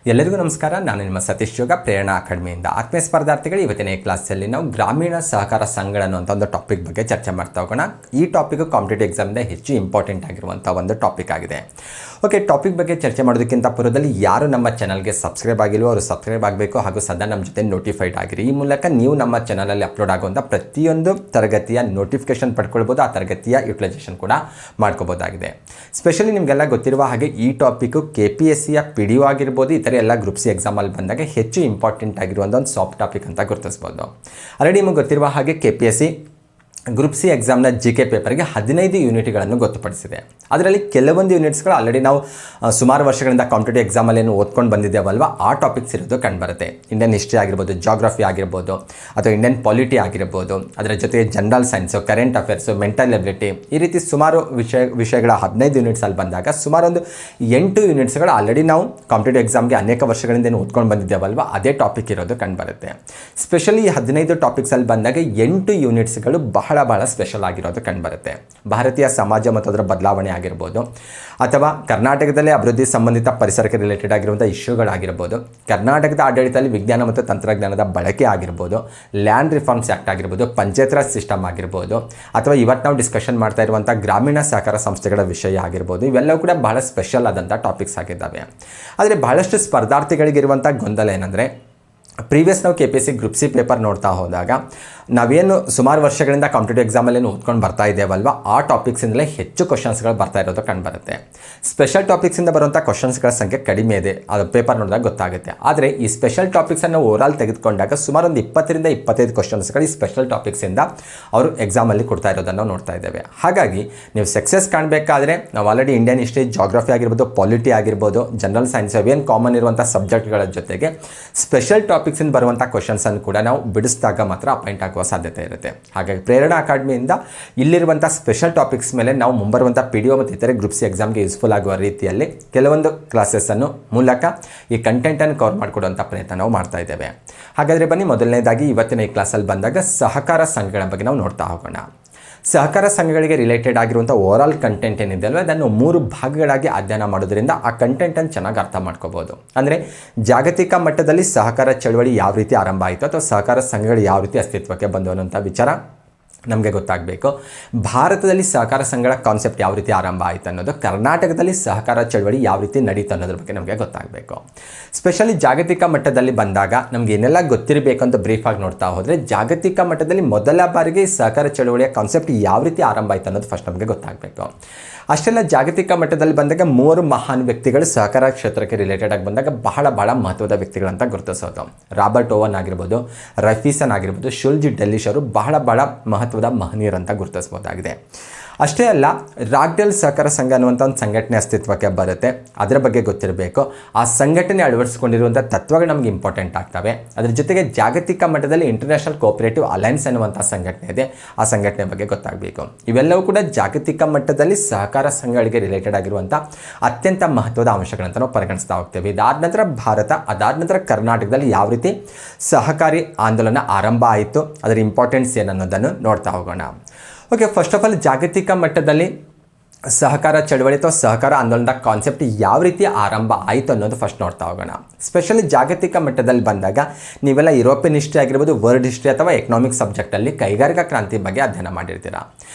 ಎಲ್ಲರಿಗೂ ನಮಸ್ಕಾರ. ನಾನು ನಿಮ್ಮ ಸತೀಶ್ ಯೋಗ ಪ್ರೇರಣಾ ಅಕಾಡೆಮಿಯಿಂದ. ಆತ್ಮೀಯ ಸ್ಪರ್ಧಾರ್ಥಿಗಳು, ಇವತ್ತಿನ ಈ ಕ್ಲಾಸಲ್ಲಿ ನಾವು ಗ್ರಾಮೀಣ ಸಹಕಾರ ಸಂಘಗಳು ಅನ್ನುವಂಥ ಒಂದು ಟಾಪಿಕ್ ಬಗ್ಗೆ ಚರ್ಚೆ ಮಾಡ್ತಾ ಹೋಗೋಣ. ಈ ಟಾಪಿಕ್ ಕಾಂಪಿಟೇಟಿವ್ ಎಕ್ಸಾಮ್ಗೆ ಹೆಚ್ಚು ಇಂಪಾರ್ಟೆಂಟ್ ಆಗಿರುವಂಥ ಒಂದು ಟಾಪಿಕ್ ಆಗಿದೆ. ಓಕೆ, ಟಾಪಿಕ್ ಬಗ್ಗೆ ಚರ್ಚೆ ಮಾಡೋದಕ್ಕಿಂತ ಪೂರ್ವದಲ್ಲಿ ಯಾರು ನಮ್ಮ ಚಾನಲ್ಗೆ ಸಬ್ಸ್ಕ್ರೈಬ್ ಆಗಿಲ್ವೋ ಅವರು ಸಬ್ಸ್ಕ್ರೈಬ್ ಆಗಬೇಕು, ಹಾಗೂ ಸದಾ ನಮ್ಮ ಜೊತೆ ನೋಟಿಫೈಡ್ ಆಗಿರಿ. ಈ ಮೂಲಕ ನೀವು ನಮ್ಮ ಚಾನಲಲ್ಲಿ ಅಪ್ಲೋಡ್ ಆಗುವಂಥ ಪ್ರತಿಯೊಂದು ತರಗತಿಯ ನೋಟಿಫಿಕೇಶನ್ ಪಡ್ಕೊಳ್ಬೋದು, ಆ ತರಗತಿಯ ಯುಟಿಲೈಸೇಷನ್ ಕೂಡ ಮಾಡ್ಕೋಬೋದಾಗಿದೆ. ಸ್ಪೆಷಲಿ ನಿಮಗೆಲ್ಲ ಗೊತ್ತಿರುವ ಹಾಗೆ ಈ ಟಾಪಿಕ್ಕು KPSCಯ PDO ಆಗಿರ್ಬೋದು, ಇತರ ಎಲ್ಲ ಗ್ರೂಪ್ ಸಿ ಎಕ್ಸಾಮಲ್ಲಿ ಬಂದಾಗ ಹೆಚ್ಚು ಇಂಪಾರ್ಟೆಂಟ್ ಆಗಿರುವಂಥ ಒಂದು ಸಾಫ್ಟ್ ಟಾಪಿಕ್ ಅಂತ ಗುರುತಿಸ್ಬೋದು. ಆಲ್ರೆಡಿ ನಿಮಗೆ ಗೊತ್ತಿರುವ ಹಾಗೆ KPSC ಗ್ರೂಪ್ ಸಿ ಎಕ್ಸಾಮ್ನ GK ಪೇಪರ್ಗೆ 15 ಯೂನಿಟ್ಗಳನ್ನು ಗೊತ್ತುಪಡಿಸಿದೆ. ಅದರಲ್ಲಿ ಕೆಲವೊಂದು ಯೂನಿಟ್ಸ್ಗಳು ಆಲ್ರೆಡಿ ನಾವು ಸುಮಾರು ವರ್ಷಗಳಿಂದ ಕಾಂಪಿಟೇಟಿವ್ ಎಕ್ಸಾಮಲ್ಲಿ ಏನು ಓದ್ಕೊಂಡು ಬಂದಿದ್ದೇವಲ್ವ, ಆ ಟಾಪಿಕ್ಸ್ ಇರೋದು ಕಂಡುಬರುತ್ತೆ. ಇಂಡಿಯನ್ ಹಿಸ್ಟ್ರಿ ಆಗಿರ್ಬೋದು, ಜಾಗ್ರಫಿ ಆಗಿರ್ಬೋದು, ಅಥವಾ ಇಂಡಿಯನ್ ಪಾಲಿಟಿ ಆಗಿರ್ಬೋದು, ಅದರ ಜೊತೆಗೆ general science, current affairs, mental ability, ಈ ರೀತಿ ಸುಮಾರು ವಿಷಯಗಳ 15 ಯೂನಿಟ್ಸಲ್ಲಿ ಬಂದಾಗ ಸುಮಾರು ಒಂದು 8 ಯೂನಿಟ್ಸ್ಗಳು ಆಲ್ರೆಡಿ ನಾವು ಕಾಂಪಿಟೇಟಿವ್ ಎಕ್ಸಾಮ್ಗೆ ಅನೇಕ ವರ್ಷಗಳಿಂದ ಏನು ಓದ್ಕೊಂಡು ಬಂದಿದ್ದೇವಲ್ವ, ಅದೇ ಟಾಪಿಕ್ ಇರೋದು ಕಂಡುಬರುತ್ತೆ. ಸ್ಪೆಷಲಿ 15 ಟಾಪಿಕ್ಸಲ್ಲಿ ಬಂದಾಗ 8 ಯೂನಿಟ್ಸ್ಗಳು ಬಹಳ ಸ್ಪೆಷಲ್ ಆಗಿರೋದು ಕಂಡುಬರುತ್ತೆ. ಭಾರತೀಯ ಸಮಾಜ ಮತ್ತು ಅದರ ಬದಲಾವಣೆ ಆಗಿರ್ಬೋದು, ಅಥವಾ ಕರ್ನಾಟಕದಲ್ಲೇ ಅಭಿವೃದ್ಧಿ ಸಂಬಂಧಿತ ಪರಿಸರಕ್ಕೆ ರಿಲೇಟೆಡ್ ಆಗಿರುವಂಥ ಇಶ್ಯೂಗಳಾಗಿರ್ಬೋದು, ಕರ್ನಾಟಕದ ಆಡಳಿತದಲ್ಲಿ ವಿಜ್ಞಾನ ಮತ್ತು ತಂತ್ರಜ್ಞಾನದ ಬಳಕೆ ಆಗಿರ್ಬೋದು, ಲ್ಯಾಂಡ್ ರಿಫಾರ್ಮ್ಸ್ ಆ್ಯಕ್ಟ್ ಆಗಿರ್ಬೋದು, ಪಂಚಾಯತ್ ರಾಜ್ ಸಿಸ್ಟಮ್ ಆಗಿರ್ಬೋದು, ಅಥವಾ ಇವತ್ತು ನಾವು ಡಿಸ್ಕಷನ್ ಮಾಡ್ತಾ ಇರುವಂಥ ಗ್ರಾಮೀಣ ಸಹಕಾರ ಸಂಸ್ಥೆಗಳ ವಿಷಯ ಆಗಿರ್ಬೋದು, ಇವೆಲ್ಲವೂ ಕೂಡ ಬಹಳ ಸ್ಪೆಷಲ್ ಆದಂಥ ಟಾಪಿಕ್ಸ್ ಆಗಿದ್ದಾವೆ. ಆದರೆ ಬಹಳಷ್ಟು ಸ್ಪರ್ಧಾರ್ಥಿಗಳಿಗಿರುವಂಥ ಗೊಂದಲ ಏನಂದರೆ, ಪ್ರೀವಿಯಸ್ ನಾವು KPSC ಗ್ರೂಪ್ ಸಿ ಪೇಪರ್ ನೋಡ್ತಾ ಹೋದಾಗ ನಾವೇನು ಸುಮಾರು ವರ್ಷಗಳಿಂದ ಕಾಂಪಿಟೇಟಿವ್ ಎಕ್ಸಾಮಲ್ಲಿ ಓದ್ಕೊಂಡು ಬರ್ತಾ ಇದ್ದೇವಲ್ವ, ಆ ಟಾಪಿಕ್ಸಿಂದಲೇ ಹೆಚ್ಚು ಕ್ವಶನ್ಸ್ಗಳು ಬರ್ತಾ ಇರೋದು ಕಂಡುಬರುತ್ತೆ. ಸ್ಪೆಷಲ್ ಟಾಪಿಕ್ಸಿಂದ ಬರುವಂಥ ಕ್ವಶನ್ಸ್ಗಳ ಸಂಖ್ಯೆ ಕಡಿಮೆ ಇದೆ, ಅದು ಪೇಪರ್ ನೋಡಿದಾಗ ಗೊತ್ತಾಗುತ್ತೆ. ಆದರೆ ಈ ಸ್ಪೆಷಲ್ ಟಾಪಿಕ್ಸನ್ನು ಓವರಾಲ್ ತೆಗೆದುಕೊಂಡಾಗ ಸುಮಾರು ಒಂದು 20 ರಿಂದ 25 ಕ್ವಶನ್ಸ್ಗಳು ಈ ಸ್ಪೆಷಲ್ ಟಾಪಿಕ್ಸಿಂದ ಅವರು ಎಕ್ಸಾಮಲ್ಲಿ ಕೊಡ್ತಾ ಇರೋದನ್ನು ನೋಡ್ತಾ ಇದ್ದೇವೆ. ಹಾಗಾಗಿ ನೀವು ಸಕ್ಸಸ್ ಕಾಣಬೇಕಾದ್ರೆ ನಾವು ಆಲ್ರೆಡಿ ಇಂಡಿಯನ್ ಹಿಸ್ಟ್ರಿ, ಜಾಗ್ರಫಿ ಆಗಿರ್ಬೋದು, ಪಾಲಿಟಿ ಆಗಿರ್ಬೋದು, ಜನರಲ್ ಸೈನ್ಸ್, ಅವೇನು ಕಾಮನ್ ಇರುವಂಥ ಸಬ್ಜೆಕ್ಟ್ಗಳ ಜೊತೆಗೆ ಸ್ಪೆಷಲ್ ಟಾಪಿಕ್ಸಿಂದ ಬರುವಂಥ ಕ್ವಶನ್ಸನ್ನು ಕೂಡ ನಾವು ಬಿಡಿಸಿದಾಗ ಮಾತ್ರ ಅಪಾಯಿಂಟ್ ಆಗುವ ಸಾಧ್ಯತೆ ಇರುತ್ತೆ. ಹಾಗಾಗಿ ಪ್ರೇರಣಾ ಅಕಾಡೆಮಿಯಿಂದ ಇಲ್ಲಿರುವಂಥ ಸ್ಪೆಷಲ್ ಟಾಪಿಕ್ಸ್ ಮೇಲೆ ನಾವು ಮುಂಬರುವಂಥ PDO ಮತ್ತು ಇತರೆ ಗ್ರೂಪ್ ಸಿ ಎಕ್ಸಾಮ್ಗೆ ಯೂಸ್ಫುಲ್ ಆಗುವ ರೀತಿಯಲ್ಲಿ ಕೆಲವೊಂದು ಕ್ಲಾಸಸ್ಸನ್ನು ಮೂಲಕ ಈ ಕಂಟೆಂಟನ್ನು ಕವರ್ ಮಾಡಿಕೊಡುವಂಥ ಪ್ರಯತ್ನ ನಾವು ಮಾಡ್ತಾ ಇದ್ದೇವೆ. ಹಾಗಾದರೆ ಬನ್ನಿ, ಮೊದಲನೇದಾಗಿ ಇವತ್ತಿನ ಈ ಕ್ಲಾಸಲ್ಲಿ ಬಂದಾಗ ಸಹಕಾರ ಸಂಘಗಳ ಬಗ್ಗೆ ನಾವು ನೋಡ್ತಾ ಹೋಗೋಣ. ಸಹಕಾರ ಸಂಘಗಳಿಗೆ ರಿಲೇಟೆಡ್ ಆಗಿರುವಂಥ ಓವರಾಲ್ ಕಂಟೆಂಟ್ ಏನಿದೆ ಅಲ್ವ, ಅದನ್ನು 3 ಭಾಗಗಳಾಗಿ ಅಧ್ಯಯನ ಮಾಡೋದ್ರಿಂದ ಆ ಕಂಟೆಂಟನ್ನು ಚೆನ್ನಾಗಿ ಅರ್ಥ ಮಾಡ್ಕೋಬೋದು. ಅಂದರೆ ಜಾಗತಿಕ ಮಟ್ಟದಲ್ಲಿ ಸಹಕಾರ ಚಳವಳಿ ಯಾವ ರೀತಿ ಆರಂಭ ಆಯಿತು, ಅಥವಾ ಸಹಕಾರ ಸಂಘಗಳು ಯಾವ ರೀತಿ ಅಸ್ತಿತ್ವಕ್ಕೆ ಬಂದವು ಅನ್ನೋಂಥ ವಿಚಾರ ನಮಗೆ ಗೊತ್ತಾಗಬೇಕು. ಭಾರತದಲ್ಲಿ ಸಹಕಾರ ಸಂಘಗಳ ಕಾನ್ಸೆಪ್ಟ್ ಯಾವ ರೀತಿ ಆರಂಭ ಆಯಿತು ಅನ್ನೋದು, ಕರ್ನಾಟಕದಲ್ಲಿ ಸಹಕಾರ ಚಳವಳಿ ಯಾವ ರೀತಿ ನಡೀತು ಅನ್ನೋದ್ರ ಬಗ್ಗೆ ನಮಗೆ ಗೊತ್ತಾಗಬೇಕು. ಸ್ಪೆಷಲಿ ಜಾಗತಿಕ ಮಟ್ಟದಲ್ಲಿ ಬಂದಾಗ ನಮ್ಗೆ ಏನೆಲ್ಲ ಗೊತ್ತಿರಬೇಕು ಅಂತ ಬ್ರೀಫಾಗಿ ನೋಡ್ತಾ ಹೋದರೆ, ಜಾಗತಿಕ ಮಟ್ಟದಲ್ಲಿ ಮೊದಲ ಬಾರಿಗೆ ಸಹಕಾರ ಚಳವಳಿಯ ಕಾನ್ಸೆಪ್ಟ್ ಯಾವ ರೀತಿ ಆರಂಭ ಆಯಿತು ಅನ್ನೋದು ಫಸ್ಟ್ ನಮಗೆ ಗೊತ್ತಾಗಬೇಕು. ಅಷ್ಟೆಲ್ಲ ಜಾಗತಿಕ ಮಟ್ಟದಲ್ಲಿ ಬಂದಾಗ 3 ಮಹಾನ್ ವ್ಯಕ್ತಿಗಳು ಸಹಕಾರ ಕ್ಷೇತ್ರಕ್ಕೆ ರಿಲೇಟೆಡ್ ಆಗಿ ಬಂದಾಗ ಬಹಳ ಮಹತ್ವದ ವ್ಯಕ್ತಿಗಳಂತ ಗುರುತಿಸೋದು. ರಾಬರ್ಟ್ ಓವನ್ ಆಗಿರ್ಬೋದು, ರಫೀಸನ್ ಆಗಿರ್ಬೋದು, ಶುಲ್ಜಿ ಡೆಲ್ಲಿಶ್ ಅವರು ಬಹಳ ಮಹತ್ವದ ಮಹನೀಯರಂತ ಗುರುತಿಸ್ಬೋದಾಗಿದೆ. ಅಷ್ಟೇ ಅಲ್ಲ, ರಾಗ್ಡೆಲ್ ಸಹಕಾರ ಸಂಘ ಅನ್ನುವಂಥ ಒಂದು ಸಂಘಟನೆ ಅಸ್ತಿತ್ವಕ್ಕೆ ಬರುತ್ತೆ, ಅದರ ಬಗ್ಗೆ ಗೊತ್ತಿರಬೇಕು. ಆ ಸಂಘಟನೆ ಅಳವಡಿಸಿಕೊಂಡಿರುವಂಥ ತತ್ವಗಳು ನಮಗೆ ಇಂಪಾರ್ಟೆಂಟ್ ಆಗ್ತವೆ. ಅದರ ಜೊತೆಗೆ ಜಾಗತಿಕ ಮಟ್ಟದಲ್ಲಿ ಇಂಟರ್ನ್ಯಾಷನಲ್ ಕೋಆಪರೇಟಿವ್ ಅಲೈನ್ಸ್ ಅನ್ನುವಂಥ ಸಂಘಟನೆ ಇದೆ, ಆ ಸಂಘಟನೆ ಬಗ್ಗೆ ಗೊತ್ತಾಗಬೇಕು. ಇವೆಲ್ಲವೂ ಕೂಡ ಜಾಗತಿಕ ಮಟ್ಟದಲ್ಲಿ ಸಹಕಾರ ಸಂಘಗಳಿಗೆ ರಿಲೇಟೆಡ್ ಆಗಿರುವಂಥ ಅತ್ಯಂತ ಮಹತ್ವದ ಅಂಶಗಳಂತ ನಾವು ಪರಿಗಣಿಸ್ತಾ ಹೋಗ್ತೇವೆ. ಇದಾದ ನಂತರ ಭಾರತ, ಅದಾದ ನಂತರ ಕರ್ನಾಟಕದಲ್ಲಿ ಯಾವ ರೀತಿ ಸಹಕಾರಿ ಆಂದೋಲನ ಆರಂಭ ಆಯಿತು, ಅದರ ಇಂಪಾರ್ಟೆನ್ಸ್ ಏನನ್ನೋದನ್ನು ನೋಡ್ತಾ ಹೋಗೋಣ. ಓಕೆ, ಫಸ್ಟ್ ಆಫ್ ಆಲ್ ಜಾಗತಿಕ ಮಟ್ಟದಲ್ಲಿ ಸಹಕಾರ ಚಳವಳಿ ಅಥವಾ ಸಹಕಾರ ಆಂದೋಲನದ ಕಾನ್ಸೆಪ್ಟ್ ಯಾವ ರೀತಿ ಆರಂಭ ಆಯಿತು ಅನ್ನೋದು ಫಸ್ಟ್ ನೋಡ್ತಾ ಹೋಗೋಣ. ಸ್ಪೆಷಲಿ ಜಾಗತಿಕ ಮಟ್ಟದಲ್ಲಿ ಬಂದಾಗ ನೀವೆಲ್ಲ ಯುರೋಪಿಯನ್ ಹಿಸ್ಟ್ರಿ ಆಗಿರ್ಬೋದು, ವರ್ಲ್ಡ್ ಹಿಸ್ಟ್ರಿ ಅಥವಾ ಎಕನಾಮಿಕ್ ಸಬ್ಜೆಕ್ಟಲ್ಲಿ ಕೈಗಾರಿಕಾ ಕ್ರಾಂತಿ ಬಗ್ಗೆ ಅಧ್ಯಯನ ಮಾಡಿರ್ತೀರಾ.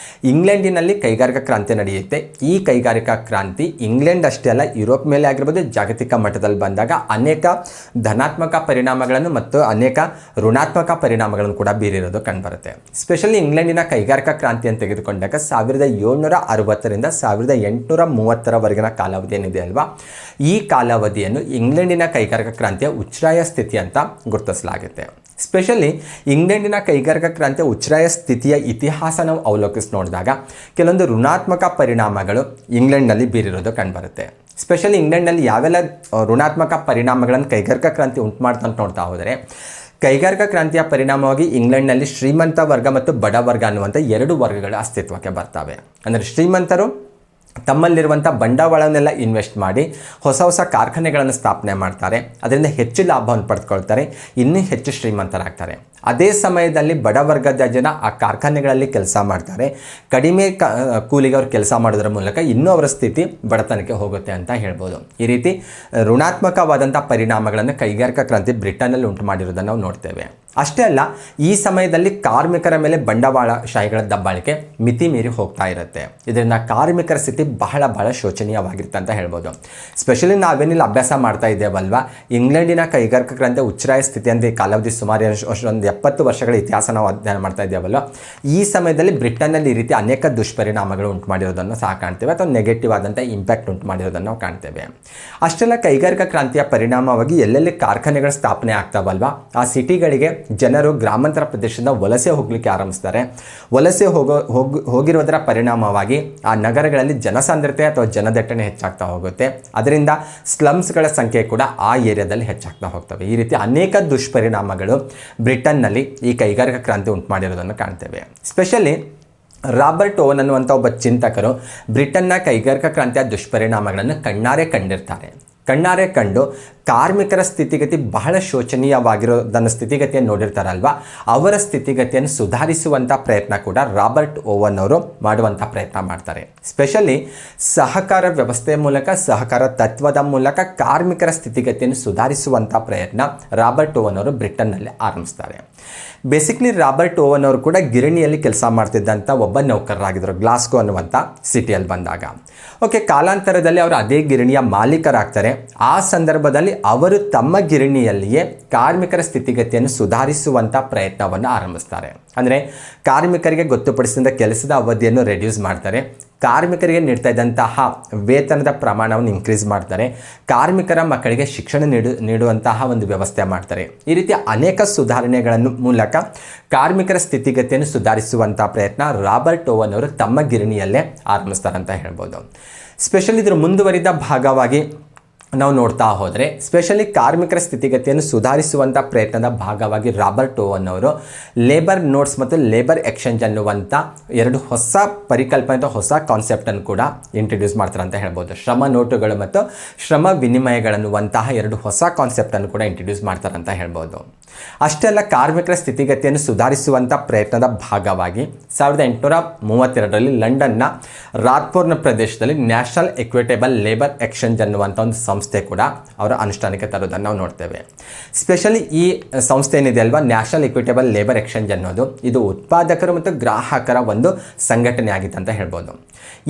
ಇಂಗ್ಲೆಂಡಿನಲ್ಲಿ ಕೈಗಾರಿಕಾ ಕ್ರಾಂತಿ ನಡೆಯುತ್ತೆ. ಈ ಕೈಗಾರಿಕಾ ಕ್ರಾಂತಿ ಇಂಗ್ಲೆಂಡ್ ಅಷ್ಟೇ ಅಲ್ಲ, ಯುರೋಪ್ ಮೇಲೆ ಆಗಿರ್ಬೋದು, ಜಾಗತಿಕ ಮಟ್ಟದಲ್ಲಿ ಬಂದಾಗ ಅನೇಕ ಧನಾತ್ಮಕ ಪರಿಣಾಮಗಳನ್ನು ಮತ್ತು ಅನೇಕ ಋಣಾತ್ಮಕ ಪರಿಣಾಮಗಳನ್ನು ಕೂಡ ಬೀರಿರೋದು ಕಂಡುಬರುತ್ತೆ. ಸ್ಪೆಷಲಿ ಇಂಗ್ಲೆಂಡಿನ ಕೈಗಾರಿಕಾ ಕ್ರಾಂತಿಯನ್ನು ತೆಗೆದುಕೊಂಡಾಗ 1760 ರಿಂದ 1830 ಕಾಲಾವಧಿ ಏನಿದೆ ಅಲ್ವಾ, ಈ ಕಾಲಾವಧಿಯನ್ನು ಇಂಗ್ಲೆಂಡಿನ ಕೈಗಾರಿಕಾ ಕ್ರಾಂತಿಯ ಉಚ್ಛ್ರಾಯ ಸ್ಥಿತಿ ಅಂತ ಗುರುತಿಸಲಾಗುತ್ತೆ. ಸ್ಪೆಷಲಿ ಇಂಗ್ಲೆಂಡಿನ ಕೈಗಾರಿಕಾ ಕ್ರಾಂತಿಯ ಉಚ್ಛ್ರಾಯ ಸ್ಥಿತಿಯ ಇತಿಹಾಸ ನಾವು ಅವಲೋಕಿಸಿ ನೋಡಿದಾಗ ಕೆಲವೊಂದು ಋಣಾತ್ಮಕ ಪರಿಣಾಮಗಳು ಇಂಗ್ಲೆಂಡ್ನಲ್ಲಿ ಬೀರಿರೋದು ಕಂಡುಬರುತ್ತೆ. ಸ್ಪೆಷಲಿ ಇಂಗ್ಲೆಂಡ್ನಲ್ಲಿ ಯಾವೆಲ್ಲ ಋಣಾತ್ಮಕ ಪರಿಣಾಮಗಳನ್ನು ಕೈಗಾರಿಕಾ ಕ್ರಾಂತಿ ಉಂಟು ಮಾಡ್ತಾ ಅಂತ ನೋಡ್ತಾ ಹೋದರೆ, ಕೈಗಾರಿಕಾ ಕ್ರಾಂತಿಯ ಪರಿಣಾಮವಾಗಿ ಇಂಗ್ಲೆಂಡ್ನಲ್ಲಿ ಶ್ರೀಮಂತ ವರ್ಗ ಮತ್ತು ಬಡ ವರ್ಗ ಅನ್ನುವಂಥ 2 ವರ್ಗಗಳು ಅಸ್ತಿತ್ವಕ್ಕೆ ಬರ್ತವೆ. ಅಂದರೆ ಶ್ರೀಮಂತರು ತಮ್ಮಲ್ಲಿರುವಂಥ ಬಂಡವಾಳವನ್ನೆಲ್ಲ ಇನ್ವೆಸ್ಟ್ ಮಾಡಿ ಹೊಸ ಕಾರ್ಖಾನೆಗಳನ್ನು ಸ್ಥಾಪನೆ ಮಾಡ್ತಾರೆ, ಅದರಿಂದ ಹೆಚ್ಚು ಲಾಭವನ್ನು ಪಡೆದುಕೊಳ್ತಾರೆ, ಇನ್ನೂ ಹೆಚ್ಚು ಶ್ರೀಮಂತರಾಗ್ತಾರೆ. ಅದೇ ಸಮಯದಲ್ಲಿ ಬಡವರ್ಗದ ಜನ ಆ ಕಾರ್ಖಾನೆಗಳಲ್ಲಿ ಕೆಲಸ ಮಾಡ್ತಾರೆ. ಕಡಿಮೆ ಕೂಲಿಗೆ ಅವ್ರು ಕೆಲಸ ಮಾಡೋದ್ರ ಮೂಲಕ ಇನ್ನೂ ಅವರ ಸ್ಥಿತಿ ಬಡತನಕ್ಕೆ ಹೋಗುತ್ತೆ ಅಂತ ಹೇಳ್ಬೋದು. ಈ ರೀತಿ ಋಣಾತ್ಮಕವಾದಂಥ ಪರಿಣಾಮಗಳನ್ನು ಕೈಗಾರಿಕಾ ಕ್ರಾಂತಿ ಬ್ರಿಟನ್ನಲ್ಲಿ ಉಂಟು ಮಾಡಿರೋದನ್ನು ನಾವು ನೋಡ್ತೇವೆ. ಅಷ್ಟೇ ಅಲ್ಲ, ಈ ಸಮಯದಲ್ಲಿ ಕಾರ್ಮಿಕರ ಮೇಲೆ ಬಂಡವಾಳಶಾಹಿಗಳ ದಬ್ಬಾಳಿಕೆ ಮಿತಿ ಮೀರಿ ಹೋಗ್ತಾ ಇರುತ್ತೆ. ಇದರಿಂದ ಕಾರ್ಮಿಕರ ಸ್ಥಿತಿ ಬಹಳ ಶೋಚನೀಯವಾಗಿರುತ್ತೆ ಅಂತ ಹೇಳ್ಬೋದು. ಸ್ಪೆಷಲಿ ನಾವೇನಿಲ್ಲ ಅಭ್ಯಾಸ ಮಾಡ್ತಾ ಇದ್ದೇವಲ್ವಾ, ಇಂಗ್ಲೆಂಡಿನ ಕೈಗಾರಿಕಾ ಕ್ರಾಂತಿ ಉಚ್ಛ್ರಾಯ ಸ್ಥಿತಿ ಅಂತ ಕಾಲಾವಧಿ ಸುಮಾರು ಒಂದು 70 ವರ್ಷಗಳ ಇತಿಹಾಸ ನಾವು ಅಧ್ಯಯನ ಮಾಡ್ತಾ ಇದ್ದೇವಲ್ಲ, ಈ ಸಮಯದಲ್ಲಿ ಬ್ರಿಟನ್ನಲ್ಲಿ ಈ ರೀತಿ ಅನೇಕ ದುಷ್ಪರಿಣಾಮಗಳು ಉಂಟು ಮಾಡಿರೋದನ್ನು ಸಹ ಕಾಣ್ತೇವೆ, ಅಥವಾ ನೆಗೆಟಿವ್ ಆದಂಥ ಇಂಪ್ಯಾಕ್ಟ್ ಉಂಟು ಮಾಡಿರೋದನ್ನು ನಾವು ಕಾಣ್ತೇವೆ. ಅಷ್ಟೆಲ್ಲ ಕೈಗಾರಿಕಾ ಕ್ರಾಂತಿಯ ಪರಿಣಾಮವಾಗಿ ಎಲ್ಲೆಲ್ಲಿ ಕಾರ್ಖಾನೆಗಳ ಸ್ಥಾಪನೆ ಆಗ್ತಾವಲ್ವಾ, ಆ ಸಿಟಿಗಳಿಗೆ ಜನರು ಗ್ರಾಮಾಂತರ ಪ್ರದೇಶದಿಂದ ವಲಸೆ ಹೋಗಲಿಕ್ಕೆ ಆರಂಭಿಸ್ತಾರೆ. ವಲಸೆ ಹೋಗಿರೋದರ ಪರಿಣಾಮವಾಗಿ ಆ ನಗರಗಳಲ್ಲಿ ಜನಸಾಂದ್ರತೆ ಅಥವಾ ಜನದಟ್ಟಣೆ ಹೆಚ್ಚಾಗ್ತಾ ಹೋಗುತ್ತೆ. ಅದರಿಂದ ಸ್ಲಮ್ಸ್ಗಳ ಸಂಖ್ಯೆ ಕೂಡ ಆ ಏರಿಯಾದಲ್ಲಿ ಹೆಚ್ಚಾಗ್ತಾ ಹೋಗ್ತವೆ. ಈ ರೀತಿ ಅನೇಕ ದುಷ್ಪರಿಣಾಮಗಳು ಬ್ರಿಟನ್ನಲ್ಲಿ ಈ ಕೈಗಾರಿಕಾ ಕ್ರಾಂತಿ ಉಂಟು ಮಾಡಿರೋದನ್ನು ಕಾಣ್ತೇವೆ. ಸ್ಪೆಷಲಿ ರಾಬರ್ಟ್ ಓವನ್ ಅನ್ನುವಂಥ ಒಬ್ಬ ಚಿಂತಕರು ಬ್ರಿಟನ್ನ ಕೈಗಾರಿಕಾ ಕ್ರಾಂತಿಯ ದುಷ್ಪರಿಣಾಮಗಳನ್ನು ಕಣ್ಣಾರೆ ಕಂಡು ಕಾರ್ಮಿಕರ ಸ್ಥಿತಿಗತಿ ಬಹಳ ಶೋಚನೀಯವಾಗಿರೋದನ್ನ ಸ್ಥಿತಿಗತಿಯನ್ನು ನೋಡಿರ್ತಾರಲ್ವ, ಅವರ ಸ್ಥಿತಿಗತಿಯನ್ನು ಸುಧಾರಿಸುವಂಥ ಪ್ರಯತ್ನ ಕೂಡ ರಾಬರ್ಟ್ ಓವನ್ ಅವರು ಮಾಡುವಂಥ ಪ್ರಯತ್ನ ಮಾಡ್ತಾರೆ. ಸ್ಪೆಷಲಿ ಸಹಕಾರ ವ್ಯವಸ್ಥೆಯ ಮೂಲಕ, ಸಹಕಾರ ತತ್ವದ ಮೂಲಕ ಕಾರ್ಮಿಕರ ಸ್ಥಿತಿಗತಿಯನ್ನು ಸುಧಾರಿಸುವಂಥ ಪ್ರಯತ್ನ ರಾಬರ್ಟ್ ಓವನ್ ಅವರು ಬ್ರಿಟನ್ನಲ್ಲಿ ಆರಂಭಿಸ್ತಾರೆ. ಬೇಸಿಕ್ಲಿ ರಾಬರ್ಟ್ ಓವನ್ ಅವರು ಕೂಡ ಗಿರಣಿಯಲ್ಲಿ ಕೆಲಸ ಮಾಡ್ತಿದ್ದಂಥ ಒಬ್ಬ ನೌಕರರಾಗಿದ್ದರು ಗ್ಲಾಸ್ಗೋ ಅನ್ನುವಂಥ ಸಿಟಿಯಲ್ಲಿ ಬಂದಾಗ. ಓಕೆ, ಕಾಲಾಂತರದಲ್ಲಿ ಅವರು ಅದೇ ಗಿರಣಿಯ ಮಾಲೀಕರಾಗ್ತಾರೆ. ಆ ಸಂದರ್ಭದಲ್ಲಿ ಅವರು ತಮ್ಮ ಗಿರಣಿಯಲ್ಲಿಯೇ ಕಾರ್ಮಿಕರ ಸ್ಥಿತಿಗತಿಯನ್ನು ಸುಧಾರಿಸುವಂಥ ಪ್ರಯತ್ನವನ್ನು ಆರಂಭಿಸ್ತಾರೆ. ಅಂದರೆ ಕಾರ್ಮಿಕರಿಗೆ ಗೊತ್ತುಪಡಿಸಿದ ಕೆಲಸದ ಅವಧಿಯನ್ನು ರೆಡ್ಯೂಸ್ ಮಾಡ್ತಾರೆ, ಕಾರ್ಮಿಕರಿಗೆ ನೀಡ್ತಾ ಇದ್ದಂತಹ ವೇತನದ ಪ್ರಮಾಣವನ್ನು ಇನ್ಕ್ರೀಸ್ ಮಾಡ್ತಾರೆ, ಕಾರ್ಮಿಕರ ಮಕ್ಕಳಿಗೆ ಶಿಕ್ಷಣ ನೀಡುವಂತಹ ಒಂದು ವ್ಯವಸ್ಥೆ ಮಾಡ್ತಾರೆ. ಈ ರೀತಿ ಅನೇಕ ಸುಧಾರಣೆಗಳನ್ನು ಮೂಲಕ ಕಾರ್ಮಿಕರ ಸ್ಥಿತಿಗತಿಯನ್ನು ಸುಧಾರಿಸುವಂಥ ಪ್ರಯತ್ನ ರಾಬರ್ಟ್ ಓವನ್ ಅವರು ತಮ್ಮ ಗಿರಣಿಯಲ್ಲೇ ಆರಂಭಿಸ್ತಾರೆ ಅಂತ ಹೇಳ್ಬೋದು. ಸ್ಪೆಷಲಿ ಇದರ ಮುಂದುವರಿದ ಭಾಗವಾಗಿ ನಾವು ನೋಡ್ತಾ ಹೋದರೆ, ಸ್ಪೆಷಲಿ ಕಾರ್ಮಿಕರ ಸ್ಥಿತಿಗತಿಯನ್ನು ಸುಧಾರಿಸುವಂಥ ಪ್ರಯತ್ನದ ಭಾಗವಾಗಿ ರಾಬರ್ಟ್ ಓವನ್ ಅವರು ಲೇಬರ್ ನೋಟ್ಸ್ ಮತ್ತು ಲೇಬರ್ ಎಕ್ಸ್ಚೇಂಜ್ ಅನ್ನುವಂಥ ಎರಡು ಹೊಸ ಪರಿಕಲ್ಪನೆ, ಹೊಸ ಕಾನ್ಸೆಪ್ಟನ್ನು ಕೂಡ ಇಂಟ್ರಡ್ಯೂಸ್ ಮಾಡ್ತಾರೆ ಅಂತ ಹೇಳ್ಬೋದು. ಶ್ರಮ ನೋಟುಗಳು ಮತ್ತು ಶ್ರಮ ವಿನಿಮಯಗಳನ್ನುವಂತಹ ಎರಡು ಹೊಸ ಕಾನ್ಸೆಪ್ಟನ್ನು ಕೂಡ ಇಂಟ್ರಡ್ಯೂಸ್ ಮಾಡ್ತಾರೆ ಅಂತ ಹೇಳ್ಬೋದು. ಅಷ್ಟೇ ಅಲ್ಲ, ಕಾರ್ಮಿಕರ ಸ್ಥಿತಿಗತಿಯನ್ನು ಸುಧಾರಿಸುವಂಥ ಪ್ರಯತ್ನದ ಭಾಗವಾಗಿ 1832ರಲ್ಲಿ ಲಂಡನ್ನ ರಾತ್ಪುರ್ನ ಪ್ರದೇಶದಲ್ಲಿ ನ್ಯಾಷನಲ್ ಇಕ್ವಿಟೇಬಲ್ ಲೇಬರ್ ಎಕ್ಸ್ಚೇಂಜ್ ಅನ್ನುವಂಥ ಒಂದು ಸಂಸ್ಥೆ ಕೂಡ ಅವರ ಅನುಷ್ಠಾನಕ್ಕೆ ತರೋದನ್ನು ನಾವು ನೋಡ್ತೇವೆ. ಸ್ಪೆಷಲಿ ಈ ಸಂಸ್ಥೆ ಏನಿದೆ ಅಲ್ವಾ, ನ್ಯಾಷನಲ್ ಇಕ್ವಿಟೇಬಲ್ ಲೇಬರ್ ಎಕ್ಸ್ಚೇಂಜ್ ಅನ್ನೋದು ಇದು ಉತ್ಪಾದಕರು ಮತ್ತು ಗ್ರಾಹಕರ ಒಂದು ಸಂಘಟನೆ ಆಗಿತ್ತು ಅಂತ ಹೇಳ್ಬೋದು.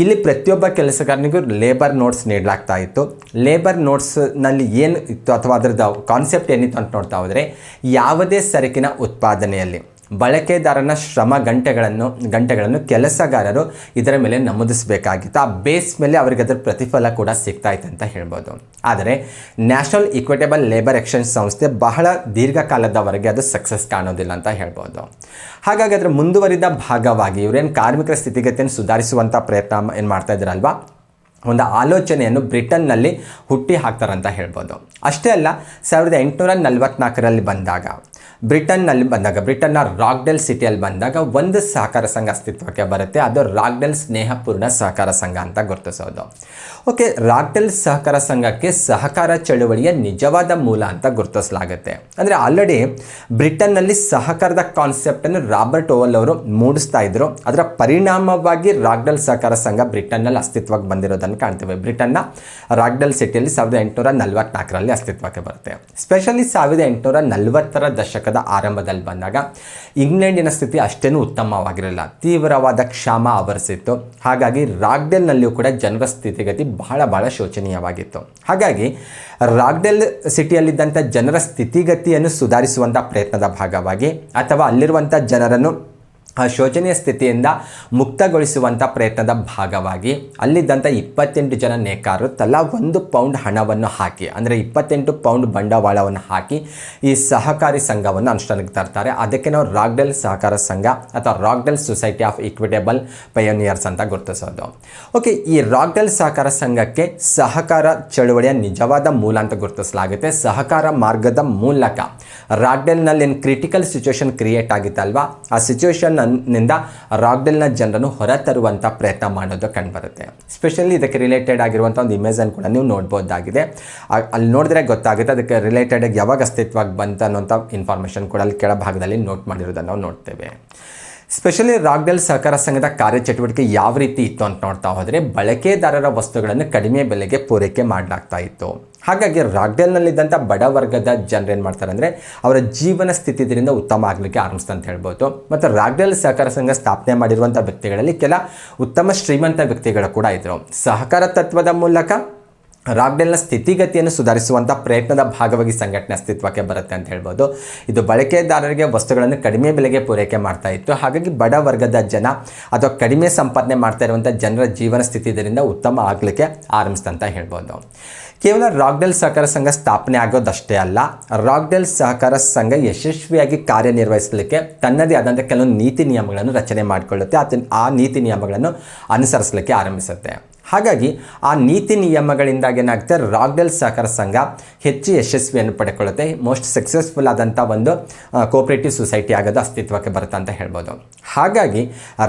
ಇಲ್ಲಿ ಪ್ರತಿಯೊಬ್ಬ ಕೆಲಸಗಾರನಿಗೂ ಲೇಬರ್ ನೋಟ್ಸ್ ನೀಡಲಾಗ್ತಾ ಇತ್ತು. ಲೇಬರ್ ನೋಟ್ಸ್ನಲ್ಲಿ ಏನು ಇತ್ತು ಅಥವಾ ಅದರದ್ದು ಕಾನ್ಸೆಪ್ಟ್ ಏನಿತ್ತು ಅಂತ ನೋಡ್ತಾ ಹೋದರೆ, ಯಾವುದೇ ಸರಕಿನ ಉತ್ಪಾದನೆಯಲ್ಲಿ ಬಳಕೆದಾರನ ಶ್ರಮ ಗಂಟೆಗಳನ್ನು ಕೆಲಸಗಾರರು ಇದರ ಮೇಲೆ ನಮೂದಿಸಬೇಕಾಗಿತ್ತು. ಆ ಬೇಸ್ ಮೇಲೆ ಅವರಿಗೆ ಅದರ ಪ್ರತಿಫಲ ಕೂಡ ಸಿಗ್ತಾ ಇತ್ತು ಅಂತ ಹೇಳ್ಬೋದು. ಆದರೆ ನ್ಯಾಷನಲ್ ಇಕ್ವಿಟೇಬಲ್ ಲೇಬರ್ ಎಕ್ಸ್ಚೇಂಜ್ ಸಂಸ್ಥೆ ಬಹಳ ದೀರ್ಘಕಾಲದವರೆಗೆ ಅದು ಸಕ್ಸಸ್ ಕಾಣೋದಿಲ್ಲ ಅಂತ ಹೇಳ್ಬೋದು. ಹಾಗಾಗಿ ಅದರ ಮುಂದುವರಿದ ಭಾಗವಾಗಿ ಇವರೇನು ಕಾರ್ಮಿಕರ ಸ್ಥಿತಿಗತಿಯನ್ನು ಸುಧಾರಿಸುವಂಥ ಪ್ರಯತ್ನ ಏನು ಮಾಡ್ತಾ ಇದ್ದಾರಲ್ವಾ, ಒಂದು ಆಲೋಚನೆಯನ್ನು ಬ್ರಿಟನ್ನಲ್ಲಿ ಹುಟ್ಟಿ ಹಾಕ್ತಾರಂತ ಹೇಳ್ಬೋದು. ಅಷ್ಟೇ ಅಲ್ಲ, 1844ರಲ್ಲಿ ಬ್ರಿಟನ್ನ ರಾಕ್ಡೆಲ್ ಸಿಟಿಯಲ್ಲಿ ಬಂದಾಗ ಒಂದು ಸಹಕಾರ ಸಂಘ ಅಸ್ತಿತ್ವಕ್ಕೆ ಬರುತ್ತೆ. ಅದು ರಾಕ್ಡೆಲ್ ಸ್ನೇಹಪೂರ್ಣ ಸಹಕಾರ ಸಂಘ ಅಂತ ಗುರುತಿಸೋದು. ಓಕೆ, ರಾಕ್ಡೆಲ್ ಸಹಕಾರ ಸಂಘಕ್ಕೆ ಸಹಕಾರ ಚಳುವಳಿಯ ನಿಜವಾದ ಮೂಲ ಅಂತ ಗುರುತಿಸಲಾಗುತ್ತೆ. ಅಂದರೆ ಆಲ್ರೆಡಿ ಬ್ರಿಟನ್ನಲ್ಲಿ ಸಹಕಾರದ ಕಾನ್ಸೆಪ್ಟನ್ನು ರಾಬರ್ಟ್ ಓವನ್ ಅವರು ಮೂಡಿಸ್ತಾ ಇದ್ರು. ಅದರ ಪರಿಣಾಮವಾಗಿ ರಾಕ್ಡೆಲ್ ಸಹಕಾರ ಸಂಘ ಬ್ರಿಟನ್ನಲ್ಲಿ ಅಸ್ತಿತ್ವಕ್ಕೆ ಬಂದಿರೋದನ್ನು ಕಾಣ್ತೇವೆ. ಬ್ರಿಟನ್ನ ರಾಕ್ಡೆಲ್ ಸಿಟಿಯಲ್ಲಿ 1844ರಲ್ಲಿ ಅಸ್ತಿತ್ವಕ್ಕೆ ಬರುತ್ತೆ. ಸ್ಪೆಷಲಿ 1840ರ ದಶಕದ ಆರಂಭದಲ್ಲಿ ಬಂದಾಗ ಇಂಗ್ಲೆಂಡಿನ ಸ್ಥಿತಿ ಅಷ್ಟೇನೂ ಉತ್ತಮವಾಗಿರಲಿಲ್ಲ, ತೀವ್ರವಾದ ಕ್ಷಾಮ ಆವರಿಸಿತ್ತು. ಹಾಗಾಗಿ ರಾಕ್ಡೆಲ್ನಲ್ಲಿಯೂ ಕೂಡ ಜನರ ಸ್ಥಿತಿಗತಿ ಬಹಳ ಶೋಚನೀಯವಾಗಿತ್ತು. ಹಾಗಾಗಿ ರಾಕ್ಡೆಲ್ ಸಿಟಿಯಲ್ಲಿದ್ದಂಥ ಜನರ ಸ್ಥಿತಿಗತಿಯನ್ನು ಸುಧಾರಿಸುವಂಥ ಪ್ರಯತ್ನದ ಭಾಗವಾಗಿ ಅಥವಾ ಅಲ್ಲಿರುವಂಥ ಜನರನ್ನು ಆ ಶೋಚನೀಯ ಸ್ಥಿತಿಯಿಂದ ಮುಕ್ತಗೊಳಿಸುವಂಥ ಪ್ರಯತ್ನದ ಭಾಗವಾಗಿ ಅಲ್ಲಿದ್ದಂಥ 28 ಜನ ನೇಕಾರರು ತಲಾ 1 ಪೌಂಡ್ ಹಣವನ್ನು ಹಾಕಿ, ಅಂದರೆ 28 ಪೌಂಡ್ ಬಂಡವಾಳವನ್ನು ಹಾಕಿ ಈ ಸಹಕಾರಿ ಸಂಘವನ್ನು ಅನುಷ್ಠಾನಕ್ಕೆ ತರ್ತಾರೆ. ಅದಕ್ಕೆ ನಾವು ರಾಕ್ಡೆಲ್ ಸಹಕಾರ ಸಂಘ ಅಥವಾ ರಾಕ್ಡೆಲ್ ಸೊಸೈಟಿ ಆಫ್ ಇಕ್ವಿಟೇಬಲ್ ಪಯೋನಿಯರ್ಸ್ ಅಂತ ಗುರುತಿಸೋದು. ಓಕೆ, ಈ ರಾಕ್ಡೆಲ್ ಸಹಕಾರ ಸಂಘಕ್ಕೆ ಸಹಕಾರ ಚಳುವಳಿಯ ನಿಜವಾದ ಮೂಲ ಅಂತ ಗುರುತಿಸಲಾಗುತ್ತೆ. ಸಹಕಾರ ಮಾರ್ಗದ ಮೂಲಕ ರಾಕ್ಡೆಲ್ನಲ್ಲಿ ಏನು ಕ್ರಿಟಿಕಲ್ ಸಿಚುವೇಶನ್ ಕ್ರಿಯೇಟ್ ಆಗಿತ್ತಲ್ವಾ, ಆ ಸಿಚುವೇಶನ್ ನಿಂದ ರಾಕ್ಡೆಲ್ನ ಜನರನ್ನು ಹೊರತರುವಂಥ ಪ್ರಯತ್ನ ಮಾಡೋದು ಕಂಡುಬರುತ್ತೆ. ಸ್ಪೆಷಲಿ ಇದಕ್ಕೆ ರಿಲೇಟೆಡ್ ಆಗಿರುವಂಥ ಒಂದು ಇಮೇಜನ್ನು ಕೂಡ ನೀವು ನೋಡ್ಬೋದಾಗಿದೆ. ಅಲ್ಲಿ ನೋಡಿದ್ರೆ ಗೊತ್ತಾಗುತ್ತೆ ಅದಕ್ಕೆ ರಿಲೇಟೆಡ್ ಯಾವಾಗ ಅಸ್ತಿತ್ವಕ್ಕೆ ಬಂತ ಅನ್ನೋಂಥ ಇನ್ಫಾರ್ಮೇಷನ್ ಕೂಡ ಅಲ್ಲಿ ಕೆಳಭಾಗದಲ್ಲಿ ನೋಟ್ ಮಾಡಿರೋದನ್ನು ನಾವು ನೋಡ್ತೇವೆ. ಸ್ಪೆಷಲಿ ರಾಕ್ಡೆಲ್ ಸಹಕಾರ ಸಂಘದ ಕಾರ್ಯಚಟುವಟಿಕೆ ಯಾವ ರೀತಿ ಇತ್ತು ಅಂತ ನೋಡ್ತಾ ಹೋದರೆ ಬಳಕೆದಾರರ ವಸ್ತುಗಳನ್ನು ಕಡಿಮೆ ಬೆಲೆಗೆ ಪೂರೈಕೆ ಮಾಡಲಾಗ್ತಾ ಇತ್ತು. ಹಾಗಾಗಿ ರಾಕ್ಡೆಲ್ನಲ್ಲಿದ್ದಂಥ ಬಡ ವರ್ಗದ ಜನರು ಏನು ಮಾಡ್ತಾರೆ ಅಂದರೆ ಅವರ ಜೀವನ ಸ್ಥಿತಿ ಇದರಿಂದ ಉತ್ತಮ ಆಗಲಿಕ್ಕೆ ಆರಂಭಿಸ್ತಾ ಅಂತ ಹೇಳ್ಬೋದು. ಮತ್ತು ರಾಕ್ಡೆಲ್ ಸಹಕಾರ ಸಂಘ ಸ್ಥಾಪನೆ ಮಾಡಿರುವಂಥ ವ್ಯಕ್ತಿಗಳಲ್ಲಿ ಕೆಲ ಉತ್ತಮ ಶ್ರೀಮಂತ ವ್ಯಕ್ತಿಗಳು ಕೂಡ ಇದ್ದರು. ಸಹಕಾರ ತತ್ವದ ಮೂಲಕ ರಾಕ್ಡೆಲ್ನ ಸ್ಥಿತಿಗತಿಯನ್ನು ಸುಧಾರಿಸುವಂಥ ಪ್ರಯತ್ನದ ಭಾಗವಾಗಿ ಸಂಘಟನೆ ಅಸ್ತಿತ್ವಕ್ಕೆ ಬರುತ್ತೆ ಅಂತ ಹೇಳ್ಬೋದು. ಇದು ಬಳಕೆದಾರರಿಗೆ ವಸ್ತುಗಳನ್ನು ಕಡಿಮೆ ಬೆಲೆಗೆ ಪೂರೈಕೆ ಮಾಡ್ತಾ ಇತ್ತು. ಹಾಗಾಗಿ ಬಡ ವರ್ಗದ ಜನ ಅಥವಾ ಕಡಿಮೆ ಸಂಪಾದನೆ ಮಾಡ್ತಾ ಇರುವಂಥ ಜನರ ಜೀವನ ಸ್ಥಿತಿ ಇದರಿಂದ ಉತ್ತಮ ಆಗಲಿಕ್ಕೆ ಆರಂಭಿಸ್ತಂತ ಹೇಳ್ಬೋದು. ಕೇವಲ ರಾಕ್ಡೆಲ್ ಸಹಕಾರ ಸಂಘ ಸ್ಥಾಪನೆ ಆಗೋದಷ್ಟೇ ಅಲ್ಲ, ರಾಕ್ಡೆಲ್ ಸಹಕಾರ ಸಂಘ ಯಶಸ್ವಿಯಾಗಿ ಕಾರ್ಯನಿರ್ವಹಿಸಲಿಕ್ಕೆ ತನ್ನದೇ ಆದಂಥ ಕೆಲವೊಂದು ನೀತಿ ನಿಯಮಗಳನ್ನು ರಚನೆ ಮಾಡಿಕೊಳ್ಳುತ್ತೆ. ಆ ನೀತಿ ನಿಯಮಗಳನ್ನು ಅನುಸರಿಸಲಿಕ್ಕೆ ಆರಂಭಿಸುತ್ತೆ. ಹಾಗಾಗಿ ಆ ನೀತಿ ನಿಯಮಗಳಿಂದಾಗಿ ಏನಾಗುತ್ತೆ, ರಾಕ್ಡೆಲ್ ಸಹಕಾರ ಸಂಘ ಹೆಚ್ಚು ಯಶಸ್ವಿಯನ್ನು ಪಡೆದುಕೊಳ್ಳುತ್ತೆ. ಮೋಸ್ಟ್ ಸಕ್ಸಸ್ಫುಲ್ ಆದಂಥ ಒಂದು ಕೋಆಪರೇಟಿವ್ ಸೊಸೈಟಿ ಆಗೋದು ಅಸ್ತಿತ್ವಕ್ಕೆ ಬರುತ್ತೆ ಅಂತ ಹೇಳ್ಬೋದು. ಹಾಗಾಗಿ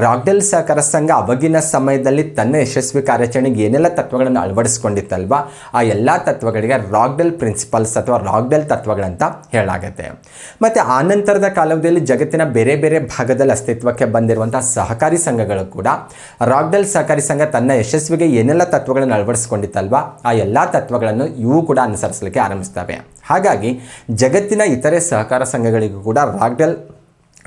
ರಾಕ್ಡೆಲ್ ಸಹಕಾರ ಸಂಘ ಅವಾಗಿನ ಸಮಯದಲ್ಲಿ ತನ್ನ ಯಶಸ್ವಿ ಕಾರ್ಯಾಚರಣೆಗೆ ಏನೆಲ್ಲ ತತ್ವಗಳನ್ನು ಅಳವಡಿಸ್ಕೊಂಡಿತ್ತಲ್ವ ಆ ಎಲ್ಲ ತತ್ವಗಳಿಗೆ ರಾಕ್ಡೆಲ್ ಪ್ರಿನ್ಸಿಪಲ್ಸ್ ಅಥವಾ ರಾಕ್ಡೆಲ್ ತತ್ವಗಳಂತ ಹೇಳಲಾಗುತ್ತೆ. ಮತ್ತು ಆನಂತರದ ಕಾಲದಲ್ಲಿ ಜಗತ್ತಿನ ಬೇರೆ ಬೇರೆ ಭಾಗದಲ್ಲಿ ಅಸ್ತಿತ್ವಕ್ಕೆ ಬಂದಿರುವಂಥ ಸಹಕಾರಿ ಸಂಘಗಳು ಕೂಡ ರಾಕ್ಡೆಲ್ ಸಹಕಾರಿ ಸಂಘ ತನ್ನ ಯಶಸ್ವಿಗೆ ಏನೆಲ್ಲ ತತ್ವಗಳನ್ನು ಅಳವಡಿಸಿಕೊಂಡಿತ್ತಲ್ವ ಆ ಎಲ್ಲ ತತ್ವಗಳನ್ನು ಇವು ಕೂಡ ಅನುಸರಿಸಲಿಕ್ಕೆ ಆರಂಭಿಸ್ತವೆ. ಹಾಗಾಗಿ ಜಗತ್ತಿನ ಇತರೆ ಸಹಕಾರ ಸಂಘಗಳಿಗೂ ಕೂಡ ರಾಕ್ಡೆಲ್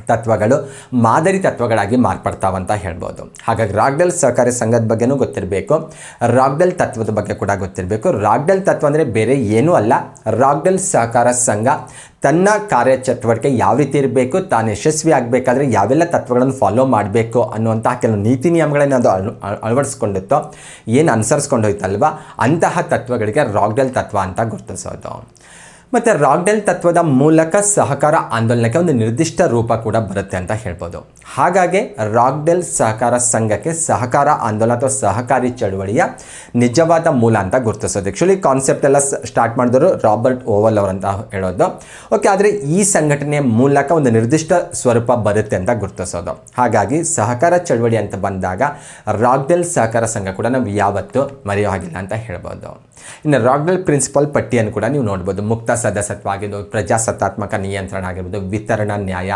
ತತ್ವಗಳು ಮಾದರಿ ತತ್ವಗಳಾಗಿ ಮಾರ್ಪಡ್ತಾವಂತ ಹೇಳ್ಬೋದು. ಹಾಗಾಗಿ ರಾಕ್ಡೆಲ್ ಸಹಕಾರಿ ಸಂಘದ ಬಗ್ಗೆನೂ ಗೊತ್ತಿರಬೇಕು, ರಾಕ್ಡೆಲ್ ತತ್ವದ ಬಗ್ಗೆ ಕೂಡ ಗೊತ್ತಿರಬೇಕು. ರಾಕ್ಡೆಲ್ ತತ್ವ ಅಂದರೆ ಬೇರೆ ಏನೂ ಅಲ್ಲ, ರಾಕ್ಡೆಲ್ ಸಹಕಾರ ಸಂಘ ತನ್ನ ಕಾರ್ಯಚಟುವಟಿಕೆ ಯಾವ ರೀತಿ ಇರಬೇಕು, ತಾನು ಯಶಸ್ವಿ ಆಗಬೇಕಾದ್ರೆ ಯಾವೆಲ್ಲ ತತ್ವಗಳನ್ನು ಫಾಲೋ ಮಾಡಬೇಕು ಅನ್ನುವಂತಹ ಕೆಲವು ನೀತಿ ನಿಯಮಗಳನ್ನು ಅದು ಅಳವಡಿಸ್ಕೊಂಡಿತ್ತೋ, ಏನು ಅನುಸರಿಸ್ಕೊಂಡು ಹೋಯ್ತಲ್ವ ಅಂತಹ ತತ್ವಗಳಿಗೆ ರಾಕ್ಡೆಲ್ ತತ್ವ ಅಂತ ಗುರುತಿಸೋದು. ಮತ್ತು ರಾಕ್ಡೆಲ್ ತತ್ವದ ಮೂಲಕ ಸಹಕಾರ ಆಂದೋಲನಕ್ಕೆ ಒಂದು ನಿರ್ದಿಷ್ಟ ರೂಪ ಕೂಡ ಬರುತ್ತೆ ಅಂತ ಹೇಳ್ಬೋದು. ಹಾಗಾಗಿ ರಾಕ್ಡೆಲ್ ಸಹಕಾರ ಸಂಘಕ್ಕೆ ಸಹಕಾರ ಆಂದೋಲನ ಅಥವಾ ಸಹಕಾರಿ ಚಳುವಳಿಯ ನಿಜವಾದ ಮೂಲ ಅಂತ ಗುರುತಿಸೋದು. ಆ್ಯಕ್ಚುಲಿ ಕಾನ್ಸೆಪ್ಟ್ ಎಲ್ಲ ಸ್ಟಾರ್ಟ್ ಮಾಡಿದವರು ರಾಬರ್ಟ್ ಓವಲ್ ಅವರಂತ ಹೇಳೋದು. ಓಕೆ, ಆದರೆ ಈ ಸಂಘಟನೆಯ ಮೂಲಕ ಒಂದು ನಿರ್ದಿಷ್ಟ ಸ್ವರೂಪ ಬರುತ್ತೆ ಅಂತ ಗುರುತಿಸೋದು. ಹಾಗಾಗಿ ಸಹಕಾರ ಚಳುವಳಿ ಅಂತ ಬಂದಾಗ ರಾಕ್ಡೆಲ್ ಸಹಕಾರ ಸಂಘ ಕೂಡ ನಾವು ಯಾವತ್ತೂ ಮರೆಯೋ ಹಾಗಿಲ್ಲ ಅಂತ ಹೇಳ್ಬೋದು. ಇನ್ನು ರಾಕ್ಡೆಲ್ ಪ್ರಿನ್ಸಿಪಲ್ ಪಟ್ಟಿಯನ್ನು ಕೂಡ ನೀವು ನೋಡ್ಬೋದು. ಮುಕ್ತ ಸದಸ್ಯತ್ವ ಆಗಿರ್ಬೋದು, ಪ್ರಜಾಸತ್ತಾತ್ಮಕ ನಿಯಂತ್ರಣ ಆಗಿರ್ಬೋದು, ವಿತರಣಾ ನ್ಯಾಯ,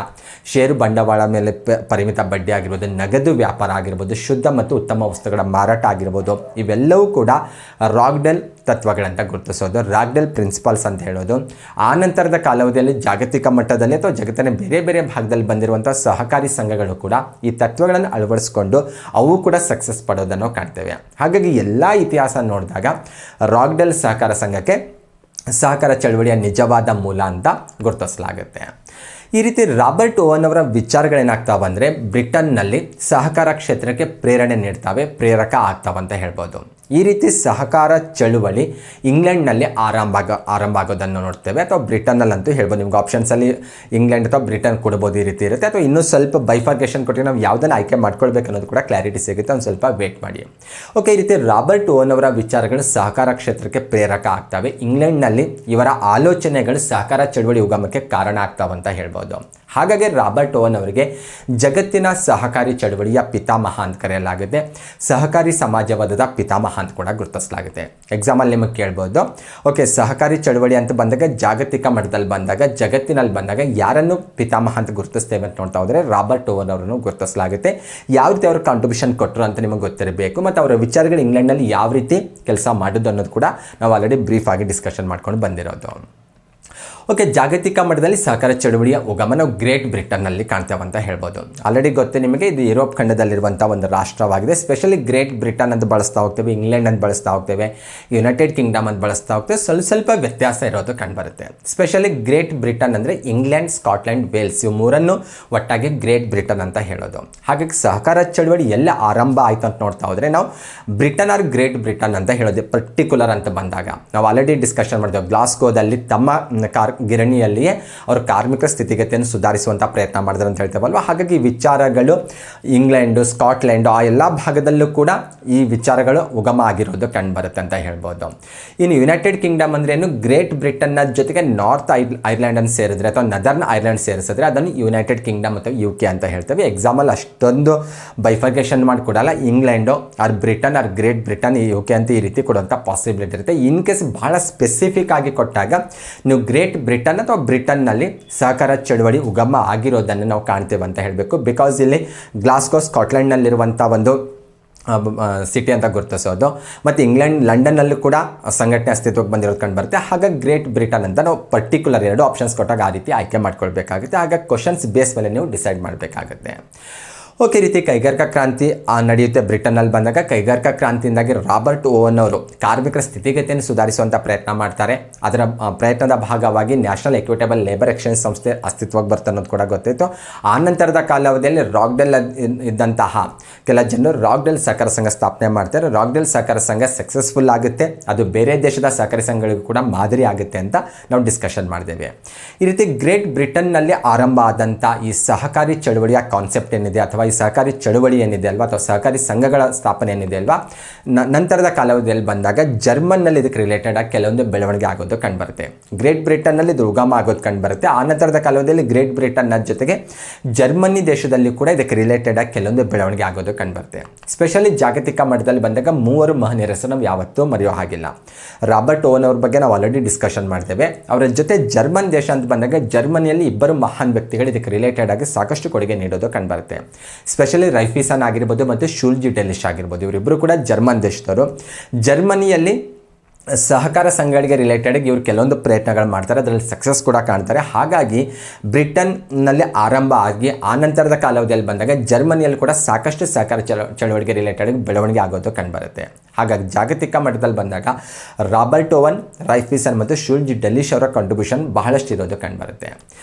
ಷೇರು ಬಂಡವಾಳ ಮೇಲೆ ಪರಿಮಿತ ಬಡ್ಡಿ ಆಗಿರ್ಬೋದು, ನಗದು ವ್ಯಾಪಾರ ಆಗಿರ್ಬೋದು, ಶುದ್ಧ ಮತ್ತು ಉತ್ತಮ ವಸ್ತುಗಳ ಮಾರಾಟ ಆಗಿರ್ಬೋದು, ಇವೆಲ್ಲವೂ ಕೂಡ ರಾಕ್ಡೆಲ್ ತತ್ವಗಳಂತ ಗುರುತಿಸೋದು, ರಾಕ್ಡೆಲ್ ಪ್ರಿನ್ಸಿಪಲ್ಸ್ ಅಂತ ಹೇಳೋದು. ಆ ನಂತರದ ಕಾಲಾವಧಿಯಲ್ಲಿ ಜಾಗತಿಕ ಮಟ್ಟದಲ್ಲಿ ಅಥವಾ ಜಗತ್ತಿನ ಬೇರೆ ಬೇರೆ ಭಾಗದಲ್ಲಿ ಬಂದಿರುವಂಥ ಸಹಕಾರಿ ಸಂಘಗಳು ಕೂಡ ಈ ತತ್ವಗಳನ್ನು ಅಳವಡಿಸ್ಕೊಂಡು ಅವು ಕೂಡ ಸಕ್ಸಸ್ ಪಡೋದನ್ನು ಕಾಣ್ತೇವೆ. ಹಾಗಾಗಿ ಎಲ್ಲ ಇತಿಹಾಸ ನೋಡಿದಾಗ ರಾಕ್ಡೆಲ್ ಸಹಕಾರ ಸಂಘಕ್ಕೆ ಸಹಕಾರ ಚಳವಳಿಯ ನಿಜವಾದ ಮೂಲ ಅಂತ ಗುರುತಿಸಲಾಗುತ್ತೆ. ಈ ರೀತಿ ರಾಬರ್ಟ್ ಓವನ್ ಅವರ ವಿಚಾರಗಳೇನಾಗ್ತಾವೆ ಅಂದರೆ ಬ್ರಿಟನ್ನಲ್ಲಿ ಸಹಕಾರ ಕ್ಷೇತ್ರಕ್ಕೆ ಪ್ರೇರಣೆ ನೀಡ್ತಾವೆ, ಪ್ರೇರಕ ಆಗ್ತಾವಂತ ಹೇಳ್ಬೋದು. ಈ ರೀತಿ ಸಹಕಾರ ಚಳುವಳಿ ಇಂಗ್ಲೆಂಡ್ನಲ್ಲಿ ಆರಂಭ ಆಗೋದನ್ನು ನೋಡ್ತೇವೆ, ಅಥವಾ ಬ್ರಿಟನ್ನಲ್ಲಂತೂ ಹೇಳ್ಬೋದು. ನಿಮ್ಗೆ ಆಪ್ಷನ್ಸಲ್ಲಿ ಇಂಗ್ಲೆಂಡ್ ಅಥವಾ ಬ್ರಿಟನ್ ಕೊಡ್ಬೋದು ಈ ರೀತಿ ಇರುತ್ತೆ, ಅಥವಾ ಇನ್ನೂ ಸ್ವಲ್ಪ ಬೈಫರ್ಕೇಷನ್ ಕೊಟ್ಟರೆ ನಾವು ಯಾವುದನ್ನು ಆಯ್ಕೆ ಮಾಡ್ಕೊಳ್ಬೇಕು ಅನ್ನೋದು ಕೂಡ ಕ್ಲಾರಿಟಿ ಸಿಗುತ್ತೆ. ಒಂದು ಸ್ವಲ್ಪ ವೇಟ್ ಮಾಡಿ. ಓಕೆ, ಈ ರೀತಿ ರಾಬರ್ಟ್ ಓವನ್ ಅವರ ವಿಚಾರಗಳು ಸಹಕಾರ ಕ್ಷೇತ್ರಕ್ಕೆ ಪ್ರೇರಕ ಆಗ್ತವೆ. ಇಂಗ್ಲೆಂಡ್ನಲ್ಲಿ ಇವರ ಆಲೋಚನೆಗಳು ಸಹಕಾರ ಚಳುವಳಿ ಉಗಮಕ್ಕೆ ಕಾರಣ ಆಗ್ತಾವಂತ ಹೇಳ್ಬೋದು. ಹಾಗಾಗಿ ರಾಬರ್ಟ್ ಓವನ್ ಅವರಿಗೆ ಜಗತ್ತಿನ ಸಹಕಾರಿ ಚಳುವಳಿಯ ಪಿತಾಮಹ ಅಂತ ಕರೆಯಲಾಗುತ್ತೆ, ಸಹಕಾರಿ ಸಮಾಜವಾದದ ಪಿತಾಮಹ ಅಂತ ಕೂಡ ಗುರುತಿಸಲಾಗುತ್ತೆ. ಎಕ್ಸಾಮಲ್ಲಿ ನಿಮಗೆ ಕೇಳ್ಬೋದು, ಓಕೆ ಸಹಕಾರಿ ಚಳುವಳಿ ಅಂತ ಬಂದಾಗ ಜಾಗತಿಕ ಮಟ್ಟದಲ್ಲಿ ಬಂದಾಗ ಜಗತ್ತಿನಲ್ಲಿ ಬಂದಾಗ ಯಾರನ್ನು ಪಿತಾಮಹ ಅಂತ ಗುರುತಿಸ್ತೇವೆ ಅಂತ ನೋಡ್ತಾ ಹೋದರೆ ರಾಬರ್ಟ್ ಓವನ್ ಅವರನ್ನು ಗುರುತಿಸಲಾಗುತ್ತೆ. ಯಾವ ರೀತಿ ಅವರು ಕಾಂಟ್ರಿಬ್ಯೂಷನ್ ಕೊಟ್ಟರು ಅಂತ ನಿಮಗೆ ಗೊತ್ತಿರಬೇಕು, ಮತ್ತು ಅವರ ವಿಚಾರಗಳು ಇಂಗ್ಲೆಂಡ್ನಲ್ಲಿ ಯಾವ ರೀತಿ ಕೆಲಸ ಮಾಡೋದು ಅನ್ನೋದು ಕೂಡ ನಾವು ಆಲ್ರೆಡಿ ಬ್ರೀಫ್ ಆಗಿ ಡಿಸ್ಕಷನ್ ಮಾಡ್ಕೊಂಡು ಬಂದಿರೋದು. ಓಕೆ, ಜಾಗತಿಕ ಮಟ್ಟದಲ್ಲಿ ಸಹಕಾರ ಚಳುವಳಿಯ ಉಗಮ ನಾವು ಗ್ರೇಟ್ ಬ್ರಿಟನ್ನಲ್ಲಿ ಕಾಣ್ತೇವೆ ಅಂತ ಹೇಳ್ಬೋದು. ಆಲ್ರೆಡಿ ಗೊತ್ತು ನಿಮಗೆ, ಇದು ಯುರೋಪ್ ಖಂಡದಲ್ಲಿರುವಂಥ ಒಂದು ರಾಷ್ಟ್ರವಾಗಿದೆ. ಸ್ಪೆಷಲಿ ಗ್ರೇಟ್ ಬ್ರಿಟನ್ ಅಂತ ಬಳಸ್ತಾ ಹೋಗ್ತೇವೆ, ಇಂಗ್ಲೆಂಡ್ ಅಂತ ಬಳಸ್ತಾ ಹೋಗ್ತೇವೆ, ಯುನೈಟೆಡ್ ಕಿಂಗ್ಡಮ್ ಅಂತ ಬಳಸ್ತಾ ಹೋಗ್ತೇವೆ. ಸ್ವಲ್ಪ ವ್ಯತ್ಯಾಸ ಇರೋದು ಕಂಡುಬರುತ್ತೆ. ಸ್ಪೆಷಲಿ ಗ್ರೇಟ್ ಬ್ರಿಟನ್ ಅಂದರೆ ಇಂಗ್ಲೆಂಡ್, ಸ್ಕಾಟ್ಲೆಂಡ್, ವೇಲ್ಸ್ ಇವು ಮೂರನ್ನು ಒಟ್ಟಾಗಿ ಗ್ರೇಟ್ ಬ್ರಿಟನ್ ಅಂತ ಹೇಳೋದು. ಹಾಗಾಗಿ ಸಹಕಾರ ಚಳುವಳಿ ಎಲ್ಲ ಆರಂಭ ಆಯಿತು ಅಂತ ನೋಡ್ತಾ ಹೋದರೆ ನಾವು ಬ್ರಿಟನ್ ಆರ್ ಗ್ರೇಟ್ ಬ್ರಿಟನ್ ಅಂತ ಹೇಳೋದು ಪರ್ಟಿಕ್ಯುಲರ್ ಅಂತ ಬಂದಾಗ ನಾವು ಆಲ್ರೆಡಿ ಡಿಸ್ಕಷನ್ ಮಾಡಿದೆವು. ಗ್ಲಾಸ್ಗೋದಲ್ಲಿ ತಮ್ಮ ಗಿರಣಿಯಲ್ಲಿಯೇ ಅವರು ಕಾರ್ಮಿಕರ ಸ್ಥಿತಿಗತಿಯನ್ನು ಸುಧಾರಿಸುವಂಥ ಪ್ರಯತ್ನ ಮಾಡಿದ್ರು ಅಂತ ಹೇಳ್ತೇವಲ್ವ. ಹಾಗಾಗಿ ಈ ವಿಚಾರಗಳು ಇಂಗ್ಲೆಂಡು, ಸ್ಕಾಟ್ಲೆಂಡು ಆ ಎಲ್ಲ ಭಾಗದಲ್ಲೂ ಕೂಡ ಈ ವಿಚಾರಗಳು ಉಗಮ ಆಗಿರೋದು ಕಂಡುಬರುತ್ತೆ ಅಂತ ಹೇಳ್ಬೋದು. ಇನ್ನು ಯುನೈಟೆಡ್ ಕಿಂಗ್ಡಮ್ ಅಂದ್ರೆ ಏನು, ಗ್ರೇಟ್ ಬ್ರಿಟನ್ನ ಜೊತೆಗೆ ನಾರ್ತ್ ಐರ್ಲೆಂಡನ್ನು ಸೇರಿದ್ರೆ ಅಥವಾ ನದರ್ನ್ ಐರ್ಲೆಂಡ್ ಸೇರಿಸಿದ್ರೆ ಅದನ್ನು ಯುನೈಟೆಡ್ ಕಿಂಗ್ಡಮ್ ಅಥವಾ UK ಅಂತ ಹೇಳ್ತೇವೆ. ಎಕ್ಸಾಮಲ್ಲಿ ಅಷ್ಟೊಂದು ಬೈಫರ್ಕೇಷನ್ ಮಾಡಿ ಕೊಡಲ್ಲ, England or Britain or Great Britain UK ಅಂತ ಈ ರೀತಿ ಕೊಡುವಂಥ ಪಾಸಿಬಿಲಿಟಿ ಇರುತ್ತೆ. ಇನ್ ಕೇಸ್ ಬಹಳ ಸ್ಪೆಸಿಫಿಕ್ ಆಗಿ ಕೊಟ್ಟಾಗ ನೀವು ಗ್ರೇಟ್ ಬ್ರಿಟನ್ ಅಥವಾ ಬ್ರಿಟನ್ನಲ್ಲಿ ಸಹಕಾರ ಚಳವಳಿ ಉಗಮ ಆಗಿರೋದನ್ನು ನಾವು ಕಾಣ್ತೇವೆ ಅಂತ ಹೇಳಬೇಕು. ಬಿಕಾಸ್ ಇಲ್ಲಿ ಗ್ಲಾಸ್ಗೋ ಸ್ಕಾಟ್ಲೆಂಡ್ನಲ್ಲಿರುವಂಥ ಒಂದು ಸಿಟಿ ಅಂತ ಗುರುತಿಸೋದು, ಮತ್ತು ಲಂಡನ್ನಲ್ಲೂ ಕೂಡ ಸಂಘಟನೆ ಅಸ್ತಿತ್ವಕ್ಕೆ ಬಂದಿರೋದು ಕಂಡು ಬರುತ್ತೆ. ಹಾಗಾಗಿ ಗ್ರೇಟ್ ಬ್ರಿಟನ್ ಅಂತ ನಾವು ಪರ್ಟಿಕ್ಯುಲರ್ 2 ಆಪ್ಷನ್ಸ್ ಕೊಟ್ಟಾಗ ಆ ರೀತಿ ಆಯ್ಕೆ ಮಾಡ್ಕೊಳ್ಬೇಕಾಗುತ್ತೆ. ಹಾಗಾಗಿ ಕ್ವಶನ್ಸ್ ಬೇಸ್ ಮೇಲೆ ನೀವು ಡಿಸೈಡ್ ಮಾಡಬೇಕಾಗುತ್ತೆ. ಓಕೆ, ರೀತಿ ಕೈಗಾರಿಕಾ ಕ್ರಾಂತಿ ನಡೆಯುತ್ತೆ ಬ್ರಿಟನ್ನಲ್ಲಿ ಬಂದಾಗ. ಕೈಗಾರಿಕಾ ಕ್ರಾಂತಿಯಿಂದಾಗಿ ರಾಬರ್ಟ್ ಓವನ್ ಅವರು ಕಾರ್ಮಿಕರ ಸ್ಥಿತಿಗತಿಯನ್ನು ಸುಧಾರಿಸುವಂಥ ಪ್ರಯತ್ನ ಮಾಡ್ತಾರೆ. ಅದರ ಪ್ರಯತ್ನದ ಭಾಗವಾಗಿ ನ್ಯಾಷನಲ್ ಎಕ್ವಿಟೇಬಲ್ ಲೇಬರ್ ಎಕ್ಸ್ಚೇಂಜ್ ಸಂಸ್ಥೆ ಅಸ್ತಿತ್ವಕ್ಕೆ ಬರುತ್ತೆ ಅನ್ನೋದು ಕೂಡ ಗೊತ್ತಿತ್ತು. ಆ ನಂತರದ ಕಾಲಾವಧಿಯಲ್ಲಿ ರಾಕ್ಡೆಲ್ ಇದ್ದಂತಹ ಕೆಲ ಜನರು ರಾಕ್ಡೆಲ್ ಸಹಕಾರ ಸಂಘ ಸ್ಥಾಪನೆ ಮಾಡ್ತಾರೆ. ರಾಕ್ಡೆಲ್ ಸಹಕಾರ ಸಂಘ ಸಕ್ಸಸ್ಫುಲ್ ಆಗುತ್ತೆ, ಅದು ಬೇರೆ ದೇಶದ ಸಹಕಾರಿ ಸಂಘಗಳಿಗೂ ಕೂಡ ಮಾದರಿ ಆಗುತ್ತೆ ಅಂತ ನಾವು ಡಿಸ್ಕಷನ್ ಮಾಡಿದ್ದೇವೆ. ಈ ರೀತಿ ಗ್ರೇಟ್ ಬ್ರಿಟನ್ನಲ್ಲಿ ಆರಂಭ ಆದಂಥ ಈ ಸಹಕಾರಿ ಚಳವಳಿಯ ಕಾನ್ಸೆಪ್ಟ್ ಏನಿದೆ ಅಥವಾ ಈ ಸಹಕಾರಿ ಚಳವಳಿ ಏನಿದೆ ಅಲ್ವಾ ಅಥವಾ ಸಹಕಾರಿ ಸಂಘಗಳ ಸ್ಥಾಪನೆ ಏನಿದೆ ಅಲ್ವಾ, ನಂತರದ ಕಾಲಾವಧಿಯಲ್ಲಿ ಬಂದಾಗ ಜರ್ಮನ್ನಲ್ಲಿ ಇದಕ್ಕೆ ರಿಲೇಟೆಡ್ ಆಗಿ ಕೆಲವೊಂದು ಬೆಳವಣಿಗೆ ಆಗೋದು ಕಂಡುಬರುತ್ತೆ. ಗ್ರೇಟ್ ಬ್ರಿಟನ್ನಲ್ಲಿ ಇದು ಉಗಮ ಆಗೋದು ಕಂಡುಬರುತ್ತೆ. ಆ ನಂತರದ ಕಾಲಾವಧಿಯಲ್ಲಿ ಗ್ರೇಟ್ ಬ್ರಿಟನ್ನ ಜೊತೆಗೆ ಜರ್ಮನಿ ದೇಶದಲ್ಲಿ ಕೂಡ ಇದಕ್ಕೆ ರಿಲೇಟೆಡ್ ಆಗಿ ಕೆಲವೊಂದು ಬೆಳವಣಿಗೆ ಆಗೋದು ಕಂಡುಬರುತ್ತೆ. ಸ್ಪೆಷಲಿ ಜಾಗತಿಕ ಮಟ್ಟದಲ್ಲಿ ಬಂದಾಗ 3 ಮಹನೀಯರ ಹೆಸರು ನಾವು ಯಾವತ್ತೂ ಮರೆಯೋ ಹಾಗಿಲ್ಲ. ರಾಬರ್ಟ್ ಓವನ್ ಅವ್ರ ಬಗ್ಗೆ ನಾವು ಆಲ್ರೆಡಿ ಡಿಸ್ಕಷನ್ ಮಾಡ್ತೇವೆ. ಅವರ ಜೊತೆ ಜರ್ಮನ್ ದೇಶ ಅಂತ ಬಂದಾಗ ಜರ್ಮನಿಯಲ್ಲಿ 2 ಮಹಾನ್ ವ್ಯಕ್ತಿಗಳು ಇದಕ್ಕೆ ರಿಲೇಟೆಡ್ ಆಗಿ ಸಾಕಷ್ಟು ಕೊಡುಗೆ ನೀಡೋದು ಕಂಡುಬರುತ್ತೆ. ಸ್ಪೆಷಲಿ ರೈಫೀಸನ್ ಆಗಿರ್ಬೋದು ಮತ್ತು ಶುಲ್ಜಿ ಡೆಲಿಶ್ ಆಗಿರ್ಬೋದು, ಇವರಿಬ್ಬರು ಕೂಡ ಜರ್ಮನ್ ದೇಶದವರು. ಜರ್ಮನಿಯಲ್ಲಿ ಸಹಕಾರ ಸಂಘಗಳಿಗೆ ರಿಲೇಟೆಡ್ ಇವರು ಕೆಲವೊಂದು ಪ್ರಯತ್ನಗಳು ಮಾಡ್ತಾರೆ, ಅದರಲ್ಲಿ ಸಕ್ಸಸ್ ಕೂಡ ಕಾಣ್ತಾರೆ. ಹಾಗಾಗಿ ಬ್ರಿಟನ್ನಲ್ಲಿ ಆರಂಭ ಆಗಿ ಆನಂತರದ ಕಾಲಾವಧಿಯಲ್ಲಿ ಬಂದಾಗ ಜರ್ಮನಿಯಲ್ಲಿ ಕೂಡ ಸಾಕಷ್ಟು ಸಹಕಾರ ಚಳವಳಿಗೆ ರಿಲೇಟೆಡ್ ಬೆಳವಣಿಗೆ ಆಗೋದು ಕಂಡುಬರುತ್ತೆ. ಹಾಗಾಗಿ ಜಾಗತಿಕ ಮಟ್ಟದಲ್ಲಿ ಬಂದಾಗ ರಾಬರ್ಟ್ ಓವನ್, ರೈಫೀಸನ್ ಮತ್ತು ಶುಲ್ಜಿ ಡೆಲಿಶ್ ಅವರ ಕಾಂಟ್ರಿಬ್ಯೂಷನ್ ಬಹಳಷ್ಟು ಇರೋದು ಕಂಡುಬರುತ್ತೆ.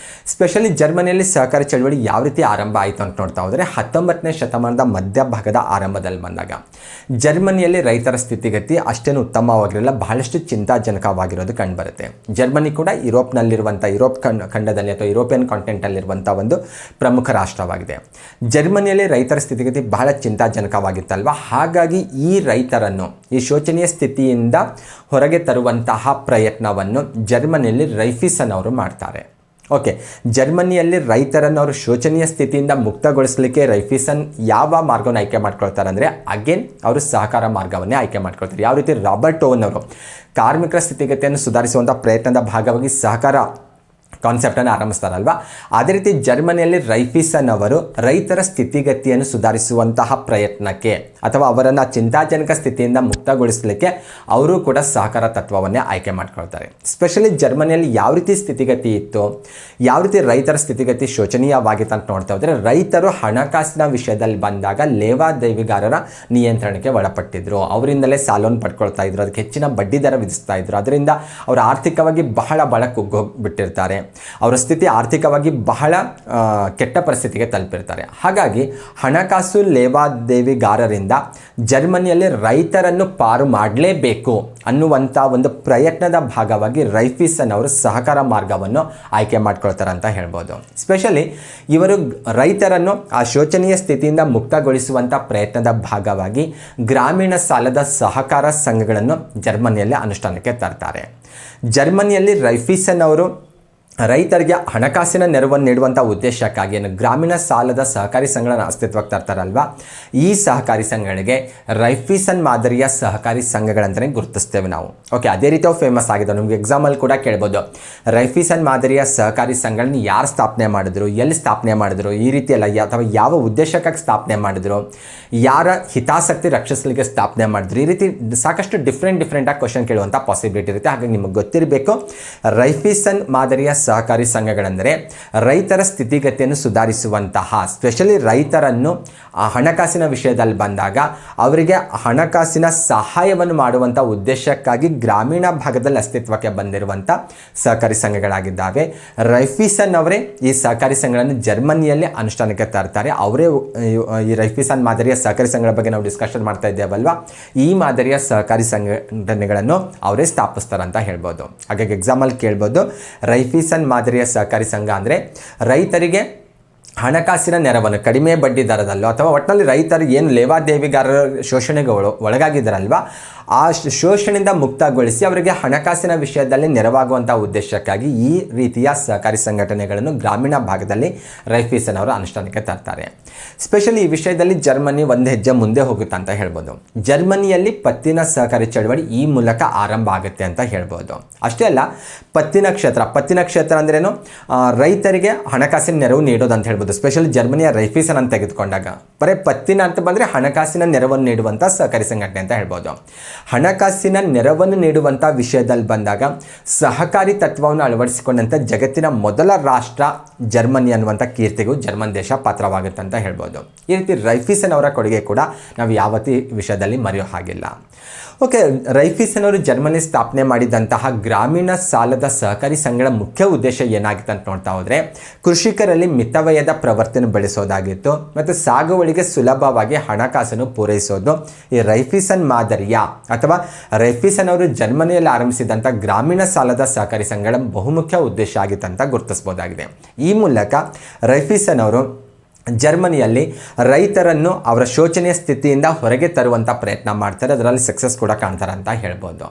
ಸ್ಪೆಷಲಿ ಜರ್ಮನಿಯಲ್ಲಿ ಸಹಕಾರ ಚಳವಳಿ ಯಾವ ರೀತಿ ಆರಂಭ ಆಯಿತು ಅಂತ ನೋಡ್ತಾ ಹೋದರೆ 19ನೇ ಶತಮಾನದ ಮಧ್ಯಭಾಗದ ಆರಂಭದಲ್ಲಿ ಬಂದಾಗ ಜರ್ಮನಿಯಲ್ಲಿ ರೈತರ ಸ್ಥಿತಿಗತಿ ಅಷ್ಟೇನು ಉತ್ತಮವಾಗಿರಲಿಲ್ಲ, ಬಹಳಷ್ಟು ಚಿಂತಾಜನಕವಾಗಿರೋದು ಕಂಡುಬರುತ್ತೆ. ಜರ್ಮನಿ ಕೂಡ ಯುರೋಪ್ನಲ್ಲಿರುವಂಥ ಯುರೋಪ್ ಖಂಡದಲ್ಲಿ ಅಥವಾ ಯುರೋಪಿಯನ್ ಕಾಂಟಿನೆಂಟಲ್ಲಿರುವಂಥ ಒಂದು ಪ್ರಮುಖ ರಾಷ್ಟ್ರವಾಗಿದೆ. ಜರ್ಮನಿಯಲ್ಲಿ ರೈತರ ಸ್ಥಿತಿಗತಿ ಬಹಳ ಚಿಂತಾಜನಕವಾಗಿತ್ತಲ್ವ. ಹಾಗಾಗಿ ಈ ರೈತರನ್ನು ಈ ಶೋಚನೀಯ ಸ್ಥಿತಿಯಿಂದ ಹೊರಗೆ ತರುವಂತಹ ಪ್ರಯತ್ನವನ್ನು ಜರ್ಮನಿಯಲ್ಲಿ ರೈಫೀಸನ್ ಅವರು ಮಾಡ್ತಾರೆ. ಓಕೆ, ಜರ್ಮನಿಯಲ್ಲಿ ರೈತರನ್ನು ಅವರು ಶೋಚನೀಯ ಸ್ಥಿತಿಯಿಂದ ಮುಕ್ತಗೊಳಿಸಲಿಕ್ಕೆ ರೈಫೀಸನ್ ಯಾವ ಮಾರ್ಗವನ್ನು ಆಯ್ಕೆ ಮಾಡ್ಕೊಳ್ತಾರೆ ಅಂದರೆ ಅಗೇನ್ ಅವರು ಸಹಕಾರ ಮಾರ್ಗವನ್ನೇ ಆಯ್ಕೆ ಮಾಡ್ಕೊಳ್ತಾರೆ. ಯಾವ ರೀತಿ ರಾಬರ್ಟ್ ಓವನ್ ಅವರು ಕಾರ್ಮಿಕರ ಸ್ಥಿತಿಗತಿಯನ್ನು ಸುಧಾರಿಸುವಂಥ ಪ್ರಯತ್ನದ ಭಾಗವಾಗಿ ಸಹಕಾರ ಕಾನ್ಸೆಪ್ಟನ್ನು ಆರಂಭಿಸ್ತಾರಲ್ವ, ಅದೇ ರೀತಿ ಜರ್ಮನಿಯಲ್ಲಿ ರೈಫೀಸನ್ ಅವರು ರೈತರ ಸ್ಥಿತಿಗತಿಯನ್ನು ಸುಧಾರಿಸುವಂತಹ ಪ್ರಯತ್ನಕ್ಕೆ ಅಥವಾ ಅವರನ್ನು ಚಿಂತಾಜನಕ ಸ್ಥಿತಿಯಿಂದ ಮುಕ್ತಗೊಳಿಸಲಿಕ್ಕೆ ಅವರು ಕೂಡ ಸಹಕಾರ ತತ್ವವನ್ನೇ ಆಯ್ಕೆ ಮಾಡ್ಕೊಳ್ತಾರೆ. ಸ್ಪೆಷಲಿ ಜರ್ಮನಿಯಲ್ಲಿ ಯಾವ ರೀತಿ ಸ್ಥಿತಿಗತಿ ಇತ್ತು, ಯಾವ ರೀತಿ ರೈತರ ಸ್ಥಿತಿಗತಿ ಶೋಚನೀಯವಾಗಿತ್ತು ಅಂತ ನೋಡ್ತಾ ಹೋದರೆ ರೈತರು ಹಣಕಾಸಿನ ವಿಷಯದಲ್ಲಿ ಬಂದಾಗ ಲೇವಾದೇವಿಗಾರರ ನಿಯಂತ್ರಣಕ್ಕೆ ಒಳಪಟ್ಟಿದ್ರು. ಅವರಿಂದಲೇ ಸಾಲವನ್ನು ಪಡ್ಕೊಳ್ತಾ ಇದ್ರು, ಅದಕ್ಕೆ ಹೆಚ್ಚಿನ ಬಡ್ಡಿ ದರ ವಿಧಿಸ್ತಾ ಇದ್ರು. ಅದರಿಂದ ಅವರು ಆರ್ಥಿಕವಾಗಿ ಬಹಳ ಕುಗ್ಗೋಗ್ಬಿಟ್ಟಿರ್ತಾರೆ. ಅವರ ಸ್ಥಿತಿ ಆರ್ಥಿಕವಾಗಿ ಬಹಳ ಕೆಟ್ಟ ಪರಿಸ್ಥಿತಿಗೆ ತಲುಪಿರ್ತಾರೆ. ಹಾಗಾಗಿ ಹಣಕಾಸು ಲೇವಾದೇವಿಗಾರರಿಂದ ಜರ್ಮನಿಯಲ್ಲಿ ರೈತರನ್ನು ಪಾರು ಮಾಡಲೇಬೇಕು ಅನ್ನುವಂಥ ಒಂದು ಪ್ರಯತ್ನದ ಭಾಗವಾಗಿ ರೈಫೀಸನ್ ಅವರು ಸಹಕಾರ ಮಾರ್ಗವನ್ನು ಆಯ್ಕೆ ಮಾಡ್ಕೊಳ್ತಾರೆ ಅಂತ ಹೇಳ್ಬೋದು. ಸ್ಪೆಷಲಿ ಇವರು ರೈತರನ್ನು ಆ ಶೋಚನೀಯ ಸ್ಥಿತಿಯಿಂದ ಮುಕ್ತಗೊಳಿಸುವಂಥ ಪ್ರಯತ್ನದ ಭಾಗವಾಗಿ ಗ್ರಾಮೀಣ ಸಾಲದ ಸಹಕಾರ ಸಂಘಗಳನ್ನು ಜರ್ಮನಿಯಲ್ಲಿ ಅನುಷ್ಠಾನಕ್ಕೆ ತರ್ತಾರೆ. ಜರ್ಮನಿಯಲ್ಲಿ ರೈಫೀಸನ್ ಅವರು ರೈತರಿಗೆ ಹಣಕಾಸಿನ ನೆರವನ್ನು ನೀಡುವಂಥ ಉದ್ದೇಶಕ್ಕಾಗಿ ಗ್ರಾಮೀಣ ಸಾಲದ ಸಹಕಾರಿ ಸಂಘಗಳನ್ನು ಅಸ್ತಿತ್ವಕ್ಕೆ ತರ್ತಾರಲ್ವ, ಈ ಸಹಕಾರಿ ಸಂಘಗಳಿಗೆ ರೈಫೀಸನ್ ಮಾದರಿಯ ಸಹಕಾರಿ ಸಂಘಗಳಂತಲೇ ಗುರುತಿಸ್ತೇವೆ ನಾವು. ಓಕೆ, ಅದೇ ರೀತಿ ಅವು ಫೇಮಸ್ ಆಗಿದೆ. ನಿಮಗೆ ಎಕ್ಸಾಮಲ್ಲಿ ಕೂಡ ಕೇಳ್ಬೋದು, ರೈಫೀಸನ್ ಮಾದರಿಯ ಸಹಕಾರಿ ಸಂಘಗಳನ್ನ ಯಾರು ಸ್ಥಾಪನೆ ಮಾಡಿದ್ರು, ಎಲ್ಲಿ ಸ್ಥಾಪನೆ ಮಾಡಿದ್ರು, ಈ ರೀತಿ ಎಲ್ಲ ಅಥವಾ ಯಾವ ಉದ್ದೇಶಕ್ಕಾಗಿ ಸ್ಥಾಪನೆ ಮಾಡಿದ್ರು, ಯಾರ ಹಿತಾಸಕ್ತಿ ರಕ್ಷಿಸಲಿಕ್ಕೆ ಸ್ಥಾಪನೆ ಮಾಡಿದ್ರು, ಈ ರೀತಿ ಸಾಕಷ್ಟು ಡಿಫ್ರೆಂಟಾಗಿ ಕ್ವಶನ್ ಕೇಳುವಂಥ ಪಾಸಿಬಿಲಿಟಿ ಇರುತ್ತೆ. ಹಾಗಾಗಿ ನಿಮಗೆ ಗೊತ್ತಿರಬೇಕು ರೈಫೀಸನ್ ಮಾದರಿಯ ಸಹಕಾರಿ ಸಂಘಗಳೆಂದರೆ ರೈತರ ಸ್ಥಿತಿಗತಿಯನ್ನು ಸುಧಾರಿಸುವಂತಹ, ಸ್ಪೆಷಲಿ ರೈತರನ್ನು ಹಣಕಾಸಿನ ವಿಷಯದಲ್ಲಿ ಬಂದಾಗ ಅವರಿಗೆ ಹಣಕಾಸಿನ ಸಹಾಯವನ್ನು ಮಾಡುವಂಥ ಉದ್ದೇಶಕ್ಕಾಗಿ ಗ್ರಾಮೀಣ ಭಾಗದಲ್ಲಿ ಅಸ್ತಿತ್ವಕ್ಕೆ ಬಂದಿರುವಂಥ ಸಹಕಾರಿ ಸಂಘಗಳಾಗಿದ್ದಾವೆ. ರೈಫೀಸನ್ ಅವರೇ ಈ ಸಹಕಾರಿ ಸಂಘಗಳನ್ನು ಜರ್ಮನಿಯಲ್ಲಿ ಅನುಷ್ಠಾನಕ್ಕೆ ತರ್ತಾರೆ. ಅವರೇ ಈ ರೈಫೀಸನ್ ಮಾದರಿಯ ಸಹಕಾರಿ ಸಂಘಗಳ ಬಗ್ಗೆ ನಾವು ಡಿಸ್ಕಷನ್ ಮಾಡ್ತಾ ಇದ್ದೇವಲ್ವಾ, ಈ ಮಾದರಿಯ ಸಹಕಾರಿ ಸಂಘಟನೆಗಳನ್ನು ಅವರೇ ಸ್ಥಾಪಿಸ್ತಾರೆ ಅಂತ ಹೇಳ್ಬೋದು. ಹಾಗಾಗಿ ಎಕ್ಸಾಮಲ್ಲಿ ಕೇಳ್ಬೋದು, ರೈಫೀಸನ್ ಮಾದರಿಯ ಸಹಕಾರಿ ಸಂಘ ಅಂದರೆ ರೈತರಿಗೆ ಹಣಕಾಸಿನ ನೆರವನ್ನು ಕಡಿಮೆ ಬಡ್ಡಿ ದರದಲ್ಲೋ ಅಥವಾ ಒಟ್ಟಿನಲ್ಲಿ ರೈತರು ಏನು ಲೇವಾದೇವಿಗಾರರ ಶೋಷಣೆಗೆ ಒಳಗಾಗಿದ್ದಾರಲ್ವ, ಆ ಶೋಷಣೆಯಿಂದ ಮುಕ್ತಗೊಳಿಸಿ ಅವರಿಗೆ ಹಣಕಾಸಿನ ವಿಷಯದಲ್ಲಿ ನೆರವಾಗುವಂಥ ಉದ್ದೇಶಕ್ಕಾಗಿ ಈ ರೀತಿಯ ಸಹಕಾರಿ ಸಂಘಟನೆಗಳನ್ನು ಗ್ರಾಮೀಣ ಭಾಗದಲ್ಲಿ ರೈಫೀಸನ್ ಅವರು ಅನುಷ್ಠಾನಕ್ಕೆ ತರ್ತಾರೆ. ಸ್ಪೆಷಲಿ ಈ ವಿಷಯದಲ್ಲಿ ಜರ್ಮನಿ ಒಂದು ಹೆಜ್ಜೆ ಮುಂದೆ ಹೋಗುತ್ತೆ ಅಂತ ಹೇಳ್ಬೋದು. ಜರ್ಮನಿಯಲ್ಲಿ ಪತ್ತಿನ ಸಹಕಾರಿ ಚಳವಳಿ ಈ ಮೂಲಕ ಆರಂಭ ಆಗುತ್ತೆ ಅಂತ ಹೇಳ್ಬೋದು. ಅಷ್ಟೇ ಅಲ್ಲ, ಪತ್ತಿನ ಕ್ಷೇತ್ರ ಅಂದ್ರೇನು, ರೈತರಿಗೆ ಹಣಕಾಸಿನ ನೆರವು ನೀಡೋದು ಅಂತ ಹೇಳ್ಬೋದು. ಸ್ಪೆಷಲಿ ಜರ್ಮನಿಯ ರೈಫೀಸನ್ ಅಂತ ತೆಗೆದುಕೊಂಡಾಗ ಬರೀ ಪತ್ತಿನ ಅಂತ ಬಂದರೆ ಹಣಕಾಸಿನ ನೆರವನ್ನು ನೀಡುವಂಥ ಸಹಕಾರಿ ಸಂಘಟನೆ ಅಂತ ಹೇಳ್ಬೋದು. ಹಣಕಾಸಿನ ನೆರವನ್ನು ನೀಡುವಂಥ ವಿಷಯದಲ್ಲಿ ಬಂದಾಗ ಸಹಕಾರಿ ತತ್ವವನ್ನು ಅಳವಡಿಸಿಕೊಂಡಂಥ ಜಗತ್ತಿನ ಮೊದಲ ರಾಷ್ಟ್ರ ಜರ್ಮನಿ ಅನ್ನುವಂಥ ಕೀರ್ತಿಗೂ ಜರ್ಮನ್ ದೇಶ ಪಾತ್ರವಾಗುತ್ತೆ ಅಂತ ಹೇಳ್ಬೋದು. ಈ ರೀತಿ ರೈಫೀಸನ್ ಅವರ ಕೊಡುಗೆ ಕೂಡ ನಾವು ಯಾವತ್ತೂ ಈ ವಿಷಯದಲ್ಲಿ ಮರೆಯೋ ಹಾಗಿಲ್ಲ. ಓಕೆ, ರೈಫೀಸನ್ ಅವರು ಜರ್ಮನಿ ಸ್ಥಾಪನೆ ಮಾಡಿದಂತಹ ಗ್ರಾಮೀಣ ಸಾಲದ ಸಹಕಾರಿ ಸಂಘಗಳ ಮುಖ್ಯ ಉದ್ದೇಶ ಏನಾಗಿತ್ತು ಅಂತ ನೋಡ್ತಾ ಹೋದರೆ, ಕೃಷಿಕರಲ್ಲಿ ಮಿತವ್ಯಯದ ಪ್ರವರ್ತನೆ ಬೆಳೆಸೋದಾಗಿತ್ತು ಮತ್ತು ಸಾಗುವಳಿಗೆ ಸುಲಭವಾಗಿ ಹಣಕಾಸನ್ನು ಪೂರೈಸೋದು ಈ ರೈಫೀಸನ್ ಮಾದರಿಯ ಅಥವಾ ರೈಫೀಸನ್ ಅವರು ಜರ್ಮನಿಯಲ್ಲಿ ಆರಂಭಿಸಿದಂಥ ಗ್ರಾಮೀಣ ಸಾಲದ ಸಹಕಾರಿ ಸಂಘಗಳ ಬಹುಮುಖ್ಯ ಉದ್ದೇಶ ಆಗಿತ್ತು ಅಂತ ಗುರುತಿಸಬಹುದಾಗಿದೆ. ಈ ಮೂಲಕ ರೈಫೀಸನ್ ಅವರು ಜರ್ಮನಿಯಲ್ಲಿ ರೈತರನ್ನು ಅವರ ಶೋಚನೀಯ ಸ್ಥಿತಿಯಿಂದ ಹೊರಗೆ ತರುವಂಥ ಪ್ರಯತ್ನ ಮಾಡ್ತಾರೆ. ಅದರಲ್ಲಿ ಸಕ್ಸಸ್ ಕೂಡ ಕಾಣ್ತಾರೆ ಅಂತ ಹೇಳ್ಬೋದು.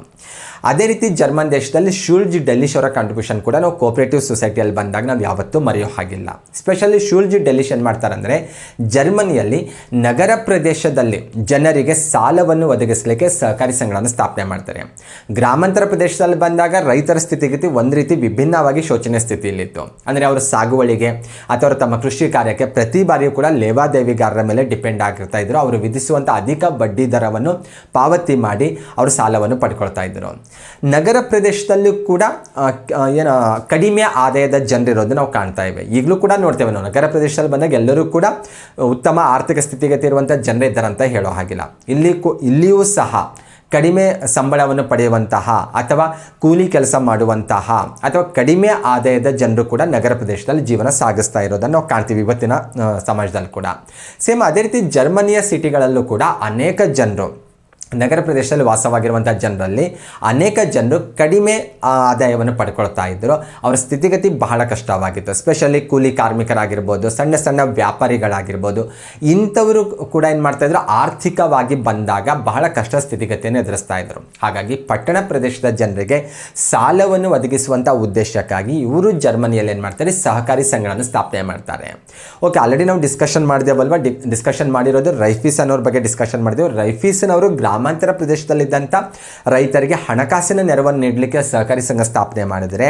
ಅದೇ ರೀತಿ ಜರ್ಮನ್ ದೇಶದಲ್ಲಿ ಶೂಲ್ಜ್ ಡೆಲಿಶ್ ಅವರ ಕಾಂಟ್ರಿಬ್ಯೂಷನ್ ಕೂಡ ನಾವು ಕೋಆಪರೇಟಿವ್ ಸೊಸೈಟಿಯಲ್ಲಿ ಬಂದಾಗ ನಾವು ಯಾವತ್ತೂ ಮರೆಯೋ ಹಾಗಿಲ್ಲ. ಸ್ಪೆಷಲಿ ಶೂಲ್ಜ್ ಡೆಲಿಶ್ ಏನು ಮಾಡ್ತಾರೆ ಅಂದರೆ, ಜರ್ಮನಿಯಲ್ಲಿ ನಗರ ಪ್ರದೇಶದಲ್ಲಿ ಜನರಿಗೆ ಸಾಲವನ್ನು ಒದಗಿಸಲಿಕ್ಕೆ ಸಹಕಾರಿ ಸಂಘಗಳನ್ನು ಸ್ಥಾಪನೆ ಮಾಡ್ತಾರೆ. ಗ್ರಾಮಾಂತರ ಪ್ರದೇಶದಲ್ಲಿ ಬಂದಾಗ ರೈತರ ಸ್ಥಿತಿಗತಿ ಒಂದು ರೀತಿ ವಿಭಿನ್ನವಾಗಿ ಶೋಚನೀಯ ಸ್ಥಿತಿಯಲ್ಲಿತ್ತು. ಅಂದರೆ ಅವರು ಸಾಗುವಳಿಗೆ ಅಥವಾ ತಮ್ಮ ಕೃಷಿ ಕಾರ್ಯಕ್ಕೆ ಪ್ರತಿ ಬಾರಿಯೂ ಕೂಡ ಲೇವಾದೇವಿಗಾರರ ಮೇಲೆ ಡಿಪೆಂಡ್ ಆಗಿರ್ತಾ ಇದ್ರು. ಅವರು ವಿಧಿಸುವಂಥ ಅಧಿಕ ಬಡ್ಡಿ ದರವನ್ನು ಪಾವತಿ ಮಾಡಿ ಅವರು ಸಾಲವನ್ನು ಪಡ್ಕೊಳ್ತಾ ಇದ್ದರು. ನಗರ ಪ್ರದೇಶದಲ್ಲೂ ಕೂಡ ಕಡಿಮೆ ಆದಾಯದ ಜನರಿರೋದು ನಾವು ಕಾಣ್ತಾ ಇವೆ. ಈಗಲೂ ಕೂಡ ನೋಡ್ತೇವೆ ನಾವು, ನಗರ ಪ್ರದೇಶದಲ್ಲಿ ಬಂದಾಗ ಎಲ್ಲರೂ ಕೂಡ ಉತ್ತಮ ಆರ್ಥಿಕ ಸ್ಥಿತಿಗತಿ ಇರುವಂಥ ಜನರಿದ್ದಾರೆ ಅಂತ ಹೇಳೋ ಹಾಗಿಲ್ಲ. ಇಲ್ಲಿಯೂ ಸಹ ಕಡಿಮೆ ಸಂಬಳವನ್ನು ಪಡೆಯುವಂತಹ ಅಥವಾ ಕೂಲಿ ಕೆಲಸ ಮಾಡುವಂತಹ ಅಥವಾ ಕಡಿಮೆ ಆದಾಯದ ಜನರು ಕೂಡ ನಗರ ಪ್ರದೇಶದಲ್ಲಿ ಜೀವನ ಸಾಗಿಸ್ತಾ ಇರೋದನ್ನು ನಾವು ಕಾಣ್ತೀವಿ ಇವತ್ತಿನ ಸಮಾಜದಲ್ಲಿ ಕೂಡ. ಸೇಮ್ ಅದೇ ರೀತಿ ಜರ್ಮನಿಯ ಸಿಟಿಗಳಲ್ಲೂ ಕೂಡ ಅನೇಕ ಜನರು, ನಗರ ಪ್ರದೇಶದಲ್ಲಿ ವಾಸವಾಗಿರುವಂಥ ಜನರಲ್ಲಿ ಅನೇಕ ಜನರು ಕಡಿಮೆ ಆದಾಯವನ್ನು ಪಡ್ಕೊಳ್ತಾ ಇದ್ದರು. ಅವರ ಸ್ಥಿತಿಗತಿ ಬಹಳ ಕಷ್ಟವಾಗಿತ್ತು. ಸ್ಪೆಷಲಿ ಕೂಲಿ ಕಾರ್ಮಿಕರಾಗಿರ್ಬೋದು, ಸಣ್ಣ ಸಣ್ಣ ವ್ಯಾಪಾರಿಗಳಾಗಿರ್ಬೋದು, ಇಂಥವರು ಕೂಡ ಏನು ಮಾಡ್ತಾಯಿದ್ರು, ಆರ್ಥಿಕವಾಗಿ ಬಂದಾಗ ಬಹಳ ಕಷ್ಟ ಸ್ಥಿತಿಗತಿಯನ್ನು ಎದುರಿಸ್ತಾ ಇದ್ದರು. ಹಾಗಾಗಿ ಪಟ್ಟಣ ಪ್ರದೇಶದ ಜನರಿಗೆ ಸಾಲವನ್ನು ಒದಗಿಸುವಂಥ ಉದ್ದೇಶಕ್ಕಾಗಿ ಇವರು ಜರ್ಮನಿಯಲ್ಲಿ ಏನು ಮಾಡ್ತಾರೆ, ಸಹಕಾರಿ ಸಂಘಗಳನ್ನು ಸ್ಥಾಪನೆ ಮಾಡ್ತಾರೆ. ಓಕೆ, ಆಲ್ರೆಡಿ ನಾವು ಡಿಸ್ಕಷನ್ ಮಾಡಿದೆವಲ್ವ, ಡಿಸ್ಕಷನ್ ಮಾಡಿರೋದು ರೈಫೀಸನ್ ಅವ್ರ ಬಗ್ಗೆ ಡಿಸ್ಕಷನ್ ಮಾಡಿದೆವು. ರೈಫೀಸನ್ ಅವರು ಗ್ರಾಮಾಂತರ ಪ್ರದೇಶದಲ್ಲಿದ್ದಂಥ ರೈತರಿಗೆ ಹಣಕಾಸಿನ ನೆರವನ್ನು ನೀಡಲಿಕ್ಕೆ ಸಹಕಾರಿ ಸಂಘ ಸ್ಥಾಪನೆ ಮಾಡಿದರೆ,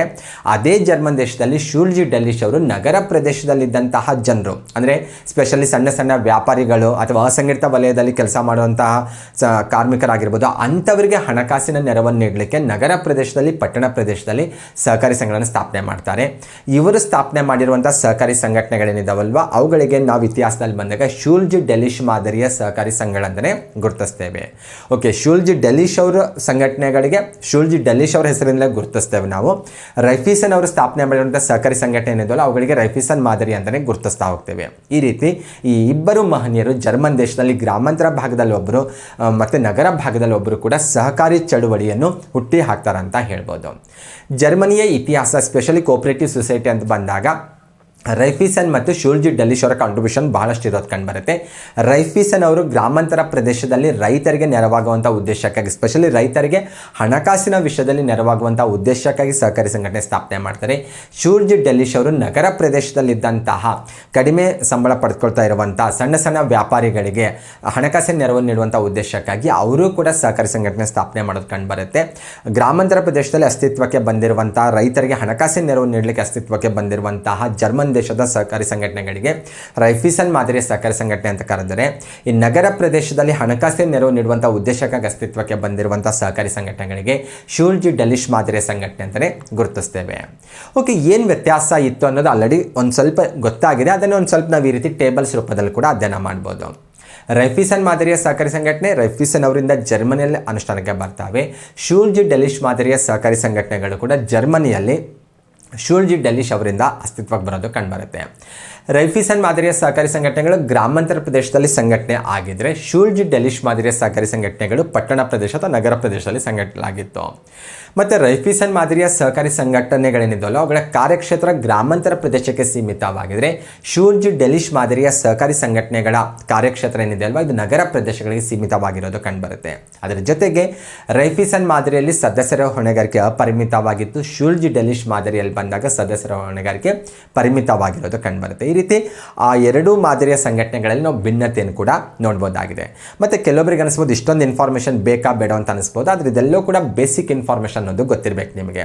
ಅದೇ ಜರ್ಮನ್ ದೇಶದಲ್ಲಿ ಶೂಲ್ಜ್ ಡೆಲಿಶ್ ಅವರು ನಗರ ಪ್ರದೇಶದಲ್ಲಿದ್ದಂತಹ ಜನರು, ಅಂದರೆ ಸ್ಪೆಷಲಿ ಸಣ್ಣ ಸಣ್ಣ ವ್ಯಾಪಾರಿಗಳು ಅಥವಾ ಅಸಂಘಟಿತ ವಲಯದಲ್ಲಿ ಕೆಲಸ ಮಾಡುವಂತಹ ಕಾರ್ಮಿಕರಾಗಿರ್ಬೋದು, ಅಂಥವರಿಗೆ ಹಣಕಾಸಿನ ನೆರವನ್ನು ನೀಡಲಿಕ್ಕೆ ನಗರ ಪ್ರದೇಶದಲ್ಲಿ ಪಟ್ಟಣ ಪ್ರದೇಶದಲ್ಲಿ ಸಹಕಾರಿ ಸಂಘಗಳನ್ನು ಸ್ಥಾಪನೆ ಮಾಡ್ತಾರೆ. ಇವರು ಸ್ಥಾಪನೆ ಮಾಡಿರುವಂಥ ಸಹಕಾರಿ ಸಂಘಟನೆಗಳೇನಿದಾವಲ್ವ, ಅವುಗಳಿಗೆ ನಾವು ಇತಿಹಾಸದಲ್ಲಿ ಬಂದಾಗ ಶೂಲ್ಜ್ ಡೆಲಿಶ್ ಮಾದರಿಯ ಸಹಕಾರಿ ಸಂಘಗಳಂದರೆ ಗುರುತಿಸ್ತೇವೆ. ಓಕೆ, ಶೂಲ್ಜ್ ಡೆಲಿಶ್ ಅವರ ಸಂಘಟನೆಗಳಿಗೆ ಶೂಲ್ಜ್ ಡೆಲಿಶ್ ಅವರ ಹೆಸರಿನಿಂದ ಗುರುತಿಸ್ತೇವೆ ನಾವು. ರೈಫೀಸನ್ ಅವರು ಸ್ಥಾಪನೆ ಮಾಡಿರುವಂಥ ಸಹಕಾರಿ ಸಂಘಟನೆ ಏನಿದೆಯಲ್ಲ ಅವುಗಳಿಗೆ ರೈಫೀಸನ್ ಮಾದರಿ ಅಂತಲೇ ಗುರುತಿಸ್ತಾ ಹೋಗ್ತೇವೆ. ಈ ರೀತಿ ಈ ಇಬ್ಬರು ಮಹನೀಯರು ಜರ್ಮನ್ ದೇಶದಲ್ಲಿ ಗ್ರಾಮಾಂತರ ಭಾಗದಲ್ಲಿ ಒಬ್ಬರು ಮತ್ತು ನಗರ ಭಾಗದಲ್ಲಿ ಒಬ್ಬರು ಕೂಡ ಸಹಕಾರಿ ಚಳುವಳಿಯನ್ನು ಹುಟ್ಟಿ ಹಾಕ್ತಾರಂತ ಹೇಳ್ಬೋದು. ಜರ್ಮನಿಯ ಇತಿಹಾಸ ಸ್ಪೆಷಲಿ ಕೋಆಪರೇಟಿವ್ ಸೊಸೈಟಿ ಅಂತ ಬಂದಾಗ ರೈಫೀಸನ್ ಮತ್ತು ಶೂಲ್ಜ್ ಡೆಲಿಶ್ ಅವರ ಕಾಂಟ್ರಿಬ್ಯೂಷನ್ ಬಹಳಷ್ಟು ಇರೋದು ಕಂಡುಬರುತ್ತೆ. ರೈಫೀಸನ್ ಅವರು ಗ್ರಾಮಾಂತರ ಪ್ರದೇಶದಲ್ಲಿ ರೈತರಿಗೆ ನೆರವಾಗುವಂಥ ಉದ್ದೇಶಕ್ಕಾಗಿ, ಸ್ಪೆಷಲಿ ರೈತರಿಗೆ ಹಣಕಾಸಿನ ವಿಷಯದಲ್ಲಿ ನೆರವಾಗುವಂಥ ಉದ್ದೇಶಕ್ಕಾಗಿ ಸಹಕಾರಿ ಸಂಘಟನೆ ಸ್ಥಾಪನೆ ಮಾಡ್ತಾರೆ. ಶೂಲ್ಜ್ ಡೆಲಿಶ್ ಅವರು ನಗರ ಪ್ರದೇಶದಲ್ಲಿದ್ದಂತಹ ಕಡಿಮೆ ಸಂಬಳ ಪಡೆದುಕೊಳ್ತಾ ಇರುವಂಥ ಸಣ್ಣ ಸಣ್ಣ ವ್ಯಾಪಾರಿಗಳಿಗೆ ಹಣಕಾಸಿನ ನೆರವನ್ನು ನೀಡುವಂಥ ಉದ್ದೇಶಕ್ಕಾಗಿ ಅವರು ಕೂಡ ಸಹಕಾರಿ ಸಂಘಟನೆ ಸ್ಥಾಪನೆ ಮಾಡೋದು ಕಂಡುಬರುತ್ತೆ. ಗ್ರಾಮಾಂತರ ಪ್ರದೇಶದಲ್ಲಿ ಅಸ್ತಿತ್ವಕ್ಕೆ ಬಂದಿರುವಂಥ ರೈತರಿಗೆ ಹಣಕಾಸಿನ ನೆರವು ನೀಡಲಿಕ್ಕೆ ಅಸ್ತಿತ್ವಕ್ಕೆ ಬಂದಿರುವಂತಹ ಜರ್ಮನ್ ಜರ್ಮನ್ ದೇಶದ ಸಹಕಾರಿ ಸಂಘಟನೆಗಳಿಗೆ ರೈಫೀಸನ್ ಮಾದರಿಯ ಸಹಕಾರಿ ಸಂಘಟನೆ ಅಂತ ಕರೆದರೆ, ಈ ನಗರ ಪ್ರದೇಶದಲ್ಲಿ ಹಣಕಾಸಿನ ನೆರವು ನೀಡುವಂಥ ಉದ್ದೇಶಕ್ಕಾಗಿ ಅಸ್ತಿತ್ವಕ್ಕೆ ಬಂದಿರುವಂಥ ಸಹಕಾರಿ ಸಂಘಟನೆಗಳಿಗೆ ಶೂಲ್ಜಿ ಡೆಲಿಶ್ ಮಾದರಿಯ ಸಂಘಟನೆ ಅಂತಲೇ ಗುರುತಿಸ್ತೇವೆ. ಓಕೆ, ಏನು ವ್ಯತ್ಯಾಸ ಇತ್ತು ಅನ್ನೋದು ಆಲ್ರೆಡಿ ಒಂದು ಸ್ವಲ್ಪ ಗೊತ್ತಾಗಿದೆ. ಅದನ್ನು ಒಂದು ಸ್ವಲ್ಪ ನಾವು ಈ ರೀತಿ ಟೇಬಲ್ಸ್ ರೂಪದಲ್ಲಿ ಕೂಡ ಅಧ್ಯಯನ ಮಾಡ್ಬೋದು. ರೈಫೀಸನ್ ಮಾದರಿಯ ಸಹಕಾರಿ ಸಂಘಟನೆ ರೈಫೀಸನ್ ಅವರಿಂದ ಜರ್ಮನಿಯಲ್ಲಿ ಅನುಷ್ಠಾನಕ್ಕೆ ಬರ್ತವೆ. ಶೂಲ್ಜಿ ಡೆಲಿಶ್ ಮಾದರಿಯ ಸಹಕಾರಿ ಸಂಘಟನೆಗಳು ಕೂಡ ಜರ್ಮನಿಯಲ್ಲಿ ಶೂಲ್ಜಿ ಡೆಲಿಶ್ ಅವರಿಂದ ಅಸ್ತಿತ್ವಕ್ಕೆ ಬರೋದು ಕಂಡುಬರುತ್ತೆ. ರೈಫೀಸನ್ ಮಾದರಿಯ ಸಹಕಾರಿ ಸಂಘಟನೆಗಳು ಗ್ರಾಮಾಂತರ ಪ್ರದೇಶದಲ್ಲಿ ಸಂಘಟನೆ ಆಗಿದ್ದರೆ, ಶೂಲ್ಜಿ ಡೆಲಿಶ್ ಮಾದರಿಯ ಸಹಕಾರಿ ಸಂಘಟನೆಗಳು ಪಟ್ಟಣ ಪ್ರದೇಶ ಅಥವಾ ನಗರ ಪ್ರದೇಶದಲ್ಲಿ ಸಂಘಟನೆಯಾಗಿತ್ತು. ಮತ್ತು ರೈಫೀಸನ್ ಮಾದರಿಯ ಸಹಕಾರಿ ಸಂಘಟನೆಗಳೇನಿದ್ದವಲ್ಲ ಅವುಗಳ ಕಾರ್ಯಕ್ಷೇತ್ರ ಗ್ರಾಮಾಂತರ ಪ್ರದೇಶಕ್ಕೆ ಸೀಮಿತವಾಗಿದ್ದರೆ, ಶೂಲ್ಜಿ ಡೆಲಿಶ್ ಮಾದರಿಯ ಸಹಕಾರಿ ಸಂಘಟನೆಗಳ ಕಾರ್ಯಕ್ಷೇತ್ರ ಏನಿದೆ ಅಲ್ವಾ ಇದು ನಗರ ಪ್ರದೇಶಗಳಿಗೆ ಸೀಮಿತವಾಗಿರೋದು ಕಂಡುಬರುತ್ತೆ. ಅದರ ಜೊತೆಗೆ ರೈಫೀಸನ್ ಮಾದರಿಯಲ್ಲಿ ಸದಸ್ಯರ ಹೊಣೆಗಾರಿಕೆ ಅಪರಿಮಿತವಾಗಿತ್ತು. ಶೂಲ್ಜಿ ಡೆಲಿಶ್ ಮಾದರಿಯಲ್ಲಿ ಬಂದಾಗ ಸದಸ್ಯರ ಹೊಣೆಗಾರಿಕೆ ಪರಿಮಿತವಾಗಿರೋದು ಕಂಡುಬರುತ್ತೆ. ಈ ರೀತಿ ಆ ಎರಡೂ ಮಾದರಿಯ ಸಂಘಟನೆಗಳಲ್ಲಿ ನಾವು ಭಿನ್ನತೆಯನ್ನು ಕೂಡ ನೋಡ್ಬೋದಾಗಿದೆ. ಮತ್ತು ಕೆಲವೊಬ್ಬರಿಗೆ ಅನಿಸ್ಬೋದು ಇಷ್ಟೊಂದು ಇನ್ಫಾರ್ಮೇಷನ್ ಬೇಕಾ ಬೇಡ ಅಂತ ಅನಿಸ್ಬೋದು. ಆದರೆ ಇದೆಲ್ಲವೂ ಕೂಡ ಬೇಸಿಕ್ ಇನ್ಫಾರ್ಮೇಷನ್ ಅನ್ನೋದು ಗೊತ್ತಿರಬೇಕು ನಿಮಗೆ.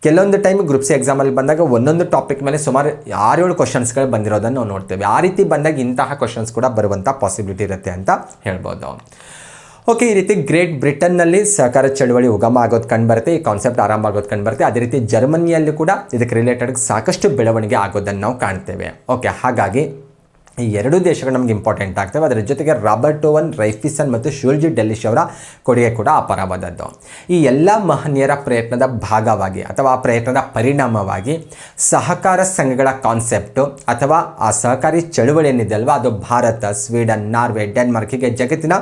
ಕೆಲವೊಂದು ಟೈಮ್ ಗ್ರೂಪ್ ಸಿ ಎಕ್ಸಾಮಲ್ಲಿ ಬಂದಾಗ ಒಂದೊಂದು ಟಾಪಿಕ್ ಮೇಲೆ ಸುಮಾರು 6-7 ಕ್ವಶನ್ಸ್ಗಳು ಬಂದಿರೋದನ್ನು ನಾವು ನೋಡ್ತೇವೆ. ಆ ರೀತಿ ಬಂದಾಗ ಇಂತಹ ಕ್ವಶನ್ಸ್ ಕೂಡ ಬರುವಂಥ ಪಾಸಿಬಿಲಿಟಿ ಇರುತ್ತೆ ಅಂತ ಹೇಳ್ಬೋದು. ಓಕೆ, ಈ ರೀತಿ ಗ್ರೇಟ್ ಬ್ರಿಟನ್ನಲ್ಲಿ ಸಹಕಾರ ಚಳವಳಿ ಉಗಮ ಆಗೋದು ಕಂಡುಬರುತ್ತೆ. ಈ ಕಾನ್ಸೆಪ್ಟ್ ಆರಂಭ ಆಗೋದು ಕಂಡುಬರುತ್ತೆ. ಅದೇ ರೀತಿ ಜರ್ಮನಿಯಲ್ಲಿ ಕೂಡ ಇದಕ್ಕೆ ರಿಲೇಟೆಡ್ ಸಾಕಷ್ಟು ಬೆಳವಣಿಗೆ ಆಗೋದನ್ನು ನಾವು ಕಾಣ್ತೇವೆ. ಓಕೆ, ಹಾಗಾಗಿ ಈ ಎರಡೂ ದೇಶಗಳು ನಮಗೆ ಇಂಪಾರ್ಟೆಂಟ್ ಆಗ್ತವೆ. ಅದರ ಜೊತೆಗೆ ರಾಬರ್ಟ್ ಓವನ್, ರೈಫೀಸನ್ ಮತ್ತು ಶೂಲ್ಜಿ ಡೆಲಿಶ್ ಅವರ ಕೊಡುಗೆ ಕೂಡ ಅಪಾರವಾದದ್ದು. ಈ ಎಲ್ಲ ಮಹನೀಯರ ಪ್ರಯತ್ನದ ಭಾಗವಾಗಿ ಅಥವಾ ಆ ಪ್ರಯತ್ನದ ಪರಿಣಾಮವಾಗಿ ಸಹಕಾರ ಸಂಘಗಳ ಕಾನ್ಸೆಪ್ಟು ಅಥವಾ ಆ ಸಹಕಾರಿ ಚಳುವಳಿ ಏನಿದೆ ಅಲ್ವಾ ಅದು ಭಾರತ, ಸ್ವೀಡನ್, ನಾರ್ವೆ, ಡೆನ್ಮಾರ್ಕ್ ಹೀಗೆ ಜಗತ್ತಿನ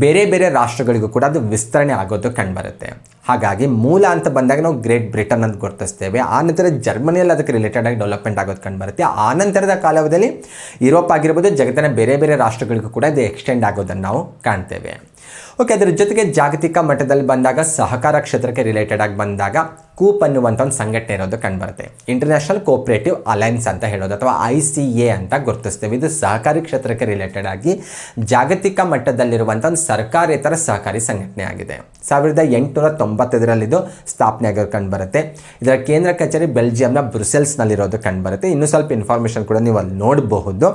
ಬೇರೆ ಬೇರೆ ರಾಷ್ಟ್ರಗಳಿಗೂ ಕೂಡ ಅದು ವಿಸ್ತರಣೆ ಆಗೋದು ಕಂಡುಬರುತ್ತೆ. ಹಾಗಾಗಿ ಮೂಲ ಅಂತ ಬಂದಾಗ ನಾವು ಗ್ರೇಟ್ ಬ್ರಿಟನ್ ಅಂತ ಗುರುತಿಸ್ತೇವೆ. ಆನಂತರ ಜರ್ಮನಿಯಲ್ಲಿ ಅದಕ್ಕೆ ರಿಲೇಟೆಡ್ ಆಗಿ ಡೆವಲಪ್ಮೆಂಟ್ ಆಗೋದು ಕಂಡುಬರುತ್ತೆ. ಆನಂತರದ ಕಾಲಾವಧಿಯಲ್ಲಿ ಯುರೋಪ್ ಆಗಿರ್ಬೋದು ಜಗತ್ತಿನ ಬೇರೆ ಬೇರೆ ರಾಷ್ಟ್ರಗಳಿಗೂ ಕೂಡ ಇದು ಎಕ್ಸ್ಟೆಂಡ್ ಆಗೋದನ್ನು ನಾವು ಕಾಣ್ತೇವೆ. ಓಕೆ, ಅದರ ಜೊತೆಗೆ ಜಾಗತಿಕ ಮಟ್ಟದಲ್ಲಿ ಬಂದಾಗ ಸಹಕಾರ ಕ್ಷೇತ್ರಕ್ಕೆ ರಿಲೇಟೆಡ್ ಆಗಿ ಬಂದಾಗ ಕೂಪ್ ಅನ್ನುವಂಥ ಒಂದು ಸಂಘಟನೆ ಇರೋದು ಕಂಡುಬರುತ್ತೆ. ಇಂಟರ್ನ್ಯಾಷನಲ್ ಕೋಆಪರೇಟಿವ್ ಅಲೈನ್ಸ್ ಅಂತ ಹೇಳೋದು ಅಥವಾ ICA ಅಂತ ಗುರುತಿಸ್ತೇವೆ. ಇದು ಸಹಕಾರಿ ಕ್ಷೇತ್ರಕ್ಕೆ ರಿಲೇಟೆಡ್ ಆಗಿ ಜಾಗತಿಕ ಮಟ್ಟದಲ್ಲಿರುವಂಥ ಒಂದು ಸರ್ಕಾರೇತರ ಸಹಕಾರಿ ಸಂಘಟನೆ ಆಗಿದೆ. 1895 ಇದು ಸ್ಥಾಪನೆ ಆಗೋದು ಕಂಡುಬರುತ್ತೆ. ಇದರ ಕೇಂದ್ರ ಕಚೇರಿ ಬೆಲ್ಜಿಯಂನ ಬ್ರುಸೆಲ್ಸ್ನಲ್ಲಿರೋದು ಕಂಡುಬರುತ್ತೆ. ಇನ್ನೂ ಸ್ವಲ್ಪ ಇನ್ಫಾರ್ಮೇಷನ್ ಕೂಡ ನೀವು ಅಲ್ಲಿ ನೋಡಬಹುದು.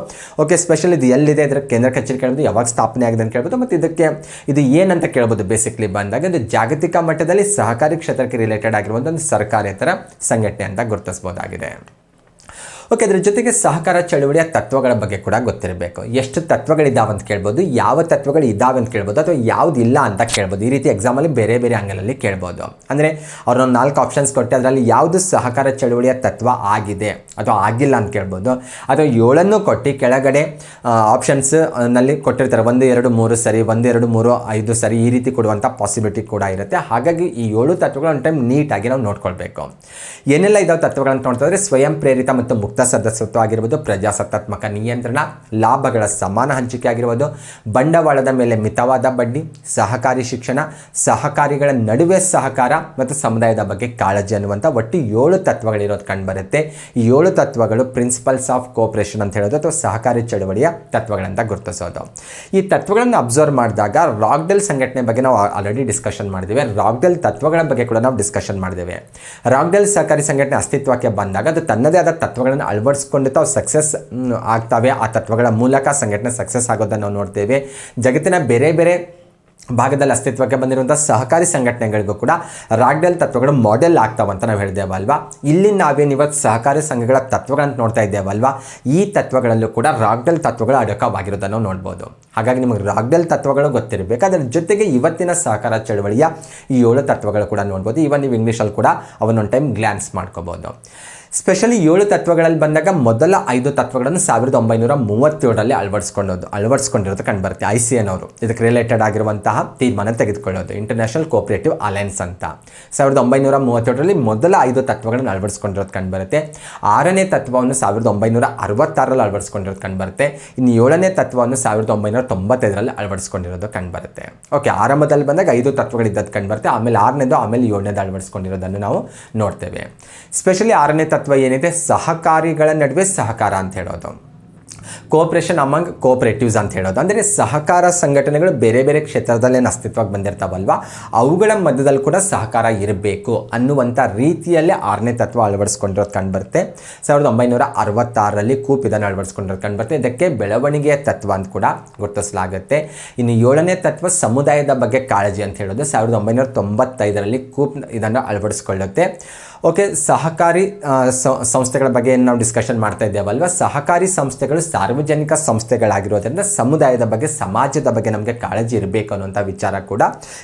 ಓಕೆ, ಸ್ಪೆಷಲ್ ಇದು ಎಲ್ಲಿದೆ, ಇದರ ಕೇಂದ್ರ ಕಚೇರಿ ಕೇಳ್ಬೋದು, ಯಾವಾಗ ಸ್ಥಾಪನೆ ಆಗಿದೆ ಅಂತ ಕೇಳ್ಬೋದು, ಮತ್ತು ಇದು ಏನಂತ ಕೇಳ್ಬೋದು. ಬೇಸಿಕ್ಲಿ ಬಂದಾಗ ಇದು ಜಾಗತಿಕ ಮಟ್ಟದಲ್ಲಿ ಸಹಕಾರಿ ಕ್ಷೇತ್ರಕ್ಕೆ ರಿಲೇಟೆಡ್ ಆಗಿರುವಂಥ ಒಂದು ಸರ್ಕಾರೇತರ ಸಂಘಟನೆ ಅಂತ ಗುರುತಿಸಬಹುದಾಗಿದೆ. ಓಕೆ, ಅದರ ಜೊತೆಗೆ ಸಹಕಾರ ಚಳುವಳಿಯ ತತ್ವಗಳ ಬಗ್ಗೆ ಕೂಡ ಗೊತ್ತಿರಬೇಕು. ಎಷ್ಟು ತತ್ವಗಳಿದ್ದಾವೆ ಅಂತ ಕೇಳ್ಬೋದು, ಯಾವ ತತ್ವಗಳು ಇದ್ದಾವೆ ಅಂತ ಕೇಳ್ಬೋದು, ಅಥವಾ ಯಾವುದಿಲ್ಲ ಅಂತ ಕೇಳ್ಬೋದು. ಈ ರೀತಿ ಎಕ್ಸಾಮಲ್ಲಿ ಬೇರೆ ಬೇರೆ ಆಂಗಲಲ್ಲಿ ಕೇಳ್ಬೋದು. ಅಂದರೆ ಅವ್ರೊಂದು 4 ಆಪ್ಷನ್ಸ್ ಕೊಟ್ಟು ಅದರಲ್ಲಿ ಯಾವುದು ಸಹಕಾರ ಚಳುವಳಿಯ ತತ್ವ ಆಗಿದೆ ಅಥವಾ ಆಗಿಲ್ಲ ಅಂತ ಕೇಳ್ಬೋದು. ಅಥವಾ 7 ಕೊಟ್ಟು ಕೆಳಗಡೆ ಆಪ್ಷನ್ಸ್ ನಲ್ಲಿ ಕೊಟ್ಟಿರ್ತಾರೆ 1, 2, 3 ಸರಿ, 1, 2, 3, 5 ಸರಿ, ಈ ರೀತಿ ಕೊಡುವಂಥ ಪಾಸಿಬಿಲಿಟಿ ಕೂಡ ಇರುತ್ತೆ. ಹಾಗಾಗಿ ಈ 7 ತತ್ವಗಳು ಒಂದು ಟೈಮ್ ನೀಟಾಗಿ ನಾವು ನೋಡ್ಕೊಳ್ಬೇಕು. ಏನೆಲ್ಲ ಇದಾವೆ ತತ್ವಗಳಂತ ನೋಡ್ತಾ ಸ್ವಯಂ ಪ್ರೇರಿತ ಮತ್ತು ಮುಕ್ತ ಸದಸ್ಯತ್ವ ಆಗಿರ್ಬೋದು, ಪ್ರಜಾಸತ್ತಾತ್ಮಕ ನಿಯಂತ್ರಣ, ಲಾಭಗಳ ಸಮಾನ ಹಂಚಿಕೆ ಆಗಿರ್ಬೋದು, ಬಂಡವಾಳದ ಮೇಲೆ ಮಿತವಾದ ಬಡ್ಡಿ, ಸಹಕಾರಿ ಶಿಕ್ಷಣ, ಸಹಕಾರಿಗಳ ನಡುವೆ ಸಹಕಾರ ಮತ್ತು ಸಮುದಾಯದ ಬಗ್ಗೆ ಕಾಳಜಿ ಅನ್ನುವಂಥ ಒಟ್ಟು 7 ತತ್ವಗಳಿರೋದು ಕಂಡುಬರುತ್ತೆ. ಈ 7 ತತ್ವಗಳು ಪ್ರಿನ್ಸಿಪಲ್ಸ್ ಆಫ್ ಕೋಆಪರೇಷನ್ ಅಂತ ಹೇಳೋದು ಅಥವಾ ಸಹಕಾರಿ ಚಳುವಳಿಯ ತತ್ವಗಳಂತ ಗುರುತಿಸೋದು. ಈ ತತ್ವಗಳನ್ನು ಅಬ್ಸರ್ವ್ ಮಾಡಿದಾಗ ರಾಕ್ಡೆಲ್ ಸಂಘಟನೆ ಬಗ್ಗೆ ನಾವು ಆಲ್ರೆಡಿ ಡಿಸ್ಕಷನ್ ಮಾಡಿದ್ದೇವೆ. ರಾಕ್ಡೆಲ್ ತತ್ವಗಳ ಬಗ್ಗೆ ಕೂಡ ನಾವು ಡಿಸ್ಕಷನ್ ಮಾಡಿದ್ದೇವೆ. ರಾಕ್ಡೆಲ್ ಸಹಕಾರಿ ಸಂಘಟನೆ ಅಸ್ತಿತ್ವಕ್ಕೆ ಬಂದಾಗ ಅದು ತನ್ನದೇ ಆದ ತತ್ವಗಳನ್ನು ಅಳವಡಿಸ್ಕೊಂಡು ತಾವು ಸಕ್ಸಸ್ ಆಗ್ತವೆ. ಆ ತತ್ವಗಳ ಮೂಲಕ ಸಂಘಟನೆ ಸಕ್ಸಸ್ ಆಗೋದನ್ನು ನಾವು ನೋಡ್ತೇವೆ. ಜಗತ್ತಿನ ಬೇರೆ ಬೇರೆ ಭಾಗದಲ್ಲಿ ಅಸ್ತಿತ್ವಕ್ಕೆ ಬಂದಿರುವಂಥ ಸಹಕಾರಿ ಸಂಘಟನೆಗಳಿಗೂ ಕೂಡ ರಾಕ್ಡೆಲ್ ತತ್ವಗಳು ಮಾಡೆಲ್ ಆಗ್ತಾವಂತ ನಾವು ಹೇಳಿದ್ದೇವಲ್ವಾ. ಇಲ್ಲಿ ನಾವೇನಿವತ್ತು ಸಹಕಾರಿ ಸಂಘಗಳ ತತ್ವಗಳಂತ ನೋಡ್ತಾ ಇದ್ದೇವಲ್ವಾ, ಈ ತತ್ವಗಳಲ್ಲೂ ಕೂಡ ರಾಕ್ಡೆಲ್ ತತ್ವಗಳು ಅಡಕವಾಗಿರೋದನ್ನು ನೋಡ್ಬೋದು. ಹಾಗಾಗಿ ನಿಮಗೆ ರಾಕ್ಡೆಲ್ ತತ್ವಗಳು ಗೊತ್ತಿರಬೇಕು. ಅದರ ಜೊತೆಗೆ ಇವತ್ತಿನ ಸಹಕಾರ ಚಳವಳಿಯ ಈ 7 ತತ್ವಗಳು ಕೂಡ ನೋಡ್ಬೋದು. ಇವನ್ ನೀವು ಇಂಗ್ಲೀಷಲ್ಲಿ ಕೂಡ ಅವನ್ನೊಂದು ಟೈಮ್ ಗ್ಲಾನ್ಸ್ ಮಾಡ್ಕೋಬೋದು. ಸ್ಪೆಷಲಿ 7 ತತ್ವಗಳಲ್ಲಿ ಬಂದಾಗ ಮೊದಲ 5 ತತ್ವಗಳನ್ನು 1937ರಲ್ಲಿ ಅಳವಡಿಸ್ಕೊಂಡಿರೋದು ಕಂಡುಬರುತ್ತೆ. ICN ಅವರು ಇದಕ್ಕೆ ರಿಲೇಟೆಡ್ ಆಗಿರುವಂತಹ ತೀರ್ಮಾನ ತೆಗೆದುಕೊಳ್ಳೋದು ಇಂಟರ್ನ್ಯಾಷನಲ್ ಕೋಆಪರೇಟಿವ್ ಅಲೈನ್ಸ್ ಅಂತ 1937ರಲ್ಲಿ ಮೊದಲ 5 ತತ್ವಗಳನ್ನು ಅಳವಡಿಸ್ಕೊಂಡಿರೋದು ಕಂಡುಬರುತ್ತೆ. 6ನೇ ತತ್ವವನ್ನು 1966ರಲ್ಲಿ ಅಳವಡಿಸ್ಕೊಂಡಿರೋದು ಕಂಡುಬರುತ್ತೆ. ಇನ್ನು 7ನೇ ತತ್ವವನ್ನು 1995ರಲ್ಲಿ ಅಳವಡಿಸ್ಕೊಂಡಿರೋದು ಕಂಡುಬರುತ್ತೆ. ಓಕೆ, ಆರಂಭದಲ್ಲಿ ಬಂದಾಗ 5 ತತ್ವಗಳಿದ್ದದ್ದು ಕಂಡುಬರುತ್ತೆ. ಆಮೇಲೆ 6ನೇದು, ಆಮೇಲೆ 7ನೇದು ಅಳವಡಿಸ್ಕೊಂಡಿರೋದನ್ನು ನಾವು ನೋಡ್ತೇವೆ. ಸ್ಪೆಷಲಿ 6ನೇ ತತ್ವ ಏನಿದೆ, ಸಹಕಾರಿಗಳ ನಡುವೆ ಸಹಕಾರ ಅಂತ ಹೇಳೋದು. ಕೋಆಪರೇಷನ್ ಅಮಂಗ್ ಕೋಆಪರೇಟಿವ್ಸ್ ಅಂತ ಹೇಳೋದು. ಅಂದರೆ ಸಹಕಾರ ಸಂಘಟನೆಗಳು ಬೇರೆ ಬೇರೆ ಕ್ಷೇತ್ರದಲ್ಲೇ ಅಸ್ತಿತ್ವಕ್ಕೆ ಬಂದಿರ್ತಾವಲ್ವ, ಅವುಗಳ ಮಧ್ಯದಲ್ಲಿ ಕೂಡ ಸಹಕಾರ ಇರಬೇಕು ಅನ್ನುವಂಥ ರೀತಿಯಲ್ಲೇ 6ನೇ ತತ್ವ ಅಳವಡಿಸ್ಕೊಂಡಿರೋದು ಕಂಡುಬರುತ್ತೆ. 1966ರಲ್ಲಿ ಕೂಪ್ ಇದನ್ನು ಅಳವಡಿಸ್ಕೊಂಡಿರೋದು ಕಂಡುಬರುತ್ತೆ. ಇದಕ್ಕೆ ಬೆಳವಣಿಗೆಯ ತತ್ವ ಅಂತ ಕೂಡ ಗುರುತಿಸಲಾಗುತ್ತೆ. ಇನ್ನು 7ನೇ ತತ್ವ ಸಮುದಾಯದ ಬಗ್ಗೆ ಕಾಳಜಿ ಅಂತ ಹೇಳೋದು 1995ರಲ್ಲಿ ಕೂಪ್ ಇದನ್ನು ಅಳವಡಿಸ್ಕೊಳ್ಳುತ್ತೆ. ಓಕೆ, ಸಹಕಾರಿ ಸಂಸ್ಥೆಗಳ ಬಗ್ಗೆ ಏನು ನಾವು ಡಿಸ್ಕಷನ್ ಮಾಡ್ತಾ ಇದ್ದೇವಲ್ವ, ಸಹಕಾರಿ ಸಂಸ್ಥೆಗಳು ಸಾರ್ವಜನಿಕ ಸಂಸ್ಥೆಗಳಾಗಿರೋದ್ರಿಂದ ಸಮುದಾಯದ ಬಗ್ಗೆ, ಸಮಾಜದ ಬಗ್ಗೆ ನಮಗೆ ಕಾಳಜಿ ಇರಬೇಕು ಅನ್ನುವಂಥ ವಿಚಾರ ಕೂಡ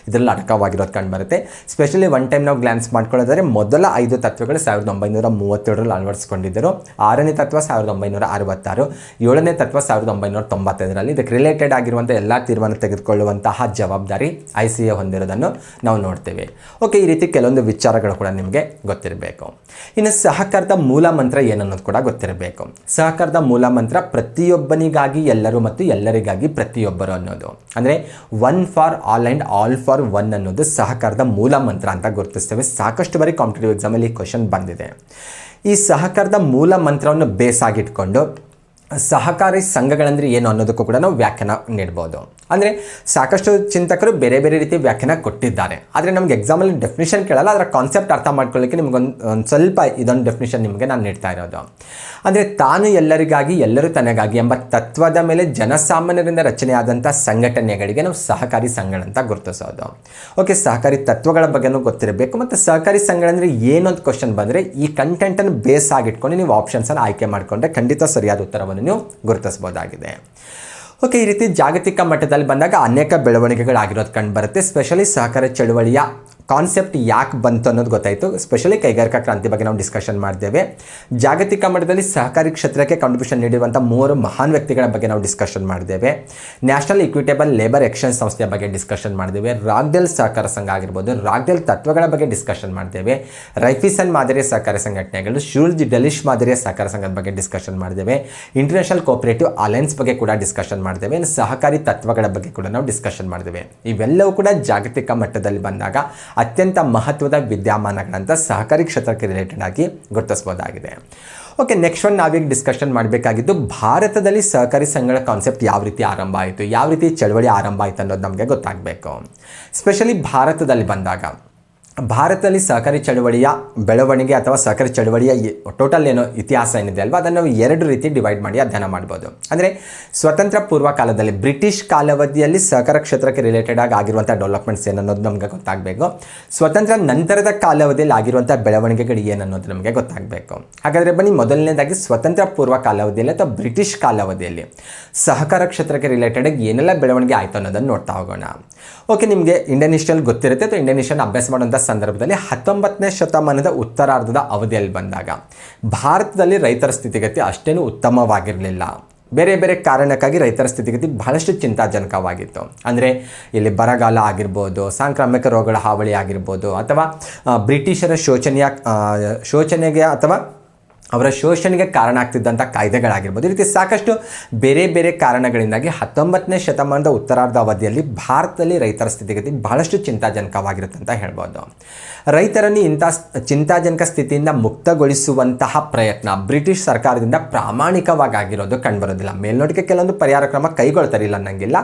ಇದರಲ್ಲಿ ಅಡಕವಾಗಿರೋದು ಕಂಡುಬರುತ್ತೆ. ಸ್ಪೆಷಲಿ ಒನ್ ಟೈಮ್ ನಾವು ಗ್ಲಾನ್ಸ್ ಮಾಡ್ಕೊಳ್ಳೋದಾದ್ರೆ ಮೊದಲ 5 ತತ್ವಗಳು 1937ರಲ್ಲಿ ಅಳವಡಿಸ್ಕೊಂಡಿದ್ದರು. 6ನೇ ತತ್ವ 1966, 7ನೇ ತತ್ವ 1995ರಲ್ಲಿ. ಇದಕ್ಕೆ ರಿಲೇಟೆಡ್ ಆಗಿರುವಂಥ ಎಲ್ಲ ತೀರ್ಮಾನ ತೆಗೆದುಕೊಳ್ಳುವಂತಹ ಜವಾಬ್ದಾರಿ ICA ಹೊಂದಿರೋದನ್ನು ನಾವು ನೋಡ್ತೇವೆ. ಓಕೆ, ಈ ರೀತಿ ಕೆಲವೊಂದು ವಿಚಾರಗಳು ಕೂಡ ನಿಮಗೆ ಗೊತ್ತಿರಬೇಕು. ಇನ್ನು ಸಹಕಾರದ ಮೂಲ ಮಂತ್ರ ಏನನ್ನೋದು ಕೂಡ ಗೊತ್ತಿರಬೇಕು. ಸಹಕಾರದ ಮೂಲ ಮಂತ್ರ ಪ್ರತಿಯೊಬ್ಬನಿಗಾಗಿ ಎಲ್ಲರೂ ಮತ್ತು ಎಲ್ಲರಿಗಾಗಿ ಪ್ರತಿಯೊಬ್ಬರು ಅನ್ನೋದು. ಅಂದರೆ 1 for all and all for one ಅನ್ನೋದು ಸಹಕಾರದ ಮೂಲ ಮಂತ್ರ ಅಂತ ಗುರುತಿಸ್ತೇವೆ. ಸಾಕಷ್ಟು ಬಾರಿ ಕಾಂಪಿಟೇಟಿವ್ ಎಕ್ಸಾಮಲ್ಲಿ ಈ ಕ್ವಶನ್ ಬಂದಿದೆ. ಈ ಸಹಕಾರದ ಮೂಲ ಮಂತ್ರವನ್ನು ಬೇಸಾಗಿಟ್ಕೊಂಡು ಸಹಕಾರಿ ಸಂಘಗಳಂದರೆ ಏನು ಅನ್ನೋದಕ್ಕೂ ಕೂಡ ನಾವು ವ್ಯಾಖ್ಯಾನ ನೀಡ್ಬೋದು. ಅಂದರೆ ಸಾಕಷ್ಟು ಚಿಂತಕರು ಬೇರೆ ಬೇರೆ ರೀತಿ ವ್ಯಾಖ್ಯಾನ ಕೊಟ್ಟಿದ್ದಾರೆ. ಆದರೆ ನಮ್ಗೆ ಎಕ್ಸಾಮಲ್ಲಿ ಡೆಫಿನಿಷನ್ ಕೇಳಲ್ಲ, ಅದರ ಕಾನ್ಸೆಪ್ಟ್ ಅರ್ಥ ಮಾಡ್ಕೊಳ್ಳೋಕ್ಕೆ ನಿಮ್ಗೊಂದು ಸ್ವಲ್ಪ ಇದೊಂದು ಡೆಫಿನಿಷನ್ ನಿಮಗೆ ನಾನು ನೀಡ್ತಾ ಇರೋದು. ಅಂದರೆ ತಾನು ಎಲ್ಲರಿಗಾಗಿ ಎಲ್ಲರೂ ತನಗಾಗಿ ಎಂಬ ತತ್ವದ ಮೇಲೆ ಜನಸಾಮಾನ್ಯರಿಂದ ರಚನೆಯಾದಂಥ ಸಂಘಟನೆಗಳಿಗೆ ನಾವು ಸಹಕಾರಿ ಸಂಘಗಳಂತ ಗುರುತಿಸೋದು. ಓಕೆ, ಸಹಕಾರಿ ತತ್ವಗಳ ಬಗ್ಗೆನೂ ಗೊತ್ತಿರಬೇಕು. ಮತ್ತು ಸಹಕಾರಿ ಸಂಘಗಳಂದರೆ ಏನು ಅಂತ ಕ್ವಶನ್ ಬಂದರೆ ಈ ಕಂಟೆಂಟನ್ನು ಬೇಸ್ ಆಗಿಟ್ಕೊಂಡು ನೀವು ಆಪ್ಷನ್ಸನ್ನು ಆಯ್ಕೆ ಮಾಡಿಕೊಂಡ್ರೆ ಖಂಡಿತ ಸರಿಯಾದ ಉತ್ತರವನ್ನು ನೀವು ಗುರುತಿಸಬಹುದಾಗಿದೆ. ಓಕೆ, ಈ ರೀತಿ ಜಾಗತಿಕ ಮಟ್ಟದಲ್ಲಿ ಬಂದಾಗ ಅನೇಕ ಬೆಳವಣಿಗೆಗಳಾಗಿರೋದು ಕಂಡು ಬರುತ್ತೆ. ಸ್ಪೆಷಲಿ ಸಹಕಾರ ಚಳುವಳಿಯ ಕಾನ್ಸೆಪ್ಟ್ ಯಾಕೆ ಬಂತು ಅನ್ನೋದು ಗೊತ್ತಾಯಿತು. ಸ್ಪೆಷಲಿ ಕೈಗಾರಿಕಾ ಕ್ರಾಂತಿ ಬಗ್ಗೆ ನಾವು ಡಿಸ್ಕಷನ್ ಮಾಡಿದ್ದೇವೆ. ಜಾಗತಿಕ ಮಟ್ಟದಲ್ಲಿ ಸಹಕಾರಿ ಕ್ಷೇತ್ರಕ್ಕೆ ಕಾಂಟ್ರಿಬ್ಯೂಷನ್ ನೀಡಿರುವಂಥ 3 ಮಹಾನ್ ವ್ಯಕ್ತಿಗಳ ಬಗ್ಗೆ ನಾವು ಡಿಸ್ಕಷನ್ ಮಾಡಿದ್ದೇವೆ. ನ್ಯಾಷನಲ್ ಇಕ್ವಿಟೇಬಲ್ ಲೇಬರ್ ಎಕ್ಸ್ಚೇಂಜ್ ಸಂಸ್ಥೆಯ ಬಗ್ಗೆ ಡಿಸ್ಕಷನ್ ಮಾಡಿದ್ದೇವೆ. ರಾಗ್ಡೆಲ್ ಸಹಕಾರ ಸಂಘ ಆಗಿರ್ಬೋದು, ರಾಗ್ಡೆಲ್ ತತ್ವಗಳ ಬಗ್ಗೆ ಡಿಸ್ಕಷನ್ ಮಾಡಿದ್ದೇವೆ. ರೈಫಿಸನ್ ಮಾದರಿಯ ಸಹಕಾರ ಸಂಘಟನೆಗಳು, ಶೂಲ್ಜ್ ಡೆಲಿಶ್ ಮಾದರಿಯ ಸಹಕಾರ ಸಂಘದ ಬಗ್ಗೆ ಡಿಸ್ಕಷನ್ ಮಾಡಿದ್ದೇವೆ. ಇಂಟರ್ನ್ಯಾಷನಲ್ ಕೋಆಪರೇಟಿವ್ ಅಲಯನ್ಸ್ ಬಗ್ಗೆ ಕೂಡ ಡಿಸ್ಕಷನ್ ಮಾಡಿದ್ದೇವೆ. ಸಹಕಾರಿ ತತ್ವಗಳ ಬಗ್ಗೆ ಕೂಡ ನಾವು ಡಿಸ್ಕಷನ್ ಮಾಡಿದ್ದೇವೆ. ಇವೆಲ್ಲವೂ ಕೂಡ ಜಾಗತಿಕ ಮಟ್ಟದಲ್ಲಿ ಬಂದಾಗ ಅತ್ಯಂತ ಮಹತ್ವದ ವಿದ್ಯಮಾನಗಳಂತ ಸಹಕಾರಿ ಕ್ಷೇತ್ರಕ್ಕೆ ರಿಲೇಟೆಡ್ ಆಗಿ ಗುರುತಿಸಬಹುದಾಗಿದೆ. ಓಕೆ, ನೆಕ್ಸ್ಟ್ ಒನ್ ನಾವೀಗ ಡಿಸ್ಕಷನ್ ಮಾಡಬೇಕಾಗಿದ್ದು ಭಾರತದಲ್ಲಿ ಸಹಕಾರಿ ಸಂಘಗಳ ಕಾನ್ಸೆಪ್ಟ್ ಯಾವ ರೀತಿ ಆರಂಭ ಆಯಿತು, ಯಾವ ರೀತಿ ಚಳವಳಿ ಆರಂಭ ಆಯಿತು ಅನ್ನೋದು ನಮಗೆ ಗೊತ್ತಾಗಬೇಕು. ಸ್ಪೆಷಲಿ ಭಾರತದಲ್ಲಿ ಬಂದಾಗ ಭಾರತದಲ್ಲಿ ಸಹಕಾರಿ ಚಳವಳಿಯ ಬೆಳವಣಿಗೆ ಅಥವಾ ಸಹಕಾರಿ ಚಳವಳಿಯ ಟೋಟಲ್ ಏನೋ ಇತಿಹಾಸ ಏನಿದೆ ಅಲ್ವಾ, ಅದನ್ನು ನಾವು 2 ರೀತಿ ಡಿವೈಡ್ ಮಾಡಿ ಅಧ್ಯಯನ ಮಾಡ್ಬೋದು. ಅಂದರೆ ಸ್ವತಂತ್ರ ಪೂರ್ವ ಕಾಲದಲ್ಲಿ ಬ್ರಿಟಿಷ್ ಕಾಲಾವಧಿಯಲ್ಲಿ ಸಹಕಾರ ಕ್ಷೇತ್ರಕ್ಕೆ ರಿಲೇಟೆಡ್ ಆಗಿರುವಂಥ ಡೆವಲಪ್ಮೆಂಟ್ಸ್ ಏನನ್ನೋದು ನಮಗೆ ಗೊತ್ತಾಗಬೇಕು. ಸ್ವತಂತ್ರ ನಂತರದ ಕಾಲಾವಧಿಯಲ್ಲಿ ಆಗಿರುವಂಥ ಬೆಳವಣಿಗೆಗಳು ಏನನ್ನೋದು ನಮಗೆ ಗೊತ್ತಾಗಬೇಕು. ಹಾಗಾದರೆ ಬನ್ನಿ, ಮೊದಲನೇದಾಗಿ ಸ್ವತಂತ್ರ ಪೂರ್ವ ಕಾಲಾವಧಿಯಲ್ಲಿ ಅಥವಾ ಬ್ರಿಟಿಷ್ ಕಾಲಾವಧಿಯಲ್ಲಿ ಸಹಕಾರ ಕ್ಷೇತ್ರಕ್ಕೆ ರಿಲೇಟೆಡ್ ಏನೆಲ್ಲ ಬೆಳವಣಿಗೆ ಆಯಿತು ಅನ್ನೋದನ್ನು ನೋಡ್ತಾ ಹೋಗೋಣ. ಓಕೆ, ನಿಮಗೆ ಇಂಡಿಯನ್ ಹಿಸ್ಟ್ರಿಯಲ್ಲಿ ಗೊತ್ತಿರುತ್ತೆ ಅಥವಾ ಇಂಡಿಯನ್ ಹಿಸ್ಟ್ರಿಯನ್ನು ಅಭ್ಯಾಸ ಮಾಡುವಂಥ ಸಂದರ್ಭದಲ್ಲಿ 19ನೇ ಶತಮಾನದ ಉತ್ತರಾರ್ಧದ ಅವಧಿಯಲ್ಲಿ ಬಂದಾಗ ಭಾರತದಲ್ಲಿ ರೈತರ ಸ್ಥಿತಿಗತಿ ಅಷ್ಟೇನು ಉತ್ತಮವಾಗಿರಲಿಲ್ಲ. ಬೇರೆ ಬೇರೆ ಕಾರಣಕ್ಕಾಗಿ ರೈತರ ಸ್ಥಿತಿಗತಿ ಬಹಳಷ್ಟು ಚಿಂತಾಜನಕವಾಗಿತ್ತು. ಅಂದರೆ ಇಲ್ಲಿ ಬರಗಾಲ ಆಗಿರ್ಬೋದು, ಸಾಂಕ್ರಾಮಿಕ ರೋಗಗಳ ಹಾವಳಿ ಆಗಿರ್ಬೋದು, ಅಥವಾ ಬ್ರಿಟಿಷರ ಶೋಷಣೆಗೆ ಅಥವಾ ಅವರ ಶೋಷಣೆಗೆ ಕಾರಣ ಆಗ್ತಿದ್ದಂಥ ಕಾಯ್ದೆಗಳಾಗಿರ್ಬೋದು. ಈ ರೀತಿ ಸಾಕಷ್ಟು ಬೇರೆ ಬೇರೆ ಕಾರಣಗಳಿಂದಾಗಿ 19ನೇ ಶತಮಾನದ ಉತ್ತರಾರ್ಧ ಅವಧಿಯಲ್ಲಿ ಭಾರತದಲ್ಲಿ ರೈತರ ಸ್ಥಿತಿಗತಿ ಬಹಳಷ್ಟು ಚಿಂತಾಜನಕವಾಗಿರುತ್ತೆ ಅಂತ ಹೇಳ್ಬೋದು. ರೈತರನ್ನು ಇಂಥ ಚಿಂತಾಜನಕ ಸ್ಥಿತಿಯಿಂದ ಮುಕ್ತಗೊಳಿಸುವಂತಹ ಪ್ರಯತ್ನ ಬ್ರಿಟಿಷ್ ಸರ್ಕಾರದಿಂದ ಪ್ರಾಮಾಣಿಕವಾಗಿ ಆಗಿರೋದು ಕಂಡುಬರೋದಿಲ್ಲ. ಮೇಲ್ನೋಟಕ್ಕೆ ಕೆಲವೊಂದು ಪರಿಹಾರ ಕ್ರಮ ಕೈಗೊಳ್ತಾರೆ, ಇಲ್ಲ ಅನ್ನಂಗಿಲ್ಲ.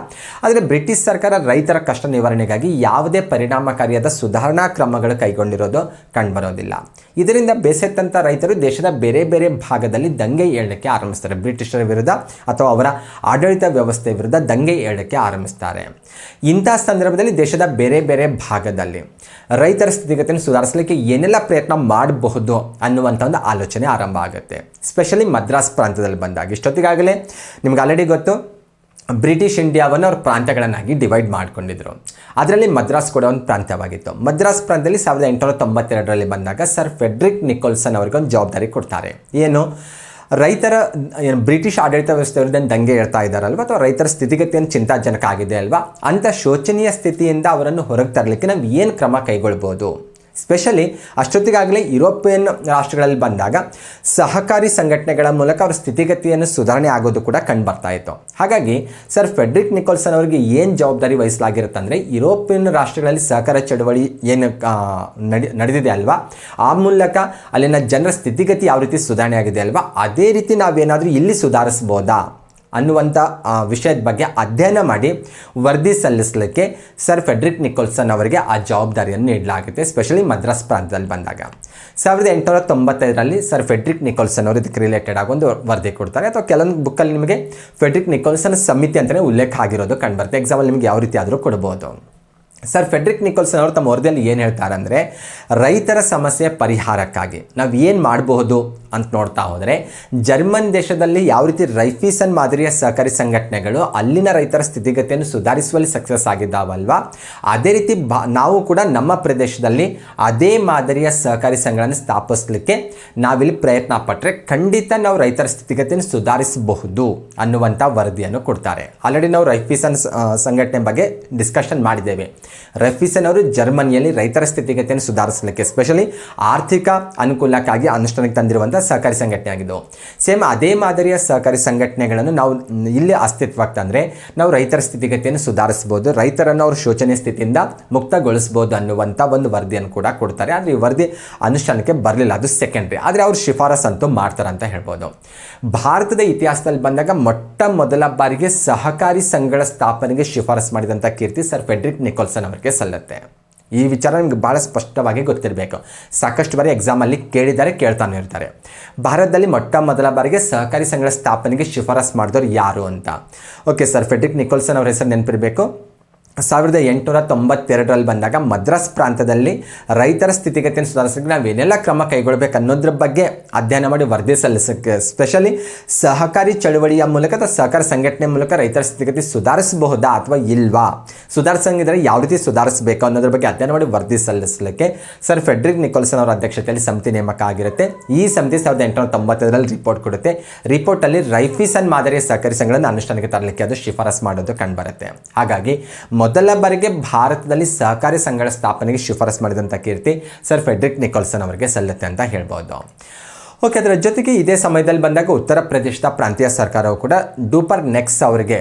ಆದರೆ ಬ್ರಿಟಿಷ್ ಸರ್ಕಾರ ರೈತರ ಕಷ್ಟ ನಿವಾರಣೆಗಾಗಿ ಯಾವುದೇ ಪರಿಣಾಮಕಾರಿಯಾದ ಸುಧಾರಣಾ ಕ್ರಮಗಳು ಕೈಗೊಂಡಿರೋದು ಕಂಡುಬರೋದಿಲ್ಲ. ಇದರಿಂದ ಬೇಸೆತ್ತಂಥ ರೈತರು ದೇಶದ ಬೇರೆ ಬೇರೆ ಭಾಗದಲ್ಲಿ ದಂಗೆ ಏಳಕ್ಕೆ ಆರಂಭಿಸ್ತಾರೆ. ಬ್ರಿಟಿಷರ ವಿರುದ್ಧ ಅಥವಾ ಅವರ ಆಡಳಿತ ವ್ಯವಸ್ಥೆ ವಿರುದ್ಧ ದಂಗೆ ಏಳಕ್ಕೆ ಆರಂಭಿಸ್ತಾರೆ. ಇಂಥ ಸಂದರ್ಭದಲ್ಲಿ ದೇಶದ ಬೇರೆ ಬೇರೆ ಭಾಗದಲ್ಲಿ ರೈತರ ಸ್ಥಿತಿಗತಿಯನ್ನು ಸುಧಾರಿಸಲಿಕ್ಕೆ ಏನೆಲ್ಲ ಪ್ರಯತ್ನ ಮಾಡಬಹುದು ಅನ್ನುವಂಥ ಒಂದು ಆಲೋಚನೆ ಆರಂಭ ಆಗುತ್ತೆ. ಸ್ಪೆಷಲಿ ಮದ್ರಾಸ್ ಪ್ರಾಂತ್ಯದಲ್ಲಿ ಬಂದಾಗ, ಇಷ್ಟೊತ್ತಿಗಾಗಲೇ ನಿಮ್ಗೆ ಆಲ್ರೆಡಿ ಗೊತ್ತು, ಬ್ರಿಟಿಷ್ ಇಂಡಿಯಾವನ್ನು ಅವರು ಪ್ರಾಂತ್ಯಗಳನ್ನಾಗಿ ಡಿವೈಡ್ ಮಾಡಿಕೊಂಡಿದ್ರು. ಅದರಲ್ಲಿ ಮದ್ರಾಸ್ ಕೂಡ ಒಂದು ಪ್ರಾಂತ್ಯವಾಗಿತ್ತು. ಮದ್ರಾಸ್ ಪ್ರಾಂತ್ಯದಲ್ಲಿ 1892ರಲ್ಲಿ ಬಂದಾಗ ಸರ್ ಫೆಡ್ರಿಕ್ ನಿಕೋಲ್ಸನ್ ಅವರಿಗೆ ಒಂದು ಜವಾಬ್ದಾರಿ ಕೊಡ್ತಾರೆ. ಏನು, ರೈತರ ಬ್ರಿಟಿಷ್ ಆಡಳಿತ ವ್ಯವಸ್ಥೆ ವಿರುದ್ಧ ದಂಗೆ ಹೇಳ್ತಾ ಇದ್ದಾರಲ್ವ, ಅಥವಾ ರೈತರ ಸ್ಥಿತಿಗತಿಯನ್ನು ಚಿಂತಾಜನಕ ಆಗಿದೆ ಅಲ್ವಾ, ಅಂಥ ಶೋಚನೀಯ ಸ್ಥಿತಿಯಿಂದ ಅವರನ್ನು ಹೊರಗೆ ತರಲಿಕ್ಕೆ ನಾವು ಏನು ಕ್ರಮ ಕೈಗೊಳ್ಬೋದು. ಸ್ಪೆಷಲಿ ಅಷ್ಟೊತ್ತಿಗಾಗಲೇ ಯುರೋಪಿಯನ್ ರಾಷ್ಟ್ರಗಳಲ್ಲಿ ಬಂದಾಗ ಸಹಕಾರಿ ಸಂಘಟನೆಗಳ ಮೂಲಕ ಅವರ ಸ್ಥಿತಿಗತಿಯನ್ನು ಸುಧಾರಣೆ ಆಗೋದು ಕೂಡ ಕಂಡುಬರ್ತಾ ಇತ್ತು. ಹಾಗಾಗಿ ಸರ್ ಫೆಡ್ರಿಕ್ ನಿಕೋಲ್ಸನ್ ಅವರಿಗೆ ಏನು ಜವಾಬ್ದಾರಿ ವಹಿಸಲಾಗಿರುತ್ತೆ ಅಂದರೆ, ಯುರೋಪಿಯನ್ ರಾಷ್ಟ್ರಗಳಲ್ಲಿ ಸಹಕಾರ ಚಳವಳಿ ಏನು ನಡೆದಿದೆ ಅಲ್ವಾ, ಆ ಮೂಲಕ ಅಲ್ಲಿನ ಜನರ ಸ್ಥಿತಿಗತಿ ಯಾವ ರೀತಿ ಸುಧಾರಣೆ ಆಗಿದೆ ಅಲ್ವಾ, ಅದೇ ರೀತಿ ನಾವೇನಾದರೂ ಇಲ್ಲಿ ಸುಧಾರಿಸ್ಬೋದಾ ಅನ್ನುವಂಥ ವಿಷಯದ ಬಗ್ಗೆ ಅಧ್ಯಯನ ಮಾಡಿ ವರದಿ ಸಲ್ಲಿಸಲಿಕ್ಕೆ ಸರ್ ಫೆಡ್ರಿಕ್ ನಿಕೋಲ್ಸನ್ ಅವರಿಗೆ ಆ ಜವಾಬ್ದಾರಿಯನ್ನು ನೀಡಲಾಗುತ್ತೆ, ಸ್ಪೆಷಲಿ ಮದ್ರಾಸ್ ಪ್ರಾಂತದಲ್ಲಿ ಬಂದಾಗ. 1895ರಲ್ಲಿ ಸರ್ ಫೆಡ್ರಿಕ್ ನಿಕೋಲ್ಸನ್ ಅವರು ಇದಕ್ಕೆ ರಿಲೇಟೆಡ್ ಆಗಿ ಒಂದು ವರದಿ ಕೊಡ್ತಾರೆ, ಅಥವಾ ಕೆಲವೊಂದು ಬುಕ್ಕಲ್ಲಿ ನಿಮಗೆ ಫೆಡ್ರಿಕ್ ನಿಕೋಲ್ಸನ್ ಸಮಿತಿ ಅಂತಲೇ ಉಲ್ಲೇಖ ಆಗಿರೋದು ಕಂಡುಬರುತ್ತೆ. ಎಕ್ಸಾಂಪಲ್ ನಿಮಗೆ ಯಾವ ರೀತಿ ಆದರೂ ಕೊಡ್ಬೋದು. ಸರ್ ಫೆಡ್ರಿಕ್ ನಿಕೋಲ್ಸನ್ ಅವರು ತಮ್ಮ ವರದಿಯಲ್ಲಿ ಏನು ಹೇಳ್ತಾರೆ ಅಂದರೆ, ರೈತರ ಸಮಸ್ಯೆ ಪರಿಹಾರಕ್ಕಾಗಿ ನಾವು ಏನು ಮಾಡಬಹುದು ಅಂತ ನೋಡ್ತಾ ಹೋದರೆ, ಜರ್ಮನ್ ದೇಶದಲ್ಲಿ ಯಾವ ರೀತಿ ರೈಫೀಸನ್ ಮಾದರಿಯ ಸಹಕಾರಿ ಸಂಘಟನೆಗಳು ಅಲ್ಲಿನ ರೈತರ ಸ್ಥಿತಿಗತಿಯನ್ನು ಸುಧಾರಿಸುವಲ್ಲಿ ಸಕ್ಸಸ್ ಆಗಿದ್ದಾವಲ್ವಾ, ಅದೇ ರೀತಿ ನಾವು ಕೂಡ ನಮ್ಮ ಪ್ರದೇಶದಲ್ಲಿ ಅದೇ ಮಾದರಿಯ ಸಹಕಾರಿ ಸಂಘಗಳನ್ನು ಸ್ಥಾಪಿಸಲಿಕ್ಕೆ ನಾವಿಲ್ಲಿ ಪ್ರಯತ್ನ ಪಟ್ಟರೆ ಖಂಡಿತ ನಾವು ರೈತರ ಸ್ಥಿತಿಗತಿಯನ್ನು ಸುಧಾರಿಸಬಹುದು ಅನ್ನುವಂಥ ವರದಿಯನ್ನು ಕೊಡ್ತಾರೆ. ಆಲ್ರೆಡಿ ನಾವು ರೈಫೀಸನ್ ಸಂಘಟನೆ ಬಗ್ಗೆ ಡಿಸ್ಕಷನ್ ಮಾಡಿದ್ದೇವೆ. ರೈಫೀಸನ್ ಅವರು ಜರ್ಮನಿಯಲ್ಲಿ ರೈತರ ಸ್ಥಿತಿಗತಿಯನ್ನು ಸುಧಾರಿಸಲಿಕ್ಕೆ ಸ್ಪೆಷಲಿ ಆರ್ಥಿಕ ಅನುಕೂಲಕ್ಕಾಗಿ ಅನುಷ್ಠಾನಕ್ಕೆ ತಂದಿರುವಂಥ ಸಹಕಾರಿ ಸಂಘಟನೆ ಆಗಿದ್ದು. ಸೇಮ್ ಅದೇ ಮಾದರಿಯ ಸಹಕಾರಿ ಸಂಘಟನೆಗಳನ್ನು ನಾವು ಇಲ್ಲಿ ಅಸ್ತಿತ್ವಕ್ಕೆ ತಂದರೆ ನಾವು ರೈತರ ಸ್ಥಿತಿಗತಿಯನ್ನು ಸುಧಾರಿಸಬಹುದು, ರೈತರನ್ನು ಅವರು ಶೋಚನೀಯ ಸ್ಥಿತಿಯಿಂದ ಮುಕ್ತಗೊಳಿಸಬಹುದು ಅನ್ನುವಂಥ ಒಂದು ವರದಿಯನ್ನು ಕೂಡ ಕೊಡ್ತಾರೆ. ಆದರೆ ಈ ವರದಿ ಅನುಷ್ಠಾನಕ್ಕೆ ಬರಲಿಲ್ಲ, ಅದು ಸೆಕೆಂಡ್ರಿ. ಆದರೆ ಅವರು ಶಿಫಾರಸು ಅಂತೂ ಮಾಡ್ತಾರೆ ಅಂತ ಹೇಳ್ಬೋದು. ಭಾರತದ ಇತಿಹಾಸದಲ್ಲಿ ಬಂದಾಗ ಮೊಟ್ಟ ಮೊದಲ ಬಾರಿಗೆ ಸಹಕಾರಿ ಸಂಘಗಳ ಸ್ಥಾಪನೆಗೆ ಶಿಫಾರಸು ಮಾಡಿದಂಥ ಕೀರ್ತಿ ಸರ್ ಫೆಡ್ರಿಕ್ ನಿಕೋಲ್ಸನ್ ಅವರಿಗೆ ಸಲ್ಲುತ್ತೆ. ಈ ವಿಚಾರ ನಿಮ್ಗೆ ಭಾಳ ಸ್ಪಷ್ಟವಾಗಿ ಗೊತ್ತಿರಬೇಕು. ಸಾಕಷ್ಟು ಬಾರಿ ಎಕ್ಸಾಮಲ್ಲಿ ಕೇಳ್ತಾನೆ ಇರ್ತಾರೆ. ಭಾರತದಲ್ಲಿ ಮೊಟ್ಟ ಮೊದಲ ಬಾರಿಗೆ ಸಹಕಾರಿ ಸಂಘಗಳ ಸ್ಥಾಪನೆಗೆ ಶಿಫಾರಸು ಮಾಡಿದವರು ಯಾರು ಅಂತ. ಓಕೆ, ಸರ್ ಫೆಡ್ರಿಕ್ ನಿಕೋಲ್ಸನ್ ಅವರ ಹೆಸರು ನೆನಪಿರಬೇಕು. 1892ರಲ್ಲಿ ಬಂದಾಗ ಮದ್ರಾಸ್ ಪ್ರಾಂತದಲ್ಲಿ ರೈತರ ಸ್ಥಿತಿಗತಿಯನ್ನು ಸುಧಾರಿಸಲಿಕ್ಕೆ ನಾವೇನೆಲ್ಲ ಕ್ರಮ ಕೈಗೊಳ್ಳಬೇಕು ಅನ್ನೋದ್ರ ಬಗ್ಗೆ ಅಧ್ಯಯನ ಮಾಡಿ ವರದಿ ಸಲ್ಲಿಸೋಕ್ಕೆ, ಸ್ಪೆಷಲಿ ಸಹಕಾರಿ ಚಳುವಳಿಯ ಮೂಲಕ ಅಥವಾ ಸಹಕಾರ ಸಂಘಟನೆ ಮೂಲಕ ರೈತರ ಸ್ಥಿತಿಗತಿ ಸುಧಾರಿಸಬಹುದಾ ಅಥವಾ ಇಲ್ವಾ, ಸುಧಾರಿಸಂಗಿದ್ರೆ ಯಾವ ರೀತಿ ಸುಧಾರಿಸಬೇಕು ಅನ್ನೋದ್ರ ಬಗ್ಗೆ ಅಧ್ಯಯನ ಮಾಡಿ ವರದಿ ಸಲ್ಲಿಸಲಿಕ್ಕೆ ಸರ್ ಫೆಡ್ರಿಕ್ ನಿಕೋಲ್ಸನ್ ಅವರ ಅಧ್ಯಕ್ಷತೆಯಲ್ಲಿ ಸಮಿತಿ ನೇಮಕ ಆಗಿರುತ್ತೆ. ಈ ಸಮಿತಿ 1895ರಲ್ಲಿ ರಿಪೋರ್ಟ್ ಕೊಡುತ್ತೆ. ರಿಪೋರ್ಟಲ್ಲಿ ರೈಫೀಸನ್ ಮಾದರಿಯ ಸಹಕಾರಿ ಸಂಘಗಳನ್ನು ಅನುಷ್ಠಾನಕ್ಕೆ ತರಲಿಕ್ಕೆ ಅದು ಶಿಫಾರಸು ಮಾಡೋದು ಕಂಡುಬರುತ್ತೆ. ಹಾಗಾಗಿ ಮೊದಲ ಬಾರಿಗೆ ಭಾರತದಲ್ಲಿ ಸಹಕಾರಿ ಸಂಘಗಳ ಸ್ಥಾಪನೆಗೆ ಶಿಫಾರಸು ಮಾಡಿದಂಥ ಕೀರ್ತಿ ಸರ್ ಫೆಡ್ರಿಕ್ ನಿಕೋಲ್ಸನ್ ಅವರಿಗೆ ಸಲ್ಲುತ್ತೆ ಅಂತ ಹೇಳ್ಬೋದು. ಓಕೆ, ಅದರ ಜೊತೆಗೆ ಇದೇ ಸಮಯದಲ್ಲಿ ಬಂದಾಗ ಉತ್ತರ ಪ್ರದೇಶದ ಪ್ರಾಂತೀಯ ಸರ್ಕಾರವು ಕೂಡ ಡೂಪರ್ ನೆಕ್ಸ್ ಅವರಿಗೆ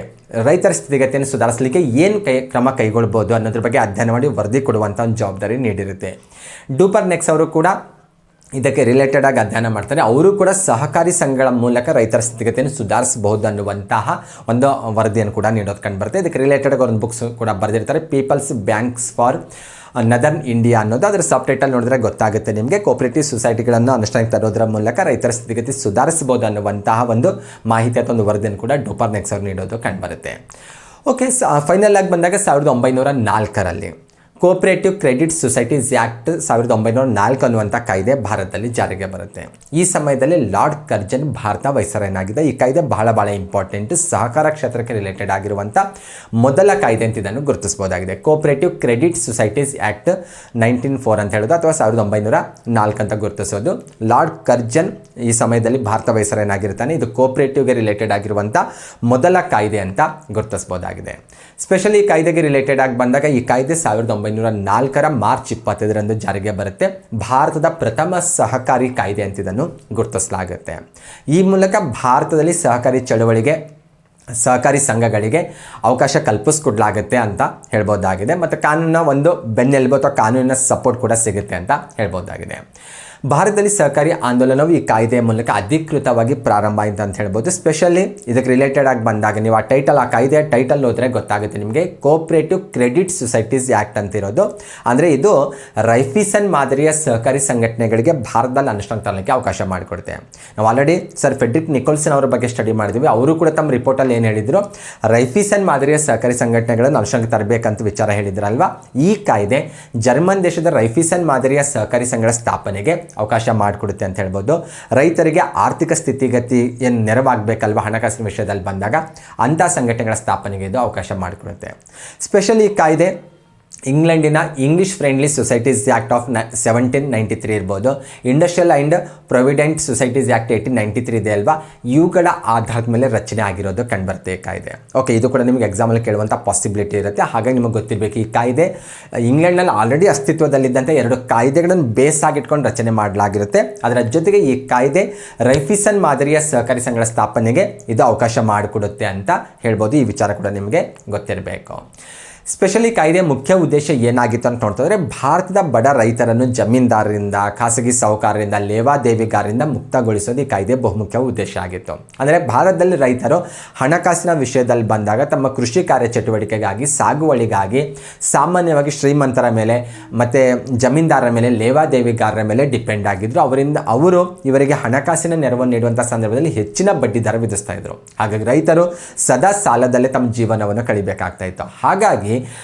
ರೈತರ ಸ್ಥಿತಿಗತಿಯನ್ನು ಸುಧಾರಿಸಲಿಕ್ಕೆ ಏನು ಕ್ರಮ ಕೈಗೊಳ್ಬೋದು ಅನ್ನೋದ್ರ ಬಗ್ಗೆ ಅಧ್ಯಯನ ಮಾಡಿ ವರದಿ ಕೊಡುವಂಥ ಒಂದು ಜವಾಬ್ದಾರಿ ನೀಡಿರುತ್ತೆ. ಡೂಪರ್ ನೆಕ್ಸ್ ಅವರು ಕೂಡ ಇದಕ್ಕೆ ರಿಲೇಟೆಡ್ ಆಗಿ ಅಧ್ಯಯನ ಮಾಡ್ತಾರೆ. ಅವರು ಕೂಡ ಸಹಕಾರಿ ಸಂಘಗಳ ಮೂಲಕ ರೈತರ ಸ್ಥಿತಿಗತಿಯನ್ನು ಸುಧಾರಿಸಬಹುದು ಅನ್ನುವಂತಹ ಒಂದು ವರದಿಯನ್ನು ಕೂಡ ನೀಡೋದು ಕಂಡುಬರುತ್ತೆ. ಇದಕ್ಕೆ ರಿಲೇಟೆಡ್ ಆಗಿ ಒಂದು ಬುಕ್ಸ್ ಕೂಡ ಬರೆದಿರ್ತಾರೆ, ಪೀಪಲ್ಸ್ ಬ್ಯಾಂಕ್ಸ್ ಫಾರ್ ನದರ್ನ್ ಇಂಡಿಯಾ ಅನ್ನೋದು. ಅದರ ಸಬ್ ಟೈಟಲ್ ನೋಡಿದ್ರೆ ಗೊತ್ತಾಗುತ್ತೆ ನಿಮಗೆ. ಕೋಆಪರೇಟಿವ್ ಸೊಸೈಟಿಗಳನ್ನು ಅನುಷ್ಠಾನಕ್ಕೆ ತರೋದರ ಮೂಲಕ ರೈತರ ಸ್ಥಿತಿಗತಿ ಸುಧಾರಿಸಬಹುದು ಅನ್ನುವಂತಹ ಒಂದು ಮಾಹಿತಿ ಅಥವಾ ಒಂದು ವರದಿಯನ್ನು ಕೂಡ ಡೂಪರ್ ನೆಕ್ಸ್ ಅವರು ನೀಡೋದು ಕಂಡುಬರುತ್ತೆ. ಓಕೆ, ಫೈನಲ್ ಆಗಿ ಬಂದಾಗ 1904ರಲ್ಲಿ ಕೋಆಪರೇಟಿವ್ ಕ್ರೆಡಿಟ್ ಸೊಸೈಟೀಸ್ ಆ್ಯಕ್ಟ್ 1904 ಅನ್ನುವಂಥ ಕಾಯ್ದೆ ಭಾರತದಲ್ಲಿ ಜಾರಿಗೆ ಬರುತ್ತೆ. ಈ ಸಮಯದಲ್ಲಿ ಲಾರ್ಡ್ ಕರ್ಜನ್ ಭಾರತ ವೈಸರಾಯನಾಗಿದೆ. ಈ ಕಾಯ್ದೆ ಬಹಳ ಇಂಪಾರ್ಟೆಂಟ್, ಸಹಕಾರ ಕ್ಷೇತ್ರಕ್ಕೆ ರಿಲೇಟೆಡ್ ಆಗಿರುವಂಥ ಮೊದಲ ಕಾಯ್ದೆ ಅಂತ ಇದನ್ನು ಗುರುತಿಸಬಹುದಾಗಿದೆ. ಕೋಆಪರೇಟಿವ್ ಕ್ರೆಡಿಟ್ ಸೊಸೈಟೀಸ್ ಆ್ಯಕ್ಟ್ 1904 ಅಂತ ಹೇಳೋದು, ಅಥವಾ 1904 ಅಂತ ಗುರುತಿಸೋದು. ಲಾರ್ಡ್ ಕರ್ಜನ್ ಈ ಸಮಯದಲ್ಲಿ ಭಾರತ ವೈಸರಾಯನಾಗಿರ್ತಾನೆ. ಇದು ಕೋಆಪರೇಟಿವ್ಗೆ ರಿಲೇಟೆಡ್ ಆಗಿರುವಂಥ ಮೊದಲ ಕಾಯ್ದೆ ಅಂತ ಗುರುತಿಸಬಹುದಾಗಿದೆ. ಸ್ಪೆಷಲಿ ಈ ಕಾಯ್ದೆಗೆ ರಿಲೇಟೆಡ್ ಆಗಿ ಬಂದಾಗ ಈ ಕಾಯ್ದೆ 1904 ಮಾರ್ಚ್ 25ರಂದು ಜಾರಿಗೆ ಬರುತ್ತೆ. ಭಾರತದ ಪ್ರಥಮ ಸಹಕಾರಿ ಕಾಯ್ದೆ ಅಂತ ಇದನ್ನು ಗುರುತಿಸಲಾಗುತ್ತೆ. ಈ ಮೂಲಕ ಭಾರತದಲ್ಲಿ ಸಹಕಾರಿ ಚಳವಳಿಗೆ, ಸಹಕಾರಿ ಸಂಘಗಳಿಗೆ ಅವಕಾಶ ಕಲ್ಪಿಸ್ಕೊಡ್ಲಾಗುತ್ತೆ ಅಂತ ಹೇಳ್ಬೋದಾಗಿದೆ. ಮತ್ತು ಕಾನೂನಿನ ಒಂದು ಬೆನ್ನೆಲುಬು ಅಥವಾ ಕಾನೂನಿನ ಸಪೋರ್ಟ್ ಕೂಡ ಸಿಗುತ್ತೆ ಅಂತ ಹೇಳ್ಬೋದಾಗಿದೆ. ಭಾರತದಲ್ಲಿ ಸಹಕಾರಿ ಆಂದೋಲನವು ಈ ಕಾಯ್ದೆಯ ಮೂಲಕ ಅಧಿಕೃತವಾಗಿ ಪ್ರಾರಂಭ ಆಯಿತು ಅಂತ ಹೇಳ್ಬೋದು. ಸ್ಪೆಷಲಿ ಇದಕ್ಕೆ ರಿಲೇಟೆಡ್ ಆಗಿ ಬಂದಾಗ ನೀವು ಆ ಕಾಯ್ದೆಯ ಟೈಟಲ್ ಓದಿದ್ರೆ ಗೊತ್ತಾಗುತ್ತೆ ನಿಮಗೆ. ಕೋಆಪರೇಟಿವ್ ಕ್ರೆಡಿಟ್ ಸೊಸೈಟೀಸ್ ಆ್ಯಕ್ಟ್ ಅಂತ ಇರೋದು, ಅಂದರೆ ಇದು ರೈಫೀಸನ್ ಮಾದರಿಯ ಸಹಕಾರಿ ಸಂಘಟನೆಗಳಿಗೆ ಭಾರತದಲ್ಲಿ ಅನುಷ್ಠಾನ ತರಲಿಕ್ಕೆ ಅವಕಾಶ ಮಾಡಿಕೊಡುತ್ತೆ. ನಾವು ಆಲ್ರೆಡಿ ಸರ್ ಫೆಡ್ರಿಕ್ ನಿಕೋಲ್ಸನ್ ಅವರ ಬಗ್ಗೆ ಸ್ಟಡಿ ಮಾಡಿದ್ವಿ. ಅವರು ಕೂಡ ತಮ್ಮ ರಿಪೋರ್ಟಲ್ಲಿ ಏನು ಹೇಳಿದ್ರು, ರೈಫೀಸನ್ ಮಾದರಿಯ ಸಹಕಾರಿ ಸಂಘಟನೆಗಳನ್ನು ಅನುಷ್ಠಾನಕ್ಕೆ ತರಬೇಕಂತ ವಿಚಾರ ಹೇಳಿದ್ರಲ್ವಾ. ಈ ಕಾಯ್ದೆ ಜರ್ಮನ್ ದೇಶದ ರೈಫೀಸನ್ ಮಾದರಿಯ ಸಹಕಾರಿ ಸಂಘಗಳ ಸ್ಥಾಪನೆಗೆ ಅವಕಾಶ ಮಾಡಿಕೊಡುತ್ತೆ ಅಂತ ಹೇಳ್ಬೋದು. ರೈತರಿಗೆ ಆರ್ಥಿಕ ಸ್ಥಿತಿಗತಿ ಏನು ನೆರವಾಗಬೇಕಲ್ವ ಹಣಕಾಸಿನ ವಿಷಯದಲ್ಲಿ ಬಂದಾಗ, ಅಂಥ ಸಂಘಟನೆಗಳ ಸ್ಥಾಪನೆಗೆ ಇದು ಅವಕಾಶ ಮಾಡಿಕೊಡುತ್ತೆ. ಸ್ಪೆಷಲಿ ಈ ಕಾಯ್ದೆ ಇಂಗ್ಲೆಂಡಿನ English friendly societies act of 1793 ಇರ್ಬೋದು, industrial and provident societies act 1893 ಇದೆ ಅಲ್ವಾ. ಇವುಗಳ ಆಧಾರದ ಮೇಲೆ ರಚನೆ ಆಗಿರೋದು ಕಂಡುಬರುತ್ತೆ ಈ ಕಾಯ್ದೆ. ಓಕೆ, ಇದು ಕೂಡ ನಿಮಗೆ ಎಕ್ಸಾಮಲ್ಲಿ ಕೇಳುವಂಥ ಪಾಸಿಬಿಲಿಟಿ ಇರುತ್ತೆ. ಹಾಗಾಗಿ ನಿಮಗೆ ಗೊತ್ತಿರಬೇಕು, ಈ ಕಾಯ್ದೆ ಇಂಗ್ಲೆಂಡ್ನಲ್ಲಿ ಆಲ್ರೆಡಿ ಅಸ್ತಿತ್ವದಲ್ಲಿದ್ದಂಥ 2 ಕಾಯ್ದೆಗಳನ್ನು ಬೇಸ್ ಆಗಿಟ್ಕೊಂಡು ರಚನೆ ಮಾಡಲಾಗಿರುತ್ತೆ. ಅದರ ಜೊತೆಗೆ ಈ ಕಾಯ್ದೆ ರೈಫೀಸನ್ ಮಾದರಿಯ ಸಹಕಾರಿ ಸಂಘಗಳ ಸ್ಥಾಪನೆಗೆ ಇದು ಅವಕಾಶ ಮಾಡಿಕೊಡುತ್ತೆ ಅಂತ ಹೇಳ್ಬೋದು. ಈ ವಿಚಾರ ಕೂಡ ನಿಮಗೆ ಗೊತ್ತಿರಬೇಕು. ಸ್ಪೆಷಲಿ ಕಾಯ್ದೆ ಮುಖ್ಯ ಉದ್ದೇಶ ಏನಾಗಿತ್ತು ಅಂತ ನೋಡ್ತಿದ್ರೆ ಭಾರತದ ಬಡ ರೈತರನ್ನು ಜಮೀನ್ದಾರರಿಂದ ಖಾಸಗಿ ಸಾಹುಕಾರರಿಂದ ಲೇವಾದೇವಿಗಾರರಿಂದ ಮುಕ್ತಗೊಳಿಸೋದು ಈ ಕಾಯ್ದೆ ಬಹುಮುಖ್ಯ ಉದ್ದೇಶ ಆಗಿತ್ತು. ಅಂದರೆ ಭಾರತದಲ್ಲಿ ರೈತರು ಹಣಕಾಸಿನ ವಿಷಯದಲ್ಲಿ ಬಂದಾಗ ತಮ್ಮ ಕೃಷಿ ಕಾರ್ಯಚಟುವಟಿಕೆಗಾಗಿ ಸಾಗುವಳಿಗಾಗಿ ಸಾಮಾನ್ಯವಾಗಿ ಶ್ರೀಮಂತರ ಮೇಲೆ ಮತ್ತು ಜಮೀನ್ದಾರರ ಮೇಲೆ ಲೇವಾದೇವಿಗಾರರ ಮೇಲೆ ಡಿಪೆಂಡ್ ಆಗಿದ್ರು. ಅವರು ಇವರಿಗೆ ಹಣಕಾಸಿನ ನೆರವನ್ನು ನೀಡುವಂಥ ಸಂದರ್ಭದಲ್ಲಿ ಹೆಚ್ಚಿನ ಬಡ್ಡಿ ದರ ವಿಧಿಸ್ತಾ ಇದ್ರು. ಹಾಗಾಗಿ ರೈತರು ಸದಾ ಸಾಲದಲ್ಲೇ ತಮ್ಮ ಜೀವನವನ್ನು ಕಳಿಬೇಕಾಗ್ತಾ ಇತ್ತು. ಹಾಗಾಗಿ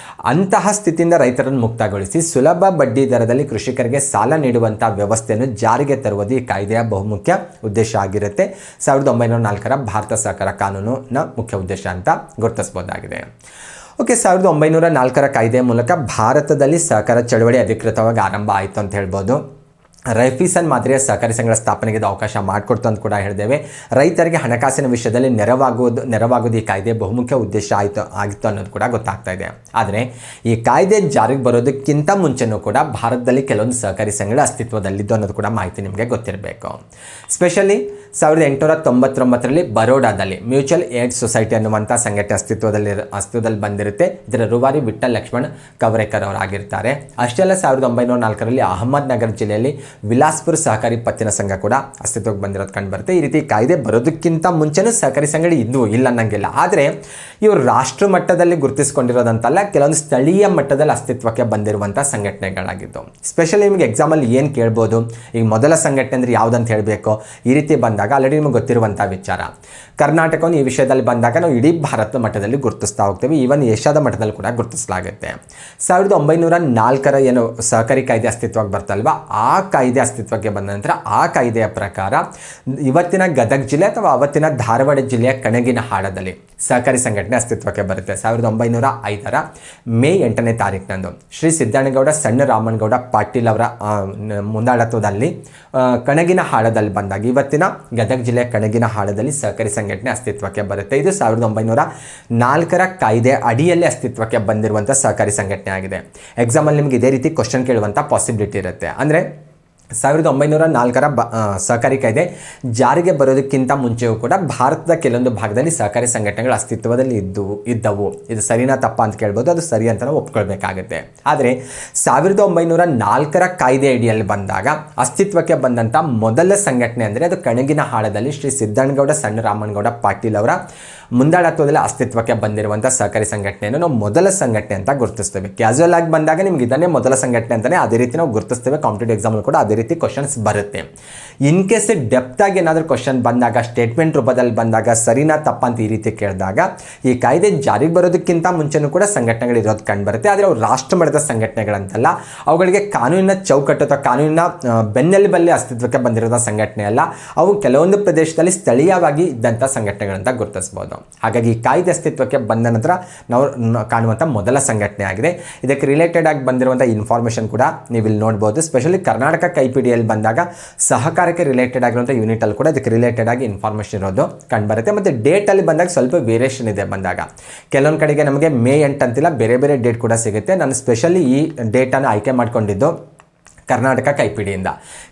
ಅಂತಹ ಸ್ಥಿತಿಯಿಂದ ರೈತರನ್ನು ಮುಕ್ತಗೊಳಿಸಿ ಸುಲಭ ಬಡ್ಡಿ ದರದಲ್ಲಿ ಕೃಷಿಕರಿಗೆ ಸಾಲ ನೀಡುವಂಥ ವ್ಯವಸ್ಥೆಯನ್ನು ಜಾರಿಗೆ ತರುವುದು ಈ ಕಾಯ್ದೆಯ ಬಹುಮುಖ್ಯ ಉದ್ದೇಶ ಆಗಿರುತ್ತೆ. 1904 ಭಾರತ ಸಹಕಾರ ಕಾನೂನಿನ ಮುಖ್ಯ ಉದ್ದೇಶ ಅಂತ ಗುರುತಿಸಬಹುದಾಗಿದೆ. ಓಕೆ, 1904 ಕಾಯ್ದೆಯ ಮೂಲಕ ಭಾರತದಲ್ಲಿ ಸಹಕಾರ ಚಳವಳಿ ಅಧಿಕೃತವಾಗಿ ಆರಂಭ ಆಯಿತು ಅಂತ ಹೇಳ್ಬೋದು. ರೈಫೀಸನ್ ಮಾದರಿಯ ಸಹಕಾರಿ ಸಂಘಗಳ ಸ್ಥಾಪನೆಗೆ ಅವಕಾಶ ಮಾಡಿಕೊಡ್ತು ಅಂತ ಕೂಡ ಹೇಳಿದ್ದೇವೆ. ರೈತರಿಗೆ ಹಣಕಾಸಿನ ವಿಷಯದಲ್ಲಿ ನೆರವಾಗೋದು ಈ ಕಾಯ್ದೆ ಬಹುಮುಖ್ಯ ಉದ್ದೇಶ ಆಗಿತ್ತು ಅನ್ನೋದು ಕೂಡ ಗೊತ್ತಾಗ್ತಾ ಇದೆ. ಆದರೆ ಈ ಕಾಯ್ದೆ ಜಾರಿಗೆ ಬರೋದಕ್ಕಿಂತ ಮುಂಚೆನೂ ಕೂಡ ಭಾರತದಲ್ಲಿ ಕೆಲವೊಂದು ಸಹಕಾರಿ ಸಂಘಗಳು ಅಸ್ತಿತ್ವದಲ್ಲಿದ್ದು ಅನ್ನೋದು ಕೂಡ ಮಾಹಿತಿ ನಿಮಗೆ ಗೊತ್ತಿರಬೇಕು. ಸ್ಪೆಷಲಿ 1899ರಲ್ಲಿ ಬರೋಡಾದಲ್ಲಿ ಮ್ಯೂಚುವಲ್ ಏಡ್ ಸೊಸೈಟಿ ಅನ್ನುವಂಥ ಸಂಘಟನೆ ಅಸ್ತಿತ್ವದಲ್ಲಿ ಬಂದಿರುತ್ತೆ. ಇದರ ರೂವಾರಿ ವಿಠಲ್ ಲಕ್ಷ್ಮಣ್ ಕವರೇಕರ್ ಅವರಾಗಿರ್ತಾರೆ. ಅಷ್ಟೇ ಅಲ್ಲ, 1904ರಲ್ಲಿ ಅಹಮದ್ ನಗರ್ ಜಿಲ್ಲೆಯಲ್ಲಿ ವಿಲಾಸ್ಪುರ್ ಸಹಕಾರಿ ಪತ್ತಿನ ಸಂಘ ಕೂಡ ಅಸ್ತಿತ್ವಕ್ಕೆ ಬಂದಿರೋದು ಕಂಡು ಬರುತ್ತೆ. ಈ ರೀತಿ ಕಾಯ್ದೆ ಬರೋದಕ್ಕಿಂತ ಮುಂಚೆನೂ ಸಹಕಾರಿ ಸಂಘಗಳು ಇದ್ವು, ಇಲ್ಲ ಅನ್ನಂಗಿಲ್ಲ. ಆದರೆ ಇವರು ರಾಷ್ಟ್ರ ಮಟ್ಟದಲ್ಲಿ ಗುರುತಿಸ್ಕೊಂಡಿರೋದಂತಲ್ಲ, ಕೆಲವೊಂದು ಸ್ಥಳೀಯ ಮಟ್ಟದಲ್ಲಿ ಅಸ್ತಿತ್ವಕ್ಕೆ ಬಂದಿರುವಂಥ ಸಂಘಟನೆಗಳಾಗಿದ್ದು. ಸ್ಪೆಷಲಿ ನಿಮಗೆ ಎಕ್ಸಾಮಲ್ಲಿ ಏನು ಕೇಳ್ಬೋದು, ಈಗ ಮೊದಲ ಸಂಘಟನೆ ಅಂದರೆ ಯಾವುದಂತ ಹೇಳಬೇಕು, ಈ ರೀತಿ ಬಂದಾಗ ಆಲ್ರೆಡಿ ನಿಮಗೆ ಗೊತ್ತಿರುವಂಥ ವಿಚಾರ. ಕರ್ನಾಟಕವನ್ನು ಈ ವಿಷಯದಲ್ಲಿ ಬಂದಾಗ ನಾವು ಇಡೀ ಭಾರತ ಮಟ್ಟದಲ್ಲಿ ಗುರುತಿಸ್ತಾ ಹೋಗ್ತೇವೆ, ಈವನ್ ಏಷ್ಯಾದ ಮಟ್ಟದಲ್ಲಿ ಕೂಡ ಗುರುತಿಸಲಾಗುತ್ತೆ. 1904 ಏನು ಸಹಕಾರಿ ಕಾಯ್ದೆ ಅಸ್ತಿತ್ವಕ್ಕೆ ಬರ್ತಲ್ವಾ, ಆ ಕಾಯ್ದೆ ಅಸ್ತಿತ್ವಕ್ಕೆ ಬಂದ ನಂತರ ಆ ಕಾಯ್ದೆಯ ಪ್ರಕಾರ ಇವತ್ತಿನ ಗದಗ ಜಿಲ್ಲೆ ಅಥವಾ ಅವತ್ತಿನ ಧಾರವಾಡ ಜಿಲ್ಲೆಯ ಕಣಗಿನ ಹಾಡದಲ್ಲಿ ಸಹಕಾರಿ ಸಂಘಟನೆ ಅಸ್ತಿತ್ವಕ್ಕೆ ಬರುತ್ತೆ. 1905 ಮೇ 8ನೇ ತಾರೀಕಿನಂದು ಶ್ರೀ ಸಿದ್ದಣ್ಣಗೌಡ ಸಣ್ಣ ರಾಮನಗೌಡ ಪಾಟೀಲ್ ಅವರ ಮುಂದಾಳತ್ವದಲ್ಲಿ ಕಣಗಿನ ಹಾಡದಲ್ಲಿ ಬಂದಾಗ ಇವತ್ತಿನ ಗದಗ ಜಿಲ್ಲೆಯ ಕಣಗಿನ ಹಾಡದಲ್ಲಿ ಸಹಕಾರಿ ಸಂಘಟನೆ ಅಸ್ತಿತ್ವಕ್ಕೆ ಬರುತ್ತೆ. ಇದು 1904 ಕಾಯ್ದೆ ಅಡಿಯಲ್ಲಿ ಅಸ್ತಿತ್ವಕ್ಕೆ ಬಂದಿರುವಂಥ ಸಹಕಾರಿ ಸಂಘಟನೆ ಆಗಿದೆ. ಎಕ್ಸಾಮಲ್ಲಿ ನಿಮಗೆ ಇದೇ ರೀತಿ ಕ್ವಶನ್ ಕೇಳುವಂಥ ಪಾಸಿಬಿಲಿಟಿ ಇರುತ್ತೆ. ಅಂದರೆ 1904 ಸಹಕಾರಿ ಕಾಯ್ದೆ ಜಾರಿಗೆ ಬರೋದಕ್ಕಿಂತ ಮುಂಚೆಯೂ ಕೂಡ ಭಾರತದ ಕೆಲವೊಂದು ಭಾಗದಲ್ಲಿ ಸಹಕಾರಿ ಸಂಘಟನೆಗಳು ಅಸ್ತಿತ್ವದಲ್ಲಿ ಇದ್ದವು. ಇದು ಸರಿನಾ ತಪ್ಪ ಅಂತ ಕೇಳ್ಬೋದು, ಅದು ಸರಿ ಅಂತ ನಾವು ಒಪ್ಕೊಳ್ಬೇಕಾಗುತ್ತೆ. ಆದರೆ 1904 ಕಾಯ್ದೆ ಅಡಿಯಲ್ಲಿ ಬಂದಾಗ ಅಸ್ತಿತ್ವಕ್ಕೆ ಬಂದಂಥ ಮೊದಲ ಸಂಘಟನೆ ಅಂದರೆ ಅದು ಕಣಗಿನ ಹಾಡದಲ್ಲಿ ಶ್ರೀ ಸಿದ್ದಣ್ಣಗೌಡ ಸಣ್ಣ ರಾಮನಗೌಡ ಪಾಟೀಲ್ ಅವರ ಮುಂದಾಳತ್ವದಲ್ಲಿ ಅಸ್ತಿತ್ವಕ್ಕೆ ಬಂದಿರುವಂಥ ಸಹಕಾರಿ ಸಂಘಟನೆಯನ್ನು ನಾವು ಮೊದಲ ಸಂಘಟನೆ ಅಂತ ಗುರುತಿಸ್ತೇವೆ. ಕ್ಯಾಸುವಲ್ ಆಗಿ ಬಂದಾಗ ನಿಮ್ಗೆ ಇದನ್ನೇ ಮೊದಲ ಸಂಘಟನೆ ಅಂತಲೇ ಅದೇ ರೀತಿ ನಾವು ಗುರುತಿಸ್ತೇವೆ. ಕಾಂಪಿಟೇಟಿವ್ ಎಕ್ಸಾಮಲ್ಲಿ ಕೂಡ ಅದೇ ರೀತಿ ಕ್ವಶನ್ಸ್ ಬರುತ್ತೆ. ಇನ್ ಕೇಸ್ ಡೆಪ್ತ್ ಆಗಿ ಏನಾದರೂ ಕ್ವಶನ್ ಬಂದಾಗ, ಸ್ಟೇಟ್ಮೆಂಟ್ ರೂಪದಲ್ಲಿ ಬಂದಾಗ ಸರಿನಾ ತಪ್ಪ ಅಂತ ಈ ರೀತಿ ಕೇಳಿದಾಗ ಈ ಕಾಯ್ದೆ ಜಾರಿಗೆ ಬರೋದಕ್ಕಿಂತ ಮುಂಚೆನೂ ಕೂಡ ಸಂಘಟನೆಗಳು ಇರೋದು ಕಂಡು ಬರುತ್ತೆ. ಆದರೆ ಅವು ರಾಷ್ಟ್ರ ಮಟ್ಟದ ಸಂಘಟನೆಗಳಂತಲ್ಲ, ಅವುಗಳಿಗೆ ಕಾನೂನಿನ ಚೌಕಟ್ಟು ಅಥವಾ ಕಾನೂನಿನ ಬೆನ್ನೆಲುಬಲ್ಲಿ ಅಸ್ತಿತ್ವಕ್ಕೆ ಬಂದಿರೋದ ಸಂಘಟನೆ ಅಲ್ಲ, ಅವು ಕೆಲವೊಂದು ಪ್ರದೇಶದಲ್ಲಿ ಸ್ಥಳೀಯವಾಗಿ ಇದ್ದಂಥ ಸಂಘಟನೆಗಳಂತ ಗುರುತಿಸಬಹುದು. ಹಾಗಾಗಿ ಈ ಕಾಯ್ದೆ ಅಸ್ತಿತ್ವಕ್ಕೆ ಬಂದ ನಂತರ ನಾವು ಕಾಣುವಂಥ ಮೊದಲ ಸಂಘಟನೆ ಆಗಿದೆ. ಇದಕ್ಕೆ ರಿಲೇಟೆಡ್ ಆಗಿ ಬಂದಿರುವಂಥ ಇನ್ಫಾರ್ಮೇಷನ್ ಕೂಡ ನೀವು ಇಲ್ಲಿ ನೋಡ್ಬೋದು. ಸ್ಪೆಷಲಿ ಕರ್ನಾಟಕ ಕೈಪಿಡಿಯಲ್ಲಿ ಬಂದಾಗ ಸಹಕಾರಕ್ಕೆ ರಿಲೇಟೆಡ್ ಆಗಿರುವಂಥ ಯೂನಿಟಲ್ಲಿ ಕೂಡ ಇದಕ್ಕೆ ರಿಲೇಟೆಡ್ ಆಗಿ ಇನ್ಫಾರ್ಮೇಷನ್ ಇರೋದು ಕಂಡುಬರುತ್ತೆ. ಮತ್ತು ಡೇಟಲ್ಲಿ ಬಂದಾಗ ಸ್ವಲ್ಪ ವೇರಿಯೇಷನ್ ಇದೆ. ಬಂದಾಗ ಕೆಲವೊಂದು ಕಡೆಗೆ ನಮಗೆ ಮೇ 8 ಅಂತಿಲ್ಲ, ಬೇರೆ ಬೇರೆ ಡೇಟ್ ಕೂಡ ಸಿಗುತ್ತೆ. ನಾನು ಸ್ಪೆಷಲಿ ಈ ಡೇಟನ್ನು ಆಯ್ಕೆ ಮಾಡಿಕೊಂಡಿದ್ದು ಕರ್ನಾಟಕ ಕೈಪಿಡಿಯಿಂದ.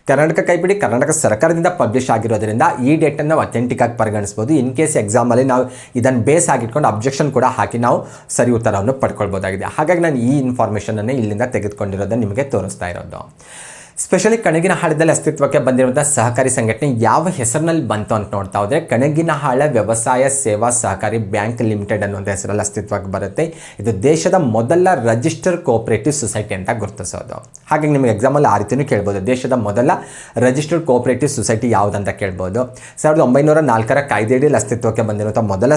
ಕರ್ನಾಟಕ ಸರ್ಕಾರದಿಂದ ಪಬ್ಲಿಷ್ ಆಗಿರೋದ್ರಿಂದ ಈ ಡೇಟನ್ನು ನಾವು ಅಥೆಂಟಿಕ್ ಆಗಿ ಪರಿಗಣಿಸ್ಬೋದು. ಇನ್ ಕೇಸ್ ಎಕ್ಸಾಮಲ್ಲಿ ನಾವು ಇದನ್ನು ಬೇಸ್ ಆಗಿಟ್ಕೊಂಡು ಅಬ್ಜೆಕ್ಷನ್ ಕೂಡ ಹಾಕಿ ನಾವು ಸರಿ ಉತ್ತರವನ್ನು ಪಡ್ಕೊಳ್ಬೋದಾಗಿದೆ. ಹಾಗಾಗಿ ನಾನು ಈ ಇನ್ಫಾರ್ಮೇಷನನ್ನು ಇಲ್ಲಿಂದ ತೆಗೆದುಕೊಂಡಿರೋದನ್ನು ನಿಮಗೆ ತೋರಿಸ್ತಾ ಇರೋದು. ಸ್ಪೆಷಲಿ ಕಣಗಿನಹಾಳದಲ್ಲಿ ಅಸ್ತಿತ್ವಕ್ಕೆ ಬಂದಿರುವಂಥ ಸಹಕಾರಿ ಸಂಘಟನೆ ಯಾವ ಹೆಸರಿನಲ್ಲಿ ಬಂತು ಅಂತ ನೋಡ್ತಾ ಹೋದರೆ ಕಣಗಿನಹಾಳ ವ್ಯವಸಾಯ ಸೇವಾ ಸಹಕಾರಿ ಬ್ಯಾಂಕ್ ಲಿಮಿಟೆಡ್ ಅನ್ನುವಂಥ ಹೆಸರಲ್ಲಿ ಅಸ್ತಿತ್ವಕ್ಕೆ ಬರುತ್ತೆ. ಇದು ದೇಶದ ಮೊದಲ ರಿಜಿಸ್ಟರ್ ಕೋಆಪರೇಟಿವ್ ಸೊಸೈಟಿ ಅಂತ ಗುರುತಿಸೋದು. ಹಾಗಾಗಿ ನಿಮಗೆ ಎಕ್ಸಾಮಲ್ಲಿ ಆ ರೀತಿಯೂ ಕೇಳ್ಬೋದು, ದೇಶದ ಮೊದಲ ರಿಜಿಸ್ಟರ್ಡ್ ಕೋಆಪರೇಟಿವ್ ಸೊಸೈಟಿ ಯಾವುದಂತ ಕೇಳ್ಬೋದು. 1904 ಕಾಯ್ದೆಯಲ್ಲಿ ಅಸ್ತಿತ್ವಕ್ಕೆ ಬಂದಿರುವಂಥ ಮೊದಲ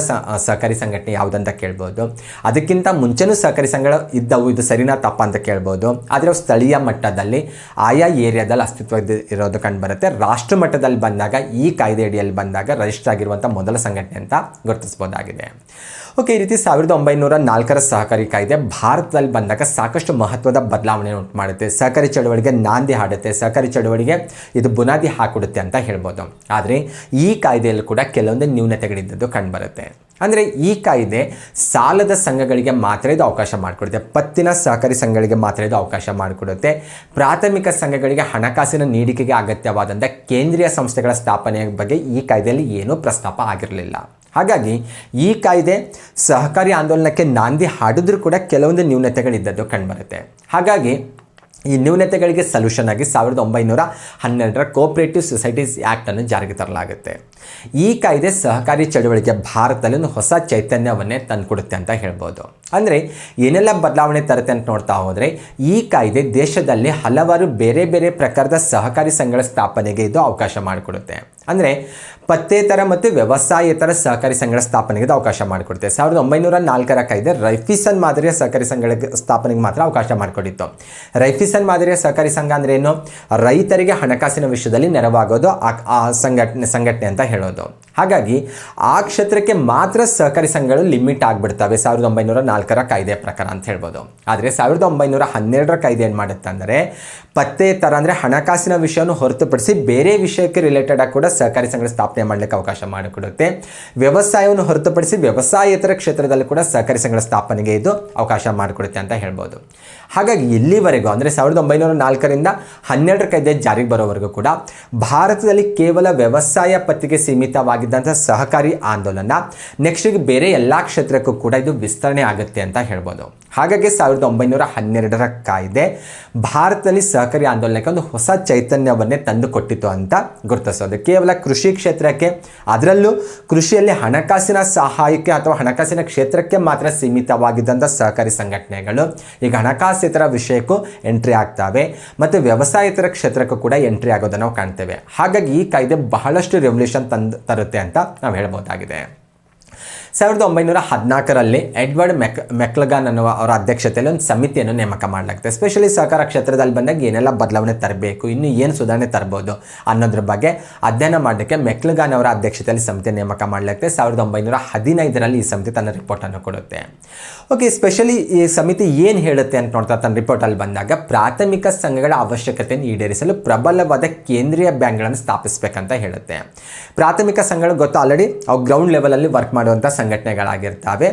ಸಹಕಾರಿ ಸಂಘಟನೆ ಯಾವುದಂತ ಕೇಳ್ಬೋದು. ಅದಕ್ಕಿಂತ ಮುಂಚೆನೂ ಸಹಕಾರಿ ಸಂಘಗಳು ಇದ್ದವು, ಇದು ಸರಿನಾ ತಪ್ಪ ಅಂತ ಕೇಳ್ಬೋದು. ಆದರೆ ಸ್ಥಳೀಯ ಮಟ್ಟದಲ್ಲಿ ಆಯಾ ಏರಿಯಾದಲ್ಲಿ ಅಸ್ತಿತ್ವ ಇರೋದು ಕಂಡು ಬರುತ್ತೆ. ರಾಷ್ಟ್ರ ಮಟ್ಟದಲ್ಲಿ ಬಂದಾಗ ಈ ಕಾಯ್ದೆ ಅಡಿಯಲ್ಲಿ ಬಂದಾಗ ರಿಜಿಸ್ಟರ್ ಆಗಿರುವಂಥ ಮೊದಲ ಸಂಘಟನೆ ಅಂತ ಗುರುತಿಸಬಹುದಾಗಿದೆ. ಓಕೆ, ಈ ರೀತಿ 1904 ಸಹಕಾರಿ ಕಾಯ್ದೆ ಭಾರತದಲ್ಲಿ ಬಂದಾಗ ಸಾಕಷ್ಟು ಮಹತ್ವದ ಬದಲಾವಣೆ ಉಂಟು ಮಾಡುತ್ತೆ. ಸಹಕಾರಿ ಚಳವಳಿಗೆ ನಾಂದಿ ಹಾಡುತ್ತೆ, ಸಹಕಾರಿ ಚಳವಳಿಗೆ ಇದು ಬುನಾದಿ ಹಾಕಿಡುತ್ತೆ ಅಂತ ಹೇಳ್ಬೋದು. ಆದರೆ ಈ ಕಾಯ್ದೆಯಲ್ಲಿ ಕೂಡ ಕೆಲವೊಂದು ನ್ಯೂನತೆಗಳಿದ್ದದ್ದು ಕಂಡುಬರುತ್ತೆ. ಅಂದರೆ ಈ ಕಾಯ್ದೆ ಸಾಲದ ಸಂಘಗಳಿಗೆ ಮಾತ್ರ ಇದು ಅವಕಾಶ ಮಾಡಿಕೊಡುತ್ತೆ, ಪತ್ತಿನ ಸಹಕಾರಿ ಸಂಘಗಳಿಗೆ ಮಾತ್ರ ಇದು ಅವಕಾಶ ಮಾಡಿಕೊಡುತ್ತೆ. ಪ್ರಾಥಮಿಕ ಸಂಘಗಳಿಗೆ ಹಣಕಾಸಿನ ನೀಡಿಕೆಗೆ ಅಗತ್ಯವಾದಂಥ ಕೇಂದ್ರೀಯ ಸಂಸ್ಥೆಗಳ ಸ್ಥಾಪನೆಯ ಬಗ್ಗೆ ಈ ಕಾಯ್ದೆಯಲ್ಲಿ ಏನೂ ಪ್ರಸ್ತಾಪ ಆಗಿರಲಿಲ್ಲ. ಹಾಗಾಗಿ ಈ ಕಾಯ್ದೆ ಸಹಕಾರಿ ಆಂದೋಲನಕ್ಕೆ ನಾಂದಿ ಹಾಡಿದ್ರೂ ಕೂಡ ಕೆಲವೊಂದು ನ್ಯೂನತೆಗಳಿದ್ದದ್ದು ಕಂಡುಬರುತ್ತೆ. ಹಾಗಾಗಿ ಈ ನ್ಯೂನತೆಗಳಿಗೆ ಸೊಲ್ಯೂಷನ್ ಆಗಿ 1912 ಕೋಆಪರೇಟಿವ್ ಸೊಸೈಟೀಸ್ ಆ್ಯಕ್ಟನ್ನು ಜಾರಿಗೆ ತರಲಾಗುತ್ತೆ. ಈ ಕಾಯ್ದೆ ಸಹಕಾರಿ ಚಳುವಳಿಗೆ ಭಾರತದಲ್ಲಿ ಒಂದು ಹೊಸ ಚೈತನ್ಯವನ್ನೇ ತಂದುಕೊಡುತ್ತೆ ಅಂತ ಹೇಳ್ಬೋದು. ಅಂದರೆ ಏನೆಲ್ಲ ಬದಲಾವಣೆ ತರುತ್ತೆ ಅಂತ ನೋಡ್ತಾ ಹೋದರೆ ಈ ಕಾಯ್ದೆ ದೇಶದಲ್ಲಿ ಹಲವಾರು ಬೇರೆ ಬೇರೆ ಪ್ರಕಾರದ ಸಹಕಾರಿ ಸಂಘಗಳ ಸ್ಥಾಪನೆಗೆ ಇದು ಅವಕಾಶ ಮಾಡಿಕೊಡುತ್ತೆ. ಅಂದರೆ ಪತ್ತೇತರ ಮತ್ತು ವ್ಯವಸಾಯೇತರ ಸಹಕಾರಿ ಸಂಘಗಳ ಸ್ಥಾಪನೆಗೆ ಅವಕಾಶ ಮಾಡಿಕೊಡುತ್ತೆ. 1904 ಕಾಯ್ದೆ ರೈಫಿಸನ್ ಮಾದರಿಯ ಸಹಕಾರಿ ಸಂಘಗಳ ಸ್ಥಾಪನೆಗೆ ಮಾತ್ರ ಅವಕಾಶ ಮಾಡಿಕೊಟ್ಟಿತ್ತು. ರೈಫಿಸನ್ ಮಾದರಿಯ ಸಹಕಾರಿ ಸಂಘ ಅಂದರೆ ಏನು? ರೈತರಿಗೆ ಹಣಕಾಸಿನ ವಿಷಯದಲ್ಲಿ ನೆರವಾಗೋದು ಆ ಸಂಘಟನೆ ಅಂತ ಹೇಳೋದು. ಹಾಗಾಗಿ ಆ ಕ್ಷೇತ್ರಕ್ಕೆ ಮಾತ್ರ ಸಹಕಾರಿ ಸಂಘಗಳು ಲಿಮಿಟ್ ಆಗಿಬಿಡ್ತವೆ 1904 ಕಾಯ್ದೆ ಪ್ರಕಾರ ಅಂತ ಹೇಳ್ಬೋದು. ಆದರೆ 1912 ಕಾಯ್ದೆ ಏನು ಮಾಡುತ್ತೆ ಅಂದರೆ ಪತ್ತೇತರ ಅಂದರೆ ಹಣಕಾಸಿನ ವಿಷಯವನ್ನು ಹೊರತುಪಡಿಸಿ ಬೇರೆ ವಿಷಯಕ್ಕೆ ರಿಲೇಟೆಡ್ ಆಗಿ ಕೂಡ ಸಹಕಾರಿ ಸಂಘಗಳ ಸ್ಥಾಪನೆ ಮಾಡಲಿಕ್ಕೆ ಅವಕಾಶ ಮಾಡಿಕೊಡುತ್ತೆ. ವ್ಯವಸಾಯವನ್ನು ಹೊರತುಪಡಿಸಿ ವ್ಯವಸಾಯೇತರ ಕ್ಷೇತ್ರದಲ್ಲಿ ಕೂಡ ಸಹಕಾರಿ ಸಂಘಗಳ ಸ್ಥಾಪನೆಗೆ ಇದು ಅವಕಾಶ ಮಾಡಿಕೊಡುತ್ತೆ ಅಂತ ಹೇಳ್ಬೋದು. ಹಾಗಾಗಿ ಇಲ್ಲಿವರೆಗೂ ಅಂದರೆ 1904ರಿಂದ 12 ಕಾಯ್ದೆ ಜಾರಿಗೆ ಬರೋವರೆಗೂ ಕೂಡ ಭಾರತದಲ್ಲಿ ಕೇವಲ ವ್ಯವಸಾಯ ಪತ್ತಿಗೆ ಸೀಮಿತವಾಗಿದ್ದಂಥ ಸಹಕಾರಿ ಆಂದೋಲನ ನೆಕ್ಸ್ಟಿಗೆ ಬೇರೆ ಎಲ್ಲ ಕ್ಷೇತ್ರಕ್ಕೂ ಕೂಡ ಇದು ವಿಸ್ತರಣೆ ಆಗುತ್ತೆ ಅಂತ ಹೇಳ್ಬೋದು. ಹಾಗಾಗಿ 1912 ಕಾಯ್ದೆ ಭಾರತದಲ್ಲಿ ಸಹಕಾರಿ ಆಂದೋಲನಕ್ಕೆ ಒಂದು ಹೊಸ ಚೈತನ್ಯವನ್ನೇ ತಂದು ಕೊಟ್ಟಿತ್ತು ಅಂತ ಗುರುತಿಸೋದು. ಕೇವಲ ಕೃಷಿ ಕ್ಷೇತ್ರಕ್ಕೆ, ಅದರಲ್ಲೂ ಕೃಷಿಯಲ್ಲಿ ಹಣಕಾಸಿನ ಸಹಾಯಕ್ಕೆ ಅಥವಾ ಹಣಕಾಸಿನ ಕ್ಷೇತ್ರಕ್ಕೆ ಮಾತ್ರ ಸೀಮಿತವಾಗಿದ್ದಂಥ ಸಹಕಾರಿ ಸಂಘಟನೆಗಳು ಈಗ ಹಣಕಾಸೇತರ ವಿಷಯಕ್ಕೂ ಎಂಟ್ರಿ ಆಗ್ತವೆ ಮತ್ತು ವ್ಯವಸಾಯೇತರ ಕ್ಷೇತ್ರಕ್ಕೂ ಕೂಡ ಎಂಟ್ರಿ ಆಗೋದನ್ನು ನಾವು ಕಾಣ್ತೇವೆ. ಹಾಗಾಗಿ ಈ ಕಾಯ್ದೆ ಬಹಳಷ್ಟು ರೆವಲ್ಯೂಷನ್ ತರುತ್ತೆ ಅಂತ ನಾವು ಹೇಳ್ಬೋದಾಗಿದೆ. 1914ರಲ್ಲಿ ಎಡ್ವರ್ಡ್ ಮೆಕ್ಲಗಾನ್ ಅನ್ನುವ ಅವರ ಅಧ್ಯಕ್ಷತೆಯಲ್ಲಿ ಒಂದು ಸಮಿತಿಯನ್ನು ನೇಮಕ ಮಾಡಲಾಗುತ್ತೆ. ಎಸ್ಪೆಷಲಿ ಸಹಕಾರ ಕ್ಷೇತ್ರದಲ್ಲಿ ಬಂದಾಗ ಏನೆಲ್ಲ ಬದಲಾವಣೆ ತರಬೇಕು, ಇನ್ನು ಏನು ಸುಧಾರಣೆ ತರಬಹುದು ಅನ್ನೋದ್ರ ಬಗ್ಗೆ ಅಧ್ಯಯನ ಮಾಡಲಿಕ್ಕೆ ಮೆಕ್ಲಗಾನ್ ಅವರ ಅಧ್ಯಕ್ಷತೆಯಲ್ಲಿ ಸಮಿತಿ ನೇಮಕ ಮಾಡಲಾಗುತ್ತೆ. 1915ರಲ್ಲಿ ಈ ಸಮಿತಿ ತನ್ನ ರಿಪೋರ್ಟನ್ನು ಕೊಡುತ್ತೆ. ಓಕೆ, ಸ್ಪೆಷಲಿ ಈ ಸಮಿತಿ ಏನು ಹೇಳುತ್ತೆ ಅಂತ ನೋಡ್ತಾ ತನ್ನ ರಿಪೋರ್ಟಲ್ಲಿ ಬಂದಾಗ ಪ್ರಾಥಮಿಕ ಸಂಘಗಳ ಅವಶ್ಯಕತೆಯನ್ನು ಈಡೇರಿಸಲು ಪ್ರಬಲವಾದ ಕೇಂದ್ರೀಯ ಬ್ಯಾಂಕ್ಗಳನ್ನು ಸ್ಥಾಪಿಸಬೇಕಂತ ಹೇಳುತ್ತೆ. ಪ್ರಾಥಮಿಕ ಸಂಘಗಳು ಗೊತ್ತು, ಆಲ್ರೆಡಿ ಅವು ಗ್ರೌಂಡ್ ಲೆವೆಲಲ್ಲಿ ವರ್ಕ್ ಮಾಡುವಂಥ ಸಂಘಟನೆಗಳಾಗಿರ್ತವೆ.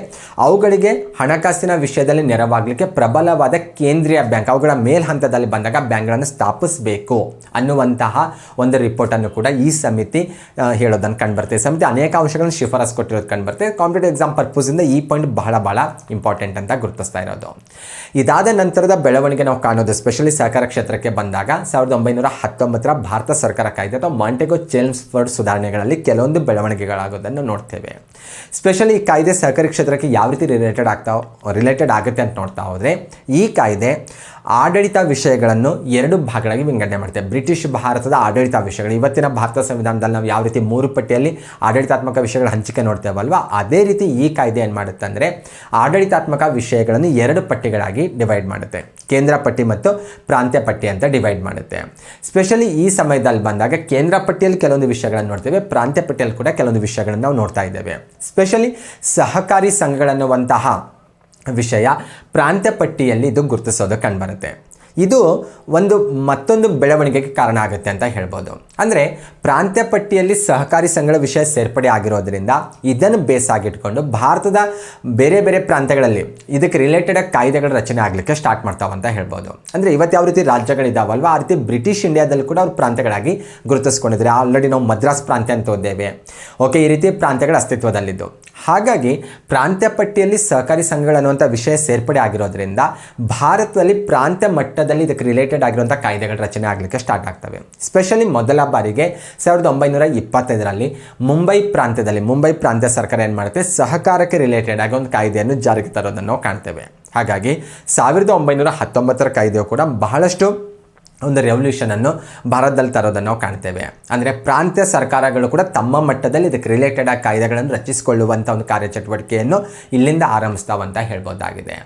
ಅವುಗಳಿಗೆ ಹಣಕಾಸಿನ ವಿಷಯದಲ್ಲಿ ನೆರವಾಗಲಿಕ್ಕೆ ಪ್ರಬಲವಾದ ಕೇಂದ್ರೀಯ ಬ್ಯಾಂಕ್, ಅವುಗಳ ಮೇಲ್ ಹಂತದಲ್ಲಿ ಬಂದಾಗ ಬ್ಯಾಂಕ್ಗಳನ್ನು ಸ್ಥಾಪಿಸಬೇಕು ಅನ್ನುವಂತಹ ಒಂದು ರಿಪೋರ್ಟನ್ನು ಕೂಡ ಈ ಸಮಿತಿ ಹೇಳೋದನ್ನು ಕಂಡುಬರ್ತದೆ. ಸಮಿತಿ ಅನೇಕ ಅಂಶಗಳನ್ನು ಶಿಫಾರಸು ಕೊಟ್ಟಿರೋದು ಕಂಡುಬರ್ತದೆ. ಕಾಂಪಿಟೇಟಿವ್ ಎಕ್ಸಾಮ್ ಪರ್ಪೋಸಿಂದ ಈ ಪಾಯಿಂಟ್ ಬಹಳ ಇಂಪಾರ್ಟೆಂಟ್ ಅಂತ ಗುರುತಿಸ್ತಾ ಇರೋದು. ಇದಾದ ನಂತರದ ಬೆಳವಣಿಗೆ ನಾವು ಕಾಣೋದು ಸ್ಪೆಷಲಿ ಸಹಕಾರ ಕ್ಷೇತ್ರಕ್ಕೆ ಬಂದಾಗ 1919 ಭಾರತ ಸರ್ಕಾರ ಕಾಯ್ದೆ ಅಥವಾ ಮಾಂಟೆಗೋ ಚೆಲ್ಮ್ಸ್ಫೋರ್ಡ್ ಸುಧಾರಣೆಗಳಲ್ಲಿ ಕೆಲವೊಂದು ಬೆಳವಣಿಗೆಗಳಾಗೋದನ್ನು ನೋಡ್ತೇವೆ. ಸ್ಪೆಷಲಿ ಈ ಕಾಯ್ದೆ ಸಹಕಾರಿ ಕ್ಷೇತ್ರಕ್ಕೆ ಯಾವ ರೀತಿ ರಿಲೇಟೆಡ್ ಆಗುತ್ತೆ ಅಂತ ನೋಡ್ತಾ ಹೋದರೆ ಈ ಕಾಯ್ದೆ ಆಡಳಿತ ವಿಷಯಗಳನ್ನು 2 ಭಾಗಗಳಾಗಿ ವಿಂಗಡಣೆ ಮಾಡ್ತೇವೆ. ಬ್ರಿಟಿಷ್ ಭಾರತದ ಆಡಳಿತ ವಿಷಯಗಳು, ಇವತ್ತಿನ ಭಾರತ ಸಂವಿಧಾನದಲ್ಲಿ ನಾವು ಯಾವ ರೀತಿ 3 ಪಟ್ಟಿಯಲ್ಲಿ ಆಡಳಿತಾತ್ಮಕ ವಿಷಯಗಳ ಹಂಚಿಕೆ ನೋಡ್ತೇವಲ್ವ, ಅದೇ ರೀತಿ ಈ ಕಾಯ್ದೆ ಏನು ಮಾಡುತ್ತೆ ಅಂದರೆ ಆಡಳಿತಾತ್ಮಕ ವಿಷಯಗಳನ್ನು 2 ಪಟ್ಟಿಗಳಾಗಿ ಡಿವೈಡ್ ಮಾಡುತ್ತೆ. ಕೇಂದ್ರ ಪಟ್ಟಿ ಮತ್ತು ಪ್ರಾಂತ್ಯ ಪಟ್ಟಿ ಅಂತ ಡಿವೈಡ್ ಮಾಡುತ್ತೆ. ಸ್ಪೆಷಲಿ ಈ ಸಮಯದಲ್ಲಿ ಬಂದಾಗ ಕೇಂದ್ರ ಪಟ್ಟಿಯಲ್ಲಿ ಕೆಲವೊಂದು ವಿಷಯಗಳನ್ನು ನೋಡ್ತೇವೆ, ಪ್ರಾಂತ್ಯ ಪಟ್ಟಿಯಲ್ಲಿ ಕೂಡ ಕೆಲವೊಂದು ವಿಷಯಗಳನ್ನು ನಾವು ನೋಡ್ತಾ ಇದ್ದೇವೆ. ಸ್ಪೆಷಲಿ ಸಹಕಾರಿ ಸಂಘಗಳನ್ನುವಂತಹ ವಿಷಯ ಪ್ರಾಂತ್ಯ ಪಟ್ಟಿಯಲ್ಲಿ ಇದು ಗುರುತಿಸೋದು ಕಂಡುಬರುತ್ತೆ. ಇದು ಮತ್ತೊಂದು ಬೆಳವಣಿಗೆಗೆ ಕಾರಣ ಆಗುತ್ತೆ ಅಂತ ಹೇಳ್ಬೋದು. ಅಂದರೆ ಪ್ರಾಂತ್ಯ ಪಟ್ಟಿಯಲ್ಲಿ ಸಹಕಾರಿ ಸಂಘಗಳ ವಿಷಯ ಸೇರ್ಪಡೆ ಆಗಿರೋದ್ರಿಂದ ಇದನ್ನು ಬೇಸಾಗಿಟ್ಕೊಂಡು ಭಾರತದ ಬೇರೆ ಬೇರೆ ಪ್ರಾಂತ್ಯಗಳಲ್ಲಿ ಇದಕ್ಕೆ ರಿಲೇಟೆಡ್ ಕಾಯ್ದೆಗಳ ರಚನೆ ಆಗಲಿಕ್ಕೆ ಸ್ಟಾರ್ಟ್ ಮಾಡ್ತಾವಂತ ಹೇಳ್ಬೋದು. ಅಂದರೆ ಇವತ್ತು ಯಾವ ರೀತಿ ರಾಜ್ಯಗಳಿದ್ದಾವಲ್ವ ಆ ರೀತಿ ಬ್ರಿಟಿಷ್ ಇಂಡಿಯಾದಲ್ಲಿ ಕೂಡ ಅವ್ರು ಪ್ರಾಂತ್ಯಗಳಾಗಿ ಗುರುತಿಸ್ಕೊಂಡಿದ್ದಾರೆ. ಆಲ್ರೆಡಿ ನಾವು ಮದ್ರಾಸ್ ಪ್ರಾಂತ್ಯ ಅಂತ ಓದ್ದೇವೆ. ಓಕೆ, ಈ ರೀತಿ ಪ್ರಾಂತ್ಯಗಳ ಅಸ್ತಿತ್ವದಲ್ಲಿದ್ದು. ಹಾಗಾಗಿ ಪ್ರಾಂತ್ಯ ಪಟ್ಟಿಯಲ್ಲಿ ಸಹಕಾರಿ ಸಂಘಗಳನ್ನುವಂಥ ವಿಷಯ ಸೇರ್ಪಡೆ ಆಗಿರೋದ್ರಿಂದ ಭಾರತದಲ್ಲಿ ಪ್ರಾಂತ್ಯ ಮಟ್ಟದಲ್ಲಿ ಇದಕ್ಕೆ ರಿಲೇಟೆಡ್ ಆಗಿರುವಂಥ ಕಾಯ್ದೆಗಳ ರಚನೆ ಆಗಲಿಕ್ಕೆ ಸ್ಟಾರ್ಟ್ ಆಗ್ತವೆ. ಸ್ಪೆಷಲಿ ಮೊದಲ ಬಾರಿಗೆ 1925ರಲ್ಲಿ ಮುಂಬೈ ಪ್ರಾಂತ್ಯ ಸರ್ಕಾರ ಏನು ಮಾಡುತ್ತೆ, ಸಹಕಾರಕ್ಕೆ ರಿಲೇಟೆಡ್ ಆಗಿ ಒಂದು ಕಾಯ್ದೆಯನ್ನು ಜಾರಿಗೆ ತರೋದನ್ನು ನಾವು ಕಾಣ್ತೇವೆ. ಹಾಗಾಗಿ 1919 ಕಾಯ್ದೆಯು ಕೂಡ ಬಹಳಷ್ಟು ಒಂದು ರೆವಲ್ಯೂಷನನ್ನು ಭಾರತದಲ್ಲಿ ತರೋದನ್ನು ನಾವು ಕಾಣ್ತೇವೆ. ಅಂದರೆ ಪ್ರಾಂತ್ಯ ಸರ್ಕಾರಗಳು ಕೂಡ ತಮ್ಮ ಮಟ್ಟದಲ್ಲಿ ಇದಕ್ಕೆ ರಿಲೇಟೆಡ್ ಆಗಿ ಕಾಯ್ದೆಗಳನ್ನು ರಚಿಸಿಕೊಳ್ಳುವಂಥ ಒಂದು ಕಾರ್ಯಚಟುವಟಿಕೆಯನ್ನು ಇಲ್ಲಿಂದ ಆರಂಭಿಸ್ತಾವಂತ ಹೇಳ್ಬೋದಾಗಿದೆ.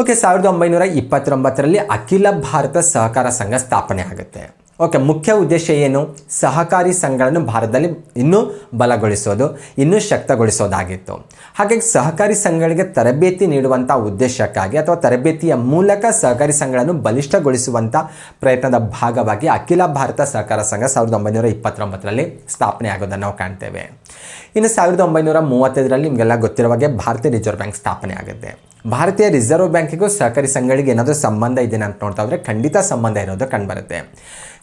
ಓಕೆ, 1929ರಲ್ಲಿ ಅಖಿಲ ಭಾರತ ಸಹಕಾರ ಸಂಘ ಸ್ಥಾಪನೆ ಆಗುತ್ತೆ. ಓಕೆ, ಮುಖ್ಯ ಉದ್ದೇಶ ಏನು? ಸಹಕಾರಿ ಸಂಘಗಳನ್ನು ಭಾರತದಲ್ಲಿ ಇನ್ನೂ ಬಲಗೊಳಿಸೋದು, ಇನ್ನೂ ಶಕ್ತಗೊಳಿಸೋದಾಗಿತ್ತು. ಹಾಗಾಗಿ ಸಹಕಾರಿ ಸಂಘಗಳಿಗೆ ತರಬೇತಿ ನೀಡುವಂಥ ಉದ್ದೇಶಕ್ಕಾಗಿ ಅಥವಾ ತರಬೇತಿಯ ಮೂಲಕ ಸಹಕಾರಿ ಸಂಘಗಳನ್ನು ಬಲಿಷ್ಠಗೊಳಿಸುವಂಥ ಪ್ರಯತ್ನದ ಭಾಗವಾಗಿ ಅಖಿಲ ಭಾರತ ಸಹಕಾರ ಸಂಘ 1929ರಲ್ಲಿ ಸ್ಥಾಪನೆ ಆಗೋದನ್ನು ನಾವು ಕಾಣ್ತೇವೆ. ಇನ್ನು 1935ರಲ್ಲಿ ನಿಮಗೆಲ್ಲ ಗೊತ್ತಿರುವಾಗೆ ಭಾರತೀಯ ರಿಸರ್ವ್ ಬ್ಯಾಂಕ್ ಸ್ಥಾಪನೆ ಆಗುತ್ತೆ. ಭಾರತೀಯ ರಿಸರ್ವ್ ಬ್ಯಾಂಕಿಗೂ ಸಹಕಾರಿ ಸಂಘಗಳಿಗೆ ಏನಾದರೂ ಸಂಬಂಧ ಇದೆಯಾ ಅಂತ ನೋಡ್ತಾ ಹೋದರೆ ಖಂಡಿತ ಸಂಬಂಧ ಇರೋದು ಕಂಡುಬರುತ್ತೆ.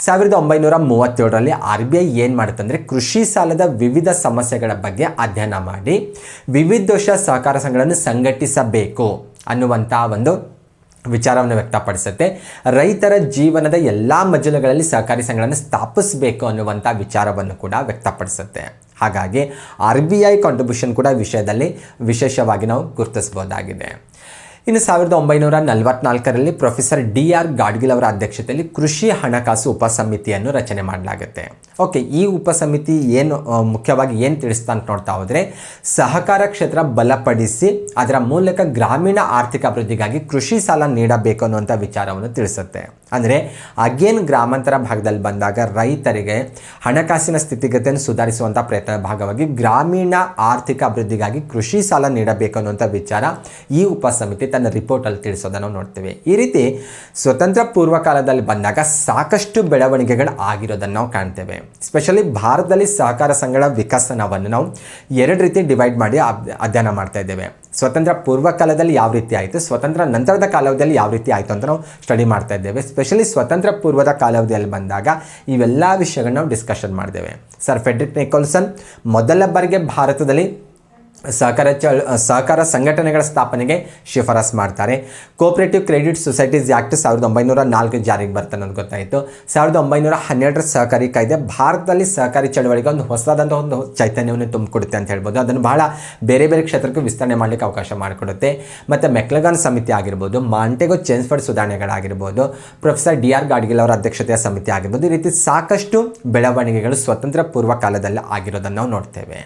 1937ರಲ್ಲಿ RBI ಏನು ಮಾಡುತ್ತೆ ಅಂದರೆ ಕೃಷಿ ಸಾಲದ ವಿವಿಧ ಸಮಸ್ಯೆಗಳ ಬಗ್ಗೆ ಅಧ್ಯಯನ ಮಾಡಿ ವಿವಿಧೋಶ ಸಹಕಾರ ಸಂಘಗಳನ್ನು ಸಂಘಟಿಸಬೇಕು ಅನ್ನುವಂಥ ಒಂದು ವಿಚಾರವನ್ನು ವ್ಯಕ್ತಪಡಿಸುತ್ತೆ. ರೈತರ ಜೀವನದ ಎಲ್ಲ ಮಜಲುಗಳಲ್ಲಿ ಸಹಕಾರಿ ಸಂಘಗಳನ್ನು ಸ್ಥಾಪಿಸಬೇಕು ಅನ್ನುವಂಥ ವಿಚಾರವನ್ನು ಕೂಡ ವ್ಯಕ್ತಪಡಿಸುತ್ತೆ. ಹಾಗಾಗಿ RBI ಕಾಂಟ್ರಿಬ್ಯೂಷನ್ ಕೂಡ ವಿಷಯದಲ್ಲಿ ವಿಶೇಷವಾಗಿ ನಾವು ಗುರುತಿಸಬಹುದಾಗಿದೆ. ಇನ್ನು 1944ರಲ್ಲಿ ಪ್ರೊಫೆಸರ್ DR ಗಾಡ್ಗಿಲ್ ಅವರ ಅಧ್ಯಕ್ಷತೆಯಲ್ಲಿ ಕೃಷಿ ಹಣಕಾಸು ಉಪಸಮಿತಿಯನ್ನು ರಚನೆ ಮಾಡಲಾಗುತ್ತೆ. ಓಕೆ, ಈ ಉಪಸಮಿತಿ ಏನು ಮುಖ್ಯವಾಗಿ ಏನು ತಿಳಿಸ್ತಾ ಅಂತ ನೋಡ್ತಾ ಹೋದರೆ ಸಹಕಾರ ಕ್ಷೇತ್ರ ಬಲಪಡಿಸಿ ಅದರ ಮೂಲಕ ಗ್ರಾಮೀಣ ಆರ್ಥಿಕ ಅಭಿವೃದ್ಧಿಗಾಗಿ ಕೃಷಿ ಸಾಲ ನೀಡಬೇಕು ಅನ್ನುವಂಥ ವಿಚಾರವನ್ನು ತಿಳಿಸುತ್ತೆ. ಅಂದರೆ ಅಗೇನ್ ಗ್ರಾಮಾಂತರ ಭಾಗದಲ್ಲಿ ಬಂದಾಗ ರೈತರಿಗೆ ಹಣಕಾಸಿನ ಸ್ಥಿತಿಗತಿಯನ್ನು ಸುಧಾರಿಸುವಂಥ ಪ್ರಯತ್ನದ ಭಾಗವಾಗಿ ಗ್ರಾಮೀಣ ಆರ್ಥಿಕ ಅಭಿವೃದ್ಧಿಗಾಗಿ ಕೃಷಿ ಸಾಲ ನೀಡಬೇಕು ಅನ್ನುವಂಥ ವಿಚಾರ ಈ ಉಪಸಮಿತಿ ತನ್ನ ರಿಪೋರ್ಟಲ್ಲಿ ತಿಳಿಸೋದನ್ನು ನಾವು ನೋಡ್ತೇವೆ. ಈ ರೀತಿ ಸ್ವತಂತ್ರ ಪೂರ್ವ ಕಾಲದಲ್ಲಿ ಬಂದಾಗ ಸಾಕಷ್ಟು ಬೆಳವಣಿಗೆಗಳು ಆಗಿರೋದನ್ನು ನಾವು ಕಾಣ್ತೇವೆ. ಸ್ಪೆಷಲಿ ಭಾರತದಲ್ಲಿ ಸಹಕಾರ ಸಂಘಗಳ ವಿಕಸನವನ್ನು ನಾವು ಎರಡು ರೀತಿ ಡಿವೈಡ್ ಮಾಡಿ ಅಧ್ಯಯನ ಮಾಡ್ತಾ ಇದ್ದೇವೆ. ಸ್ವತಂತ್ರ ಪೂರ್ವ ಕಾಲದಲ್ಲಿ ಯಾವ ರೀತಿ ಆಯಿತು, ಸ್ವತಂತ್ರ ನಂತರದ ಕಾಲಾವಧಿಯಲ್ಲಿ ಯಾವ ರೀತಿ ಆಯಿತು ಅಂತ ನಾವು ಸ್ಟಡಿ ಮಾಡ್ತಾ ಇದ್ದೇವೆ. ಸ್ಪೆಷಲಿ ಸ್ವತಂತ್ರ ಪೂರ್ವದ ಕಾಲಾವಧಿಯಲ್ಲಿ ಬಂದಾಗ ಇವೆಲ್ಲ ವಿಷಯಗಳನ್ನ ನಾವು ಡಿಸ್ಕಷನ್ ಮಾಡಿದ್ದೇವೆ. ಸರ್ ಫೆಡ್ರಿಕ್ ನಿಕೋಲ್ಸನ್ ಮೊದಲ ಬಾರಿಗೆ ಭಾರತದಲ್ಲಿ ಸಹಕಾರ ಸಂಘಟನೆಗಳ ಸ್ಥಾಪನೆಗೆ ಶಿಫಾರಸು ಮಾಡ್ತಾರೆ. ಕೋಆಪರೇಟಿವ್ ಕ್ರೆಡಿಟ್ ಸೊಸೈಟೀಸ್ ಆ್ಯಕ್ಟ್ 1904 ಜಾರಿಗೆ ಬರ್ತಾನೆ ಅನ್ನೋದು ಗೊತ್ತಾಯಿತು. 1912ರ ಸಹಕಾರಿ ಕಾಯ್ದೆ ಭಾರತದಲ್ಲಿ ಸಹಕಾರಿ ಚಳವಳಿಗೆ ಒಂದು ಹೊಸದಾದಂಥ ಒಂದು ಚೈತನ್ಯವನ್ನು ತುಂಬಿಕೊಡುತ್ತೆ ಅಂತ ಹೇಳ್ಬೋದು. ಅದನ್ನು ಬಹಳ ಬೇರೆ ಬೇರೆ ಕ್ಷೇತ್ರಕ್ಕೆ ವಿಸ್ತರಣೆ ಮಾಡಲಿಕ್ಕೆ ಅವಕಾಶ ಮಾಡಿಕೊಡುತ್ತೆ. ಮತ್ತು ಮೆಕ್ಲಗಾನ್ ಸಮಿತಿ ಆಗಿರ್ಬೋದು, ಮಾಂಟೆಗೋ ಚೆಮ್ಸ್ಫರ್ಡ್ ಸುಧಾರಣೆಗಳಾಗಿರ್ಬೋದು, ಪ್ರೊಫೆಸರ್ DR ಗಾಡ್ಗಿಲ್ ಅವರ ಅಧ್ಯಕ್ಷತೆಯ ಸಮಿತಿ ಆಗಿರ್ಬೋದು, ಈ ರೀತಿ ಸಾಕಷ್ಟು ಬೆಳವಣಿಗೆಗಳು ಸ್ವತಂತ್ರ ಪೂರ್ವ ಕಾಲದಲ್ಲಿ ಆಗಿರೋದನ್ನು ನಾವು ನೋಡ್ತೇವೆ.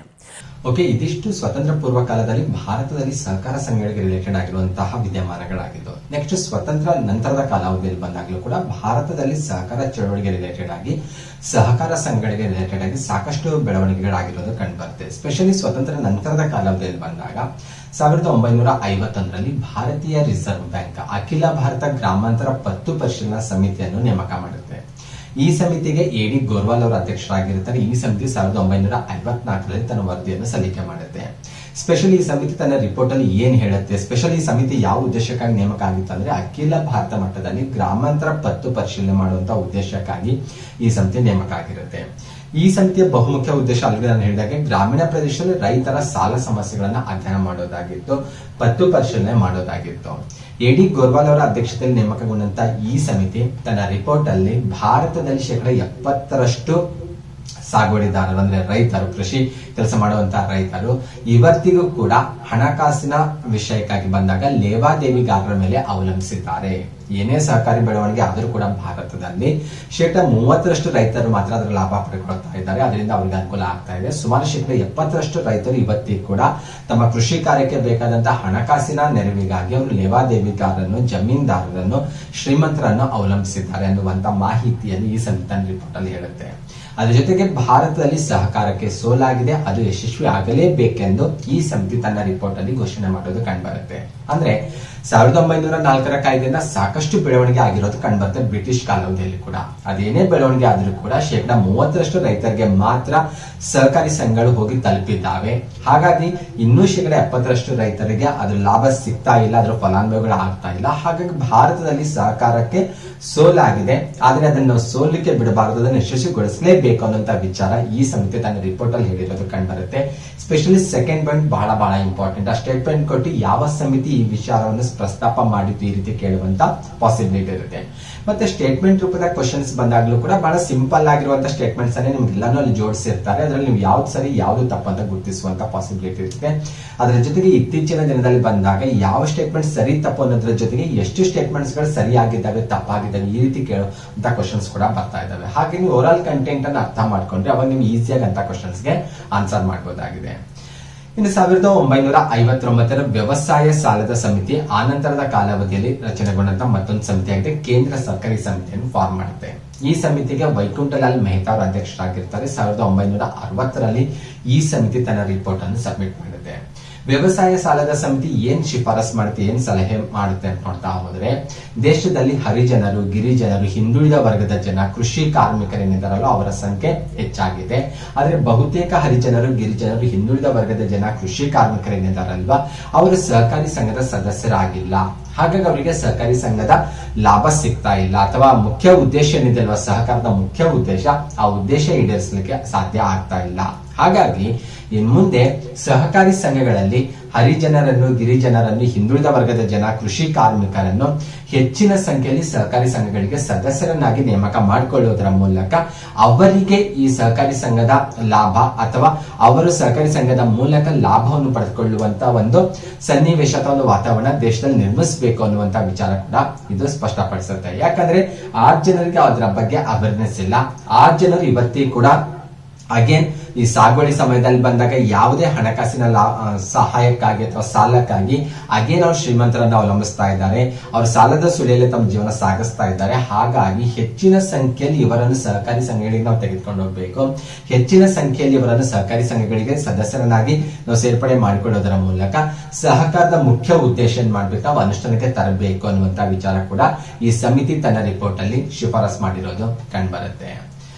ಓಕೆ, ಇದಿಷ್ಟು ಸ್ವತಂತ್ರ ಪೂರ್ವ ಕಾಲದಲ್ಲಿ ಭಾರತದಲ್ಲಿ ಸಹಕಾರ ಸಂಘಗಳಿಗೆ ರಿಲೇಟೆಡ್ ಆಗಿರುವಂತಹ ವಿದ್ಯಮಾನಗಳಾಗಿದ್ದು. ನೆಕ್ಸ್ಟ್ ಸ್ವತಂತ್ರ ನಂತರದ ಕಾಲಾವಧಿಯಲ್ಲಿ ಬಂದಾಗಲೂ ಕೂಡ ಭಾರತದಲ್ಲಿ ಸಹಕಾರ ಚಳವಳಿಗೆ ರಿಲೇಟೆಡ್ ಆಗಿ ಸಹಕಾರ ಸಂಘಗಳಿಗೆ ರಿಲೇಟೆಡ್ ಆಗಿ ಸಾಕಷ್ಟು ಬೆಳವಣಿಗೆಗಳಾಗಿರೋದು ಕಂಡುಬರುತ್ತೆ. ಸ್ಪೆಷಲಿ ಸ್ವತಂತ್ರ ನಂತರದ ಕಾಲಾವಧಿಯಲ್ಲಿ ಬಂದಾಗ 1951ರಲ್ಲಿ ಭಾರತೀಯ ರಿಸರ್ವ್ ಬ್ಯಾಂಕ್ ಅಖಿಲ ಭಾರತ ಗ್ರಾಮಾಂತರ ಪತ್ತು ಪರಿಶೀಲನಾ ಸಮಿತಿಯನ್ನು ನೇಮಕ ಮಾಡುತ್ತೆ. ಈ ಸಮಿತಿಗೆ AD ಗೋರ್ವಾಲ್ ಅವರು ಅಧ್ಯಕ್ಷರಾಗಿರ್ತಾರೆ. ಈ ಸಮಿತಿ 1954ರಲ್ಲಿ ತನ್ನ ವರದಿಯನ್ನು ಸಲ್ಲಿಕೆ ಮಾಡುತ್ತೆ. ಸ್ಪೆಷಲಿ ಈ ಸಮಿತಿ ತನ್ನ ರಿಪೋರ್ಟ್ ಅಲ್ಲಿ ಏನ್ ಹೇಳುತ್ತೆ, ಸ್ಪೆಷಲಿ ಈ ಸಮಿತಿ ಯಾವ ಉದ್ದೇಶಕ್ಕಾಗಿ ನೇಮಕ ಆಗಿತ್ತು ಅಂದ್ರೆ ಅಖಿಲ ಭಾರತ ಮಟ್ಟದಲ್ಲಿ ಗ್ರಾಮಾಂತರ ಪತ್ತು ಪರಿಶೀಲನೆ ಮಾಡುವಂತಹ ಉದ್ದೇಶಕ್ಕಾಗಿ ಈ ಸಮಿತಿ ನೇಮಕ ಆಗಿರುತ್ತೆ. ಈ ಸಮಿತಿಯ ಬಹುಮುಖ್ಯ ಉದ್ದೇಶ ಆಲ್ರೆಡಿ ನಾನು ಹೇಳಿದಾಗೆ ಗ್ರಾಮೀಣ ಪ್ರದೇಶದಲ್ಲಿ ರೈತರ ಸಾಲ ಸಮಸ್ಯೆಗಳನ್ನ ಅಧ್ಯಯನ ಮಾಡೋದಾಗಿತ್ತು, ಪತ್ತು ಪರಿಶೀಲನೆ ಮಾಡೋದಾಗಿತ್ತು. AD ಗೋರ್ವಾಲ್ ಅವರ ಅಧ್ಯಕ್ಷತೆಯಲ್ಲಿ ನೇಮಕಗೊಂಡಂತ ಈ ಸಮಿತಿ ತನ್ನ ರಿಪೋರ್ಟ್ ಅಲ್ಲಿ ಭಾರತದಲ್ಲಿ 70% ಸಾಗುವಳಿದಾರರು ಅಂದ್ರೆ ರೈತರು, ಕೃಷಿ ಕೆಲಸ ಮಾಡುವಂತಹ ರೈತರು ಇವತ್ತಿಗೂ ಕೂಡ ಹಣಕಾಸಿನ ವಿಷಯಕ್ಕಾಗಿ ಬಂದಾಗ ಲೇವಾದೇವಿಗಾರರ ಮೇಲೆ ಅವಲಂಬಿಸಿದ್ದಾರೆ. ಏನೇ ಸಹಕಾರಿ ಬೆಳವಣಿಗೆ ಆದರೂ ಕೂಡ ಭಾರತದಲ್ಲಿ 30% ರೈತರು ಮಾತ್ರ ಅದರ ಲಾಭ ಪಡೆದುಕೊಳ್ತಾ ಇದ್ದಾರೆ. ಅದರಿಂದ ಅವರಿಗೆ ಅನುಕೂಲ ಆಗ್ತಾ ಇದೆ. ಸುಮಾರು 70% ರೈತರು ಇವತ್ತಿಗೂ ಕೂಡ ತಮ್ಮ ಕೃಷಿ ಕಾರ್ಯಕ್ಕೆ ಬೇಕಾದಂತಹ ಹಣಕಾಸಿನ ನೆರವಿಗಾಗಿ ಅವರು ಲೇವಾದೇವಿಗಾರರನ್ನು, ಜಮೀನ್ದಾರರನ್ನು, ಶ್ರೀಮಂತರನ್ನು ಅವಲಂಬಿಸಿದ್ದಾರೆ ಅನ್ನುವಂತ ಮಾಹಿತಿಯನ್ನು ಈ ಸಮಿತಿ ರಿಪೋರ್ಟ್ ಅಲ್ಲಿ ಹೇಳುತ್ತೆ. ಅದರ ಜೊತೆಗೆ ಭಾರತದಲ್ಲಿ ಸಹಕಾರಕ್ಕೆ ಸೋಲಾಗಿದೆ, ಅದು ಯಶಸ್ವಿ ಆಗಲೇಬೇಕೆಂದು ಈ ಸಮಿತಿ ತನ್ನ ರಿಪೋರ್ಟ್ ಅಲ್ಲಿ ಘೋಷಣೆ ಮಾಡೋದು ಕಂಡುಬರುತ್ತೆ. ಅಂದ್ರೆ 1904ರ ಕಾಯ್ದೆಯಿಂದ ಸಾಕಷ್ಟು ಬೆಳವಣಿಗೆ ಆಗಿರೋದು ಕಂಡುಬರುತ್ತೆ. ಬ್ರಿಟಿಷ್ ಕಾಲಾವಧಿಯಲ್ಲಿ ಕೂಡ ಅದೇನೇ ಬೆಳವಣಿಗೆ ಆದ್ರೂ ಕೂಡ 30% ರೈತರಿಗೆ ಮಾತ್ರ ಸಹಕಾರಿ ಸಂಘಗಳು ಹೋಗಿ ತಲುಪಿದ್ದಾವೆ. ಹಾಗಾಗಿ ಇನ್ನೂ 70% ರೈತರಿಗೆ ಅದ್ರ ಲಾಭ ಸಿಗ್ತಾ ಇಲ್ಲ, ಅದರ ಫಲಾನುಭವಿಗಳು ಆಗ್ತಾ ಇಲ್ಲ. ಹಾಗಾಗಿ ಭಾರತದಲ್ಲಿ ಸಹಕಾರಕ್ಕೆ ಸೋಲಾಗಿದೆ. ಆದ್ರೆ ಅದನ್ನು ಸೋಲಿಕ್ಕೆ ಬಿಡಬಾರದು, ಅದನ್ನು ಯಶಸ್ವಿಗೊಳಿಸಲೇಬೇಕು ಅನ್ನುವಂತ ವಿಚಾರ ಈ ಸಮಿತಿ ತನ್ನ ರಿಪೋರ್ಟ್ ಅಲ್ಲಿ ಹೇಳಿರೋದು ಕಂಡುಬರುತ್ತೆ. ಸ್ಪೆಷಲಿ ಸೆಕೆಂಡ್ ಪಾಯಿಂಟ್ ಬಹಳ ಇಂಪಾರ್ಟೆಂಟ್. ಆ ಸ್ಟೇಟ್ಮೆಂಟ್ ಕೊಟ್ಟು ಯಾವ ಸಮಿತಿ ಈ ವಿಚಾರವನ್ನು ಪ್ರಸ್ತಾಪ ಮಾಡಿದ್ದು ಈ ರೀತಿ ಕೇಳುವಂತ ಪಾಸಿಬಿಲಿಟಿ ಇರುತ್ತೆ. ಮತ್ತೆ ಸ್ಟೇಟ್ಮೆಂಟ್ ರೂಪದ ಕ್ವಶನ್ಸ್ ಬಂದಾಗ್ಲೂ ಕೂಡ ಬಹಳ ಸಿಂಪಲ್ ಆಗಿರುವಂತಹ ಸ್ಟೇಟ್ಮೆಂಟ್ಸ್ ಅನ್ನೇ ನಿಮ್ಗೆಲ್ಲಾನು ಅಲ್ಲಿ ಜೋಡಿಸಿರ್ತಾರೆ. ಅದರಲ್ಲಿ ನೀವು ಯಾವ್ದು ಸರಿ ಯಾವ್ದು ತಪ್ಪು ಅಂತ ಗುರುತಿಸುವಂತ ಪಾಸಿಬಿಲಿಟಿ ಇರುತ್ತೆ. ಅದರ ಜೊತೆಗೆ ಇತ್ತೀಚಿನ ದಿನದಲ್ಲಿ ಬಂದಾಗ ಯಾವ ಸ್ಟೇಟ್ಮೆಂಟ್ ಸರಿ ತಪ್ಪು ಅನ್ನೋದ್ರ ಜೊತೆಗೆ ಎಷ್ಟು ಸ್ಟೇಟ್ಮೆಂಟ್ಸ್ ಗಳು ಸರಿಯಾಗಿದ್ದಾವೆ, ತಪ್ಪಾಗಿದ್ದಾವೆ, ಈ ರೀತಿ ಕೇಳುವಂತ ಕ್ವಶನ್ಸ್ ಕೂಡ ಬರ್ತಾ ಇದಾವೆ. ಹಾಗೆ ನೀವು ಓವರ್ ಆಲ್ ಕಂಟೆಂಟ್ ಅನ್ನು ಅರ್ಥ ಮಾಡ್ಕೊಂಡ್ರೆ ಅವಾಗ ನೀವು ಈಸಿಯಾಗಿ ಅಂತ ಕ್ವಶನ್ಸ್ ಗೆ ಆನ್ಸರ್ ಮಾಡಬಹುದಾಗಿದೆ. ಇನ್ನು 1959ರ ವ್ಯವಸಾಯ ಸಾಲದ ಸಮಿತಿ ಆನಂತರದ ಕಾಲಾವಧಿಯಲ್ಲಿ ರಚನೆಗೊಂಡಂತ ಮತ್ತೊಂದು ಸಮಿತಿಯಾಗಿದೆ. ಕೇಂದ್ರ ಸರ್ಕಾರಿ ಸಮಿತಿಯನ್ನು ಫಾರ್ಮ್ ಮಾಡುತ್ತೆ. ಈ ಸಮಿತಿಗೆ ವೈಕುಂಠಲಾಲ್ ಮೆಹ್ತಾ ಅವರು ಅಧ್ಯಕ್ಷರಾಗಿರ್ತಾರೆ. 1960ರಲ್ಲಿ ಈ ಸಮಿತಿ ತನ್ನ ರಿಪೋರ್ಟ್ ಅನ್ನು ಸಬ್ಮಿಟ್ ಮಾಡುತ್ತೆ. ವ್ಯವಸಾಯ ಸಾಲದ ಸಮಿತಿ ಏನ್ ಶಿಫಾರಸ್ ಮಾಡುತ್ತೆ, ಏನ್ ಸಲಹೆ ಮಾಡುತ್ತೆ ಅಂತ ನೋಡ್ತಾ ಹೋದ್ರೆ ದೇಶದಲ್ಲಿ ಹರಿಜನರು, ಗಿರಿಜನರು, ಹಿಂದುಳಿದ ವರ್ಗದ ಜನ, ಕೃಷಿ ಕಾರ್ಮಿಕರೇನಿದ್ದಾರಲ್ಲ ಅವರ ಸಂಖ್ಯೆ ಹೆಚ್ಚಾಗಿದೆ. ಆದ್ರೆ ಬಹುತೇಕ ಹರಿಜನರು, ಗಿರಿಜನರು, ಹಿಂದುಳಿದ ವರ್ಗದ ಜನ, ಕೃಷಿ ಕಾರ್ಮಿಕರೇನಿದ್ದಾರಲ್ವಾ ಅವರು ಸಹಕಾರಿ ಸಂಘದ ಸದಸ್ಯರಾಗಿಲ್ಲ. ಹಾಗಾಗಿ ಅವರಿಗೆ ಸಹಕಾರಿ ಸಂಘದ ಲಾಭ ಸಿಗ್ತಾ ಇಲ್ಲ, ಅಥವಾ ಮುಖ್ಯ ಉದ್ದೇಶ ಏನಿದೆ ಅಲ್ವಾ ಸಹಕಾರದ ಮುಖ್ಯ ಉದ್ದೇಶ, ಆ ಉದ್ದೇಶ ಈಡೇರಿಸಲಿಕ್ಕೆ ಸಾಧ್ಯ ಆಗ್ತಾ ಇಲ್ಲ. ಹಾಗಾಗಿ ಇನ್ ಮುಂದೆ ಸಹಕಾರಿ ಸಂಘಗಳಲ್ಲಿ ಹರಿಜನರನ್ನು, ಗಿರಿಜನರನ್ನು, ಹಿಂದುಳಿದ ವರ್ಗದ ಜನ, ಕೃಷಿ ಕಾರ್ಮಿಕರನ್ನು ಹೆಚ್ಚಿನ ಸಂಖ್ಯೆಯಲ್ಲಿ ಸಹಕಾರಿ ಸಂಘಗಳಿಗೆ ಸದಸ್ಯರನ್ನಾಗಿ ನೇಮಕ ಮಾಡಿಕೊಳ್ಳುವುದರ ಮೂಲಕ ಅವರಿಗೆ ಈ ಸಹಕಾರಿ ಸಂಘದ ಲಾಭ ಅಥವಾ ಅವರು ಸಹಕಾರಿ ಸಂಘದ ಮೂಲಕ ಲಾಭವನ್ನು ಪಡೆದುಕೊಳ್ಳುವಂತ ಒಂದು ಸನ್ನಿವೇಶ ಅಥವಾ ಒಂದು ವಾತಾವರಣ ದೇಶದಲ್ಲಿ ನಿರ್ಮಿಸಬೇಕು ಅನ್ನುವಂತ ವಿಚಾರ ಕೂಡ ಇದು ಸ್ಪಷ್ಟಪಡಿಸುತ್ತೆ. ಯಾಕಂದ್ರೆ ಆ ಜನರಿಗೆ ಅದರ ಬಗ್ಗೆ ಅವೇರ್ನೆಸ್ ಇಲ್ಲ. ಆ ಜನರು ಇವತ್ತಿಗೂ ಕೂಡ ಅಗೇನ್ ಈ ಸಾಗುವಳಿ ಸಮಯದಲ್ಲಿ ಬಂದಾಗ ಯಾವುದೇ ಹಣಕಾಸಿನ ಸಹಾಯಕ್ಕಾಗಿ ಅಥವಾ ಸಾಲಕ್ಕಾಗಿ ಅಗೇನ್ ಅವ್ರು ಶ್ರೀಮಂತರನ್ನ ಅವಲಂಬಿಸ್ತಾ ಇದ್ದಾರೆ, ಅವ್ರ ಸಾಲದ ಸುಳಿಯಲ್ಲಿ ತಮ್ಮ ಜೀವನ ಸಾಗಿಸ್ತಾ ಇದ್ದಾರೆ. ಹಾಗಾಗಿ ಹೆಚ್ಚಿನ ಸಂಖ್ಯೆಯಲ್ಲಿ ಇವರನ್ನು ಸಹಕಾರಿ ಸಂಘಗಳಿಗೆ ನಾವು ತೆಗೆದುಕೊಂಡು ಹೋಗ್ಬೇಕು. ಹೆಚ್ಚಿನ ಸಂಖ್ಯೆಯಲ್ಲಿ ಇವರನ್ನು ಸಹಕಾರಿ ಸಂಘಗಳಿಗೆ ಸದಸ್ಯರನ್ನಾಗಿ ನಾವು ಸೇರ್ಪಡೆ ಮಾಡಿಕೊಳ್ಳೋದರ ಮೂಲಕ ಸಹಕಾರದ ಮುಖ್ಯ ಉದ್ದೇಶ ಏನ್ ಮಾಡ್ಬೇಕು, ನಾವು ಅನುಷ್ಠಾನಕ್ಕೆ ತರಬೇಕು ಅನ್ನುವಂತ ವಿಚಾರ ಕೂಡ ಈ ಸಮಿತಿ ತನ್ನ ರಿಪೋರ್ಟ್ ಅಲ್ಲಿ ಶಿಫಾರಸ್ ಮಾಡಿರೋದು ಕಂಡುಬರುತ್ತೆ.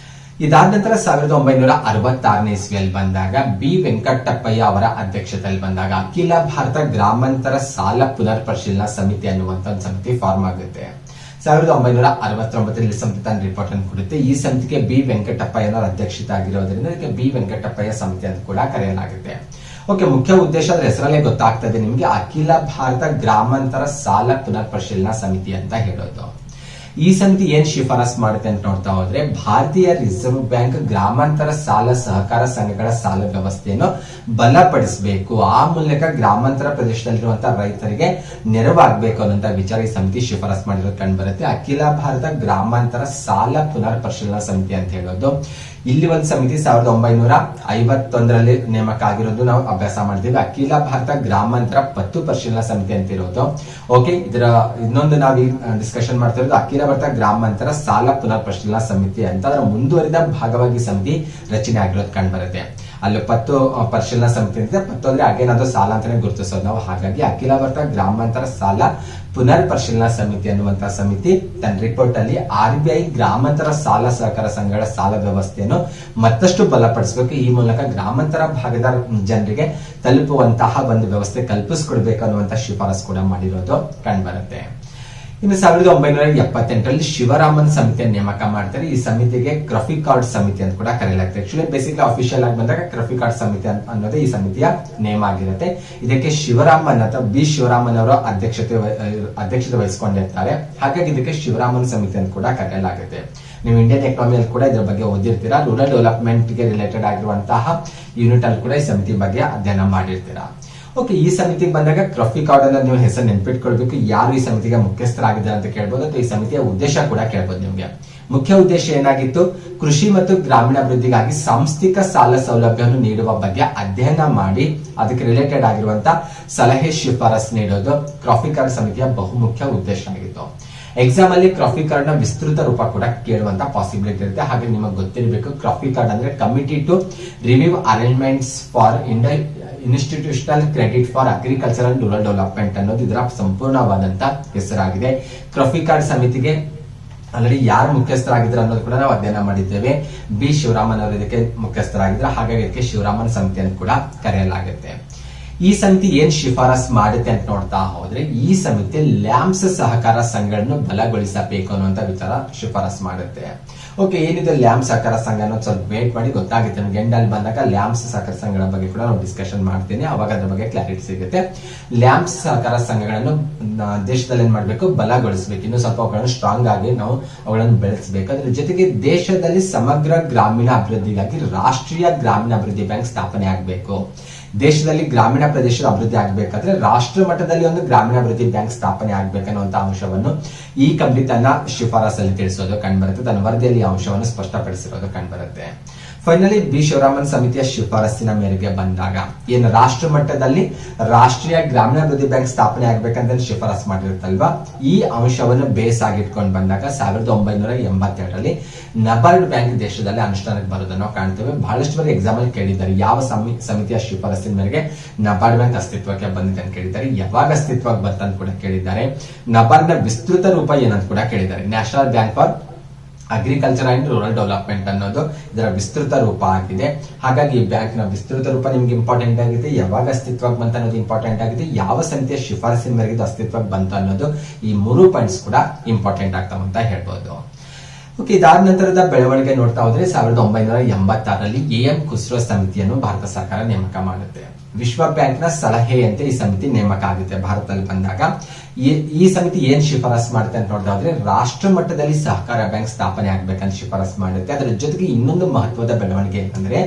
ಇದಾದ ನಂತರ 1966ನೇ ಇಸ್ವಿಯಲ್ಲಿ ಬಂದಾಗ ಬಿ ವೆಂಕಟಪ್ಪಯ್ಯ ಅವರ ಅಧ್ಯಕ್ಷತೆಯಲ್ಲಿ ಬಂದಾಗ ಅಖಿಲ ಭಾರತ ಗ್ರಾಮಾಂತರ ಸಾಲ ಪುನರ್ ಪರಿಶೀಲನಾ ಸಮಿತಿ ಅನ್ನುವಂತ ಒಂದು ಸಮಿತಿ ಫಾರ್ಮ್ ಆಗುತ್ತೆ. 1969ರಲ್ಲಿ ಸಮಿತಿ ತನ್ನ ರಿಪೋರ್ಟ್ ಅನ್ನು ಕೊಡುತ್ತೆ. ಈ ಸಮಿತಿಗೆ ಬಿ ವೆಂಕಟಪ್ಪಯ್ಯನವರ ಅಧ್ಯಕ್ಷತೆ ಆಗಿರೋದ್ರಿಂದ ಇದಕ್ಕೆ ಬಿ ವೆಂಕಟಪ್ಪಯ್ಯ ಸಮಿತಿ ಅಂತ ಕೂಡ ಕರೆಯಲಾಗುತ್ತೆ. ಓಕೆ, ಮುಖ್ಯ ಉದ್ದೇಶ ಅಂದ್ರೆ ಹೆಸರಲ್ಲೇ ಗೊತ್ತಾಗ್ತದೆ ನಿಮ್ಗೆ, ಅಖಿಲ ಭಾರತ ಗ್ರಾಮಾಂತರ ಸಾಲ ಪುನರ್ ಪರಿಶೀಲನಾ ಸಮಿತಿ ಅಂತ ಹೇಳೋದು. ಈ ಸಮಿತಿ ಏನ್ ಶಿಫಾರಸ್ ಮಾಡುತ್ತೆ ಅಂತ ನೋಡ್ತಾ ಹೋದ್ರೆ, ಭಾರತೀಯ ರಿಸರ್ವ್ ಬ್ಯಾಂಕ್ ಗ್ರಾಮಾಂತರ ಸಾಲ ಸಹಕಾರ ಸಂಘಗಳ ಸಾಲ ವ್ಯವಸ್ಥೆಯನ್ನು ಬಲಪಡಿಸಬೇಕು, ಆ ಮೂಲಕ ಗ್ರಾಮಾಂತರ ಪ್ರದೇಶದಲ್ಲಿರುವಂತಹ ರೈತರಿಗೆ ನೆರವಾಗಬೇಕು ಅನ್ನುವಂತ ವಿಚಾರ ಈ ಸಮಿತಿ ಶಿಫಾರಸ್ ಮಾಡಿರೋದು ಕಂಡುಬರುತ್ತೆ. ಅಖಿಲ ಭಾರತ ಗ್ರಾಮಾಂತರ ಸಾಲ ಪುನರ್ ಪರಿಶೀಲನಾ ಸಮಿತಿ ಅಂತ ಹೇಳೋದು. ಇಲ್ಲಿ ಒಂದು ಸಮಿತಿ 1951ರಲ್ಲಿ ನೇಮಕ ಆಗಿರೋದು ನಾವು ಅಭ್ಯಾಸ ಮಾಡಿದೀವಿ. ಅಖಿಲ ಭಾರತ ಗ್ರಾಮಾಂತರ ಪತ್ತು ಪರಿಶೀಲನಾ ಸಮಿತಿ ಅಂತ ಇರೋದು. ಓಕೆ, ಇದರ ಇನ್ನೊಂದು ನಾವು ಡಿಸ್ಕಷನ್ ಮಾಡ್ತಾ ಇರೋದು ಅಖಿಲ ಭಾರತ ಗ್ರಾಮಾಂತರ ಸಾಲ ಪುನರ್ ಪರಿಶೀಲನಾ ಸಮಿತಿ ಅಂತ. ಅದರ ಮುಂದುವರಿದ ಭಾಗವಾಗಿ ಸಮಿತಿ ರಚನೆ ಆಗಿರೋದು ಕಂಡು ಬರುತ್ತೆ. ಅಲ್ಲಿ 10 ಪರಿಶೀಲನಾ ಸಮಿತಿ ಇದೆ. 10 ಅಂದ್ರೆ ಅಗೇನ್ ಸಾಲ ಅಂತಾನೆ ಗುರುತಿಸೋದು ನಾವು. ಹಾಗಾಗಿ ಅಖಿಲ ಭಾರತ ಗ್ರಾಮಾಂತರ ಸಾಲ ಪುನರ್ ಪರಿಶೀಲನಾ ಸಮಿತಿ ಅನ್ನುವಂತಹ ಸಮಿತಿ ತನ್ನ ರಿಪೋರ್ಟ್ ಅಲ್ಲಿ RBI ಗ್ರಾಮಾಂತರ ಸಾಲ ಸಹಕಾರ ಸಂಘಗಳ ಸಾಲ ವ್ಯವಸ್ಥೆಯನ್ನು ಮತ್ತಷ್ಟು ಬಲಪಡಿಸಬೇಕು, ಈ ಮೂಲಕ ಗ್ರಾಮಾಂತರ ಭಾಗದ ಜನರಿಗೆ ತಲುಪುವಂತಹ ಒಂದು ವ್ಯವಸ್ಥೆ ಕಲ್ಪಿಸಿಕೊಡ್ಬೇಕು ಅನ್ನುವಂತ ಶಿಫಾರಸ್ ಕೂಡ ಮಾಡಿರೋದು ಕಂಡುಬರುತ್ತೆ. ಇನ್ನು 1978ರಲ್ಲಿ ಶಿವರಾಮನ್ ಸಮಿತಿಯನ್ನು ನೇಮಕ ಮಾಡ್ತಾರೆ. ಈ ಸಮಿತಿಗೆ ಕ್ರಫಿಕಾರ್ಡ್ ಸಮಿತಿ ಅಂತ ಕೂಡ ಕರೆಯಲಾಗ್ತದೆ. ಆಕ್ಚುಲಿ ಬೇಸಿಕಲಿ ಅಫಿಷಿಯಲ್ ಆಗಿ ಬಂದಾಗ ಕ್ರಫಿಕಾರ್ಡ್ ಸಮಿತಿ ಅನ್ನೋದು ಈ ಸಮಿತಿಯ ನೇಮ ಆಗಿರುತ್ತೆ. ಇದಕ್ಕೆ ಶಿವರಾಮನ್ ಅಥವಾ ಬಿ ಶಿವರಾಮನ್ ಅವರು ಅಧ್ಯಕ್ಷತೆ ವಹಿಸಿಕೊಂಡಿರ್ತಾರೆ. ಹಾಗಾಗಿ ಇದಕ್ಕೆ ಶಿವರಾಮನ್ ಸಮಿತಿ ಅಂತ ಕೂಡ ಕರೆಯಲಾಗುತ್ತೆ. ನೀವು ಇಂಡಿಯನ್ ಎಕಾನಮಿಯಲ್ಲಿ ಕೂಡ ಇದರ ಬಗ್ಗೆ ಓದಿರ್ತೀರಾ. ರೂರಲ್ ಡೆವಲಪ್ಮೆಂಟ್ ಗೆ ರಿಲೇಟೆಡ್ ಆಗಿರುವಂತಹ ಯೂನಿಟ್ ಅಲ್ಲಿ ಕೂಡ ಈ ಸಮಿತಿ ಬಗ್ಗೆ ಅಧ್ಯಯನ ಮಾಡಿರ್ತೀರಾ. ಓಕೆ, ಈ ಸಮಿತಿಗೆ ಬಂದಾಗ ಕ್ರಫಿಕಾರ್ಡ್ ಅನ್ನ ನೀವು ಹೆಸರು ನೆನ್ಪಿಟ್ಕೊಳ್ಬೇಕು. ಯಾರು ಈ ಸಮಿತಿಗೆ ಮುಖ್ಯಸ್ಥರಾಗಿದ್ದಾರೆ ಅಂತ ಕೇಳ್ಬೋದು, ಅಥವಾ ಈ ಸಮಿತಿಯ ಉದ್ದೇಶ ಕೂಡ ಕೇಳ್ಬೋದು ನಿಮ್ಗೆ. ಮುಖ್ಯ ಉದ್ದೇಶ ಏನಾಗಿತ್ತು, ಕೃಷಿ ಮತ್ತು ಗ್ರಾಮೀಣಾಭಿವೃದ್ಧಿಗಾಗಿ ಸಾಂಸ್ಥಿಕ ಸಾಲ ಸೌಲಭ್ಯವನ್ನು ನೀಡುವ ಬಗ್ಗೆ ಅಧ್ಯಯನ ಮಾಡಿ ಅದಕ್ಕೆ ರಿಲೇಟೆಡ್ ಆಗಿರುವಂತಹ ಸಲಹೆ ಶಿಫಾರಸ್ ನೀಡೋದು ಕ್ರಫಿಕಾರ್ಡ್ ಸಮಿತಿಯ ಬಹುಮುಖ್ಯ ಉದ್ದೇಶ ಆಗಿತ್ತು. ಎಕ್ಸಾಮ್ ಅಲ್ಲಿ ಕ್ರಫಿಕಾರ್ಡ್ ನ ವಿಸ್ತೃತ ರೂಪ ಕೂಡ ಕೇಳುವಂತ ಪಾಸಿಬಿಲಿಟಿ ಇರುತ್ತೆ. ಹಾಗೆ ನಿಮಗೆ ಗೊತ್ತಿರಬೇಕು, ಕ್ರಫಿಕಾರ್ಡ್ ಅಂದ್ರೆ committee to review arrangements for institutional credit for agriculture and rural development ಅನ್ನೋದು ಇದರ ಸಂಪೂರ್ಣವಾದಂತ ಹೆಸರಾಗಿದೆ. ಕ್ರಫಿಕಾರ್ಡ್ ಸಮಿತಿಗೆ ಆಲ್ರೆಡಿ ಯಾರು ಮುಖ್ಯಸ್ಥರಾಗಿದ್ರು ಅನ್ನೋದು ಕೂಡ ನಾವು ಅಧ್ಯಯನ ಮಾಡಿದ್ದೇವೆ. ಬಿ ಶಿವರಾಮನ್ ಅವರು ಇದಕ್ಕೆ ಮುಖ್ಯಸ್ಥರಾಗಿದ್ರು. ಹಾಗಾಗಿ ಇದಕ್ಕೆ ಶಿವರಾಮನ್ ಸಮಿತಿ ಅಂತ ಕೂಡ ಕರೆಯಲಾಗುತ್ತೆ. ಈ ಸಮಿತಿ ಏನ್ ಶಿಫಾರಸ್ ಮಾಡುತ್ತೆ ಅಂತ ನೋಡ್ತಾ ಹೋದ್ರೆ, ಈ ಸಮಿತಿ ಲ್ಯಾಂಪ್ಸ್ ಸಹಕಾರ ಸಂಘಗಳನ್ನು ಬಲಗೊಳಿಸಬೇಕು ಅನ್ನುವಂತ ವಿಚಾರ ಶಿಫಾರಸ್ ಮಾಡುತ್ತೆ. ಓಕೆ, ಏನಿದೆ ಲ್ಯಾಂಪ್ ಸಹಕಾರ ಸಂಘ ಅನ್ನೋದು ಸ್ವಲ್ಪ ವೇಟ್ ಮಾಡಿ ಗೊತ್ತಾಗುತ್ತೆ ನಿಮ್ಗೆ. ಎಂಡ್ ಅಲ್ಲಿ ಬಂದಾಗ ಲ್ಯಾಂಪ್ಸ್ ಸಹಕಾರ ಸಂಘಗಳ ಬಗ್ಗೆ ಕೂಡ ನಾವು ಡಿಸ್ಕಷನ್ ಮಾಡ್ತೀನಿ, ಅವಾಗ ಅದ್ರ ಬಗ್ಗೆ ಕ್ಲಾರಿಟಿ ಸಿಗುತ್ತೆ. ಲ್ಯಾಂಪ್ಸ್ ಸಹಕಾರ ಸಂಘಗಳನ್ನು ದೇಶದಲ್ಲಿ ಏನ್ ಮಾಡ್ಬೇಕು, ಬಲಗೊಳಿಸಬೇಕು. ಇನ್ನು ಸ್ವಲ್ಪ ಅವುಗಳನ್ನು ಸ್ಟ್ರಾಂಗ್ ಆಗಿ ನಾವು ಅವುಗಳನ್ನು ಬೆಳೆಸಬೇಕು. ಅದ್ರ ಜೊತೆಗೆ ದೇಶದಲ್ಲಿ ಸಮಗ್ರ ಗ್ರಾಮೀಣ ಅಭಿವೃದ್ಧಿಗಾಗಿ ರಾಷ್ಟ್ರೀಯ ಗ್ರಾಮೀಣ ಅಭಿವೃದ್ಧಿ ಬ್ಯಾಂಕ್ ಸ್ಥಾಪನೆ ಆಗಬೇಕು. ದೇಶದಲ್ಲಿ ಗ್ರಾಮೀಣ ಪ್ರದೇಶದ ಅಭಿವೃದ್ಧಿ ಆಗಬೇಕಾದ್ರೆ ರಾಷ್ಟ್ರ ಮಟ್ಟದಲ್ಲಿ ಒಂದು ಗ್ರಾಮೀಣಾಭಿವೃದ್ಧಿ ಬ್ಯಾಂಕ್ ಸ್ಥಾಪನೆ ಆಗ್ಬೇಕನ್ನುವಂತ ಅಂಶವನ್ನು ಈ ಕಮಿಟಿ ತನ್ನ ಶಿಫಾರಸಲ್ಲಿ ತಿಳಿಸೋದು ಕಂಡುಬರುತ್ತೆ. ತನ್ನ ವರದಿಯಲ್ಲಿ ಅಂಶವನ್ನು ಸ್ಪಷ್ಟಪಡಿಸಿರೋದು ಕಂಡುಬರುತ್ತೆ. ಫೈನಲಿ ಬಿ ಶಿವರಾಮನ್ ಸಮಿತಿಯ ಶಿಫಾರಸ್ಸಿನ ಮೇರೆಗೆ ಬಂದಾಗ ಏನು ರಾಷ್ಟ್ರ ಮಟ್ಟದಲ್ಲಿ ರಾಷ್ಟ್ರೀಯ ಗ್ರಾಮೀಣಾಭಿವೃದ್ಧಿ ಬ್ಯಾಂಕ್ ಸ್ಥಾಪನೆ ಆಗ್ಬೇಕಂತ ಶಿಫಾರಸ್ ಮಾಡಿರುತ್ತಲ್ವಾ, ಈ ಅಂಶವನ್ನು ಬೇಸ್ ಆಗಿಟ್ಕೊಂಡು ಬಂದಾಗ 1982ರಲ್ಲಿ ನಬಾರ್ಡ್ ಬ್ಯಾಂಕ್ ದೇಶದಲ್ಲಿ ಅನುಷ್ಠಾನಕ್ಕೆ ಬರೋದನ್ನು ನಾವು ಕಾಣ್ತೇವೆ. ಬಹಳಷ್ಟು ಬಾರಿ ಎಕ್ಸಾಮ್ ಅಲ್ಲಿ ಕೇಳಿದ್ದಾರೆ, ಯಾವ ಸಮಿತಿಯ ಶಿಫಾರಸ್ಸಿನ ಮೇರೆಗೆ ನಬಾರ್ಡ್ ಬ್ಯಾಂಕ್ ಅಸ್ತಿತ್ವಕ್ಕೆ ಬಂದಿದೆ ಅಂತ ಕೇಳಿದ್ದಾರೆ. ಯಾವಾಗ ಅಸ್ತಿತ್ವಕ್ಕೆ ಬಂತ ಅಂತ ಕೂಡ ಕೇಳಿದ್ದಾರೆ. ನಬಾರ್ಡ್ ನ ವಿಸ್ತೃತ ರೂಪ ಏನಂತ ಕೂಡ ಕೇಳಿದ್ದಾರೆ. National bank for agriculture and rural development ಅನ್ನೋದು ಇದರ ವಿಸ್ತೃತ ರೂಪ ಆಗಿದೆ. ಹಾಗಾಗಿ ಈ ಬ್ಯಾಂಕ್ ನ ವಿಸ್ತೃತ ರೂಪ ನಿಮ್ಗೆ ಇಂಪಾರ್ಟೆಂಟ್ ಆಗಿದೆ. ಯಾವಾಗ ಅಸ್ತಿತ್ವಕ್ಕೆ ಬಂತ ಅನ್ನೋದು ಇಂಪಾರ್ಟೆಂಟ್ ಆಗಿದೆ. ಯಾವ ಸಮಿತಿಯ ಶಿಫಾರಸಿನ ಮೇರೆಗೆ ಇದು ಅಸ್ತಿತ್ವಕ್ಕೆ ಬಂತ ಅನ್ನೋದು, ಈ 3 ಪಾಯಿಂಟ್ಸ್ ಕೂಡ ಇಂಪಾರ್ಟೆಂಟ್ ಆಗ್ತಾವ ಅಂತ ಹೇಳ್ಬೋದು. ಓಕೆ, ಇದಾದ ನಂತರದ ಬೆಳವಣಿಗೆ ನೋಡ್ತಾ ಹೋದ್ರೆ 1986ರಲ್ಲಿ ಎಂ ಖುಸ್ರೋ ಸಮಿತಿಯನ್ನು ಭಾರತ ಸರ್ಕಾರ ನೇಮಕ ಮಾಡುತ್ತೆ. ವಿಶ್ವ ಬ್ಯಾಂಕ್ ನ ಸಲಹೆಯಂತೆ ಈ ಸಮಿತಿ ನೇಮಕ ಆಗುತ್ತೆ ಭಾರತದಲ್ಲಿ ಬಂದಾಗ. ಈ ಸಮಿತಿ ಏನ್ ಶಿಫಾರಸ್ ಮಾಡುತ್ತೆ ಅಂತ ನೋಡ್ತಾ ಹೋದ್ರೆ, ರಾಷ್ಟ್ರ ಮಟ್ಟದಲ್ಲಿ ಸಹಕಾರ ಬ್ಯಾಂಕ್ ಸ್ಥಾಪನೆ ಆಗ್ಬೇಕಂತ ಶಿಫಾರಸ್ ಮಾಡುತ್ತೆ. ಅದರ ಜೊತೆಗೆ ಇನ್ನೊಂದು ಮಹತ್ವದ ಬೆಳವಣಿಗೆ ಅಂತಂದ್ರೆ,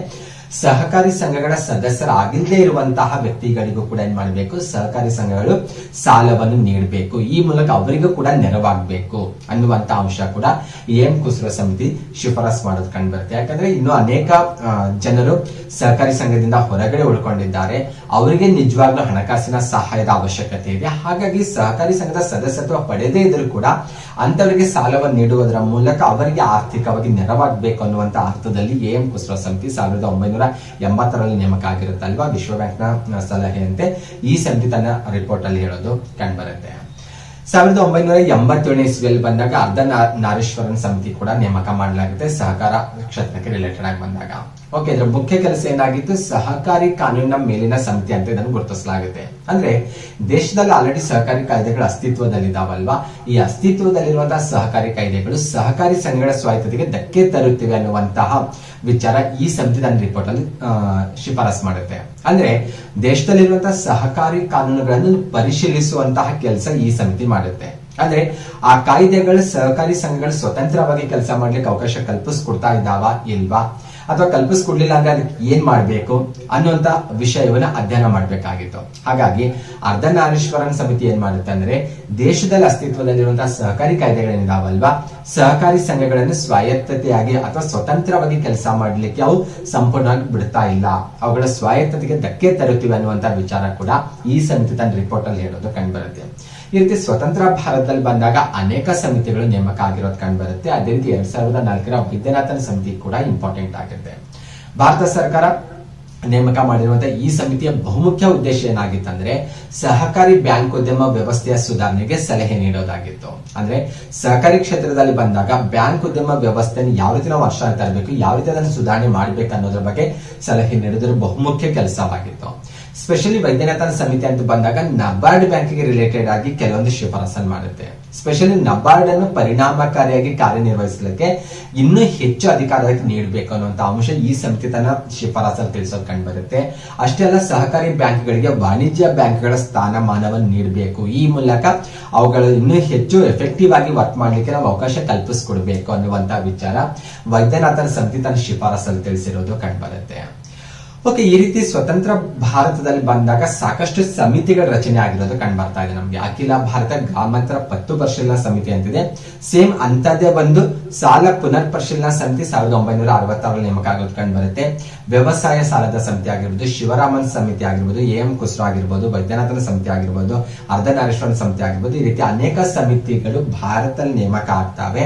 ಸಹಕಾರಿ ಸಂಘಗಳ ಸದಸ್ಯರಾಗಿಲ್ಲದೆ ಇರುವಂತಹ ವ್ಯಕ್ತಿಗಳಿಗೂ ಕೂಡ ಏನ್ ಮಾಡಬೇಕು, ಸಹಕಾರಿ ಸಂಘಗಳು ಸಾಲವನ್ನು ನೀಡಬೇಕು, ಈ ಮೂಲಕ ಅವರಿಗೂ ಕೂಡ ನೆರವಾಗಬೇಕು ಅನ್ನುವಂತ ಅಂಶ ಕೂಡ ಎಂ ಖುಸ್ರೋ ಸಮಿತಿ ಶಿಫಾರಸ್ ಮಾಡೋದು ಕಂಡು ಬರುತ್ತೆ. ಯಾಕಂದ್ರೆ ಇನ್ನು ಅನೇಕ ಜನರು ಸಹಕಾರಿ ಸಂಘದಿಂದ ಹೊರಗಡೆ ಉಳ್ಕೊಂಡಿದ್ದಾರೆ, ಅವರಿಗೆ ನಿಜವಾಗ್ಲೂ ಹಣಕಾಸಿನ ಸಹಾಯದ ಅವಶ್ಯಕತೆ ಇದೆ. ಹಾಗಾಗಿ ಸಹಕಾರಿ ಸಂಘದ ಸದಸ್ಯತ್ವ ಪಡೆದೇ ಇದ್ರೂ ಕೂಡ ಅಂತವರಿಗೆ ಸಾಲವನ್ನು ನೀಡುವುದರ ಮೂಲಕ ಅವರಿಗೆ ಆರ್ಥಿಕವಾಗಿ ನೆರವಾಗಬೇಕು ಅನ್ನುವಂತ ಅರ್ಥದಲ್ಲಿ ಎಂ ಖುಸ್ರೋ ಸಮಿತಿ 1980ರಲ್ಲಿ ನೇಮಕ ಆಗಿರುತ್ತಲ್ವಾ, ವಿಶ್ವ ಬ್ಯಾಂಕ್ ನ ಸಲಹೆಯಂತೆ ಈ ಸಮಿತಿ ತನ್ನ ರಿಪೋರ್ಟ್ ಅಲ್ಲಿ ಹೇಳೋದು ಕಂಡುಬರುತ್ತೆ. 1987ನೇ ಇಸ್ವಿಯಲ್ಲಿ ಬಂದಾಗ ಅರ್ಧನಾರೀಶ್ವರನ್ ಸಮಿತಿ ಕೂಡ ನೇಮಕ ಮಾಡಲಾಗುತ್ತೆ ಸಹಕಾರ ಕ್ಷೇತ್ರಕ್ಕೆ ರಿಲೇಟೆಡ್ ಆಗಿ ಬಂದಾಗ. ಓಕೆ, ಇದರ ಮುಖ್ಯ ಕೆಲಸ ಏನಾಗಿತ್ತು, ಸಹಕಾರಿ ಕಾನೂನಿನ ಮೇಲಿನ ಸಮಿತಿ ಅಂತ ಇದನ್ನು ಗುರುತಿಸಲಾಗುತ್ತೆ. ಅಂದ್ರೆ ದೇಶದಲ್ಲಿ ಆಲ್ರೆಡಿ ಸಹಕಾರಿ ಕಾಯ್ದೆಗಳು ಅಸ್ತಿತ್ವದಲ್ಲಿದ್ದಾವಲ್ವಾ, ಈ ಅಸ್ತಿತ್ವದಲ್ಲಿರುವಂತಹ ಸಹಕಾರಿ ಕಾಯ್ದೆಗಳು ಸಹಕಾರಿ ಸಂಘಗಳ ಸ್ವಾಯತ್ತತೆಗೆ ಧಕ್ಕೆ ತರುತ್ತಿವೆ ಅನ್ನುವಂತಹ ವಿಚಾರ ಈ ಸಮಿತಿ ತನ್ನ ರಿಪೋರ್ಟ್ ಅಲ್ಲಿ ಶಿಫಾರಸ್ ಮಾಡುತ್ತೆ. ಅಂದ್ರೆ ದೇಶದಲ್ಲಿರುವಂತಹ ಸಹಕಾರಿ ಕಾನೂನುಗಳನ್ನು ಪರಿಶೀಲಿಸುವಂತಹ ಕೆಲಸ ಈ ಸಮಿತಿ ಮಾಡುತ್ತೆ. ಅಂದ್ರೆ ಆ ಕಾಯ್ದೆಗಳು ಸಹಕಾರಿ ಸಂಘಗಳು ಸ್ವತಂತ್ರವಾಗಿ ಕೆಲಸ ಮಾಡ್ಲಿಕ್ಕೆ ಅವಕಾಶ ಕಲ್ಪಿಸ್ಕೊಡ್ತಾ ಇದ್ದಾವ ಇಲ್ವಾ, ಅಥವಾ ಕಲ್ಪಿಸ್ಕೊಡ್ಲಿಲ್ಲ ಅಂದ್ರೆ ಅದಕ್ಕೆ ಏನ್ ಮಾಡ್ಬೇಕು ಅನ್ನುವಂತ ವಿಷಯವನ್ನ ಅಧ್ಯಯನ ಮಾಡ್ಬೇಕಾಗಿತ್ತು. ಹಾಗಾಗಿ ಅರ್ಧನಾರೀಶ್ವರನ್ ಸಮಿತಿ ಏನ್ ಮಾಡುತ್ತೆ ಅಂದ್ರೆ, ದೇಶದಲ್ಲಿ ಅಸ್ತಿತ್ವದಲ್ಲಿರುವಂತಹ ಸಹಕಾರಿ ಕಾಯ್ದೆಗಳೇನಿದಾವಲ್ವಾ, ಸಹಕಾರಿ ಸಂಘಗಳನ್ನು ಸ್ವಾಯತ್ತತೆಯಾಗಿ ಅಥವಾ ಸ್ವತಂತ್ರವಾಗಿ ಕೆಲಸ ಮಾಡ್ಲಿಕ್ಕೆ ಅವು ಸಂಪೂರ್ಣವಾಗಿ ಬಿಡ್ತಾ ಇಲ್ಲ, ಅವುಗಳ ಸ್ವಾಯತ್ತತೆಗೆ ಧಕ್ಕೆ ತರುತ್ತಿವೆ ಅನ್ನುವಂತ ವಿಚಾರ ಕೂಡ ಈ ಸಮಿತಿ ತನ್ನ ರಿಪೋರ್ಟ್ ಅಲ್ಲಿ ಹೇಳೋದು ಕಂಡುಬರುತ್ತೆ. ಈ ರೀತಿ ಸ್ವತಂತ್ರ ಭಾರತದಲ್ಲಿ ಬಂದಾಗ ಅನೇಕ ಸಮಿತಿಗಳು ನೇಮಕ ಆಗಿರೋದು ಕಂಡುಬರುತ್ತೆ. ಅದೇ ರೀತಿ 2004ರ ವೈದ್ಯನಾಥನ್ ಸಮಿತಿ ಕೂಡ ಇಂಪಾರ್ಟೆಂಟ್ ಆಗುತ್ತೆ. ಭಾರತ ಸರ್ಕಾರ ನೇಮಕ ಮಾಡಿರುವಂತಹ ಈ ಸಮಿತಿಯ ಬಹುಮುಖ್ಯ ಉದ್ದೇಶ ಏನಾಗಿತ್ತಂದ್ರೆ, ಸಹಕಾರಿ ಬ್ಯಾಂಕ್ ಉದ್ಯಮ ವ್ಯವಸ್ಥೆಯ ಸುಧಾರಣೆಗೆ ಸಲಹೆ ನೀಡೋದಾಗಿತ್ತು. ಅಂದ್ರೆ ಸಹಕಾರಿ ಕ್ಷೇತ್ರದಲ್ಲಿ ಬಂದಾಗ ಬ್ಯಾಂಕ್ ಉದ್ಯಮ ವ್ಯವಸ್ಥೆಯನ್ನು ಯಾವ ರೀತಿ ನಾವು ವರ್ಷ ತರಬೇಕು, ಯಾವ ರೀತಿ ಅದನ್ನು ಸುಧಾರಣೆ ಮಾಡಬೇಕು ಅನ್ನೋದ್ರ ಬಗ್ಗೆ ಸಲಹೆ ನೀಡೋದ್ರ ಬಹುಮುಖ್ಯ ಕೆಲಸವಾಗಿತ್ತು. ಸ್ಪೆಷಲಿ ವೈದ್ಯನಾಥನ್ ಸಮಿತಿ ಅಂತ ಬಂದಾಗ ನಬಾರ್ಡ್ ಬ್ಯಾಂಕಿಗೆ ರಿಲೇಟೆಡ್ ಆಗಿ ಕೆಲವೊಂದು ಶಿಫಾರಸನ್ನು ಮಾಡುತ್ತೆ. ಸ್ಪೆಷಲಿ ನಬಾರ್ಡ್ ಅನ್ನು ಪರಿಣಾಮಕಾರಿಯಾಗಿ ಕಾರ್ಯನಿರ್ವಹಿಸಲಿಕ್ಕೆ ಇನ್ನೂ ಹೆಚ್ಚು ಅಧಿಕಾರಕ್ಕೆ ನೀಡಬೇಕು ಅನ್ನುವಂತ ಅಂಶ ಈ ಸಮಿತಿ ತನ್ನ ಶಿಫಾರಸಲ್ಲಿ ತಿಳಿಸೋದು ಕಂಡು ಬರುತ್ತೆ. ಅಷ್ಟೇ ಅಲ್ಲ, ಸಹಕಾರಿ ಬ್ಯಾಂಕ್ಗಳಿಗೆ ವಾಣಿಜ್ಯ ಬ್ಯಾಂಕ್ಗಳ ಸ್ಥಾನಮಾನವನ್ನು ನೀಡಬೇಕು, ಈ ಮೂಲಕ ಅವುಗಳು ಇನ್ನೂ ಹೆಚ್ಚು ಎಫೆಕ್ಟಿವ್ ಆಗಿ ವರ್ಕ್ ಮಾಡ್ಲಿಕ್ಕೆ ನಾವು ಅವಕಾಶ ಕಲ್ಪಿಸಿಕೊಡ್ಬೇಕು ಅನ್ನುವಂತ ವಿಚಾರ ವೈದ್ಯನಾಥನ್ ಸಮಿತಿ ತನ್ನ ಶಿಫಾರಸಲ್ಲಿ ತಿಳಿಸಿರೋದು ಕಂಡು ಬರುತ್ತೆ. ಓಕೆ, ಈ ರೀತಿ ಸ್ವತಂತ್ರ ಭಾರತದಲ್ಲಿ ಬಂದಾಗ ಸಾಕಷ್ಟು ಸಮಿತಿಗಳ ರಚನೆ ಆಗಿರೋದು ಕಂಡು ಬರ್ತಾ ಇದೆ ನಮ್ಗೆ. ಅಖಿಲ ಭಾರತ ಗ್ರಾಮಾಂತರ ಪತ್ತು ಪರಿಶೀಲನಾ ಸಮಿತಿ ಅಂತಿದೆ. ಸೇಮ್ ಅಂತದೇ ಒಂದು ಸಾಲ ಪುನರ್ ಪರಿಶೀಲನಾ ಸಮಿತಿ 1966ರಲ್ಲಿ ನೇಮಕ ಆಗೋದು ಕಂಡು ಬರುತ್ತೆ. ವ್ಯವಸಾಯ ಸಾಲದ ಸಮಿತಿ ಆಗಿರ್ಬೋದು, ಶಿವರಾಮನ್ ಸಮಿತಿ ಆಗಿರ್ಬೋದು, ಎಂ ಖುಸ್ರೋ ಆಗಿರ್ಬೋದು, ವೈದ್ಯನಾಥನ ಸಮಿತಿ ಆಗಿರ್ಬೋದು, ಅರ್ಧನಾರೀಶ್ವರನ್ ಸಮಿತಿ ಆಗಿರ್ಬೋದು, ಈ ರೀತಿ ಅನೇಕ ಸಮಿತಿಗಳು ಭಾರತದಲ್ಲಿ ನೇಮಕ ಆಗ್ತವೆ.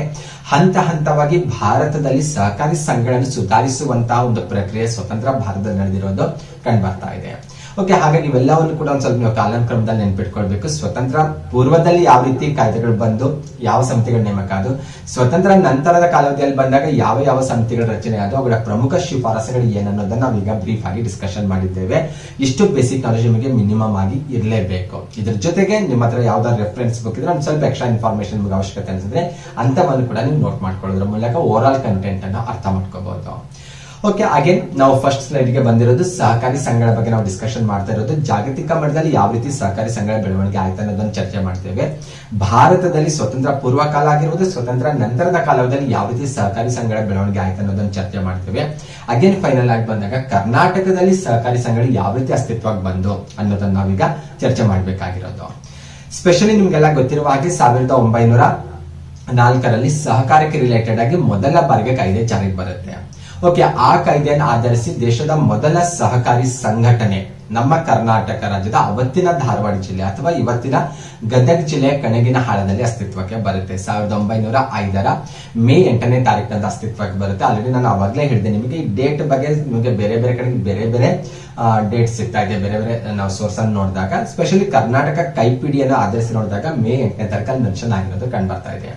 ಹಂತ ಹಂತವಾಗಿ ಭಾರತದಲ್ಲಿ ಸಹಕಾರಿ ಸಂಘಗಳನ್ನು ಸುಧಾರಿಸುವಂತಹ ಒಂದು ಪ್ರಕ್ರಿಯೆ ಸ್ವತಂತ್ರ ಭಾರತದಲ್ಲಿ ನಡೆದಿರೋದು ಕಂಡು ಬರ್ತಾ ಇದೆ. ಓಕೆ, ಹಾಗಾಗಿ ಇವೆಲ್ಲವನ್ನು ಕೂಡ ಒಂದ್ ಸ್ವಲ್ಪ ನೀವು ಕಾಲಾನುಕ್ರಮದಲ್ಲಿ ನೆನ್ಪಿಟ್ಕೊಳ್ಬೇಕು. ಸ್ವತಂತ್ರ ಪೂರ್ವದಲ್ಲಿ ಯಾವ ರೀತಿ ಕಾಯ್ದೆಗಳು ಬಂದು ಯಾವ ಸಮಿತಿಗಳು ನೇಮಕ ಆದವು, ಸ್ವತಂತ್ರ ನಂತರದ ಕಾಲಾವಧಿಯಲ್ಲಿ ಬಂದಾಗ ಯಾವ ಯಾವ ಸಮಿತಿಗಳ ರಚನೆ ಆದವು, ಅವುಗಳ ಪ್ರಮುಖ ಶಿಫಾರಸುಗಳು ಏನನ್ನೋದನ್ನ ನಾವೀಗ ಬ್ರೀಫ್ ಆಗಿ ಡಿಸ್ಕಷನ್ ಮಾಡಿದ್ದೇವೆ. ಇಷ್ಟು ಬೇಸಿಕ್ ನಾಲೆಜ್ ನಿಮಗೆ ಮಿನಿಮಮ್ ಆಗಿ ಇರಲೇಬೇಕು. ಇದ್ರ ಜೊತೆಗೆ ನಿಮ್ಮ ಹತ್ರ ಯಾವ್ದಾದ್ರು ರೆಫರೆನ್ಸ್ ಬುಕ್ ಇದ್ರೆ ಒಂದ್ ಸ್ವಲ್ಪ ಎಕ್ಸ್ಟ್ರಾ ಇನ್ಫಾರ್ಮೇಶನ್ ನಿಮಗೆ ಅವಶ್ಯಕತೆ ಅನ್ಸಿದ್ರೆ ಅಂತವನ್ನು ಕೂಡ ನೀವು ನೋಟ್ ಮಾಡ್ಕೊಳ್ಳೋದ್ರ ಮೂಲಕ ಓವರ್ ಆಲ್ ಕಂಟೆಂಟ್ ಅನ್ನು ಅರ್ಥ ಮಾಡ್ಕೋಬಹುದು. ಓಕೆ, ಅಗೇನ್ ನಾವು ಫಸ್ಟ್ ಸ್ಲೈಡ್ ಗೆ ಬಂದಿರೋದು ಸಹಕಾರಿ ಸಂಘಗಳ ಬಗ್ಗೆ ನಾವು ಡಿಸ್ಕಷನ್ ಮಾಡ್ತಾ ಇರೋದು. ಜಾಗತಿಕ ಮಟ್ಟದಲ್ಲಿ ಯಾವ ರೀತಿ ಸಹಕಾರಿ ಸಂಘಗಳ ಬೆಳವಣಿಗೆ ಆಯ್ತು ಅನ್ನೋದನ್ನು ಚರ್ಚೆ ಮಾಡ್ತೇವೆ. ಭಾರತದಲ್ಲಿ ಸ್ವತಂತ್ರ ಪೂರ್ವ ಕಾಲ ಆಗಿರ್ಬೋದು, ಸ್ವತಂತ್ರ ನಂತರದ ಕಾಲದಲ್ಲಿ ಯಾವ ರೀತಿ ಸಹಕಾರಿ ಸಂಘಗಳ ಬೆಳವಣಿಗೆ ಆಯ್ತು ಅನ್ನೋದನ್ನು ಚರ್ಚೆ ಮಾಡ್ತೇವೆ. ಅಗೇನ್ ಫೈನಲ್ ಆಗಿ ಬಂದಾಗ ಕರ್ನಾಟಕದಲ್ಲಿ ಸಹಕಾರಿ ಸಂಘಗಳು ಯಾವ ರೀತಿ ಅಸ್ತಿತ್ವಕ್ಕೆ ಬಂದು ಅನ್ನೋದನ್ನ ನಾವೀಗ ಚರ್ಚೆ ಮಾಡ್ಬೇಕಾಗಿರೋದು. ಸ್ಪೆಷಲಿ ನಿಮ್ಗೆಲ್ಲ ಗೊತ್ತಿರುವ ಹಾಗೆ 1904ರಲ್ಲಿ ಸಹಕಾರಕ್ಕೆ ರಿಲೇಟೆಡ್ ಆಗಿ ಮೊದಲ ಬಾರಿಗೆ ಕಾಯ್ದೆ ಜಾರಿಗೆ ಬರುತ್ತೆ. ಓಕೆ, ಆ ಕಾಯ್ದೆಯನ್ನು ಆಧರಿಸಿ ದೇಶದ ಮೊದಲ ಸಹಕಾರಿ ಸಂಘಟನೆ ನಮ್ಮ ಕರ್ನಾಟಕ ರಾಜ್ಯದ ಅವತ್ತಿನ ಧಾರವಾಡ ಜಿಲ್ಲೆ ಅಥವಾ ಇವತ್ತಿನ ಗದಗ ಜಿಲ್ಲೆಯ ಕಣಗಿನಹಾಳದಲ್ಲಿ ಅಸ್ತಿತ್ವಕ್ಕೆ ಬರುತ್ತೆ. 1905ರ ಮೇ 8ನೇ ತಾರೀಕಿನಂದು ಅಸ್ತಿತ್ವಕ್ಕೆ ಬರುತ್ತೆ. ಆಲ್ರೆಡಿ ನಾನು ಅವಾಗಲೇ ಹೇಳಿದೆ ನಿಮಗೆ, ಈ ಡೇಟ್ ಬಗ್ಗೆ ನಿಮಗೆ ಬೇರೆ ಬೇರೆ ಕಡೆ ಬೇರೆ ಬೇರೆ ಡೇಟ್ ಸಿಗ್ತಾ ಇದೆ, ಬೇರೆ ಬೇರೆ ನಾವು ಸೋರ್ಸ್ ಅನ್ನು ನೋಡಿದಾಗ. ಸ್ಪೆಷಲಿ ಕರ್ನಾಟಕ ಕೈಪಿಡಿಯನ್ನು ಆಧರಿಸಿ ನೋಡಿದಾಗ ಮೇ 8ನೇ ತಾರೀಕಲ್ಲಿ ಮೆನ್ಷನ್ ಆಗಿರೋದು ಕಂಡು ಬರ್ತಾ ಇದೆ.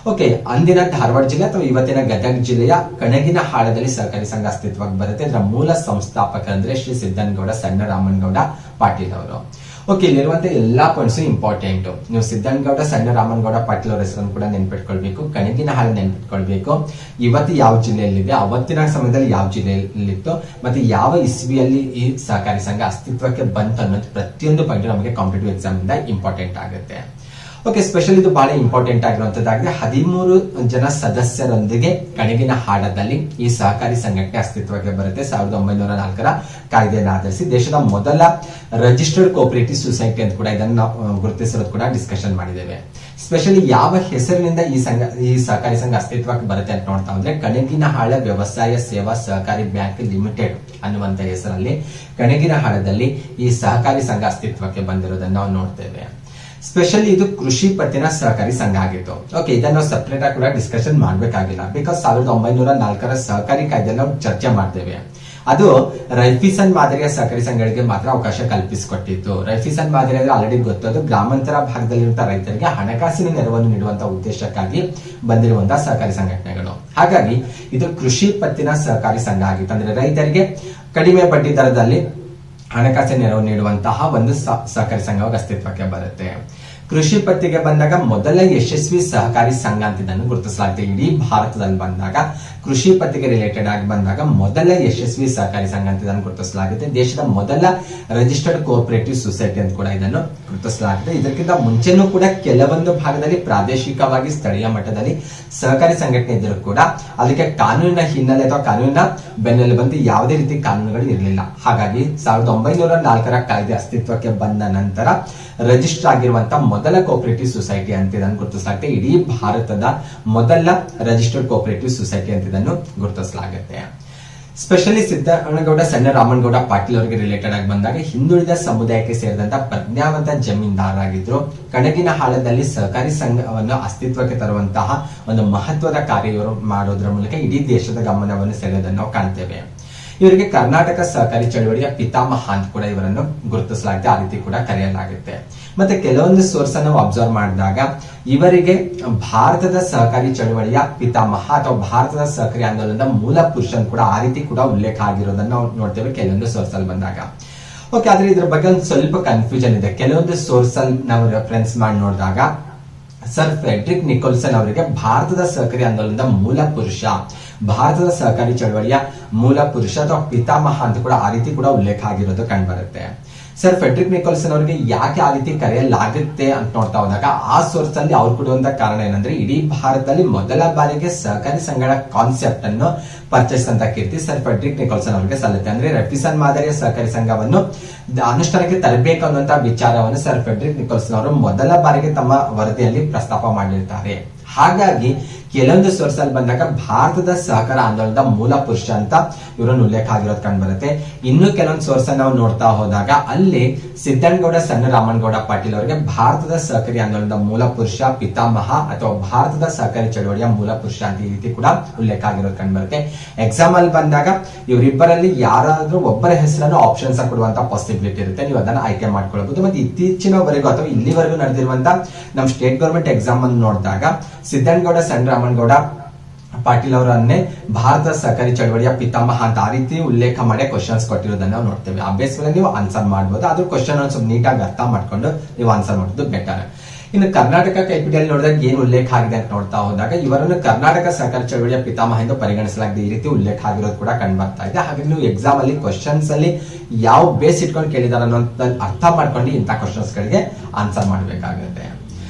ಓಕೆ, ಅಂದಿನ ಧಾರವಾಡ ಜಿಲ್ಲೆ ಅಥವಾ ಇವತ್ತಿನ ಗದಗ ಜಿಲ್ಲೆಯ ಕಣಗಿನ ಹಾಳದಲ್ಲಿ ಸಹಕಾರಿ ಸಂಘ ಅಸ್ತಿತ್ವಕ್ಕೆ ಬರುತ್ತೆ. ಇದರ ಮೂಲ ಸಂಸ್ಥಾಪಕರಂದ್ರೆ ಶ್ರೀ ಸಿದ್ದನಗೌಡ ಸಣ್ಣ ರಾಮನಗೌಡ ಪಾಟೀಲ್ ಅವರು. ಓಕೆ, ಇಲ್ಲಿರುವಂತಹ ಎಲ್ಲಾ ಪಾಯಿಂಟ್ಸ್ ಇಂಪಾರ್ಟೆಂಟ್. ನೀವು ಸಿದ್ದನಗೌಡ ಸಣ್ಣ ರಾಮನಗೌಡ ಪಾಟೀಲ್ ಅವರ ಹೆಸರನ್ನು ಕೂಡ ನೆನ್ಪಿಟ್ಕೊಳ್ಬೇಕು, ಕಣಗಿನ ಹಾಳು ನೆನ್ಪಿಟ್ಕೊಳ್ಬೇಕು, ಇವತ್ತು ಯಾವ ಜಿಲ್ಲೆಯಲ್ಲಿದೆ, ಅವತ್ತಿನ ಸಮಯದಲ್ಲಿ ಯಾವ ಜಿಲ್ಲೆಯಲ್ಲಿತ್ತು, ಮತ್ತೆ ಯಾವ ಇಸ್ವಿಯಲ್ಲಿ ಈ ಸಹಕಾರಿ ಸಂಘ ಅಸ್ತಿತ್ವಕ್ಕೆ ಬಂತು ಅನ್ನೋದು ಪ್ರತಿಯೊಂದು ಪಾಯಿಂಟ್ ನಮಗೆ ಕಾಂಪಿಟೇಟಿವ್ ಎಕ್ಸಾಮ್ ಇಂದ ಇಂಪಾರ್ಟೆಂಟ್ ಆಗುತ್ತೆ. ಓಕೆ, ಸ್ಪೆಷಲ್ ಇದು ಬಹಳ ಇಂಪಾರ್ಟೆಂಟ್ ಆಗಿರುವಂತದ್ದಾಗಿದೆ. 13 ಜನ ಸದಸ್ಯರೊಂದಿಗೆ ಕಣಗಿನ ಹಾಡದಲ್ಲಿ ಈ ಸಹಕಾರಿ ಸಂಘಟನೆ ಅಸ್ತಿತ್ವಕ್ಕೆ ಬರುತ್ತೆ. 1904ರ ಕಾಯ್ದೆಯನ್ನು ಆಧರಿಸಿ ದೇಶದ ಮೊದಲ ರಿಜಿಸ್ಟರ್ಡ್ ಕೋಆಪರೇಟಿವ್ ಸೊಸೈಟಿ ಅಂತ ಕೂಡ ಇದನ್ನು ಗುರುತಿಸಿರೋದು ಕೂಡ ಡಿಸ್ಕಷನ್ ಮಾಡಿದ್ದೇವೆ. ಸ್ಪೆಷಲಿ ಯಾವ ಹೆಸರಿನಿಂದ ಈ ಸಹಕಾರಿ ಸಂಘ ಅಸ್ತಿತ್ವಕ್ಕೆ ಬರುತ್ತೆ ಅಂತ ನೋಡ್ತಾ ಹೋದ್ರೆ ಕಣಗಿನ ಹಾಳ ವ್ಯವಸಾಯ ಸೇವಾ ಸಹಕಾರಿ ಬ್ಯಾಂಕ್ ಲಿಮಿಟೆಡ್ ಅನ್ನುವಂತ ಹೆಸರಲ್ಲಿ ಕಣಗಿನ ಹಾಳದಲ್ಲಿ ಈ ಸಹಕಾರಿ ಸಂಘ ಅಸ್ತಿತ್ವಕ್ಕೆ ಬಂದಿರೋದನ್ನ ನಾವು ನೋಡ್ತೇವೆ. ಸ್ಪೆಷಲಿ ಇದು ಕೃಷಿ ಪತ್ತಿನ ಸಹಕಾರಿ ಸಂಘ ಆಗಿತ್ತು. ಓಕೆ, ಇದನ್ನ ನಾವು ಸಪರೇಟ್ ಆಗಿ ಕೂಡ ಡಿಸ್ಕಷನ್ ಮಾಡಬೇಕಾಗಿಲ್ಲ, ಬಿಕಾಸ್ 1904ರ ಸಹಕಾರಿ ಕಾಯ್ದೆ ನಾವು ಚರ್ಚೆ ಮಾಡ್ತೇವೆ. ಅದು ರೈಫಿಸನ್ ಮಾದರಿಯ ಸಹಕಾರಿ ಸಂಘಗಳಿಗೆ ಮಾತ್ರ ಅವಕಾಶ ಕಲ್ಪಿಸಿಕೊಟ್ಟಿತ್ತು. ರೈಫಿಸನ್ ಮಾದರಿ ಅಂದ್ರೆ ಆಲ್ರೆಡಿ ಗೊತ್ತದು, ಗ್ರಾಮಾಂತರ ಭಾಗದಲ್ಲಿರುವಂತಹ ರೈತರಿಗೆ ಹಣಕಾಸಿನ ನೆರವನ್ನು ನೀಡುವಂತಹ ಉದ್ದೇಶಕ್ಕಾಗಿ ಬಂದಿರುವಂತಹ ಸಹಕಾರಿ ಸಂಘಟನೆಗಳು. ಹಾಗಾಗಿ ಇದು ಕೃಷಿ ಪತ್ತಿನ ಸಹಕಾರಿ ಸಂಘ ಆಗಿತ್ತು. ಅಂದ್ರೆ ರೈತರಿಗೆ ಕಡಿಮೆ ಬಡ್ಡಿ ದರದಲ್ಲಿ ಹಣಕಾಸಿನ ನೆರವು ನೀಡುವಂತಹ ಒಂದು ಸಹಕಾರಿ ಸಂಘವಾಗಿ ಅಸ್ತಿತ್ವಕ್ಕೆ ಬರುತ್ತೆ. ಕೃಷಿ ಪತ್ತಿಗೆ ಬಂದಾಗ ಮೊದಲ ಯಶಸ್ವಿ ಸಹಕಾರಿ ಸಂಘ ಅಂತ ಇದನ್ನು ಗುರುತಿಸಲಾಗುತ್ತೆ. ಇಡೀ ಭಾರತದಲ್ಲಿ ಬಂದಾಗ ಕೃಷಿ ಪತ್ತಿಗೆ ರಿಲೇಟೆಡ್ ಆಗಿ ಬಂದಾಗ ಮೊದಲ ಯಶಸ್ವಿ ಸಹಕಾರಿ ಸಂಘ ಅಂತ ಇದನ್ನು ಗುರುತಿಸಲಾಗುತ್ತೆ. ದೇಶದ ಮೊದಲ ರಿಜಿಸ್ಟರ್ಡ್ ಕೋಆಪರೇಟಿವ್ ಸೊಸೈಟಿ ಅಂತ ಕೂಡ ಇದನ್ನು ಗುರುತಿಸಲಾಗುತ್ತೆ. ಇದಕ್ಕಿಂತ ಮುಂಚೆನೂ ಕೂಡ ಕೆಲವೊಂದು ಭಾಗದಲ್ಲಿ ಪ್ರಾದೇಶಿಕವಾಗಿ ಸ್ಥಳೀಯ ಮಟ್ಟದಲ್ಲಿ ಸಹಕಾರಿ ಸಂಘಟನೆ ಇದ್ದರೂ ಕೂಡ ಅದಕ್ಕೆ ಕಾನೂನಿನ ಹಿನ್ನೆಲೆ ಅಥವಾ ಕಾನೂನಿನ ಬೆನ್ನೆಲುಬಂದು ಯಾವುದೇ ರೀತಿ ಕಾನೂನುಗಳು ಇರಲಿಲ್ಲ. ಹಾಗಾಗಿ 1904ರ ಕಾಯ್ದೆ ಅಸ್ತಿತ್ವಕ್ಕೆ ಬಂದ ನಂತರ ರಿಜಿಸ್ಟರ್ ಆಗಿರುವಂತಹ ಮೊದಲ ಕೋಆಪರೇಟಿವ್ ಸೊಸೈಟಿ ಅಂತ ಇದನ್ನು ಗುರುತಿಸಲಾಗುತ್ತೆ. ಇಡೀ ಭಾರತದ ಮೊದಲ ರಿಜಿಸ್ಟರ್ಡ್ ಕೋಆಪರೇಟಿವ್ ಸೊಸೈಟಿ ಅಂತ ಇದನ್ನು ಗುರುತಿಸಲಾಗುತ್ತೆ. ಸ್ಪೆಷಲಿ ಸಿದ್ದನಗೌಡ ಸಣ್ಣ ರಾಮನಗೌಡ ಪಾಟೀಲ್ ಅವರಿಗೆ ರಿಲೇಟೆಡ್ ಆಗಿ ಬಂದಾಗ ಹಿಂದುಳಿದ ಸಮುದಾಯಕ್ಕೆ ಸೇರಿದಂತ ಪ್ರಜ್ಞಾವಂತ ಜಮೀನ್ದಾರರಾಗಿದ್ರು. ಕಣಗಿನ ಹಾಳದಲ್ಲಿ ಸಹಕಾರಿ ಸಂಘವನ್ನು ಅಸ್ತಿತ್ವಕ್ಕೆ ತರುವಂತಹ ಒಂದು ಮಹತ್ವದ ಕಾರ್ಯ ಇವರು ಮಾಡೋದ್ರ ಮೂಲಕ ಇಡೀ ದೇಶದ ಗಮನವನ್ನು ಸೆಳೆಯೋದನ್ನು ನಾವು ಕಾಣ್ತೇವೆ. ಇವರಿಗೆ ಕರ್ನಾಟಕ ಸಹಕಾರಿ ಚಳವಳಿಯ ಪಿತಾಮಹ ಅಂತ ಕೂಡ ಇವರನ್ನು ಗುರುತಿಸಲಾಗುತ್ತೆ, ಆ ರೀತಿ ಕೂಡ ಕರೆಯಲಾಗುತ್ತೆ. ಮತ್ತೆ ಕೆಲವೊಂದು ಸೋರ್ಸ್ ಅನ್ನು ಅಬ್ಸರ್ವ್ ಮಾಡಿದಾಗ ಇವರಿಗೆ ಭಾರತದ ಸಹಕಾರಿ ಚಳವಳಿಯ ಪಿತಾಮಹ ಅಥವಾ ಭಾರತದ ಸಹಕಾರಿ ಆಂದೋಲನದ ಮೂಲ ಪುರುಷನ್ ಕೂಡ ಆ ರೀತಿ ಕೂಡ ಉಲ್ಲೇಖ ಆಗಿರೋದನ್ನ ನಾವು ನೋಡ್ತೇವೆ ಕೆಲವೊಂದು ಸೋರ್ಸ್ ಅಲ್ಲಿ ಬಂದಾಗ. ಓಕೆ, ಆದ್ರೆ ಇದ್ರ ಬಗ್ಗೆ ಒಂದು ಸ್ವಲ್ಪ ಕನ್ಫ್ಯೂಷನ್ ಇದೆ. ಕೆಲವೊಂದು ಸೋರ್ಸ್ ಅಲ್ಲಿ ನಾವು ರೆಫರೆನ್ಸ್ ಮಾಡಿ ನೋಡಿದಾಗ ಸರ್ ಫ್ರೆಡ್ರಿಕ್ ನಿಕೋಲ್ಸನ್ ಅವರಿಗೆ ಭಾರತದ ಸಹಕಾರಿ ಆಂದೋಲನದ ಮೂಲ ಪುರುಷ, ಭಾರತದ ಸಹಕಾರಿ ಚಳವಳಿಯ ಮೂಲ ಪುರುಷ ಅಥವಾ ಪಿತಾಮಹ ಅಂತ ಕೂಡ ಆ ರೀತಿ ಕೂಡ ಉಲ್ಲೇಖ ಆಗಿರೋದು ಕಂಡುಬರುತ್ತೆ. ಸರ್ ಫ್ರೆಡ್ರಿಕ್ ನಿಕೋಲ್ಸನ್ ಅವರಿಗೆ ಯಾಕೆ ಆ ರೀತಿ ಕರೆಯಲಾಗುತ್ತೆ ಅಂತ ನೋಡ್ತಾ ಹೋದಾಗ ಆ ಸೋರ್ಸ್ ಅಲ್ಲಿ ಅವ್ರು ಕೊಡುವಂತ ಕಾರಣ ಏನಂದ್ರೆ ಇಡೀ ಭಾರತದಲ್ಲಿ ಮೊದಲ ಬಾರಿಗೆ ಸಹಕಾರಿ ಸಂಘಗಳ ಕಾನ್ಸೆಪ್ಟ್ ಅನ್ನು ಪರಿಚಯಿಸಿದಂತ ಕೀರ್ತಿ ಸರ್ ಫ್ರೆಡ್ರಿಕ್ ನಿಕೋಲ್ಸನ್ ಅವರಿಗೆ ಸಲ್ಲುತ್ತೆ. ಅಂದ್ರೆ ರೆಫಿಸನ್ ಮಾದರಿಯ ಸಹಕಾರಿ ಸಂಘವನ್ನು ಅನುಷ್ಠಾನಕ್ಕೆ ತರಬೇಕು ಅನ್ನುವಂತ ವಿಚಾರವನ್ನು ಸರ್ ಫ್ರೆಡ್ರಿಕ್ ನಿಕೋಲ್ಸನ್ ಅವರು ಮೊದಲ ಬಾರಿಗೆ ತಮ್ಮ ವರದಿಯಲ್ಲಿ ಪ್ರಸ್ತಾಪ ಮಾಡಿರ್ತಾರೆ. ಹಾಗಾಗಿ ಕೆಲವೊಂದು ಸೋರ್ಸ್ ಅಲ್ಲಿ ಬಂದಾಗ ಭಾರತದ ಸಹಕಾರ ಆಂದೋಲನದ ಮೂಲ ಪುರುಷ ಅಂತ ಇವರನ್ನು ಉಲ್ಲೇಖ ಆಗಿರೋದು ಕಂಡು ಬರುತ್ತೆ. ಇನ್ನು ಕೆಲವೊಂದು ಸೋರ್ಸ್ ನಾವು ನೋಡ್ತಾ ಹೋದಾಗ ಅಲ್ಲಿ ಸಿದ್ದನಗೌಡ ಸಣ್ಣ ರಾಮನಗೌಡ ಪಾಟೀಲ್ ಅವರಿಗೆ ಭಾರತದ ಸಹಕಾರಿ ಆಂದೋಲನದ ಮೂಲ ಪುರುಷ, ಪಿತಾಮಹ ಅಥವಾ ಭಾರತದ ಸಹಕಾರಿ ಚಳವಳಿಯ ಮೂಲ ಪುರುಷ ಅಂತ ಈ ರೀತಿ ಕೂಡ ಉಲ್ಲೇಖ ಆಗಿರೋದು ಕಂಡು ಬರುತ್ತೆ. ಎಕ್ಸಾಮ್ ಅಲ್ಲಿ ಬಂದಾಗ ಇವರಿಬ್ಬರಲ್ಲಿ ಯಾರಾದ್ರೂ ಒಬ್ಬರ ಹೆಸರನ್ನು ಆಪ್ಷನ್ಸ್ ಕೊಡುವಂತ ಪಾಸಿಬಿಲಿಟಿ ಇರುತ್ತೆ, ನೀವು ಅದನ್ನ ಆಯ್ಕೆ ಮಾಡ್ಕೊಳ್ಬಹುದು. ಮತ್ತೆ ಇತ್ತೀಚಿನವರೆಗೂ ಅಥವಾ ಇಲ್ಲಿವರೆಗೂ ನಡೆದಿರುವಂತ ನಮ್ಮ ಸ್ಟೇಟ್ ಗವರ್ಮೆಂಟ್ ಎಕ್ಸಾಮ್ ಅನ್ನು ನೋಡಿದಾಗ ಸಿದ್ದನಗೌಡ ಸಣ್ಣ ರಾಮನಗೌಡ ಪಾಟೀಲ್ ಅವರನ್ನೇ ಭಾರತ ಸಹಕಾರಿ ಚಳವಳಿಯ ಪಿತಾಮಹ ಅಂತ ಆ ರೀತಿ ಉಲ್ಲೇಖ ಮಾಡಿ ಕ್ವಶನ್ಸ್ ಕೊಟ್ಟಿರೋದನ್ನ ನಾವು ನೋಡ್ತೇವೆ. ಆ ಬೇಸ್ ಮೇಲೆ ನೀವು ಆನ್ಸರ್ ಮಾಡಬಹುದು. ಅದ್ರ ಕ್ವಶನ್ ಸ್ವಲ್ಪ ನೀಟಾಗಿ ಅರ್ಥ ಮಾಡ್ಕೊಂಡು ನೀವು ಆನ್ಸರ್ ಮಾಡೋದು ಬೆಟರ್. ಇನ್ನು ಕರ್ನಾಟಕ ಕೈಪಿಡಿಯಲ್ಲಿ ನೋಡಿದಾಗ ಏನು ಉಲ್ಲೇಖ ಆಗಿದೆ ಅಂತ ನೋಡ್ತಾ ಹೋದಾಗ ಇವರನ್ನು ಕರ್ನಾಟಕ ಸಹಕಾರಿ ಚಳವಳಿಯ ಪಿತಾಮಹ ಎಂದು ಪರಿಗಣಿಸಲಾಗಿದೆ, ಈ ರೀತಿ ಉಲ್ಲೇಖ ಆಗಿರೋದು ಕೂಡ ಕಂಡು ಬರ್ತಾ ಇದೆ. ಹಾಗಾಗಿ ನೀವು ಎಕ್ಸಾಮ್ ಅಲ್ಲಿ ಕ್ವಶನ್ಸ್ ಅಲ್ಲಿ ಯಾವ ಬೇಸ್ ಇಟ್ಕೊಂಡು ಕೇಳಿದಾರೆ ಅನ್ನೋಂತ ಅರ್ಥ ಮಾಡ್ಕೊಂಡು ಇಂಥ ಕ್ವಶನ್ಸ್ ಗಳಿಗೆ ಆನ್ಸರ್ ಮಾಡಬೇಕಾಗುತ್ತೆ.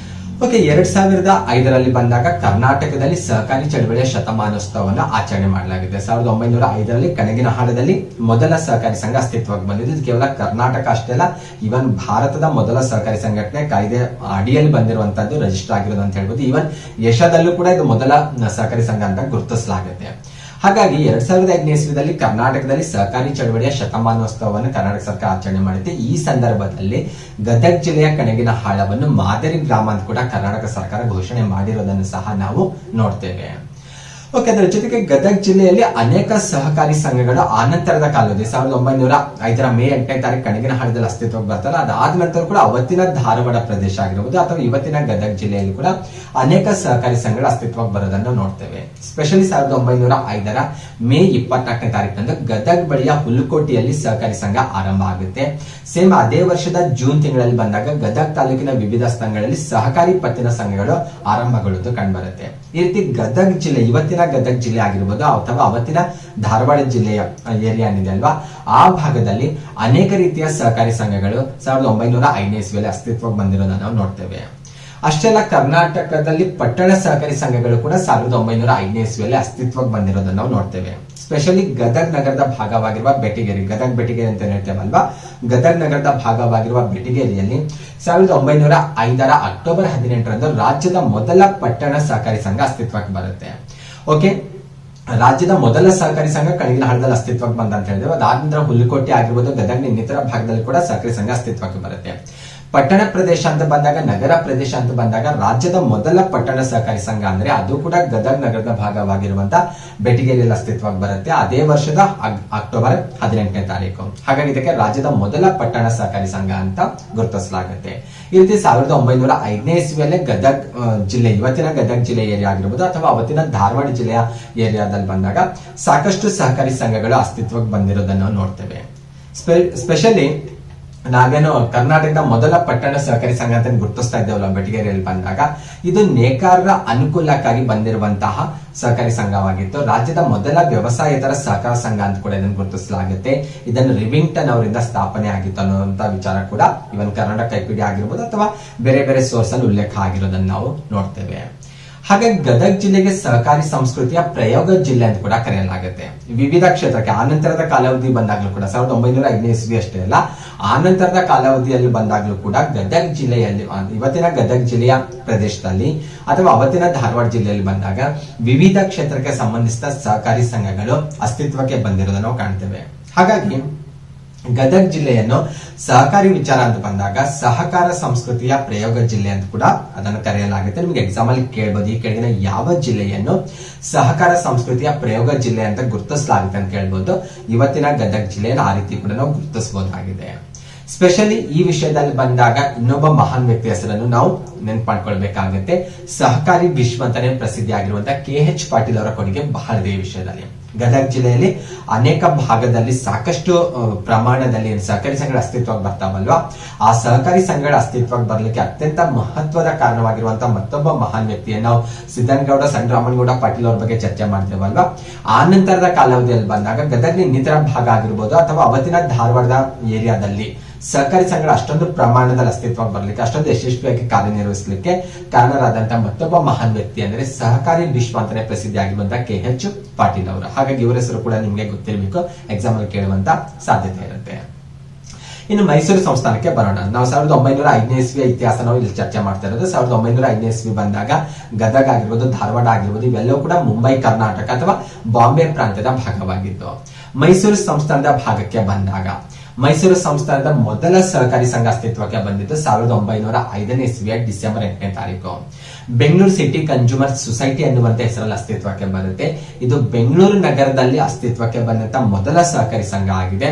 ಓಕೆ, 2005ರಲ್ಲಿ ಬಂದಾಗ ಕರ್ನಾಟಕದಲ್ಲಿ ಸಹಕಾರಿ ಚಳವಳಿಯ ಶತಮಾನೋತ್ಸವವನ್ನು ಆಚರಣೆ ಮಾಡಲಾಗಿದೆ. 1905ರಲ್ಲಿ ಕಣಗಿನಹಾಳದಲ್ಲಿ ಮೊದಲ ಸಹಕಾರಿ ಸಂಘ ಅಸ್ತಿತ್ವಕ್ಕೆ ಬಂದಿದ್ದು. ಇದು ಕೇವಲ ಕರ್ನಾಟಕ ಅಷ್ಟೇ ಅಲ್ಲ, ಇವನ್ ಭಾರತದ ಮೊದಲ ಸಹಕಾರಿ ಸಂಘಟನೆ ಕಾಯ್ದೆ ಅಡಿಯಲ್ಲಿ ಬಂದಿರುವಂತದ್ದು, ರಿಜಿಸ್ಟರ್ ಆಗಿರೋದು ಅಂತ ಹೇಳ್ಬೋದು. ಇವನ್ ಏಷ್ಯಾದಲ್ಲೂ ಕೂಡ ಇದು ಮೊದಲ ಸಹಕಾರಿ ಸಂಘ ಅಂತ ಗುರುತಿಸಲಾಗುತ್ತೆ. ಹಾಗಾಗಿ 2005ನೇ ಇಸ್ವಿದಲ್ಲಿ ಕರ್ನಾಟಕದಲ್ಲಿ ಸಹಕಾರಿ ಚಳವಳಿಯ ಶತಮಾನೋತ್ಸವವನ್ನು ಕರ್ನಾಟಕ ಸರ್ಕಾರ ಆಚರಣೆ ಮಾಡಿದೆ. ಈ ಸಂದರ್ಭದಲ್ಲಿ ಗದಗ ಜಿಲ್ಲೆಯ ಕಣಗಿನಹಾಳವನ್ನು ಮಾದರಿ ಗ್ರಾಮ ಅಂತ ಕೂಡ ಕರ್ನಾಟಕ ಸರ್ಕಾರ ಘೋಷಣೆ ಮಾಡಿರೋದನ್ನು ಸಹ ನಾವು ನೋಡ್ತೇವೆ. ಓಕೆ, ಅದರ ಜೊತೆಗೆ ಗದಗ ಜಿಲ್ಲೆಯಲ್ಲಿ ಅನೇಕ ಸಹಕಾರಿ ಸಂಘಗಳು ಆನಂತರದ ಕಾಲದಲ್ಲಿ 1905 ಮೇ 8ನೇ ತಾರೀಕು ಕಣಗಿನಹಾಳದಲ್ಲಿ ಅಸ್ತಿತ್ವಕ್ಕೆ ಬರ್ತಲ್ಲ, ಅದಾದ ನಂತರ ಕೂಡ ಅವತ್ತಿನ ಧಾರವಾಡ ಪ್ರದೇಶ ಆಗಿರಬಹುದು ಅಥವಾ ಇವತ್ತಿನ ಗದಗ ಜಿಲ್ಲೆಯಲ್ಲಿ ಕೂಡ ಅನೇಕ ಸಹಕಾರಿ ಸಂಘಗಳು ಅಸ್ತಿತ್ವಕ್ಕೆ ಬರೋದನ್ನು ನೋಡ್ತೇವೆ. ಸ್ಪೆಷಲಿ 1905 ಮೇ 24ನೇ ತಾರೀಕಂದು ಗದಗ ಬಳಿಯ ಹುಲಕೋಟೆಯಲ್ಲಿ ಸಹಕಾರಿ ಸಂಘ ಆರಂಭ ಆಗುತ್ತೆ. ಸೇಮ್ ಅದೇ ವರ್ಷದ ಜೂನ್ ತಿಂಗಳಲ್ಲಿ ಬಂದಾಗ ಗದಗ ತಾಲೂಕಿನ ವಿವಿಧ ಸ್ಥಳಗಳಲ್ಲಿ ಸಹಕಾರಿ ಪತ್ತಿನ ಸಂಘಗಳು ಆರಂಭಗೊಳ್ಳುವುದು ಕಂಡುಬರುತ್ತೆ. ಈ ರೀತಿ ಗದಗ ಜಿಲ್ಲೆ, ಇವತ್ತಿನ ಗದಗ ಜಿಲ್ಲೆ ಆಗಿರ್ಬೋದು ಅಥವಾ ಅವತ್ತಿನ ಧಾರವಾಡ ಜಿಲ್ಲೆಯ ಏರಿಯಾ ಏನಿದೆ ಅಲ್ವಾ, ಆ ಭಾಗದಲ್ಲಿ ಅನೇಕ ರೀತಿಯ ಸಹಕಾರಿ ಸಂಘಗಳು 1905ನೇ ಇಸ್ವಿಯಲ್ಲಿ ಅಸ್ತಿತ್ವಕ್ಕೆ ಬಂದಿರೋದನ್ನ ನಾವು ನೋಡ್ತೇವೆ. ಅಷ್ಟೇ ಅಲ್ಲ, ಕರ್ನಾಟಕದಲ್ಲಿ ಪಟ್ಟಣ ಸಹಕಾರಿ ಸಂಘಗಳು ಕೂಡ 1905ನೇ ಇಸ್ವಿಯಲ್ಲಿ ಅಸ್ತಿತ್ವಕ್ಕೆ ಬಂದಿರೋದನ್ನ ನಾವು ನೋಡ್ತೇವೆ. ಸ್ಪೆಷಲಿ ಗದಗ ನಗರದ ಭಾಗವಾಗಿರುವ ಬೆಟಗೇರಿ, ಗದಗ ಬೆಟಗೇರಿ ಅಂತ ಹೇಳ್ತೇವಲ್ವಾ, ಗದಗ ನಗರದ ಭಾಗವಾಗಿರುವ ಬೆಟಗೇರಿಯಲ್ಲಿ 1905 ಅಕ್ಟೋಬರ್ 18ರಂದು ರಾಜ್ಯದ ಮೊದಲ ಪಟ್ಟಣ ಸಹಕಾರಿ ಸಂಘ ಅಸ್ತಿತ್ವಕ್ಕೆ ಬರುತ್ತೆ. ಓಕೆ, ರಾಜ್ಯದ ಮೊದಲ ಸಹಕಾರಿ ಸಂಘ ಕಣಗಿನಹಾಳದಲ್ಲಿ ಅಸ್ತಿತ್ವಕ್ಕೆ ಬಂದ ಅಂತ ಹೇಳಿದ್ರೆ, ಅದಾದ ನಂತರ ಹುಲಕೋಟೆ ಆಗಿರ್ಬೋದು, ಗದಗ ಇನ್ನಿತರ ಭಾಗದಲ್ಲಿ ಕೂಡ ಸಹಕಾರಿ ಸಂಘ ಅಸ್ತಿತ್ವಕ್ಕೆ ಬರುತ್ತೆ. ಪಟ್ಟಣ ಪ್ರದೇಶ ಅಂತ ಬಂದಾಗ, ನಗರ ಪ್ರದೇಶ ಅಂತ ಬಂದಾಗ ರಾಜ್ಯದ ಮೊದಲ ಪಟ್ಟಣ ಸಹಕಾರಿ ಸಂಘ ಅಂದ್ರೆ ಅದು ಕೂಡ ಗದಗ ನಗರದ ಭಾಗವಾಗಿರುವಂತಹ ಬೆಟಗೇರಿಯಲ್ಲಿ ಅಸ್ತಿತ್ವಕ್ಕೆ ಬರುತ್ತೆ ಅದೇ ವರ್ಷದ ಅಕ್ಟೋಬರ್ 18ನೇ ತಾರೀಕು. ಹಾಗಾಗಿ ಇದಕ್ಕೆ ರಾಜ್ಯದ ಮೊದಲ ಪಟ್ಟಣ ಸಹಕಾರಿ ಸಂಘ ಅಂತ ಗುರುತಿಸಲಾಗುತ್ತೆ. ಈ ರೀತಿ 1905ನೇ ಇಸ್ವಿಯಲ್ಲೇ ಗದಗ ಜಿಲ್ಲೆ, ಇವತ್ತಿನ ಗದಗ ಜಿಲ್ಲೆ ಏರಿಯಾ ಆಗಿರ್ಬೋದು ಅಥವಾ ಅವತ್ತಿನ ಧಾರವಾಡ ಜಿಲ್ಲೆಯ ಏರಿಯಾದಲ್ಲಿ ಬಂದಾಗ ಸಾಕಷ್ಟು ಸಹಕಾರಿ ಸಂಘಗಳು ಅಸ್ತಿತ್ವಕ್ಕೆ ಬಂದಿರೋದನ್ನು ನಾವು ನೋಡ್ತೇವೆ. ಸ್ಪೆಷಲಿ ನಾವೇನು ಕರ್ನಾಟಕದ ಮೊದಲ ಪಟ್ಟಣ ಸಹಕಾರಿ ಸಂಘ ಅಂತ ಗುರುತಿಸ್ತಾ ಇದ್ದೇವಲ್ಲ ಬೆಟಗೇರಿಯಲ್ಲಿ ಬಂದಾಗ, ಇದು ನೇಕಾರರ ಅನುಕೂಲಕ್ಕಾಗಿ ಬಂದಿರುವಂತಹ ಸಹಕಾರಿ ಸಂಘವಾಗಿತ್ತು. ರಾಜ್ಯದ ಮೊದಲ ವ್ಯವಸಾಯೇತರ ಸಹಕಾರ ಸಂಘ ಅಂತ ಕೂಡ ಇದನ್ನು ಗುರುತಿಸಲಾಗುತ್ತೆ. ಇದನ್ನು ರಿವಿಂಗ್ಟನ್ ಅವರಿಂದ ಸ್ಥಾಪನೆ ಆಗಿತ್ತು ಅನ್ನುವಂತ ವಿಚಾರ ಕೂಡ ಇವನ್ ಕರ್ನಾಟಕ ಕೈಪಿಡಿ ಆಗಿರ್ಬೋದು ಅಥವಾ ಬೇರೆ ಬೇರೆ ಸೋರ್ಸ್ ಅಲ್ಲಿ ಉಲ್ಲೇಖ ಆಗಿರೋದನ್ನ ನಾವು ನೋಡ್ತೇವೆ. ಹಾಗಾಗಿ ಗದಗ ಜಿಲ್ಲೆಗೆ ಸಹಕಾರಿ ಸಂಸ್ಕೃತಿಯ ಪ್ರಯೋಗ ಜಿಲ್ಲೆ ಅಂತ ಕೂಡ ಕರೆಯಲಾಗುತ್ತೆ. ವಿವಿಧ ಕ್ಷೇತ್ರಕ್ಕೆ ಆನಂತರದ ಕಾಲಾವಧಿ ಬಂದಾಗ್ಲೂ ಕೂಡ 1905ನೇ ಇಸ್ವಿ ಅಷ್ಟೇ ಅಲ್ಲ, ಆನಂತರದ ಕಾಲಾವಧಿಯಲ್ಲಿ ಬಂದಾಗ್ಲೂ ಕೂಡ ಗದಗ ಜಿಲ್ಲೆಯಲ್ಲಿ, ಇವತ್ತಿನ ಗದಗ ಜಿಲ್ಲೆಯ ಪ್ರದೇಶದಲ್ಲಿ ಅಥವಾ ಅವತ್ತಿನ ಧಾರವಾಡ ಜಿಲ್ಲೆಯಲ್ಲಿ ಬಂದಾಗ ವಿವಿಧ ಕ್ಷೇತ್ರಕ್ಕೆ ಸಂಬಂಧಿಸಿದ ಸಹಕಾರಿ ಸಂಘಗಳು ಅಸ್ತಿತ್ವಕ್ಕೆ ಬಂದಿರೋದನ್ನು ನಾವು ಕಾಣ್ತೇವೆ. ಹಾಗಾಗಿ ಗದಗ ಜಿಲ್ಲೆಯನ್ನು ಸಹಕಾರಿ ವಿಚಾರ ಅಂತ ಬಂದಾಗ ಸಹಕಾರ ಸಂಸ್ಕೃತಿಯ ಪ್ರಯೋಗ ಜಿಲ್ಲೆ ಅಂತ ಕೂಡ ಅದನ್ನು ಕರೆಯಲಾಗುತ್ತೆ. ನಿಮ್ಗೆ ಎಕ್ಸಾಮ್ ಅಲ್ಲಿ ಕೇಳಬಹುದು, ಈ ಕೆಳಗಿನ ಯಾವ ಜಿಲ್ಲೆಯನ್ನು ಸಹಕಾರ ಸಂಸ್ಕೃತಿಯ ಪ್ರಯೋಗ ಜಿಲ್ಲೆ ಅಂತ ಗುರುತಿಸಲಾಗುತ್ತೆ ಅಂತ ಕೇಳಬಹುದು. ಇವತ್ತಿನ ಗದಗ ಜಿಲ್ಲೆಯನ್ನು ಆ ರೀತಿ ಕೂಡ ನಾವು ಗುರುತಿಸಬಹುದಾಗಿದೆ. ಸ್ಪೆಷಲಿ ಈ ವಿಷಯದಲ್ಲಿ ಬಂದಾಗ ಇನ್ನೊಬ್ಬ ಮಹಾನ್ ವ್ಯಕ್ತಿ ಹೆಸರನ್ನು ನಾವು ನೆನಪು ಮಾಡ್ಕೊಳ್ಬೇಕಾಗುತ್ತೆ. ಸಹಕಾರಿ ವಿಶ್ವ ಅಂತಾನೆ ಪ್ರಸಿದ್ಧಿ ಆಗಿರುವಂತಹ KH ಪಾಟೀಲ್ ಅವರ ಕೊಡುಗೆ ಬಹಳ ಇದೆ ಈ ವಿಷಯದಲ್ಲಿ. ಗದಗ ಜಿಲ್ಲೆಯಲ್ಲಿ ಅನೇಕ ಭಾಗದಲ್ಲಿ ಸಾಕಷ್ಟು ಪ್ರಮಾಣದಲ್ಲಿ ಸಹಕಾರಿ ಸಂಘಗಳ ಅಸ್ತಿತ್ವಕ್ಕೆ ಬರ್ತಾವಲ್ವಾ, ಆ ಸಹಕಾರಿ ಸಂಘಗಳ ಅಸ್ತಿತ್ವಕ್ಕೆ ಬರ್ಲಿಕ್ಕೆ ಅತ್ಯಂತ ಮಹತ್ವದ ಕಾರಣವಾಗಿರುವಂತಹ ಮತ್ತೊಬ್ಬ ಮಹಾನ್ ವ್ಯಕ್ತಿಯನ್ನು ನಾವು ಸಿದ್ದನಗೌಡ ಸಂಡರಾಮನಗೌಡ ಪಾಟೀಲ್ ಅವ್ರ ಬಗ್ಗೆ ಚರ್ಚೆ ಮಾಡ್ತೇವಲ್ವಾ. ಆ ನಂತರದ ಕಾಲಾವಧಿಯಲ್ಲಿ ಬಂದಾಗ ಗದಗ ಇನ್ನಿತರ ಭಾಗ ಆಗಿರ್ಬೋದು ಅಥವಾ ಅವತ್ತಿನ ಧಾರವಾಡದ ಏರಿಯಾದಲ್ಲಿ ಸಹಕಾರಿ ಸಂಘಗಳ ಅಷ್ಟೊಂದು ಪ್ರಮಾಣದಲ್ಲಿ ಅಸ್ತಿತ್ವಕ್ಕೆ ಬರ್ಲಿಕ್ಕೆ, ಅಷ್ಟೊಂದು ಯಶಸ್ವಿಯಾಗಿ ಕಾರ್ಯನಿರ್ವಹಿಸಲಿಕ್ಕೆ ಕಾರಣರಾದಂತಹ ಮತ್ತೊಬ್ಬ ಮಹಾನ್ ವ್ಯಕ್ತಿ ಅಂದ್ರೆ ಸಹಕಾರಿ ವಿಶ್ವ ಅಂತಾನೆ ಪ್ರಸಿದ್ಧಿ ಆಗಿರುವಂತಹ KH ಪಾಟೀಲ್ ಅವರು. ಹಾಗಾಗಿ ಇವರ ಹೆಸರು ಕೂಡ ನಿಮ್ಗೆ ಗೊತ್ತಿರಬೇಕು, ಎಕ್ಸಾಮ್ ಅಲ್ಲಿ ಕೇಳುವಂತ ಸಾಧ್ಯತೆ ಇರುತ್ತೆ. ಇನ್ನು ಮೈಸೂರು ಸಂಸ್ಥಾನಕ್ಕೆ ಬರೋಣ. ನಾವು 1905ನೇ ಇಸ್ವಿಯ ಇತಿಹಾಸ ನಾವು ಇಲ್ಲಿ ಚರ್ಚೆ ಮಾಡ್ತಾ ಇರೋದು. 1905ನೇ ಇಸ್ವಿ ಬಂದಾಗ ಗದಗ ಆಗಿರ್ಬೋದು, ಧಾರವಾಡ ಆಗಿರ್ಬೋದು, ಇವೆಲ್ಲವೂ ಕೂಡ ಮುಂಬೈ ಕರ್ನಾಟಕ ಅಥವಾ ಬಾಂಬೆ ಪ್ರಾಂತ್ಯದ ಭಾಗವಾಗಿತ್ತು. ಮೈಸೂರು ಸಂಸ್ಥಾನದ ಭಾಗಕ್ಕೆ ಬಂದಾಗ ಮೈಸೂರು ಸಂಸ್ಥಾನದ ಮೊದಲ ಸಹಕಾರಿ ಸಂಘ ಅಸ್ತಿತ್ವಕ್ಕೆ ಬಂದಿದ್ದು 1905ನೇ ಇಸ್ವಿಯ ಡಿಸೆಂಬರ್ 8ನೇ ತಾರೀಕು. ಬೆಂಗಳೂರು ಸಿಟಿ ಕನ್ಸ್ಯೂಮರ್ ಸೊಸೈಟಿ ಅನ್ನುವಂತ ಹೆಸರಲ್ಲಿ ಅಸ್ತಿತ್ವಕ್ಕೆ ಬರುತ್ತೆ. ಇದು ಬೆಂಗಳೂರು ನಗರದಲ್ಲಿ ಅಸ್ತಿತ್ವಕ್ಕೆ ಬಂದಂತ ಮೊದಲ ಸಹಕಾರಿ ಸಂಘ ಆಗಿದೆ.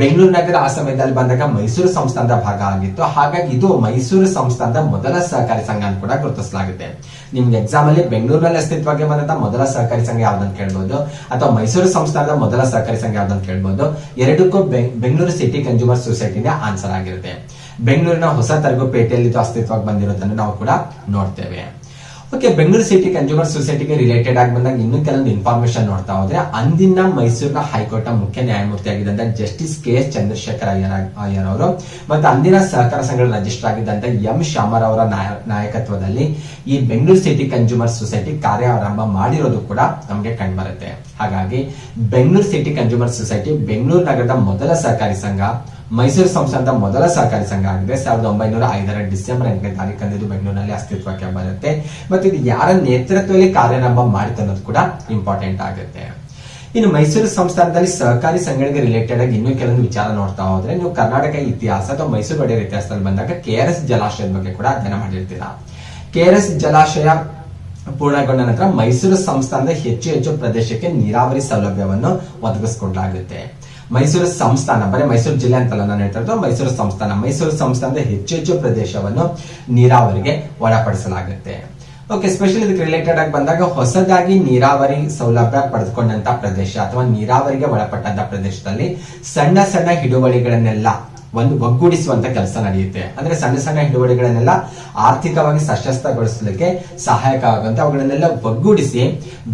ಬೆಂಗಳೂರು ನಗರ ಆ ಸಮಯದಲ್ಲಿ ಬಂದಾಗ ಮೈಸೂರು ಸಂಸ್ಥಾನದ ಭಾಗ ಆಗಿತ್ತು. ಹಾಗಾಗಿ ಇದು ಮೈಸೂರು ಸಂಸ್ಥಾನದ ಮೊದಲ ಸಹಕಾರಿ ಸಂಘ ಅಂತ ಕೂಡ ಗುರುತಿಸಲಾಗುತ್ತೆ. ನಿಮ್ಗೆ ಎಕ್ಸಾಮ್ ಅಲ್ಲಿ ಬೆಂಗಳೂರಿನಲ್ಲಿ ಅಸ್ತಿತ್ವಕ್ಕೆ ಬಂದಂತ ಮೊದಲ ಸಹಕಾರಿ ಸಂಘ ಯಾವ್ದಂತ ಕೇಳ್ಬೋದು ಅಥವಾ ಮೈಸೂರು ಸಂಸ್ಥಾನದ ಮೊದಲ ಸಹಕಾರಿ ಸಂಘ ಯಾವ್ದಂತ ಕೇಳ್ಬೋದು. ಎರಡಕ್ಕೂ ಬೆಂಗಳೂರು ಸಿಟಿ ಕನ್ಸ್ಯೂಮರ್ ಸೊಸೈಟಿನೇ ಆನ್ಸರ್ ಆಗಿರುತ್ತೆ. ಬೆಂಗಳೂರಿನ ಹೊಸ ತರಗುಪೇಟೆಯಲ್ಲಿ ಇದು ಅಸ್ತಿತ್ವಕ್ಕೆ ಬಂದಿರೋದನ್ನು ನಾವು ಕೂಡ ನೋಡ್ತೇವೆ. ಓಕೆ, ಬೆಂಗಳೂರು ಸಿಟಿ ಕನ್ಸ್ಯೂಮರ್ ಸೊಸೈಟಿಗೆ ರಿಲೇಟೆಡ್ ಆಗಿ ಬಂದಾಗ ಇನ್ನೂ ಕೆಲವೊಂದು ಇನ್ಫಾರ್ಮೇಶನ್ ನೋಡ್ತಾ ಹೋದ್ರೆ, ಅಂದಿನ ಮೈಸೂರಿನ ಹೈಕೋರ್ಟ್ ನ ಮುಖ್ಯ ನ್ಯಾಯಮೂರ್ತಿ ಆಗಿದ್ದಂತ ಜಸ್ಟಿಸ್ KS ಚಂದ್ರಶೇಖರ್ ಅಯ್ಯರ್ ಅವರು ಮತ್ತು ಅಂದಿನ ಸಹಕಾರ ಸಂಘಗಳ ರಿಜಿಸ್ಟರ್ ಆಗಿದ್ದಂತ M ಶ್ಯಾಮರ್ ಅವರ ನಾಯಕತ್ವದಲ್ಲಿ ಈ ಬೆಂಗಳೂರು ಸಿಟಿ ಕನ್ಸ್ಯೂಮರ್ ಸೊಸೈಟಿ ಕಾರ್ಯಾರಂಭ ಮಾಡಿರೋದು ಕೂಡ ನಮಗೆ ಕಂಡು ಬರುತ್ತೆ. ಹಾಗಾಗಿ Bengaluru city consumer society Bengaluru ನಗರದ ಮೊದಲ ಸಹಕಾರಿ ಸಂಘ, ಮೈಸೂರು ಸಂಸ್ಥಾನದ ಮೊದಲ ಸಹಕಾರಿ ಸಂಘ ಆಗಿದೆ. 1905ರ ಡಿಸೆಂಬರ್ 8ನೇ ತಾರೀಕಂದು ಇದು ಬೆಂಗಳೂರಿನಲ್ಲಿ ಅಸ್ತಿತ್ವಕ್ಕೆ ಬರುತ್ತೆ. ಮತ್ತು ಇದು ಯಾರ ನೇತೃತ್ವದಲ್ಲಿ ಕಾರ್ಯಾರಂಭ ಮಾಡಿತು ಅನ್ನೋದು ಕೂಡ ಇಂಪಾರ್ಟೆಂಟ್ ಆಗುತ್ತೆ. ಇನ್ನು ಮೈಸೂರು ಸಂಸ್ಥಾನದಲ್ಲಿ ಸಹಕಾರಿ ಸಂಘಗಳಿಗೆ ರಿಲೇಟೆಡ್ ಆಗಿ ಇನ್ನೂ ಕೆಲವೊಂದು ವಿಚಾರ ನೋಡ್ತಾ ಹೋದ್ರೆ, ನೀವು ಕರ್ನಾಟಕ ಇತಿಹಾಸ ಅಥವಾ ಮೈಸೂರು ಒಡೆಯರ್ ಇತಿಹಾಸದಲ್ಲಿ ಬಂದಾಗ KRS ಜಲಾಶಯದ ಬಗ್ಗೆ ಕೂಡ ಅಧ್ಯಯನ ಮಾಡಿರ್ತೀರಾ. KRS ಜಲಾಶಯ ಪೂರ್ಣಗೊಂಡ ನಂತರ ಮೈಸೂರು ಸಂಸ್ಥಾನದ ಹೆಚ್ಚು ಪ್ರದೇಶಕ್ಕೆ ನೀರಾವರಿ ಸೌಲಭ್ಯವನ್ನು ಒದಗಿಸಿಕೊಡಲಾಗುತ್ತೆ. ಮೈಸೂರು ಸಂಸ್ಥಾನ ಬರೀ ಮೈಸೂರು ಜಿಲ್ಲೆ ಅಂತಲ್ಲ ನಾನು ಹೇಳ್ತಾ ಇರೋದು, ಮೈಸೂರು ಸಂಸ್ಥಾನದ ಹೆಚ್ಚು ಪ್ರದೇಶವನ್ನು ನೀರಾವರಿಗೆ ಒಳಪಡಿಸಲಾಗುತ್ತೆ. ಓಕೆ, ಸ್ಪೆಷಲಿ ಇದಕ್ಕೆ ರಿಲೇಟೆಡ್ ಆಗಿ ಬಂದಾಗ ಹೊಸದಾಗಿ ನೀರಾವರಿ ಸೌಲಭ್ಯ ಪಡೆದುಕೊಂಡಂತ ಪ್ರದೇಶ ಅಥವಾ ನೀರಾವರಿಗೆ ಒಳಪಟ್ಟಂತ ಪ್ರದೇಶದಲ್ಲಿ ಸಣ್ಣ ಹಿಡುವಳಿಗಳನ್ನೆಲ್ಲ ಒಂದು ಒಗ್ಗೂಡಿಸುವಂತ ಕೆಲಸ ನಡೆಯುತ್ತೆ. ಅಂದ್ರೆ ಸಣ್ಣ ಹಿಡುವಳಿಗಳನ್ನೆಲ್ಲ ಆರ್ಥಿಕವಾಗಿ ಸಶಕ್ತಗೊಳಿಸಲಿಕ್ಕೆ ಸಹಾಯಕ ಆಗುವಂತ ಅವುಗಳನ್ನೆಲ್ಲ ಒಗ್ಗೂಡಿಸಿ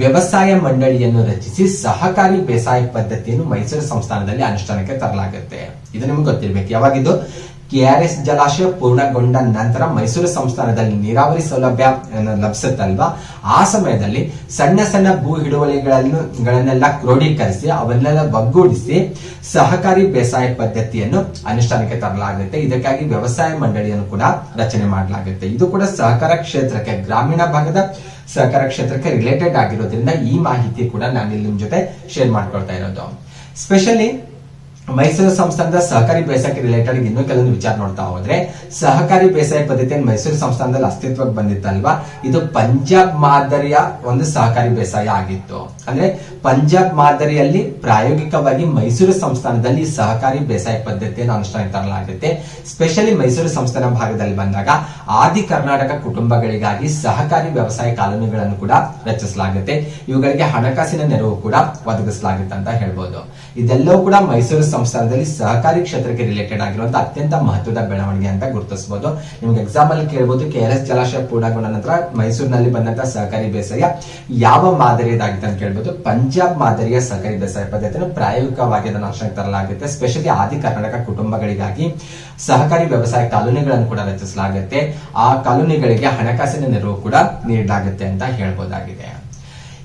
ವ್ಯವಸಾಯ ಮಂಡಳಿಯನ್ನು ರಚಿಸಿ ಸಹಕಾರಿ ಬೇಸಾಯ ಪದ್ಧತಿಯನ್ನು ಮೈಸೂರು ಸಂಸ್ಥಾನದಲ್ಲಿ ಅನುಷ್ಠಾನಕ್ಕೆ ತರಲಾಗುತ್ತೆ. ಇದು ನಿಮ್ಗೆ ಗೊತ್ತಿರ್ಬೇಕು. ಯಾವಾಗಿದ್ದು KRS ಜಲಾಶಯ ಪೂರ್ಣಗೊಂಡ ನಂತರ ಮೈಸೂರು ಸಂಸ್ಥಾನದಲ್ಲಿ ನೀರಾವರಿ ಸೌಲಭ್ಯ ಲಭಿಸುತ್ತಲ್ವಾ, ಆ ಸಮಯದಲ್ಲಿ ಸಣ್ಣ ಭೂ ಹಿಡುವಳಿಗಳನ್ನೆಲ್ಲ ಕ್ರೋಢೀಕರಿಸಿ ಅವನ್ನೆಲ್ಲ ಒಗ್ಗೂಡಿಸಿ ಸಹಕಾರಿ ಬೇಸಾಯ ಪದ್ಧತಿಯನ್ನು ಅನುಷ್ಠಾನಕ್ಕೆ ತರಲಾಗುತ್ತೆ. ಇದಕ್ಕಾಗಿ ವ್ಯವಸಾಯ ಮಂಡಳಿಯನ್ನು ಕೂಡ ರಚನೆ ಮಾಡಲಾಗುತ್ತೆ. ಇದು ಕೂಡ ಸಹಕಾರ ಕ್ಷೇತ್ರಕ್ಕೆ, ಗ್ರಾಮೀಣ ಭಾಗದ ಸಹಕಾರ ಕ್ಷೇತ್ರಕ್ಕೆ ರಿಲೇಟೆಡ್ ಆಗಿರೋದ್ರಿಂದ ಈ ಮಾಹಿತಿ ಕೂಡ ನಾನು ಇಲ್ಲಿ ನಿಮ್ ಜೊತೆ ಶೇರ್ ಮಾಡ್ಕೊಳ್ತಾ ಇರೋದು. ಸ್ಪೆಷಲಿ ಮೈಸೂರು ಸಂಸ್ಥಾನದ ಸಹಕಾರಿ ಬೇಸಾಯಕ್ಕೆ ರಿಲೇಟೆಡ್ ಇನ್ನೂ ಕೆಲವೊಂದು ವಿಚಾರ ನೋಡ್ತಾ ಹೋದ್ರೆ, ಸಹಕಾರಿ ಬೇಸಾಯ ಪದ್ಧತಿಯನ್ನು ಮೈಸೂರು ಸಂಸ್ಥಾನದಲ್ಲಿ ಅಸ್ತಿತ್ವಕ್ಕೆ ಬಂದಿತ್ತಲ್ವಾ, ಇದು ಪಂಜಾಬ್ ಮಾದರಿಯ ಒಂದು ಸಹಕಾರಿ ಬೇಸಾಯ ಆಗಿತ್ತು. ಅಂದ್ರೆ ಪಂಜಾಬ್ ಮಾದರಿಯಲ್ಲಿ ಪ್ರಾಯೋಗಿಕವಾಗಿ ಮೈಸೂರು ಸಂಸ್ಥಾನದಲ್ಲಿ ಸಹಕಾರಿ ಬೇಸಾಯ ಪದ್ಧತಿಯನ್ನು ಅನುಷ್ಠಾನಕ್ಕೆ ತರಲಾಗುತ್ತೆ. ಸ್ಪೆಷಲಿ ಮೈಸೂರು ಸಂಸ್ಥಾನ ಭಾಗದಲ್ಲಿ ಬಂದಾಗ ಆದಿ ಕರ್ನಾಟಕ ಕುಟುಂಬಗಳಿಗಾಗಿ ಸಹಕಾರಿ ವ್ಯವಸಾಯ ಕಾಲೋನಿಗಳನ್ನು ಕೂಡ ರಚಿಸಲಾಗುತ್ತೆ. ಇವುಗಳಿಗೆ ಹಣಕಾಸಿನ ನೆರವು ಕೂಡ ಒದಗಿಸಲಾಗುತ್ತೆ ಅಂತ ಹೇಳ್ಬೋದು. ಇದೆಲ್ಲವೂ ಕೂಡ ಮೈಸೂರು ಸಂಸ್ಥಾನದಲ್ಲಿ ಸಹಕಾರಿ ಕ್ಷೇತ್ರಕ್ಕೆ ರಿಲೇಟೆಡ್ ಆಗಿರುವಂತಹ ಅತ್ಯಂತ ಮಹತ್ವದ ಬೆಳವಣಿಗೆ ಅಂತ ಗುರುತಿಸಬಹುದು. ನಿಮ್ಗೆ ಎಕ್ಸಾಮ್ ಅಲ್ಲಿ ಕೇಳಬಹುದು, KRS ಜಲಾಶಯ ಪೂರ್ಣಗೊಂಡ ನಂತರ ಮೈಸೂರಿನಲ್ಲಿ ಬಂದಂತಹ ಸಹಕಾರಿ ಬೇಸಾಯ ಯಾವ ಮಾದರಿಯದಾಗಿತ್ತು ಅಂತ ಕೇಳಬಹುದು. ಪಂಜಾಬ್ ಮಾದರಿಯ ಸಹಕಾರಿ ಬೇಸಾಯ ಪದ್ಧತಿಯನ್ನು ಪ್ರಾಯೋಗಿಕವಾಗಿ ಅದನ್ನು ಅನುಷ್ಠಾನಕ್ಕೆ ತರಲಾಗುತ್ತೆ. ಸ್ಪೆಷಲಿ ಆದಿ ಕರ್ನಾಟಕ ಕುಟುಂಬಗಳಿಗಾಗಿ ಸಹಕಾರಿ ವ್ಯವಸಾಯ ಕಾಲೋನಿಗಳನ್ನು ಕೂಡ ರಚಿಸಲಾಗುತ್ತೆ. ಆ ಕಾಲೋನಿಗಳಿಗೆ ಹಣಕಾಸಿನ ನೆರವು ಕೂಡ ನೀಡಲಾಗುತ್ತೆ ಅಂತ ಹೇಳ್ಬೋದಾಗಿದೆ.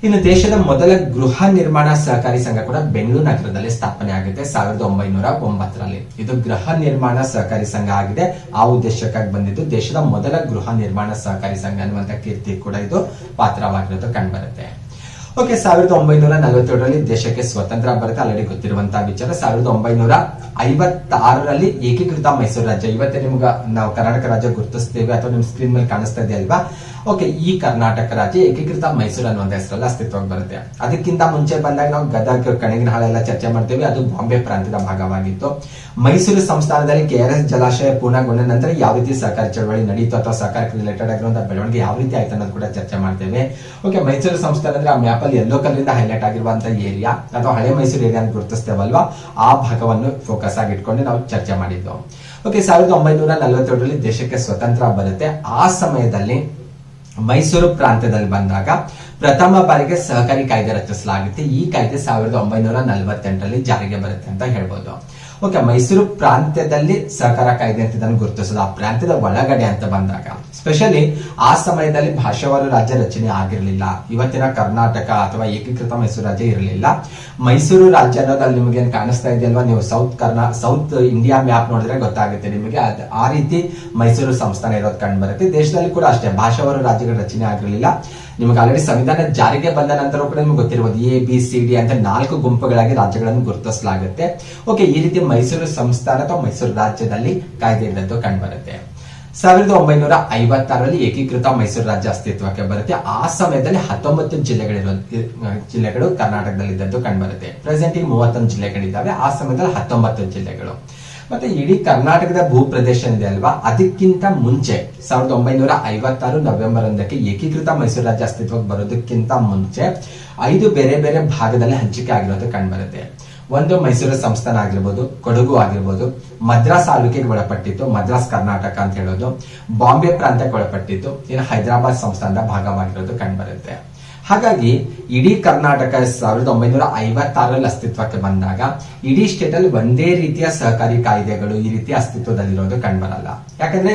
ಇನ್ನು ದೇಶದ ಮೊದಲ ಗೃಹ ನಿರ್ಮಾಣ ಸಹಕಾರಿ ಸಂಘ ಕೂಡ ಬೆಂಗಳೂರು ನಗರದಲ್ಲಿ ಸ್ಥಾಪನೆ ಆಗುತ್ತೆ 1909ರಲ್ಲಿ. ಇದು ಗೃಹ ನಿರ್ಮಾಣ ಸಹಕಾರಿ ಸಂಘ ಆಗಿದೆ. ಆ ಉದ್ದೇಶಕ್ಕಾಗಿ ಬಂದಿದ್ದು ದೇಶದ ಮೊದಲ ಗೃಹ ನಿರ್ಮಾಣ ಸಹಕಾರಿ ಸಂಘ ಅನ್ನುವಂತ ಕೀರ್ತಿ ಕೂಡ ಇದು ಪಾತ್ರವಾಗಿರೋದು ಕಂಡುಬರುತ್ತೆ. ಓಕೆ, 1947ರಲ್ಲಿ ದೇಶಕ್ಕೆ ಸ್ವತಂತ್ರ ಬರುತ್ತೆ. ಆಲ್ರೆಡಿ ಗೊತ್ತಿರುವಂತಹ ವಿಚಾರ. 1956ರಲ್ಲಿ ಏಕೀಕೃತ ಮೈಸೂರು ರಾಜ್ಯ. ಇವತ್ತೇ ನಿಮ್ಗೆ ನಾವು ಕರ್ನಾಟಕ ರಾಜ್ಯ ಗುರುತಿಸ್ತೇವೆ ಅಥವಾ ನಿಮ್ ಸ್ಕ್ರೀನ್ ಮೇಲೆ ಕಾಣಿಸ್ತಾ ಇದೆ ಅಲ್ವಾ. ಓಕೆ, ಈ ಕರ್ನಾಟಕ ರಾಜ್ಯ ಏಕೀಕೃತ ಮೈಸೂರು ಅನ್ನುವಂತ ಹೆಸರಲ್ಲಿ ಅಸ್ತಿತ್ವಕ್ಕೆ ಬರುತ್ತೆ. ಅದಕ್ಕಿಂತ ಮುಂಚೆ ಬಂದಾಗ ನಾವು ಗದಗ, ಕಣಗಿನಹಾಳ ಎಲ್ಲ ಚರ್ಚೆ ಮಾಡ್ತೇವೆ. ಅದು ಬಾಂಬೆ ಪ್ರಾಂತ್ಯದ ಭಾಗವಾಗಿತ್ತು. ಮೈಸೂರು ಸಂಸ್ಥಾನದಲ್ಲಿ KRS ಜಲಾಶಯ ಪೂರ್ಣಗೊಂಡ ನಂತರ ಯಾವ ರೀತಿ ಸಹಕಾರಿ ಚಳವಳಿ ನಡೀತು ಅಥವಾ ಸಹಕಾರಕ್ಕೆ ರಿಲೇಟೆಡ್ ಆಗಿರುವಂತಹ ಬೆಳವಣಿಗೆ ಯಾವ ರೀತಿ ಆಯ್ತು ಅನ್ನೋದು ಕೂಡ ಚರ್ಚೆ ಮಾಡ್ತೇವೆ. ಓಕೆ, ಮೈಸೂರು ಸಂಸ್ಥಾನ ಅಂದ್ರೆ ಆ ಮ್ಯಾಪ್ ಅಲ್ಲಿ ಯೆಲ್ಲೋ ಕಲರ್ ಇಂದ ಹೈಲೈಟ್ ಆಗಿರುವಂತಹ ಏರಿಯಾ ಅಥವಾ ಹಳೆ ಮೈಸೂರು ಏರಿಯಾ ಅಂತ ಗುರುತಿಸ್ತೇವಲ್ವಾ, ಆ ಭಾಗವನ್ನು ಫೋಕಸ್ ಆಗಿ ಇಟ್ಕೊಂಡು ನಾವು ಚರ್ಚೆ ಮಾಡಿದ್ದು. ಓಕೆ, 1947ರಲ್ಲಿ ದೇಶಕ್ಕೆ ಸ್ವತಂತ್ರ ಬರುತ್ತೆ. ಆ ಸಮಯದಲ್ಲಿ ಮೈಸೂರು ಪ್ರಾಂತ್ಯದಲ್ಲಿ ಬಂದಾಗ ಪ್ರಥಮ ಬಾರಿಗೆ ಸಹಕಾರಿ ಕಾಯ್ದೆ ರಚಿಸಲಾಗುತ್ತೆ. ಈ ಕಾಯ್ದೆ 1948ರಲ್ಲಿ ಜಾರಿಗೆ ಬರುತ್ತೆ ಅಂತ ಹೇಳ್ಬೋದು. ಓಕೆ, ಮೈಸೂರು ಪ್ರಾಂತ್ಯದಲ್ಲಿ ಸಹಕಾರ ಕಾಯ್ದೆ ಅಂತ ಇದನ್ನು ಗುರುತಿಸೋದು. ಆ ಪ್ರಾಂತ್ಯದ ಒಳಗಡೆ ಅಂತ ಬಂದಾಗ ಸ್ಪೆಷಲಿ ಆ ಸಮಯದಲ್ಲಿ ಭಾಷಾವಾರು ರಾಜ್ಯ ರಚನೆ ಆಗಿರಲಿಲ್ಲ. ಇವತ್ತಿನ ಕರ್ನಾಟಕ ಅಥವಾ ಏಕೀಕೃತ ಮೈಸೂರು ರಾಜ್ಯ ಇರಲಿಲ್ಲ. ಮೈಸೂರು ರಾಜ್ಯ ಅನ್ನೋದಲ್ಲಿ ನಿಮಗೆ ಏನ್ ಕಾಣಿಸ್ತಾ ಇದೆಯಲ್ವಾ, ನೀವು ಸೌತ್ ಇಂಡಿಯಾ ಮ್ಯಾಪ್ ನೋಡಿದ್ರೆ ಗೊತ್ತಾಗುತ್ತೆ ನಿಮಗೆ. ಆ ರೀತಿ ಮೈಸೂರು ಸಂಸ್ಥಾನ ಇರೋದು ಕಂಡು ಬರುತ್ತೆ. ದೇಶದಲ್ಲಿ ಕೂಡ ಅಷ್ಟೇ ಭಾಷಾವಾರು ರಾಜ್ಯಗಳ ರಚನೆ ಆಗಿರಲಿಲ್ಲ. ನಿಮಗೆ ಆಲ್ರೆಡಿ ಸಂವಿಧಾನ ಜಾರಿಗೆ ಬಂದ ನಂತರ ಕೂಡ ನಿಮ್ಗೆ ಗೊತ್ತಿರಬಹುದು ABCD ಅಂತ 4 ಗುಂಪುಗಳಾಗಿ ರಾಜ್ಯಗಳನ್ನು ಗುರುತಿಸಲಾಗುತ್ತೆ. ಓಕೆ, ಈ ರೀತಿ ಮೈಸೂರು ಸಂಸ್ಥಾನ ಅಥವಾ ಮೈಸೂರು ರಾಜ್ಯದಲ್ಲಿ ಕಾಯ್ದೆ ಇದ್ದದ್ದು ಕಂಡು ಬರುತ್ತೆ. 1956ರಲ್ಲಿ ಏಕೀಕೃತ ಮೈಸೂರು ರಾಜ್ಯ ಅಸ್ತಿತ್ವಕ್ಕೆ ಬರುತ್ತೆ. ಆ ಸಮಯದಲ್ಲಿ 19 ಜಿಲ್ಲೆಗಳು ಕರ್ನಾಟಕದಲ್ಲಿ ಇದ್ದದ್ದು ಕಂಡು ಬರುತ್ತೆ. ಪ್ರೆಸೆಂಟ್ ಈಗ 31 ಜಿಲ್ಲೆಗಳಿದ್ದಾವೆ. ಆ ಸಮಯದಲ್ಲಿ 19 ಜಿಲ್ಲೆಗಳು. ಮತ್ತೆ ಇಡೀ ಕರ್ನಾಟಕದ ಭೂ ಪ್ರದೇಶ ಇದೆ ಅಲ್ವಾ, ಅದಕ್ಕಿಂತ ಮುಂಚೆ 1956 ನವೆಂಬರ್ 1ಕ್ಕೆ ಏಕೀಕೃತ ಮೈಸೂರು ರಾಜ್ಯ ಅಸ್ತಿತ್ವಕ್ಕೆ ಬರೋದಕ್ಕಿಂತ ಮುಂಚೆ 5 ಬೇರೆ ಬೇರೆ ಭಾಗದಲ್ಲಿ ಹಂಚಿಕೆ ಆಗಿರೋದು ಕಂಡುಬರುತ್ತೆ. ಒಂದು ಮೈಸೂರು ಸಂಸ್ಥಾನ ಆಗಿರ್ಬೋದು, ಕೊಡಗು ಆಗಿರ್ಬೋದು, ಮದ್ರಾಸ್ ಆಳ್ವಿಕೆಗೆ ಒಳಪಟ್ಟಿತ್ತು, ಮದ್ರಾಸ್ ಕರ್ನಾಟಕ ಅಂತ ಹೇಳೋದು, ಬಾಂಬೆ ಪ್ರಾಂತ್ಯಕ್ಕೆ ಒಳಪಟ್ಟಿತ್ತು, ಇನ್ನು ಹೈದರಾಬಾದ್ ಸಂಸ್ಥಾನದ ಭಾಗವಾಗಿರೋದು ಕಂಡುಬರುತ್ತೆ. ಹಾಗಾಗಿ ಇಡೀ ಕರ್ನಾಟಕ 1956ರಲ್ಲಿ ಅಸ್ತಿತ್ವಕ್ಕೆ ಬಂದಾಗ ಇಡೀ ಸ್ಟೇಟ್ ಅಲ್ಲಿ ಒಂದೇ ರೀತಿಯ ಸಹಕಾರಿ ಕಾಯ್ದೆಗಳು ಈ ರೀತಿ ಅಸ್ತಿತ್ವದಲ್ಲಿರೋದು ಕಂಡುಬರಲ್ಲ. ಯಾಕಂದ್ರೆ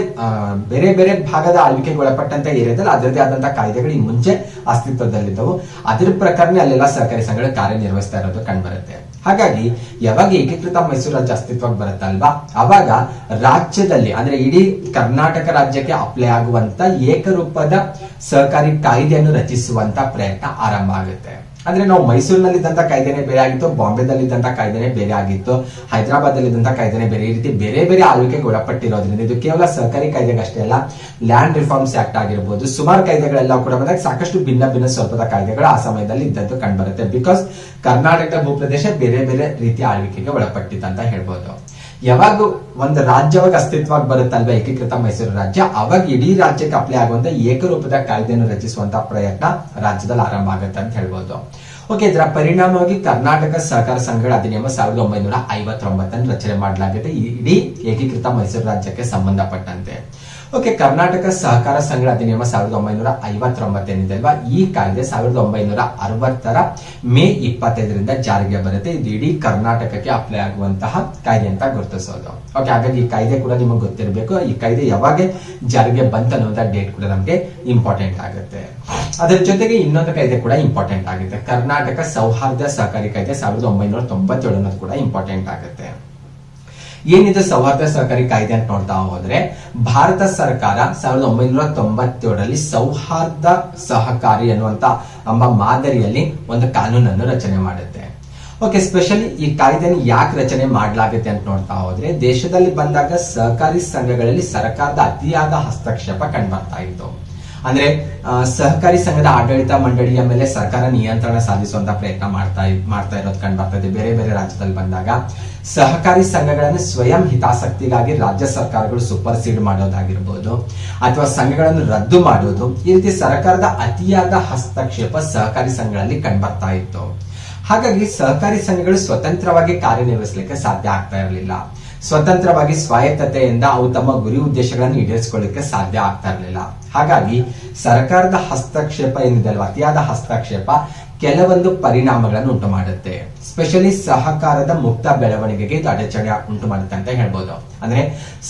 ಬೇರೆ ಬೇರೆ ಭಾಗದ ಆಳ್ವಿಕೆಗೆ ಒಳಪಟ್ಟಂತ ಏರಿಯಾದಲ್ಲಿ ಅದರದೇ ಆದಂತಹ ಕಾಯ್ದೆಗಳು ಈ ಮುಂಚೆ ಅಸ್ತಿತ್ವದಲ್ಲಿದ್ದವು. ಅದ್ರ ಪ್ರಕಾರನೇ ಅಲ್ಲೆಲ್ಲ ಸಹಕಾರಿ ಸಂಘಗಳು ಕಾರ್ಯನಿರ್ವಹಿಸ್ತಾ ಇರೋದು ಕಂಡುಬರುತ್ತೆ. ಹಾಗಾಗಿ ಯಾವಾಗ ಏಕೀಕೃತ ಮೈಸೂರು ರಾಜ್ಯ ಅಸ್ತಿತ್ವಕ್ಕೆ ಬರುತ್ತಲ್ವಾ, ಅವಾಗ ರಾಜ್ಯದಲ್ಲಿ ಅಂದ್ರೆ ಇಡೀ ಕರ್ನಾಟಕ ರಾಜ್ಯಕ್ಕೆ ಅಪ್ಲೈ ಆಗುವಂತ ಏಕರೂಪದ ಸಹಕಾರಿ ಕಾಯ್ದೆಯನ್ನು ರಚಿಸುವಂತ ಪ್ರಯತ್ನ ಆರಂಭ ಆಗುತ್ತೆ. ಅಂದ್ರೆ ನಾವು ಮೈಸೂರಿನಲ್ಲಿ ಇದ್ದಂತ ಕಾಯ್ದೆನೆ ಬೇರೆ ಆಗಿತ್ತು, ಬಾಂಬೆದಲ್ಲಿ ಇದ್ದಂತ ಕಾಯ್ದೆನೆ ಬೇರೆ ಆಗಿತ್ತು, ಹೈದರಾಬಾದ್ ಅಲ್ಲಿ ಇದ್ದಂತ ಕಾಯ್ದೆನೆ ಬೇರೆ, ಈ ರೀತಿ ಬೇರೆ ಬೇರೆ ಆಳ್ವಿಕೆಗೆ ಒಳಪಟ್ಟಿರೋದ್ರಿಂದ ಇದು ಕೇವಲ ಸಹಕಾರಿ ಕಾಯ್ದೆಗಷ್ಟೇ ಅಲ್ಲ, ಲ್ಯಾಂಡ್ ರಿಫಾರ್ಮ್ಸ್ ಆಕ್ಟ್ ಆಗಿರ್ಬೋದು, ಸುಮಾರು ಕಾಯ್ದೆಗಳೆಲ್ಲ ಕೂಡ ಬಂದಾಗ ಸಾಕಷ್ಟು ಭಿನ್ನ ಭಿನ್ನ ಸ್ವರೂಪದ ಕಾಯ್ದೆಗಳು ಆ ಸಮಯದಲ್ಲಿ ಇದ್ದದ್ದು ಕಂಡುಬರುತ್ತೆ. ಬಿಕಾಸ್ ಕರ್ನಾಟಕದ ಭೂಪ್ರದೇಶ ಬೇರೆ ಬೇರೆ ರೀತಿಯ ಆಳ್ವಿಕೆಗೆ ಒಳಪಟ್ಟಿದ್ದಂತ ಹೇಳ್ಬೋದು. ಯಾವಾಗ ಒಂದು ರಾಜ್ಯವಾಗ ಅಸ್ತಿತ್ವವಾಗಿ ಬರುತ್ತಲ್ವ ಏಕೀಕೃತ ಮೈಸೂರು ರಾಜ್ಯ, ಅವಾಗ ಇಡೀ ರಾಜ್ಯಕ್ಕೆ ಅಪ್ಲೈ ಆಗುವಂತ ಏಕರೂಪದ ಕಾಯ್ದೆಯನ್ನು ರಚಿಸುವಂತ ಪ್ರಯತ್ನ ರಾಜ್ಯದಲ್ಲಿ ಆರಂಭ ಆಗುತ್ತೆ ಅಂತ ಹೇಳ್ಬೋದು. ಓಕೆ, ಇದರ ಪರಿಣಾಮವಾಗಿ ಕರ್ನಾಟಕ ಸಹಕಾರ ಸಂಘಗಳ ಅಧಿನಿಯಮ 1959 ರಚನೆ ಮಾಡಲಾಗಿದೆ ಇಡೀ ಏಕೀಕೃತ ಮೈಸೂರು ರಾಜ್ಯಕ್ಕೆ ಸಂಬಂಧಪಟ್ಟಂತೆ. ಓಕೆ, ಕರ್ನಾಟಕ ಸಹಕಾರ ಸಂಘಗಳ ಅಧಿನಿಯಮ 1959 ಏನಿದೆ ಅಲ್ವಾ, ಈ ಕಾಯ್ದೆ 1960 ಮೇ 25 ಜಾರಿಗೆ ಬರುತ್ತೆ. ಇದು ಇಡೀ ಕರ್ನಾಟಕಕ್ಕೆ ಅಪ್ಲೈ ಆಗುವಂತಹ ಕಾಯ್ದೆ ಅಂತ ಗುರುತಿಸೋದು. ಓಕೆ, ಹಾಗಾಗಿ ಈ ಕಾಯ್ದೆ ಕೂಡ ನಿಮಗೆ ಗೊತ್ತಿರಬೇಕು. ಈ ಕಾಯ್ದೆ ಯಾವಾಗ ಜಾರಿಗೆ ಬಂತ ಅನ್ನೋದ ಡೇಟ್ ಕೂಡ ನಮಗೆ ಇಂಪಾರ್ಟೆಂಟ್ ಆಗುತ್ತೆ. ಅದರ ಜೊತೆಗೆ ಇನ್ನೊಂದು ಕಾಯ್ದೆ ಕೂಡ ಇಂಪಾರ್ಟೆಂಟ್ ಆಗುತ್ತೆ, ಕರ್ನಾಟಕ ಸೌಹಾರ್ದ ಸಹಕಾರಿ ಕಾಯ್ದೆ 1997 ಅನ್ನೋದು ಕೂಡ ಇಂಪಾರ್ಟೆಂಟ್ ಆಗುತ್ತೆ. ಏನಿದೆ ಸೌಹಾರ್ದ ಸಹಕಾರಿ ಕಾಯ್ದೆ ಅಂತ ನೋಡ್ತಾ ಹೋದ್ರೆ, ಭಾರತ ಸರ್ಕಾರ 1997 ಸೌಹಾರ್ದ ಸಹಕಾರಿ ಅನ್ನುವಂತ ಮಾದರಿಯಲ್ಲಿ ಒಂದು ಕಾನೂನನ್ನು ರಚನೆ ಮಾಡುತ್ತೆ. ಓಕೆ, ಸ್ಪೆಷಲಿ ಈ ಕಾಯ್ದೆಯನ್ನು ಯಾಕೆ ರಚನೆ ಮಾಡಲಾಗುತ್ತೆ ಅಂತ ನೋಡ್ತಾ ಹೋದ್ರೆ, ದೇಶದಲ್ಲಿ ಬಂದಾಗ ಸಹಕಾರಿ ಸಂಘಗಳಲ್ಲಿ ಸರ್ಕಾರದ ಅತಿಯಾದ ಹಸ್ತಕ್ಷೇಪ ಕಂಡುಬರ್ತಾ ಇತ್ತು. ಅಂದ್ರೆ ಸಹಕಾರಿ ಸಂಘದ ಆಡಳಿತ ಮಂಡಳಿಯ ಮೇಲೆ ಸರ್ಕಾರ ನಿಯಂತ್ರಣ ಸಾಧಿಸುವಂತ ಪ್ರಯತ್ನ ಮಾಡ್ತಾ ಇರೋದು ಕಂಡು ಬರ್ತಾ ಇದೆ. ಬೇರೆ ಬೇರೆ ರಾಜ್ಯದಲ್ಲಿ ಬಂದಾಗ ಸಹಕಾರಿ ಸಂಘಗಳನ್ನು ಸ್ವಯಂ ಹಿತಾಸಕ್ತಿಗಾಗಿ ರಾಜ್ಯ ಸರ್ಕಾರಗಳು ಸೂಪರ್ಸೀಡ್ ಮಾಡೋದಾಗಿರ್ಬೋದು, ಅಥವಾ ಸಂಘಗಳನ್ನು ರದ್ದು ಮಾಡೋದು, ಈ ರೀತಿ ಸರ್ಕಾರದ ಅತಿಯಾದ ಹಸ್ತಕ್ಷೇಪ ಸಹಕಾರಿ ಸಂಘಗಳಲ್ಲಿ ಕಂಡುಬರ್ತಾ ಇತ್ತು. ಹಾಗಾಗಿ ಸಹಕಾರಿ ಸಂಘಗಳು ಸ್ವತಂತ್ರವಾಗಿ ಕಾರ್ಯನಿರ್ವಹಿಸಲಿಕ್ಕೆ ಸಾಧ್ಯ ಆಗ್ತಾ ಇರಲಿಲ್ಲ. ಸ್ವತಂತ್ರವಾಗಿ ಸ್ವಾಯತ್ತತೆಯಿಂದ ಅವು ತಮ್ಮ ಗುರಿ ಉದ್ದೇಶಗಳನ್ನು ಈಡೇರಿಸಿಕೊಳ್ಳಿಕ್ಕೆ ಸಾಧ್ಯ ಆಗ್ತಾ ಇರಲಿಲ್ಲ. ಹಾಗಾಗಿ ಸರ್ಕಾರದ ಹಸ್ತಕ್ಷೇಪ ಏನಿದೆ ಅಲ್ವಾ, ಅತಿಯಾದ ಹಸ್ತಕ್ಷೇಪ ಕೆಲವೊಂದು ಪರಿಣಾಮಗಳನ್ನು ಉಂಟು ಮಾಡುತ್ತೆ. ಸ್ಪೆಷಲಿ ಸಹಕಾರದ ಮುಕ್ತ ಬೆಳವಣಿಗೆಗೆ ಇದು ಅಡಚಣೆ ಉಂಟು ಮಾಡುತ್ತೆ ಅಂತ ಹೇಳ್ಬೋದು. ಅಂದ್ರೆ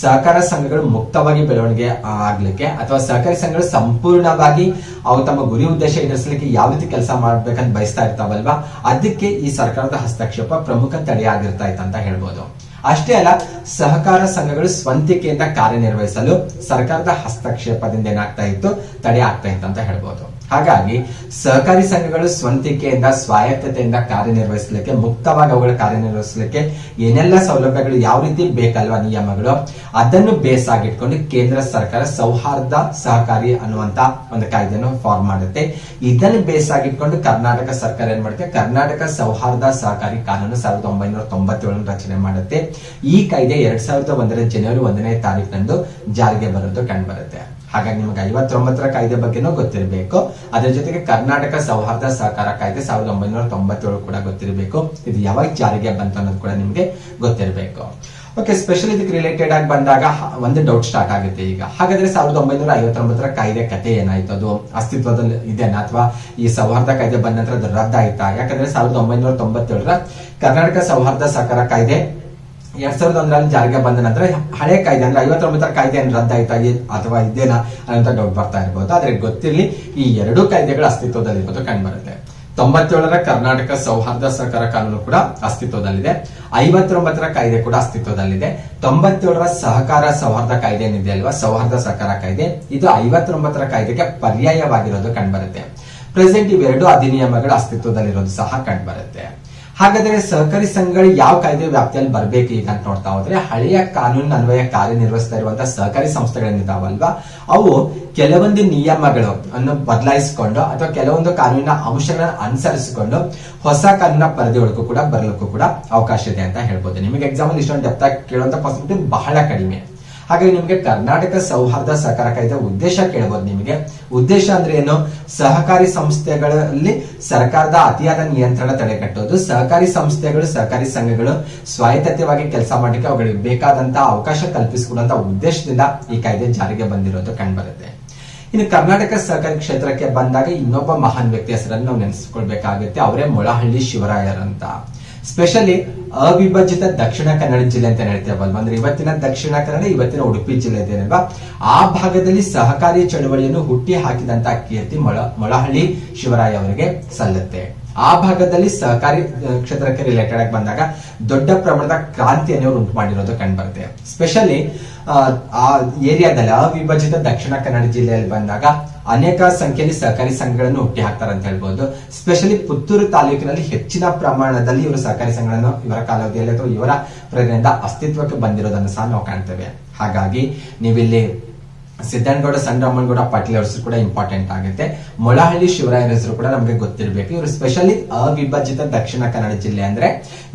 ಸಹಕಾರ ಸಂಘಗಳು ಮುಕ್ತವಾಗಿ ಬೆಳವಣಿಗೆ ಆಗ್ಲಿಕ್ಕೆ, ಅಥವಾ ಸಹಕಾರಿ ಸಂಘಗಳು ಸಂಪೂರ್ಣವಾಗಿ ಅವು ತಮ್ಮ ಗುರಿ ಉದ್ದೇಶ ಈಡೇರಿಸಲಿಕ್ಕೆ ಯಾವ ರೀತಿ ಕೆಲಸ ಮಾಡ್ಬೇಕಂತ ಬಯಸ್ತಾ ಇರ್ತಾವಲ್ವಾ, ಅದಕ್ಕೆ ಈ ಸರ್ಕಾರದ ಹಸ್ತಕ್ಷೇಪ ಪ್ರಮುಖ ತಡೆಯಾಗಿರ್ತಾ ಇತ್ತು ಅಂತ ಹೇಳ್ಬೋದು. ಅಷ್ಟೇ ಅಲ್ಲ, ಸಹಕಾರ ಸಂಘಗಳು ಸ್ವಂತಿಕೆಯಿಂದ ಕಾರ್ಯನಿರ್ವಹಿಸಲು ಸರ್ಕಾರದ ಹಸ್ತಕ್ಷೇಪದಿಂದ ಏನಾಗ್ತಾ ಇತ್ತು, ತಡೆ ಆಗ್ತಾ ಇತ್ತು ಅಂತ ಹೇಳ್ಬೋದು. ಹಾಗಾಗಿ ಸಹಕಾರಿ ಸಂಘಗಳು ಸ್ವಂತಿಕೆಯಿಂದ ಸ್ವಾಯತ್ತತೆಯಿಂದ ಕಾರ್ಯನಿರ್ವಹಿಸಲಿಕ್ಕೆ, ಮುಕ್ತವಾಗಿ ಅವುಗಳ ಕಾರ್ಯನಿರ್ವಹಿಸಲಿಕ್ಕೆ ಏನೆಲ್ಲ ಸೌಲಭ್ಯಗಳು ಯಾವ ರೀತಿ ಬೇಕಲ್ವಾ ನಿಯಮಗಳು, ಅದನ್ನು ಬೇಸ್ ಆಗಿಟ್ಕೊಂಡು ಕೇಂದ್ರ ಸರ್ಕಾರ ಸೌಹಾರ್ದ ಸಹಕಾರಿ ಅನ್ನುವಂತ ಒಂದು ಕಾಯ್ದೆಯನ್ನು ಫಾರ್ಮ್ ಮಾಡುತ್ತೆ. ಇದನ್ನು ಬೇಸ್ ಆಗಿಟ್ಕೊಂಡು ಕರ್ನಾಟಕ ಸರ್ಕಾರ ಏನ್ ಮಾಡುತ್ತೆ, ಕರ್ನಾಟಕ ಸೌಹಾರ್ದ ಸಹಕಾರಿ ಕಾನೂನು 1997 ರಚನೆ ಮಾಡುತ್ತೆ. ಈ ಕಾಯ್ದೆ 2001 ಜನವರಿ 1ನೇ ತಾರೀಕಿನಂದು ಜಾರಿಗೆ ಬರೋದು ಕಂಡು ಬರುತ್ತೆ. ಹಾಗಾಗಿ ನಿಮಗೆ 59ರ ಕಾಯ್ದೆ ಬಗ್ಗೆನೂ ಗೊತ್ತಿರಬೇಕು. ಅದರ ಜೊತೆಗೆ ಕರ್ನಾಟಕ ಸೌಹಾರ್ದ ಸಹಕಾರ ಕಾಯ್ದೆ 1997 ಕೂಡ ಗೊತ್ತಿರಬೇಕು. ಇದು ಯಾವಾಗ ಜಾರಿಗೆ ಬಂತು ಅನ್ನೋದು ಕೂಡ ನಿಮ್ಗೆ ಗೊತ್ತಿರಬೇಕು. ಓಕೆ, ಸ್ಪೆಷಲ್ ಇದಕ್ಕೆ ರಿಲೇಟೆಡ್ ಆಗಿ ಬಂದಾಗ ಒಂದು ಡೌಟ್ ಸ್ಟಾರ್ಟ್ ಆಗುತ್ತೆ ಈಗ. ಹಾಗಾದ್ರೆ 1959ರ ಕಾಯ್ದೆ ಕತೆ ಏನಾಯ್ತು, ಅದು ಅಸ್ತಿತ್ವದಲ್ಲಿ ಇದೆನಾ, ಅಥವಾ ಈ ಸೌಹಾರ್ದ ಕಾಯ್ದೆ ಬಂದ ನಂತರ ಅದು ರದ್ದಾಯ್ತಾ? ಯಾಕಂದ್ರೆ 1997ರ ಕರ್ನಾಟಕ ಸೌಹಾರ್ದ ಸಹಕಾರ ಕಾಯ್ದೆ 2001 ಜಾರಿಗೆ ಬಂದ ನಂತರ ಹಳೆ ಕಾಯ್ದೆ ಅಂದ್ರೆ 59ರ ಕಾಯ್ದೆ ಏನು ರದ್ದಾಯ್ತಾ ಅಥವಾ ಇದೇನಾ ಅಂತ ಡೌಟ್ ಬರ್ತಾ ಇರಬಹುದು. ಆದ್ರೆ ಗೊತ್ತಿರಲಿ, ಈ ಎರಡೂ ಕಾಯ್ದೆಗಳು ಅಸ್ತಿತ್ವದಲ್ಲಿ ಇರೋದು ಕಂಡು ಬರುತ್ತೆ. 97ರ ಕರ್ನಾಟಕ ಸೌಹಾರ್ದ ಸಹಕಾರ ಕಾನೂನು ಕೂಡ ಅಸ್ತಿತ್ವದಲ್ಲಿದೆ, 59ರ ಕಾಯ್ದೆ ಕೂಡ ಅಸ್ತಿತ್ವದಲ್ಲಿದೆ. 97ರ ಸಹಕಾರ ಸೌಹಾರ್ದ ಕಾಯ್ದೆ ಏನಿದೆ ಅಲ್ವಾ, ಸೌಹಾರ್ದ ಸಹಕಾರ ಕಾಯ್ದೆ, ಇದು 59ರ ಕಾಯ್ದೆಗೆ ಪರ್ಯಾಯವಾಗಿರೋದು ಕಂಡು ಬರುತ್ತೆ. ಪ್ರೆಸೆಂಟ್ ಇವೆರಡು ಅಧಿನಿಯಮಗಳು ಅಸ್ತಿತ್ವದಲ್ಲಿರೋದು ಸಹ ಕಂಡು ಬರುತ್ತೆ. ಹಾಗಾದ್ರೆ ಸಹಕಾರಿ ಸಂಘಗಳು ಯಾವ ಕಾಯ್ದೆ ವ್ಯಾಪ್ತಿಯಲ್ಲಿ ಬರ್ಬೇಕು ಈಗ ಅಂತ ನೋಡ್ತಾ ಹೋದ್ರೆ, ಹಳೆಯ ಕಾನೂನಿನ ಅನ್ವಯ ಕಾರ್ಯನಿರ್ವಹಿಸ್ತಾ ಇರುವಂತಹ ಸಹಕಾರಿ ಸಂಸ್ಥೆಗಳೇನಿದಾವಲ್ವಾ, ಅವು ಕೆಲವೊಂದು ನಿಯಮಗಳು ಅನ್ನು ಬದಲಾಯಿಸಿಕೊಂಡು ಅಥವಾ ಕೆಲವೊಂದು ಕಾನೂನಿನ ಅಂಶಗಳನ್ನು ಅನುಸರಿಸಿಕೊಂಡು ಹೊಸ ಕಾನೂನಿನ ಪರಿಧಿಯೊಳಗೂ ಕೂಡ ಬರಲಿಕ್ಕೂ ಕೂಡ ಅವಕಾಶ ಇದೆ ಅಂತ ಹೇಳ್ಬೋದು. ನಿಮಗೆ ಎಕ್ಸಾಮ್ ಅಲ್ಲಿ ಇಷ್ಟೊಂದು ಡೆಪ್ತ್ ಆಗಿ ಕೇಳುವಂತ ಪಾಸಿಬಿಲಿಟಿ ಬಹಳ ಕಡಿಮೆ. ಹಾಗಾಗಿ ನಿಮಗೆ ಕರ್ನಾಟಕ ಸೌಹಾರ್ದ ಸಹಕಾರ ಕಾಯ್ದೆ ಉದ್ದೇಶ ಕೇಳಬಹುದು. ನಿಮಗೆ ಉದ್ದೇಶ ಅಂದ್ರೆ ಏನು, ಸಹಕಾರಿ ಸಂಸ್ಥೆಗಳಲ್ಲಿ ಸರ್ಕಾರದ ಅತಿಯಾದ ನಿಯಂತ್ರಣ ತಡೆಗಟ್ಟೋದು, ಸಹಕಾರಿ ಸಂಸ್ಥೆಗಳು ಸಹಕಾರಿ ಸಂಘಗಳು ಸ್ವಾಯತ್ತತೆಯಾಗಿ ಕೆಲಸ ಮಾಡಲಿಕ್ಕೆ ಅವುಗಳಿಗೆ ಬೇಕಾದಂತಹ ಅವಕಾಶ ಕಲ್ಪಿಸಿಕೊಡುವಂತ ಉದ್ದೇಶದಿಂದ ಈ ಕಾಯ್ದೆ ಜಾರಿಗೆ ಬಂದಿರೋದು ಕಂಡುಬರುತ್ತೆ. ಇನ್ನು ಕರ್ನಾಟಕ ಸಹಕಾರಿ ಕ್ಷೇತ್ರಕ್ಕೆ ಬಂದಾಗ ಇನ್ನೊಬ್ಬ ಮಹಾನ್ ವ್ಯಕ್ತಿ ಹೆಸರನ್ನು ನಾವು ನೆನೆಸ್ಕೊಳ್ಬೇಕಾಗುತ್ತೆ, ಅವರೇ ಮೊಳಹಳ್ಳಿ ಶಿವರಾಯರಂತ. ಸ್ಪೆಷಲಿ ಅವಿಭಜಿತ ದಕ್ಷಿಣ ಕನ್ನಡ ಜಿಲ್ಲೆ ಅಂತ ಹೇಳ್ತೇವಲ್ವಾ, ಅಂದ್ರೆ ಇವತ್ತಿನ ದಕ್ಷಿಣ ಕನ್ನಡ, ಇವತ್ತಿನ ಉಡುಪಿ ಜಿಲ್ಲೆ ಇದೆಯಲ್ವಾ, ಆ ಭಾಗದಲ್ಲಿ ಸಹಕಾರಿ ಚಳವಳಿಯನ್ನು ಹುಟ್ಟಿ ಹಾಕಿದಂತಹ ಕೀರ್ತಿ ಮೊಳಹಳ್ಳಿ ಶಿವರಾಯ ಅವರಿಗೆ ಸಲ್ಲುತ್ತೆ. ಆ ಭಾಗದಲ್ಲಿ ಸಹಕಾರಿ ಕ್ಷೇತ್ರಕ್ಕೆ ರಿಲೇಟೆಡ್ ಆಗಿ ಬಂದಾಗ ದೊಡ್ಡ ಪ್ರಮಾಣದ ಕ್ರಾಂತಿಯನ್ನು ಉಂಟು ಮಾಡಿರೋದು ಕಂಡುಬರುತ್ತೆ. ಸ್ಪೆಷಲಿ ಆ ಏರಿಯಾದಲ್ಲಿ ಅವಿಭಜಿತ ದಕ್ಷಿಣ ಕನ್ನಡ ಜಿಲ್ಲೆಯಲ್ಲಿ ಬಂದಾಗ ಅನೇಕ ಸಂಖ್ಯೆಯಲ್ಲಿ ಸಹಕಾರಿ ಸಂಘಗಳನ್ನು ಹುಟ್ಟಿ ಹಾಕ್ತಾರೆ ಅಂತ ಹೇಳ್ಬೋದು. ಸ್ಪೆಷಲಿ ಪುತ್ತೂರು ತಾಲೂಕಿನಲ್ಲಿ ಹೆಚ್ಚಿನ ಪ್ರಮಾಣದಲ್ಲಿ ಇವರು ಸಹಕಾರಿ ಸಂಘಗಳನ್ನು ಇವರ ಕಾಲಾವಧಿಯಲ್ಲಿ ಅಥವಾ ಇವರ ಪ್ರೇರಣೆಯಿಂದ ಅಸ್ತಿತ್ವಕ್ಕೆ ಬಂದಿರೋದನ್ನು ಸಹ ನಾವು ಕಾಣ್ತೇವೆ. ಹಾಗಾಗಿ ನೀವಿಲ್ಲಿ ಸಿದ್ದನಗೌಡ ಸಂಗಮನಗೌಡ ಪಾಟೀಲ್ ಅವ್ರ ಹೆಸರು ಕೂಡ ಇಂಪಾರ್ಟೆಂಟ್ ಆಗುತ್ತೆ. ಮೊಳಹಳ್ಳಿ ಶಿವರಾಯರ ಹೆಸರು ಕೂಡ ನಮಗೆ ಗೊತ್ತಿರಬೇಕು. ಇವರು ಸ್ಪೆಷಲಿ ಅವಿಭಜಿತ ದಕ್ಷಿಣ ಕನ್ನಡ ಜಿಲ್ಲೆ ಅಂದ್ರೆ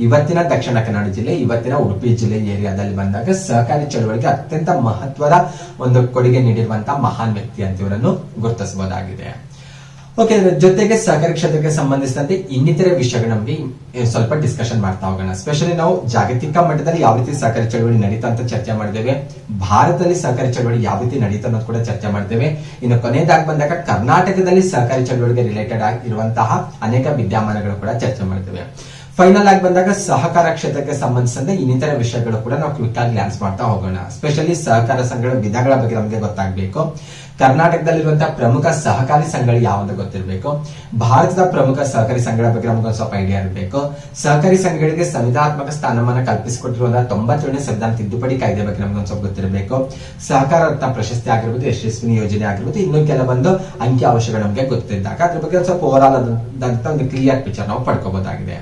ಇವತ್ತಿನ ದಕ್ಷಿಣ ಕನ್ನಡ ಜಿಲ್ಲೆ, ಇವತ್ತಿನ ಉಡುಪಿ ಜಿಲ್ಲೆ ಏರಿಯಾದಲ್ಲಿ ಬಂದಾಗ ಸಹಕಾರಿ ಚಳವಳಿಗೆ ಅತ್ಯಂತ ಮಹತ್ವದ ಒಂದು ಕೊಡುಗೆ ನೀಡಿರುವಂತಹ ಮಹಾನ್ ವ್ಯಕ್ತಿ ಅಂತ ಇವರನ್ನು ಗುರುತಿಸಬಹುದಾಗಿದೆ. ಓಕೆ, ಜೊತೆಗೆ ಸಹಕಾರಿ ಕ್ಷೇತ್ರಕ್ಕೆ ಸಂಬಂಧಿಸಿದಂತೆ ಇನ್ನಿತರೆ ವಿಷಯಗಳು ನಮಗೆ ಸ್ವಲ್ಪ ಡಿಸ್ಕಷನ್ ಮಾಡ್ತಾ ಹೋಗೋಣ. ಸ್ಪೆಷಲಿ ನಾವು ಜಾಗತಿಕ ಮಟ್ಟದಲ್ಲಿ ಯಾವ ರೀತಿ ಸಹಕಾರಿ ಚಳವಳಿ ನಡೀತಾ ಅಂತ ಚರ್ಚೆ ಮಾಡಿದ್ದೇವೆ. ಭಾರತದಲ್ಲಿ ಸಹಕಾರಿ ಚಳವಳಿ ಯಾವ ರೀತಿ ನಡೀತಾ ಅನ್ನೋದು ಕೂಡ ಚರ್ಚೆ ಮಾಡ್ತೇವೆ. ಇನ್ನು ಕೊನೆಯದಾಗಿ ಬಂದಾಗ ಕರ್ನಾಟಕದಲ್ಲಿ ಸಹಕಾರಿ ಚಳವಳಿಗೆ ರಿಲೇಟೆಡ್ ಆಗಿರುವಂತಹ ಅನೇಕ ವಿದ್ಯಮಾನಗಳು ಕೂಡ ಚರ್ಚೆ ಮಾಡ್ತೇವೆ. ಫೈನಲ್ ಆಗಿ ಬಂದಾಗ ಸಹಕಾರ ಕ್ಷೇತ್ರಕ್ಕೆ ಸಂಬಂಧಿಸಿದಂತೆ ಇನ್ನಿತರ ವಿಷಯಗಳು ಕೂಡ ನಾವು ಕ್ವಿಕ್ ಆಗಿ ಗ್ಲಾನ್ಸ್ ಮಾಡ್ತಾ ಹೋಗೋಣ. ಸ್ಪೆಷಲಿ ಸಹಕಾರ ಸಂಘಗಳ ವಿಧಗಳ ಬಗ್ಗೆ ನಮಗೆ ಗೊತ್ತಾಗಬೇಕು. ಕರ್ನಾಟಕದಲ್ಲಿರುವಂತಹ ಪ್ರಮುಖ ಸಹಕಾರಿ ಸಂಘಗಳು ಯಾವಂತ ಗೊತ್ತಿರಬೇಕು. ಭಾರತದ ಪ್ರಮುಖ ಸಹಕಾರಿ ಸಂಘಗಳ ಬಗ್ಗೆ ನಮಗೆ ಸ್ವಲ್ಪ ಐಡಿಯಾ ಇರಬೇಕು. ಸಹಕಾರಿ ಸಂಘಗಳಿಗೆ ಸಂವಿಧಾನಾತ್ಮಕ ಸ್ಥಾನಮಾನ ಕಲ್ಪಿಸಿಕೊಟ್ಟಿರುವಂತಹ 97ನೇ ಸಂವಿಧಾನ ತಿದ್ದುಪಡಿ ಕಾಯ್ದೆ ಬಗ್ಗೆ ನಮಗೆ ಸ್ವಲ್ಪ ಗೊತ್ತಿರಬೇಕು. ಸಹಕಾರ ರತ್ನ ಪ್ರಶಸ್ತಿ ಆಗಿರ್ಬೋದು, ಯಶಸ್ವಿನಿ ಯೋಜನೆ ಆಗಿರ್ಬೋದು, ಇನ್ನೂ ಕೆಲವೊಂದು ಅಂಕಿ ಅಂಶಗಳು ನಮಗೆ ಗೊತ್ತಿದ್ದಾಗ ಅದ್ರ ಬಗ್ಗೆ ಸ್ವಲ್ಪ ಓವರ್ ಆಲ್ ಆದಂತ ಒಂದು ಕ್ಲಿಯರ್ ಪಿಕ್ಚರ್ ನಾವು ಪಡ್ಕೋಬಹುದಾಗಿದೆ.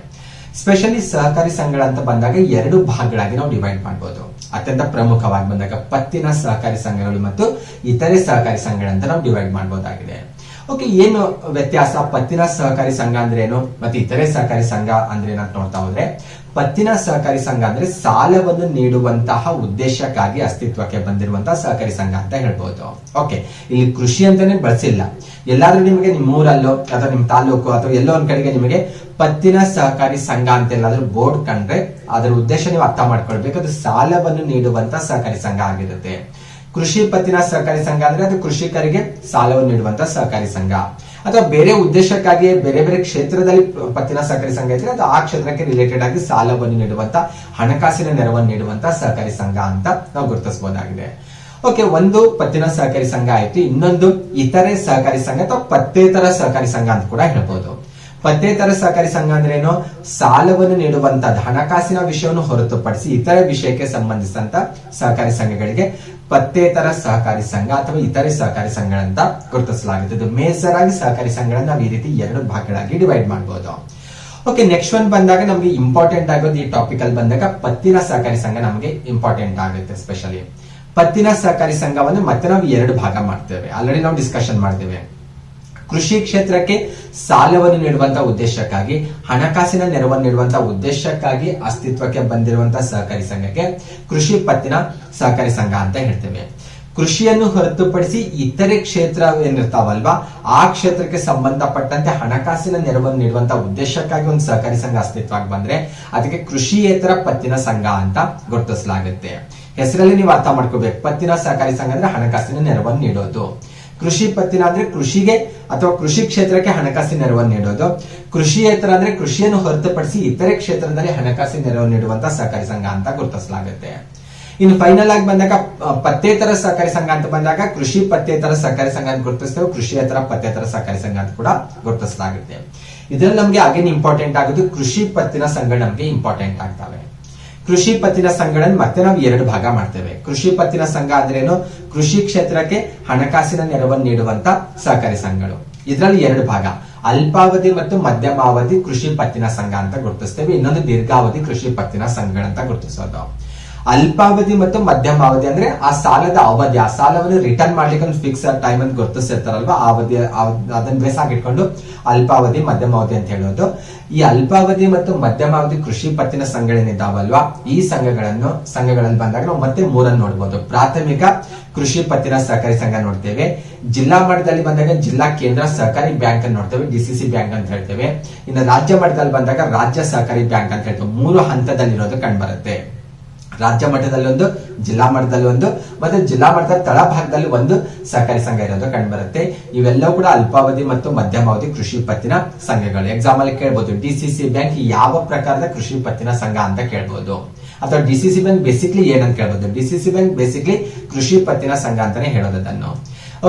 ಸ್ಪೆಷಲಿ ಸಹಕಾರಿ ಸಂಘಗಳ ಅಂತ ಬಂದಾಗ 2 ಭಾಗಗಳಾಗಿ ನಾವು ಡಿವೈಡ್ ಮಾಡಬಹುದು. ಅತ್ಯಂತ ಪ್ರಮುಖವಾಗಿ ಬಂದಾಗ ಪತ್ತಿನ ಸಹಕಾರಿ ಸಂಘಗಳು ಮತ್ತು ಇತರೆ ಸಹಕಾರಿ ಸಂಘಗಳಂತ ನಾವು ಡಿವೈಡ್ ಮಾಡಬಹುದಾಗಿದೆ. ಓಕೆ, ಏನು ವ್ಯತ್ಯಾಸ? ಪತ್ತಿನ ಸಹಕಾರಿ ಸಂಘ ಅಂದ್ರೆ ಏನು ಮತ್ತೆ ಇತರೆ ಸಹಕಾರಿ ಸಂಘ ಅಂದ್ರೆ ಏನಂತ ನೋಡ್ತಾ ಹೋದ್ರೆ, ಪತ್ತಿನ ಸಹಕಾರಿ ಸಂಘ ಅಂದ್ರೆ ಸಾಲವನ್ನು ನೀಡುವಂತಹ ಉದ್ದೇಶಕ್ಕಾಗಿ ಅಸ್ತಿತ್ವಕ್ಕೆ ಬಂದಿರುವಂತಹ ಸಹಕಾರಿ ಸಂಘ ಅಂತ ಹೇಳ್ಬಹುದು. ಓಕೆ, ಇಲ್ಲಿ ಕೃಷಿ ಅಂತಾನೆ ಬಳಸಿಲ್ಲ. ಎಲ್ಲಾದ್ರೂ ನಿಮಗೆ ನಿಮ್ಮ ಊರಲ್ಲೋ ಅಥವಾ ನಿಮ್ಮ ತಾಲೂಕು ಅಥವಾ ಎಲ್ಲೋ ಒಂದ್ ಕಡೆಗೆ ನಿಮಗೆ ಪತ್ತಿನ ಸಹಕಾರಿ ಸಂಘ ಅಂತ ಎಲ್ಲಾದ್ರೂ ಬೋರ್ಡ್ ಕಂಡ್ರೆ ಅದರ ಉದ್ದೇಶ ನೀವು ಅರ್ಥ ಮಾಡ್ಕೊಳ್ಬೇಕು. ಅದು ಸಾಲವನ್ನು ನೀಡುವಂತ ಸಹಕಾರಿ ಸಂಘ ಆಗಿರುತ್ತೆ. ಕೃಷಿ ಪತ್ತಿನ ಸಹಕಾರಿ ಸಂಘ ಅಂದ್ರೆ ಅದು ಕೃಷಿಕರಿಗೆ ಸಾಲವನ್ನು ನೀಡುವಂತ ಸಹಕಾರಿ ಸಂಘ. ಅಥವಾ ಬೇರೆ ಉದ್ದೇಶಕ್ಕಾಗಿ ಬೇರೆ ಬೇರೆ ಕ್ಷೇತ್ರದಲ್ಲಿ ಪತ್ತಿನ ಸಹಕಾರಿ ಸಂಘ ಇದ್ರೆ ಅದು ಆ ಕ್ಷೇತ್ರಕ್ಕೆ ರಿಲೇಟೆಡ್ ಆಗಿ ಸಾಲವನ್ನು ನೀಡುವಂತ ಹಣಕಾಸಿನ ನೆರವನ್ನು ನೀಡುವಂತ ಸಹಕಾರಿ ಸಂಘ ಅಂತ ನಾವು ಗುರುತಿಸಬಹುದಾಗಿದೆ. ಓಕೆ, ಒಂದು ಪತ್ತಿನ ಸಹಕಾರಿ ಸಂಘ ಆಯ್ತು. ಇನ್ನೊಂದು ಇತರೆ ಸಹಕಾರಿ ಸಂಘ ಅಥವಾ ಪತ್ತೇತರ ಸಹಕಾರಿ ಸಂಘ ಅಂತ ಕೂಡ ಹೇಳ್ಬೋದು. ಪತ್ತೇತರ ಸಹಕಾರಿ ಸಂಘ ಅಂದ್ರೆ ಏನು? ಸಾಲವನ್ನು ನೀಡುವಂತದ್ದು ಹಣಕಾಸಿನ ವಿಷಯವನ್ನು ಹೊರತುಪಡಿಸಿ ಇತರೆ ವಿಷಯಕ್ಕೆ ಸಂಬಂಧಿಸಿದಂತ ಸಹಕಾರಿ ಸಂಘಗಳಿಗೆ ಪತ್ತೇತರ ಸಹಕಾರಿ ಸಂಘ ಅಥವಾ ಇತರೆ ಸಹಕಾರಿ ಸಂಘಗಳಂತ ಗುರುತಿಸಲಾಗುತ್ತೆ. ಇದು ಮೇಜರ್ ಆಗಿ ಸಹಕಾರಿ ಸಂಘಗಳನ್ನ ನಾವು ಈ ರೀತಿ 2 ಭಾಗಗಳಾಗಿ ಡಿವೈಡ್ ಮಾಡಬಹುದು. ಓಕೆ, ನೆಕ್ಸ್ಟ್ ಒನ್ ಬಂದಾಗ ನಮಗೆ ಇಂಪಾರ್ಟೆಂಟ್ ಆಗೋದು ಈ ಟಾಪಿಕ್ ಅಲ್ಲಿ ಬಂದಾಗ ಪತ್ತಿನ ಸಹಕಾರಿ ಸಂಘ ನಮಗೆ ಇಂಪಾರ್ಟೆಂಟ್ ಆಗುತ್ತೆ. ಸ್ಪೆಷಲಿ ಪತ್ತಿನ ಸಹಕಾರಿ ಸಂಘವನ್ನು ಮತ್ತೆ ನಾವು 2 ಭಾಗ ಮಾಡ್ತೇವೆ. ಆಲ್ರೆಡಿ ನಾವು ಡಿಸ್ಕಷನ್ ಮಾಡ್ತೇವೆ. ಕೃಷಿ ಕ್ಷೇತ್ರಕ್ಕೆ ಸಾಲವನ್ನು ನೀಡುವಂತಹ ಉದ್ದೇಶಕ್ಕಾಗಿ ಹಣಕಾಸಿನ ನೆರವನ್ನು ನೀಡುವಂತಹ ಉದ್ದೇಶಕ್ಕಾಗಿ ಅಸ್ತಿತ್ವಕ್ಕೆ ಬಂದಿರುವಂತಹ ಸಹಕಾರಿ ಸಂಘಕ್ಕೆ ಕೃಷಿ ಪತ್ತಿನ ಸಹಕಾರಿ ಸಂಘ ಅಂತ ಹೇಳ್ತೇವೆ. ಕೃಷಿಯನ್ನು ಹೊರತುಪಡಿಸಿ ಇತರೆ ಕ್ಷೇತ್ರ ಏನಿರ್ತಾವಲ್ವಾ ಆ ಕ್ಷೇತ್ರಕ್ಕೆ ಸಂಬಂಧಪಟ್ಟಂತೆ ಹಣಕಾಸಿನ ನೆರವನ್ನು ನೀಡುವಂತಹ ಉದ್ದೇಶಕ್ಕಾಗಿ ಒಂದು ಸಹಕಾರಿ ಸಂಘ ಅಸ್ತಿತ್ವಕ್ಕೆ ಬಂದ್ರೆ ಅದಕ್ಕೆ ಕೃಷಿಯೇತರ ಪತ್ತಿನ ಸಂಘ ಅಂತ ಗುರುತಿಸಲಾಗುತ್ತೆ. ಹೆಸರಲ್ಲಿ ನೀವು ಅರ್ಥ ಮಾಡ್ಕೋಬೇಕು. ಪತ್ತಿನ ಸಹಕಾರಿ ಸಂಘ ಅಂದ್ರೆ ಹಣಕಾಸಿನ ನೆರವನ್ನು ನೀಡೋದು. ಕೃಷಿ ಪತ್ತಿನ ಅಂದ್ರೆ ಕೃಷಿಗೆ ಅಥವಾ ಕೃಷಿ ಕ್ಷೇತ್ರಕ್ಕೆ ಹಣಕಾಸಿನ ನೆರವನ್ನು ನೀಡೋದು. ಕೃಷಿಯೇತರ ಅಂದ್ರೆ ಕೃಷಿಯನ್ನು ಹೊರತುಪಡಿಸಿ ಇತರೆ ಕ್ಷೇತ್ರದಲ್ಲಿ ಹಣಕಾಸಿನ ನೆರವನ್ನು ನೀಡುವಂತಹ ಸಹಕಾರಿ ಸಂಘ ಅಂತ ಗುರುತಿಸಲಾಗುತ್ತೆ. ಇನ್ನು ಫೈನಲ್ ಆಗಿ ಬಂದಾಗ ಪತ್ತೇತರ ಸಹಕಾರಿ ಸಂಘ ಅಂತ ಬಂದಾಗ ಕೃಷಿ ಪತ್ತೇತರ ಸಹಕಾರಿ ಸಂಘ ಅಂತ ಗುರುತಿಸ್ತೇವೆ. ಕೃಷಿಯೇತರ ಪತ್ತೇತರ ಸಹಕಾರಿ ಸಂಘ ಅಂತ ಕೂಡ ಗುರುತಿಸಲಾಗುತ್ತೆ. ಇದ್ರಲ್ಲಿ ನಮ್ಗೆ ಅಗೇನ್ ಇಂಪಾರ್ಟೆಂಟ್ ಆಗೋದು ಕೃಷಿ ಪತ್ತಿನ ಸಂಘ ನಮ್ಗೆ ಇಂಪಾರ್ಟೆಂಟ್ ಆಗ್ತವೆ. ಕೃಷಿ ಪತ್ತಿನ ಸಂಘಗಳನ್ನು ಮತ್ತೆ ನಾವು 2 ಭಾಗ ಮಾಡ್ತೇವೆ. ಕೃಷಿ ಪತ್ತಿನ ಸಂಘ ಅಂದ್ರೇನು? ಕೃಷಿ ಕ್ಷೇತ್ರಕ್ಕೆ ಹಣಕಾಸಿನ ನೆರವನ್ನು ನೀಡುವಂತ ಸಹಕಾರಿ ಸಂಘಗಳು. ಇದರಲ್ಲಿ 2 ಭಾಗ, ಅಲ್ಪಾವಧಿ ಮತ್ತು ಮಧ್ಯಮಾವಧಿ ಕೃಷಿ ಪತ್ತಿನ ಸಂಘ ಅಂತ ಗುರುತಿಸ್ತೇವೆ. ಇನ್ನೊಂದು ದೀರ್ಘಾವಧಿ ಕೃಷಿ ಪತ್ತಿನ ಸಂಘಗಳಂತ ಗುರುತಿಸೋದು. ಅಲ್ಪಾವಧಿ ಮತ್ತು ಮಧ್ಯಮಾವಧಿ ಅಂದ್ರೆ ಆ ಸಾಲದ ಅವಧಿ, ಆ ಸಾಲವನ್ನು ರಿಟರ್ನ್ ಮಾಡ್ಲಿಕ್ಕೆ ಒಂದು ಫಿಕ್ಸ್ ಟೈಮ್ ಅಂತ ಗುರುತಿಸಿರ್ತಾರಲ್ವಾ ಆ ಅವಧಿ, ಅದನ್ನ ಬೇಸ್ ಆಗಿಟ್ಕೊಂಡು ಅಲ್ಪಾವಧಿ ಮಧ್ಯಮಾವಧಿ ಅಂತ ಹೇಳೋದು. ಈ ಅಲ್ಪಾವಧಿ ಮತ್ತು ಮಧ್ಯಮಾವಧಿ ಕೃಷಿ ಪತ್ತಿನ ಸಂಘಗಳೇನಿದಾವಲ್ವಾ ಈ ಸಂಘಗಳಲ್ಲಿ ಬಂದಾಗ ನಾವು ಮತ್ತೆ 3 ನೋಡಬಹುದು. ಪ್ರಾಥಮಿಕ ಕೃಷಿ ಪತ್ತಿನ ಸಹಕಾರಿ ಸಂಘ ನೋಡ್ತೇವೆ. ಜಿಲ್ಲಾ ಮಟ್ಟದಲ್ಲಿ ಬಂದಾಗ ಜಿಲ್ಲಾ ಕೇಂದ್ರ ಸಹಕಾರಿ ಬ್ಯಾಂಕ್ ಅಂತ ನೋಡ್ತೇವೆ, ಡಿಸಿಸಿ ಬ್ಯಾಂಕ್ ಅಂತ ಹೇಳ್ತೇವೆ. ಇನ್ನು ರಾಜ್ಯ ಮಟ್ಟದಲ್ಲಿ ಬಂದಾಗ ರಾಜ್ಯ ಸಹಕಾರಿ ಬ್ಯಾಂಕ್ ಅಂತ ಹೇಳ್ತೇವೆ. 3 ಹಂತದಲ್ಲಿರೋದು ಕಂಡುಬರುತ್ತೆ. ರಾಜ್ಯ ಮಟ್ಟದಲ್ಲಿ ಒಂದು, ಜಿಲ್ಲಾ ಮಟ್ಟದಲ್ಲಿ ಒಂದು, ಮತ್ತೆ ಜಿಲ್ಲಾ ಮಟ್ಟದ ತಳಭಾಗದಲ್ಲಿ ಒಂದು ಸಹಕಾರಿ ಸಂಘ ಇರೋದು ಕಂಡುಬರುತ್ತೆ. ಇವೆಲ್ಲವೂ ಕೂಡ ಅಲ್ಪಾವಧಿ ಮತ್ತು ಮಧ್ಯಮಾವಧಿ ಕೃಷಿ ಪತ್ತಿನ ಸಂಘಗಳು. ಎಕ್ಸಾಮ್ ಅಲ್ಲಿ ಕೇಳಬಹುದು, ಡಿಸಿಸಿ ಬ್ಯಾಂಕ್ ಯಾವ ಪ್ರಕಾರದ ಕೃಷಿ ಪತ್ತಿನ ಸಂಘ ಅಂತ ಕೇಳಬಹುದು. ಅಥವಾ ಡಿಸಿಸಿ ಬ್ಯಾಂಕ್ ಬೇಸಿಕ್ಲಿ ಏನಂತ ಕೇಳಬಹುದು. ಡಿಸಿಸಿ ಬ್ಯಾಂಕ್ ಬೇಸಿಕ್ಲಿ ಕೃಷಿ ಪತ್ತಿನ ಸಂಘ ಅಂತಾನೆ ಹೇಳೋದನ್ನು.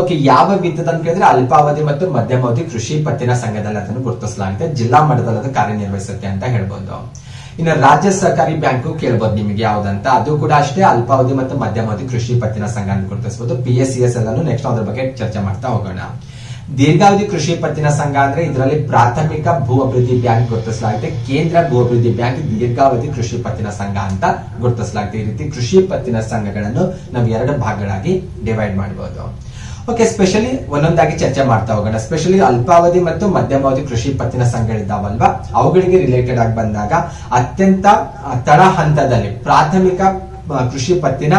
ಓಕೆ, ಯಾವ ವಿಧದ ಅಂತ ಕೇಳಿದ್ರೆ ಅಲ್ಪಾವಧಿ ಮತ್ತು ಮಧ್ಯಮಾವಧಿ ಕೃಷಿ ಪತ್ತಿನ ಸಂಘದಲ್ಲಿ ಅದನ್ನು ಗುರುತಿಸಲಾಗಿದೆ. ಜಿಲ್ಲಾ ಮಟ್ಟದಲ್ಲಿ ಅದು ಕಾರ್ಯನಿರ್ವಹಿಸುತ್ತೆ ಅಂತ ಹೇಳ್ಬೋದು. ಇನ್ನು ರಾಜ್ಯ ಸಹಕಾರಿ ಬ್ಯಾಂಕು ಕೇಳ್ಬೋದು ನಿಮಗೆ ಯಾವ್ದಂತ, ಅದು ಕೂಡ ಅಷ್ಟೇ ಅಲ್ಪಾವಧಿ ಮತ್ತು ಮಧ್ಯಮಾವಧಿ ಕೃಷಿ ಪತ್ತಿನ ಸಂಘ ಅಂತ ಗುರುತಿಸಬಹುದು. PSCS ಎಲ್ಲಾನು ನೆಕ್ಸ್ಟ್ ಅದ್ರ ಬಗ್ಗೆ ಚರ್ಚೆ ಮಾಡ್ತಾ ಹೋಗೋಣ. ದೀರ್ಘಾವಧಿ ಕೃಷಿ ಪತ್ತಿನ ಸಂಘ ಅಂದ್ರೆ ಇದರಲ್ಲಿ ಪ್ರಾಥಮಿಕ ಭೂ ಅಭಿವೃದ್ಧಿ ಬ್ಯಾಂಕ್ ಗುರುತಿಸಲಾಗಿದೆ, ಕೇಂದ್ರ ಭೂ ಅಭಿವೃದ್ಧಿ ಬ್ಯಾಂಕ್ ದೀರ್ಘಾವಧಿ ಕೃಷಿ ಪತ್ತಿನ ಸಂಘ ಅಂತ ಗುರುತಿಸಲಾಗಿದೆ. ಈ ರೀತಿ ಕೃಷಿ ಪತ್ತಿನ ಸಂಘಗಳನ್ನು ನಾವು 2 ಭಾಗಗಳಾಗಿ ಡಿವೈಡ್ ಮಾಡಬಹುದು. ಓಕೆ, ಸ್ಪೆಷಲಿ ಒಂದೊಂದಾಗಿ ಚರ್ಚೆ ಮಾಡ್ತಾ ಹೋಗೋಣ. ಸ್ಪೆಷಲಿ ಅಲ್ಪಾವಧಿ ಮತ್ತು ಮಧ್ಯಮಾವಧಿ ಕೃಷಿ ಪತ್ತಿನ ಸಂಘಗಳಿದ್ದಾವಲ್ವಾ, ಅವುಗಳಿಗೆ ರಿಲೇಟೆಡ್ ಆಗಿ ಬಂದಾಗ ಅತ್ಯಂತ ತಳ ಹಂತದಲ್ಲಿ ಪ್ರಾಥಮಿಕ ಕೃಷಿ ಪತ್ತಿನ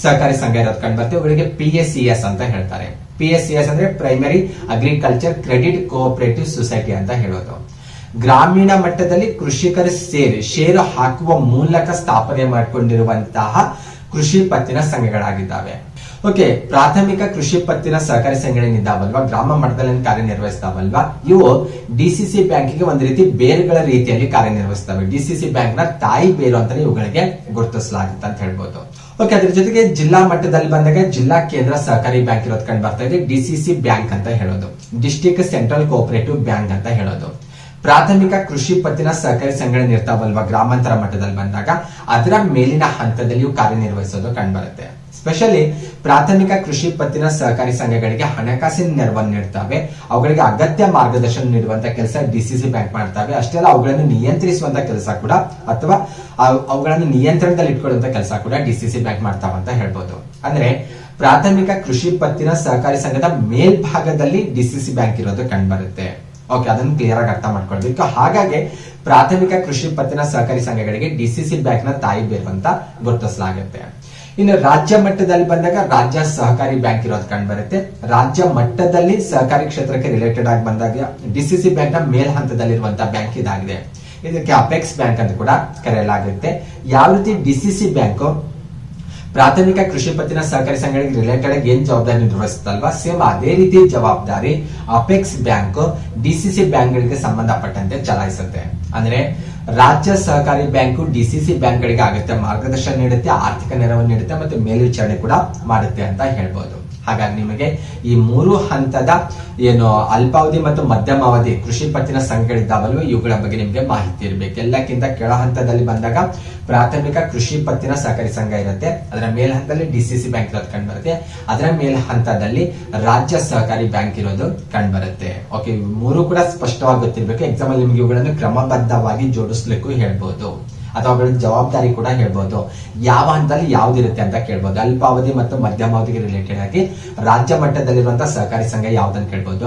ಸಹಕಾರಿ ಸಂಘ ಇರೋದು ಕಂಡು ಬರ್ತೇವೆ. ಅವುಗಳಿಗೆ PSCS ಅಂತ ಹೇಳ್ತಾರೆ. PSCS ಅಂದ್ರೆ primary agriculture credit cooperative society ಅಂತ ಹೇಳೋದು. ಗ್ರಾಮೀಣ ಮಟ್ಟದಲ್ಲಿ ಕೃಷಿಕರು ಷೇರು ಹಾಕುವ ಮೂಲಕ ಸ್ಥಾಪನೆ ಮಾಡಿಕೊಂಡಿರುವಂತಹ ಕೃಷಿ ಪತ್ತಿನ ಸಂಘಗಳಾಗಿದ್ದಾವೆ. ಓಕೆ, ಪ್ರಾಥಮಿಕ ಕೃಷಿ ಪತ್ತಿನ ಸಹಕಾರಿ ಸಂಘಗಳೇನಿದ್ದಾವಲ್ವಾ, ಗ್ರಾಮ ಮಟ್ಟದಲ್ಲಿ ಕಾರ್ಯನಿರ್ವಹಿಸ್ತಾವಲ್ವಾ, ಇವು DCC ಬ್ಯಾಂಕಿಗೆ ಒಂದು ರೀತಿ ಬೇರುಗಳ ರೀತಿಯಲ್ಲಿ ಕಾರ್ಯನಿರ್ವಹಿಸ್ತವೆ. DCC ಬ್ಯಾಂಕ್ ನ ತಾಯಿ ಬೇರು ಅಂತಾನೆ ಇವುಗಳಿಗೆ ಗುರುತಿಸಲಾಗುತ್ತೆ ಅಂತ ಹೇಳ್ಬೋದು. ಓಕೆ, ಅದ್ರ ಜೊತೆಗೆ ಜಿಲ್ಲಾ ಮಟ್ಟದಲ್ಲಿ ಬಂದಾಗ ಜಿಲ್ಲಾ ಕೇಂದ್ರ ಸಹಕಾರಿ ಬ್ಯಾಂಕ್ ಇರೋದು ಕಂಡು ಬರ್ತಾ ಇದೆ, DCC ಬ್ಯಾಂಕ್ ಅಂತ ಹೇಳೋದು. ಡಿಸ್ಟ್ರಿಕ್ಟ್ ಸೆಂಟ್ರಲ್ ಕೋಆಪರೇಟಿವ್ ಬ್ಯಾಂಕ್ ಅಂತ ಹೇಳೋದು. ಪ್ರಾಥಮಿಕ ಕೃಷಿ ಪತ್ತಿನ ಸಹಕಾರಿ ಸಂಘಗಳೇನಿರ್ತಾವಲ್ವಾ ಗ್ರಾಮಾಂತರ ಮಟ್ಟದಲ್ಲಿ ಬಂದಾಗ ಅದರ ಮೇಲಿನ ಹಂತದಲ್ಲಿಯೂ ಕಾರ್ಯನಿರ್ವಹಿಸೋದು ಕಂಡುಬರುತ್ತೆ. ಸ್ಪೆಷಲಿ ಪ್ರಾಥಮಿಕ ಕೃಷಿ ಪತ್ತಿನ ಸಹಕಾರಿ ಸಂಘಗಳಿಗೆ ಹಣಕಾಸಿನ ನೆರವನ್ನು ನೀಡ್ತವೆ. ಅವುಗಳಿಗೆ ಅಗತ್ಯ ಮಾರ್ಗದರ್ಶನ ನೀಡುವಂತ ಕೆಲಸ DCC ಬ್ಯಾಂಕ್ ಮಾಡ್ತವೆ. ಅಷ್ಟೇ ಅಲ್ಲ, ಅವುಗಳನ್ನು ನಿಯಂತ್ರಿಸುವಂತ ಕೆಲಸ ಕೂಡ ಅಥವಾ ಅವುಗಳನ್ನು ನಿಯಂತ್ರಣದಲ್ಲಿ ಇಟ್ಕೊಳ್ಳುವಂತ ಕೆಲಸ ಕೂಡ DCC ಬ್ಯಾಂಕ್ ಮಾಡ್ತಾವ ಅಂತ ಹೇಳ್ಬೋದು. ಅಂದ್ರೆ ಪ್ರಾಥಮಿಕ ಕೃಷಿ ಪತ್ತಿನ ಸಹಕಾರಿ ಸಂಘದ ಮೇಲ್ಭಾಗದಲ್ಲಿ DCC ಬ್ಯಾಂಕ್ ಇರೋದು ಕಂಡುಬರುತ್ತೆ. ಓಕೆ, ಅದನ್ನು ಕ್ಲಿಯರ್ ಆಗಿ ಅರ್ಥ ಮಾಡ್ಕೊಳ್ಬೇಕು. ಹಾಗಾಗಿ ಪ್ರಾಥಮಿಕ ಕೃಷಿ ಪತ್ತಿನ ಸಹಕಾರಿ ಸಂಘಗಳಿಗೆ DCC ಬ್ಯಾಂಕ್ ನ ತಾಯಿ ಬೇರು ಅಂತ ಗುರುತಿಸಲಾಗುತ್ತೆ. ಇನ್ನು ರಾಜ್ಯ ಮಟ್ಟದಲ್ಲಿ ಬಂದಾಗ ರಾಜ್ಯ ಸಹಕಾರಿ ಬ್ಯಾಂಕ್ ಇರೋದು ಕಂಡು ಬರುತ್ತೆ. ರಾಜ್ಯ ಮಟ್ಟದಲ್ಲಿ ಸಹಕಾರಿ ಕ್ಷೇತ್ರಕ್ಕೆ ರಿಲೇಟೆಡ್ ಆಗಿ ಬಂದಾಗ DCC ಬ್ಯಾಂಕ್ ನ ಮೇಲ್ ಹಂತದಲ್ಲಿರುವಂತಹ ಬ್ಯಾಂಕ್ ಇದಾಗಿದೆ. ಇದಕ್ಕೆ ಅಪೆಕ್ಸ್ ಬ್ಯಾಂಕ್ ಅಂತ ಕೂಡ ಕರೆಯಲಾಗುತ್ತೆ. ಯಾವ ರೀತಿ DCC ಬ್ಯಾಂಕ್ ಪ್ರಾಥಮಿಕ ಕೃಷಿ ಪತ್ತಿನ ಸಹಕಾರಿ ಸಂಘಗಳಿಗೆ ರಿಲೇಟೆಡ್ ಆಗಿ ಏನ್ ಜವಾಬ್ದಾರಿ ನಿರ್ವಹಿಸುತ್ತಲ್ವಾ, ಸೇಮ್ ಅದೇ ರೀತಿ ಜವಾಬ್ದಾರಿ ಅಪೆಕ್ಸ್ ಬ್ಯಾಂಕ್ DCC ಬ್ಯಾಂಕ್ ಗಳಿಗೆ ಸಂಬಂಧಪಟ್ಟಂತೆ ಚಲಾಯಿಸುತ್ತೆ. ಅಂದ್ರೆ ರಾಜ್ಯ ಸಹಕಾರಿ ಬ್ಯಾಂಕು DCC ಬ್ಯಾಂಕ್ ಗಳಿಗೆ ಅಗತ್ಯ ಮಾರ್ಗದರ್ಶನ ನೀಡುತ್ತೆ, ಆರ್ಥಿಕ ನೆರವನ್ನು ನೀಡುತ್ತೆ ಮತ್ತು ಮೇಲ್ವಿಚಾರಣೆ ಕೂಡ ಮಾಡುತ್ತೆ ಅಂತ ಹೇಳ್ಬೋದು. ಹಾಗಾಗಿ ನಿಮಗೆ ಈ 3 ಹಂತದ ಏನು ಅಲ್ಪಾವಧಿ ಮತ್ತು ಮಧ್ಯಮಾವಧಿ ಕೃಷಿ ಪತ್ತಿನ ಸಂಘಗಳಿದ್ದಾವಲ್ವ ಇವುಗಳ ಬಗ್ಗೆ ನಿಮಗೆ ಮಾಹಿತಿ ಇರಬೇಕು. ಎಲ್ಲಕ್ಕಿಂತ ಕೆಳ ಹಂತದಲ್ಲಿ ಬಂದಾಗ ಪ್ರಾಥಮಿಕ ಕೃಷಿ ಪತ್ತಿನ ಸಹಕಾರಿ ಸಂಘ ಇರುತ್ತೆ, ಅದರ ಮೇಲ್ ಹಂತದಲ್ಲಿ DCC ಬ್ಯಾಂಕ್ ಇರೋದು ಕಂಡು ಬರುತ್ತೆ, ಅದರ ಮೇಲ್ ಹಂತದಲ್ಲಿ ರಾಜ್ಯ ಸಹಕಾರಿ ಬ್ಯಾಂಕ್ ಇರೋದು ಕಂಡು ಬರುತ್ತೆ. ಓಕೆ, 3 ಕೂಡ ಸ್ಪಷ್ಟವಾಗಿ ಗೊತ್ತಿರಬೇಕು. ಎಕ್ಸಾಮ್ ಅಲ್ಲಿ ನಿಮಗೆ ಇವುಗಳನ್ನು ಕ್ರಮಬದ್ಧವಾಗಿ ಜೋಡಿಸ್ಲಿಕ್ಕೂ ಹೇಳ್ಬೋದು ಅಥವಾ ಅವುಗಳ ಜವಾಬ್ದಾರಿ ಕೂಡ ಹೇಳ್ಬೋದು. ಯಾವ ಹಂತದಲ್ಲಿ ಯಾವ್ದಿರುತ್ತೆ ಅಂತ ಕೇಳ್ಬೋದು. ಅಲ್ಪಾವಧಿ ಮತ್ತು ಮಧ್ಯಮಾವಧಿಗೆ ರಿಲೇಟೆಡ್ ಆಗಿ ರಾಜ್ಯ ಮಟ್ಟದಲ್ಲಿರುವಂತಹ ಸಹಕಾರಿ ಸಂಘ ಯಾವ್ದಂತ ಕೇಳ್ಬೋದು,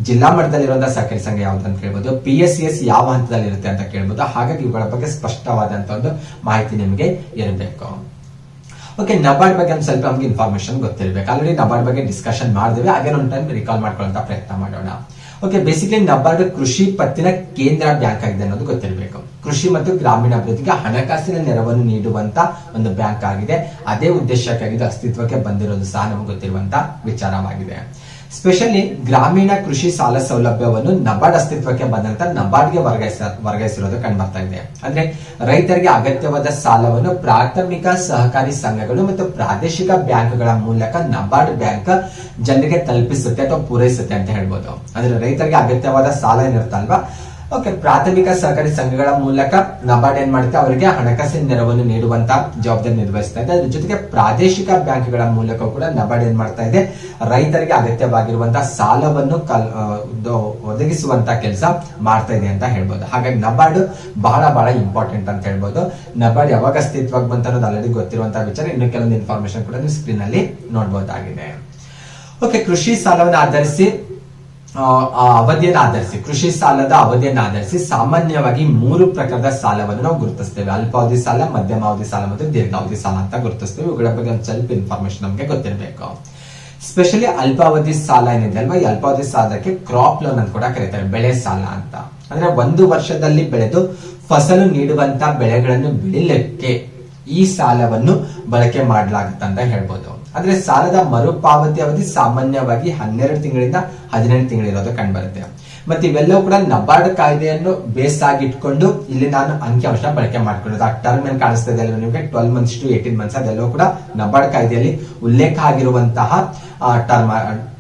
ಜಿಲ್ಲಾ ಮಟ್ಟದಲ್ಲಿರುವಂತಹ ಸಹಕಾರಿ ಸಂಘ ಯಾವ್ದಂತ ಕೇಳ್ಬೋದು, PSCS ಯಾವ ಹಂತದಲ್ಲಿ ಇರುತ್ತೆ ಅಂತ ಕೇಳ್ಬೋದು. ಹಾಗಾಗಿ ಇವುಗಳ ಬಗ್ಗೆ ಸ್ಪಷ್ಟವಾದಂತಹ ಒಂದು ಮಾಹಿತಿ ನಿಮಗೆ ಇರಬೇಕು. ಓಕೆ, ನಬಾರ್ಡ್ ಬಗ್ಗೆ ಒಂದು ಸ್ವಲ್ಪ ನಮ್ಗೆ ಇನ್ಫಾರ್ಮೇಶನ್ ಗೊತ್ತಿರಬೇಕು. ಆಲ್ರೆಡಿ ನಬಾರ್ಡ್ ಬಗ್ಗೆ ಡಿಸ್ಕಷನ್ ಮಾಡಿದ್ವಿ, ಹಾಗೆ ಒಂದು ಟೈಮ್ ರಿಕಾಲ್ ಮಾಡ್ಕೊಳ್ಳುವಂತ ಪ್ರಯತ್ನ ಮಾಡೋಣ. ಓಕೆ, ಬೇಸಿಕಲಿ ನಬಾರ್ಡ್ ಕೃಷಿ ಪತ್ತಿನ ಕೇಂದ್ರ ಬ್ಯಾಂಕ್ ಆಗಿದೆ ಅನ್ನೋದು ಗೊತ್ತಿರಬೇಕು. ಕೃಷಿ ಮತ್ತು ಗ್ರಾಮೀಣ ಅಭಿವೃದ್ಧಿಗೆ ಹಣಕಾಸಿನ ನೆರವನ್ನು ನೀಡುವಂತ ಒಂದು ಬ್ಯಾಂಕ್ ಆಗಿದೆ. ಅದೇ ಉದ್ದೇಶಕ್ಕಾಗಿ ಅಸ್ತಿತ್ವಕ್ಕೆ ಬಂದಿರೋದು ಸಹ ನಮಗೆ ಗೊತ್ತಿರುವಂತ ವಿಚಾರವಾಗಿದೆ. ಸ್ಪೆಷಲಿ ಗ್ರಾಮೀಣ ಕೃಷಿ ಸಾಲ ಸೌಲಭ್ಯವನ್ನು ನಬಾರ್ಡ್ ಅಸ್ತಿತ್ವಕ್ಕೆ ಬಂದಂತ ನಬಾರ್ಡ್ಗೆ ವರ್ಗಾಯಿಸಿರೋದು ಕಂಡು ಬರ್ತಾ ಇದೆ. ಅಂದ್ರೆ ರೈತರಿಗೆ ಅಗತ್ಯವಾದ ಸಾಲವನ್ನು ಪ್ರಾಥಮಿಕ ಸಹಕಾರಿ ಸಂಘಗಳು ಮತ್ತು ಪ್ರಾದೇಶಿಕ ಬ್ಯಾಂಕ್ಗಳ ಮೂಲಕ ನಬಾರ್ಡ್ ಬ್ಯಾಂಕ್ ಜನರಿಗೆ ತಲುಪಿಸುತ್ತೆ ಅಥವಾ ಪೂರೈಸುತ್ತೆ ಅಂತ ಹೇಳ್ಬೋದು. ಅಂದ್ರೆ ರೈತರಿಗೆ ಅಗತ್ಯವಾದ ಸಾಲ ಏನಿರುತ್ತಲ್ವಾ, ಓಕೆ, ಪ್ರಾಥಮಿಕ ಸಹಕಾರಿ ಸಂಘಗಳ ಮೂಲಕ ನಬಾರ್ಡ್ ಏನ್ ಮಾಡುತ್ತೆ, ಅವರಿಗೆ ಹಣಕಾಸಿನ ನೆರವನ್ನು ನೀಡುವಂತ ಜವಾಬ್ದಾರಿ ನಿರ್ವಹಿಸ್ತಾ ಇದೆ. ಅದ್ರ ಜೊತೆಗೆ ಪ್ರಾದೇಶಿಕ ಬ್ಯಾಂಕ್ಗಳ ಮೂಲಕ ಕೂಡ ನಬಾರ್ಡ್ ಏನ್ ಮಾಡ್ತಾ ಇದೆ, ರೈತರಿಗೆ ಅಗತ್ಯವಾಗಿರುವಂತಹ ಸಾಲವನ್ನು ಒದಗಿಸುವಂತ ಕೆಲಸ ಮಾಡ್ತಾ ಇದೆ ಅಂತ ಹೇಳ್ಬೋದು. ಹಾಗಾಗಿ ನಬಾರ್ಡ್ ಬಹಳ ಬಹಳ ಇಂಪಾರ್ಟೆಂಟ್ ಅಂತ ಹೇಳ್ಬೋದು. ನಬಾರ್ಡ್ ಯಾವಾಗ ಅಸ್ತಿತ್ವಕ್ಕೆ ಬಂತ ಅನ್ನೋದು ಆಲ್ರೆಡಿ ಗೊತ್ತಿರುವಂತಹ ವಿಚಾರ. ಇನ್ನು ಕೆಲವೊಂದು ಇನ್ಫಾರ್ಮೇಶನ್ ಕೂಡ ನೀವು ಸ್ಕ್ರೀನ್ ಅಲ್ಲಿ ನೋಡಬಹುದಾಗಿದೆ. ಓಕೆ, ಕೃಷಿ ಸಾಲವನ್ನು ಆಧರಿಸಿ ಅವಧಿಯನ್ನು ಆಧರಿಸಿ ಕೃಷಿ ಸಾಲದ ಅವಧಿಯನ್ನು ಆಧರಿಸಿ ಸಾಮಾನ್ಯವಾಗಿ 3 ಪ್ರಕಾರದ ಸಾಲವನ್ನು ನಾವು ಗುರುತಿಸ್ತೇವೆ. ಅಲ್ಪಾವಧಿ ಸಾಲ, ಮಧ್ಯಮಾವಧಿ ಸಾಲ ಮತ್ತು ದೀರ್ಘಾವಧಿ ಸಾಲ ಅಂತ ಗುರುತಿಸ್ತೇವೆ. ಇವುಗಳ ಬಗ್ಗೆ ಒಂದು ಸ್ವಲ್ಪ ಇನ್ಫಾರ್ಮೇಶನ್ ನಮಗೆ ಗೊತ್ತಿರಬೇಕು. ಸ್ಪೆಷಲಿ ಅಲ್ಪಾವಧಿ ಸಾಲ ಏನಿದೆ ಅಲ್ವಾ, ಈ ಅಲ್ಪಾವಧಿ ಸಾಲಕ್ಕೆ ಕ್ರಾಪ್ ಲೋನ್ ಅಂತ ಕೂಡ ಕರೀತಾರೆ, ಬೆಳೆ ಸಾಲ ಅಂತ. ಅಂದ್ರೆ 1 ವರ್ಷದಲ್ಲಿ ಬೆಳೆದು ಫಸಲು ನೀಡುವಂತ ಬೆಳೆಗಳನ್ನು ಬೆಳಿಲಿಕ್ಕೆ ಈ ಸಾಲವನ್ನು ಬಳಕೆ ಮಾಡಲಾಗುತ್ತೆ ಅಂತ ಹೇಳ್ಬೋದು. ಅಂದ್ರೆ ಸಾಲದ ಮರುಪಾವತಿ ಅವಧಿ ಸಾಮಾನ್ಯವಾಗಿ 12 ತಿಂಗಳಿಂದ 18 ತಿಂಗಳಿರೋದು ಕಂಡುಬರುತ್ತೆ. ಮತ್ತೆ ಇವೆಲ್ಲವೂ ಕೂಡ ನಬಾರ್ಡ್ ಕಾಯ್ದೆಯನ್ನು ಬೇಸ್ ಆಗಿ ಇಟ್ಕೊಂಡು ಇಲ್ಲಿ ನಾನು ಅಂಕಿಅಂಶ ಬಳಕೆ ಮಾಡ್ಕೊಳ್ಳೋದು. ಆ ಟರ್ಮ್ ಏನ್ ಕಾಣಿಸ್ತಾ ಇದೆ ನಿಮಗೆ 12 months to 18 months ಅದೆಲ್ಲವೂ ಕೂಡ ನಬಾರ್ಡ್ ಕಾಯ್ದೆಯಲ್ಲಿ ಉಲ್ಲೇಖ ಆಗಿರುವಂತಹ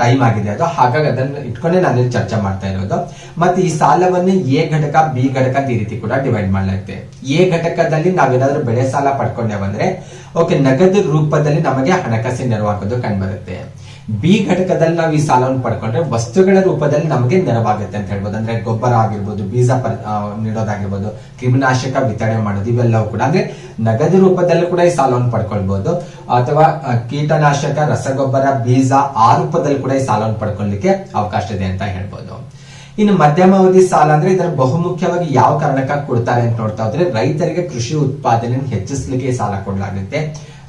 ಟೈಮ್ ಆಗಿದೆ ಅದು. ಹಾಗಾಗಿ ಅದನ್ನು ಇಟ್ಕೊಂಡೇ ನಾನು ಚರ್ಚೆ ಮಾಡ್ತಾ ಇರೋದು. ಮತ್ತೆ ಈ ಸಾಲವನ್ನು ಎ ಘಟಕ, ಬಿ ಘಟಕ ಈ ರೀತಿ ಕೂಡ ಡಿವೈಡ್ ಮಾಡಲಾಗುತ್ತೆ. ಎ ಘಟಕದಲ್ಲಿ ನಾವೇನಾದ್ರೂ ಬೆಳೆ ಸಾಲ ಪಡ್ಕೊಂಡೇವಂದ್ರೆ ಓಕೆ, ನಗದು ರೂಪದಲ್ಲಿ ನಮಗೆ ಹಣಕಾಸಿನ ನೆರವಾಗೋದು ಕಂಡುಬರುತ್ತೆ. ಬಿ ಘಟಕದಲ್ಲಿ ನಾವು ಈ ಸಾಲವನ್ನು ಪಡ್ಕೊಂಡ್ರೆ ವಸ್ತುಗಳ ರೂಪದಲ್ಲಿ ನಮಗೆ ನೆರವಾಗುತ್ತೆ ಅಂತ ಹೇಳ್ಬೋದು. ಅಂದ್ರೆ ಗೊಬ್ಬರ ಆಗಿರ್ಬೋದು, ಬೀಜ ನೀಡೋದಾಗಿರ್ಬೋದು, ಕ್ರಿಮಿನಾಶಕ ವಿತರಣೆ ಮಾಡೋದು, ಇವೆಲ್ಲವೂ ಕೂಡ ಅಂದ್ರೆ ನಗದು ರೂಪದಲ್ಲೂ ಕೂಡ ಈ ಸಾಲವನ್ನು ಪಡ್ಕೊಳ್ಬಹುದು. ಅಥವಾ ಕೀಟನಾಶಕ, ರಸಗೊಬ್ಬರ, ಬೀಜ ಆ ರೂಪದಲ್ಲಿ ಕೂಡ ಈ ಸಾಲವನ್ನು ಪಡ್ಕೊಳ್ಳಿಕ್ಕೆ ಅವಕಾಶ ಇದೆ ಅಂತ ಹೇಳ್ಬೋದು. ಇನ್ನು ಮಧ್ಯಮಾವಧಿ ಸಾಲ ಅಂದ್ರೆ ಇದರ ಬಹುಮುಖ್ಯವಾಗಿ ಯಾವ ಕಾರಣಕ್ಕಾಗಿ ಕೊಡ್ತಾರೆ ಅಂತ ನೋಡ್ತಾ ಹೋದ್ರೆ, ರೈತರಿಗೆ ಕೃಷಿ ಉತ್ಪಾದನೆಯನ್ನು ಹೆಚ್ಚಿಸಲಿಕ್ಕೆ ಸಾಲ ಕೊಡಲಾಗುತ್ತೆ.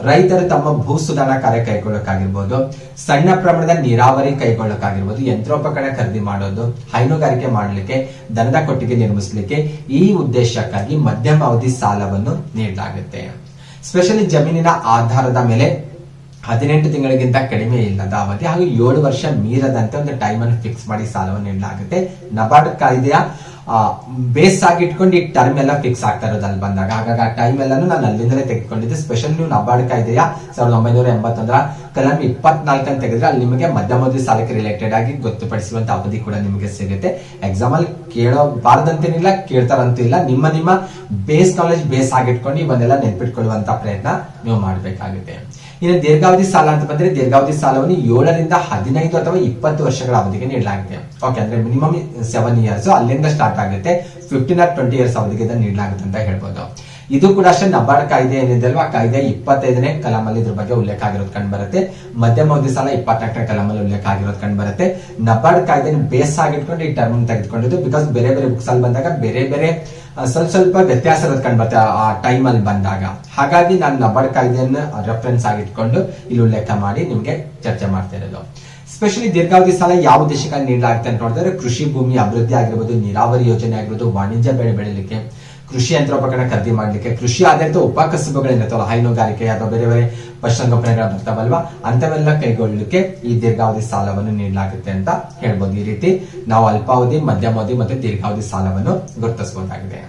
ರೈತರು ತಮ್ಮ ಭೂ ಸುಧಾರಣಾ ಕಾರ್ಯ ಕೈಗೊಳ್ಳಕ್ಕಾಗಿರ್ಬೋದು, ಸಣ್ಣ ಪ್ರಮಾಣದ ನೀರಾವರಿ ಕೈಗೊಳ್ಳಕ್ಕಾಗಿರ್ಬೋದು, ಯಂತ್ರೋಪಕರಣ ಖರೀದಿ ಮಾಡೋದು, ಹೈನುಗಾರಿಕೆ ಮಾಡಲಿಕ್ಕೆ, ದನದ ಕೊಟ್ಟಿಗೆ ನಿರ್ಮಿಸಲಿಕ್ಕೆ ಈ ಉದ್ದೇಶಕ್ಕಾಗಿ ಮಧ್ಯಮಾವಧಿ ಸಾಲವನ್ನು ನೀಡಲಾಗುತ್ತೆ. ಸ್ಪೆಷಲಿ ಜಮೀನಿನ ಆಧಾರದ ಮೇಲೆ 18 ತಿಂಗಳಿಗಿಂತ ಕಡಿಮೆ ಇಲ್ಲದ ಅವಧಿ ಹಾಗೂ 7 ವರ್ಷ ಮೀರದಂತೆ ಒಂದು ಟೈಮ್ ಅನ್ನು ಫಿಕ್ಸ್ ಮಾಡಿ ಸಾಲವನ್ನು ನೀಡಲಾಗುತ್ತೆ. ನಬಾರ್ಡ್ ಕಾಯ್ದೆಯ ಬೇಸ್ ಆಗಿ ಇಟ್ಕೊಂಡು ಈ ಟರ್ಮ್ ಎಲ್ಲ ಫಿಕ್ಸ್ ಆಗ್ತಾ ಇರೋದು ಅಲ್ಲಿ ಬಂದಾಗ. ಹಾಗಾಗಿ ಆ ಟೈಮ್ ಎಲ್ಲಾನು ನಾನು ಅಲ್ಲಿಂದಲೇ ತೆಗೆದುಕೊಂಡಿದ್ದೆ. ಸ್ಪೆಷಲ್ ನೀವು ನಬಾರ್ಡ್ ಕಾಯ್ದೆಯ 1981 ಕಲಂ 24 ಅಂತ ತೆಗೆದ್ರೆ ಅಲ್ಲಿ ನಿಮಗೆ ಮಧ್ಯಮಾವಧಿ ಸಾಲಕ್ಕೆ ರಿಲೇಟೆಡ್ ಆಗಿ ಗೊತ್ತುಪಡಿಸುವಂತ ಅವಧಿ ಕೂಡ ನಿಮಗೆ ಸಿಗುತ್ತೆ. ಎಕ್ಸಾಮ್ ಅಲ್ಲಿ ಕೇಳಬಾರ್ದಂತೇನಿಲ್ಲ, ಕೇಳ್ತಾರಂತೂ ಇಲ್ಲ. ನಿಮ್ಮ ಬೇಸ್ ನಾಲೆಜ್ ಬೇಸ್ ಆಗಿಟ್ಕೊಂಡು ಇವನ್ನೆಲ್ಲ ನೆನ್ಪಿಟ್ಕೊಳ್ಳುವಂತ ಪ್ರಯತ್ನ ನೀವು ಮಾಡಬೇಕಾಗುತ್ತೆ. ಇನ್ನು ದೀರ್ಘಾವಧಿ ಸಾಲ ಅಂತ ಬಂದ್ರೆ, ದೀರ್ಘಾವಧಿ ಸಾಲವನ್ನು 7 ರಿಂದ 15 ಅಥವಾ 20 ವರ್ಷಗಳ ಅವಧಿಗೆ ನೀಡಲಾಗುತ್ತೆ. ಓಕೆ, ಅಂದ್ರೆ ಮಿನಿಮಮ್ 7 years ಅಲ್ಲಿಂದ ಸ್ಟಾರ್ಟ್ ಆಗುತ್ತೆ. 15 or 20 years ಅವಧಿಗೆ ನೀಡಲಾಗುತ್ತೆ ಅಂತ ಹೇಳ್ಬೋದು. ಇದು ಕೂಡ ಅಷ್ಟೇ ನಬಾರ್ಡ್ ಕಾಯ್ದೆ ಏನಿದೆ ಅಲ್ವಾ, ಕಾಯ್ದೆ 25ನೇ ಕಲಮಲ್ಲಿ ಇದ್ರ ಬಗ್ಗೆ ಉಲ್ಲೇಖ ಆಗಿರೋದು ಕಂಡು ಬರುತ್ತೆ. ಮಧ್ಯಮಾವಧಿ ಸಾಲ 24ನೇ ಕಲಮಲ್ಲಿ ಉಲ್ಲೇಖ ಆಗಿರೋದು ಕಂಡು ಬರುತ್ತೆ. ನಬಾರ್ಡ್ ಕಾಯ್ದೆ ಬೇಸ್ ಆಗಿಟ್ಕೊಂಡು ಈ ಟರ್ಮ್ ತೆಗೆದುಕೊಂಡಿದ್ದು. ಬಿಕಾಸ್ ಬೇರೆ ಬೇರೆ ಬುಕ್ಸ್ ಅಲ್ಲಿ ಬಂದಾಗ ಬೇರೆ ಬೇರೆ ಸ್ವಲ್ಪ ವ್ಯತ್ಯಾಸ ಇರೋದು ಕಂಡು ಬರುತ್ತೆ ಆ ಟೈಮ್ ಅಲ್ಲಿ ಬಂದಾಗ. ಹಾಗಾಗಿ ನಾನು ನಬಾರ್ಡ್ ಕಾಯ್ದೆಯನ್ನು ರೆಫರೆನ್ಸ್ ಆಗಿಟ್ಕೊಂಡು ಇಲ್ಲಿ ಉಲ್ಲೇಖ ಮಾಡಿ ನಿಮ್ಗೆ ಚರ್ಚೆ ಮಾಡ್ತಾ ಇರೋದು. ಸ್ಪೆಷಲಿ ದೀರ್ಘಾವಧಿ ಸಾಲ ಯಾವ ಉದ್ದೇಶಕ್ಕಾಗಿ ನೀಡಲಾಗುತ್ತೆ ಅಂತ ನೋಡಿದ್ರೆ, ಕೃಷಿ ಭೂಮಿ ಅಭಿವೃದ್ಧಿ ಆಗಿರ್ಬೋದು, ನೀರಾವರಿ ಯೋಜನೆ ಆಗಿರ್ಬೋದು, ವಾಣಿಜ್ಯ ಬೆಳೆ ಬೆಳಿಲಿಕ್ಕೆ, ಕೃಷಿ ಯಂತ್ರೋಪಕರಣ ಖರೀದಿ ಮಾಡ್ಲಿಕ್ಕೆ, ಕೃಷಿ ಆಧಾರಿತ ಉಪಕಸಬುಗಳೇನಿರ್ತಾವಲ್ಲ, ಹೈನುಗಾರಿಕೆ ಅಥವಾ ಬೇರೆ ಬೇರೆ ಪಶುಸಂಗೋಪನೆಗಳ ಬರ್ತಾವಲ್ವಾ, ಅಂತವೆಲ್ಲ ಕೈಗೊಳ್ಳಲಿಕ್ಕೆ ಈ ದೀರ್ಘಾವಧಿ ಸಾಲವನ್ನು ನೀಡಲಾಗುತ್ತೆ ಅಂತ ಹೇಳ್ಬೋದು. ಈ ರೀತಿ ನಾವು ಅಲ್ಪಾವಧಿ, ಮಧ್ಯಮಾವಧಿ ಮತ್ತು ದೀರ್ಘಾವಧಿ ಸಾಲವನ್ನು ಗುರುತಿಸಬಹುದಾಗಿದೆ.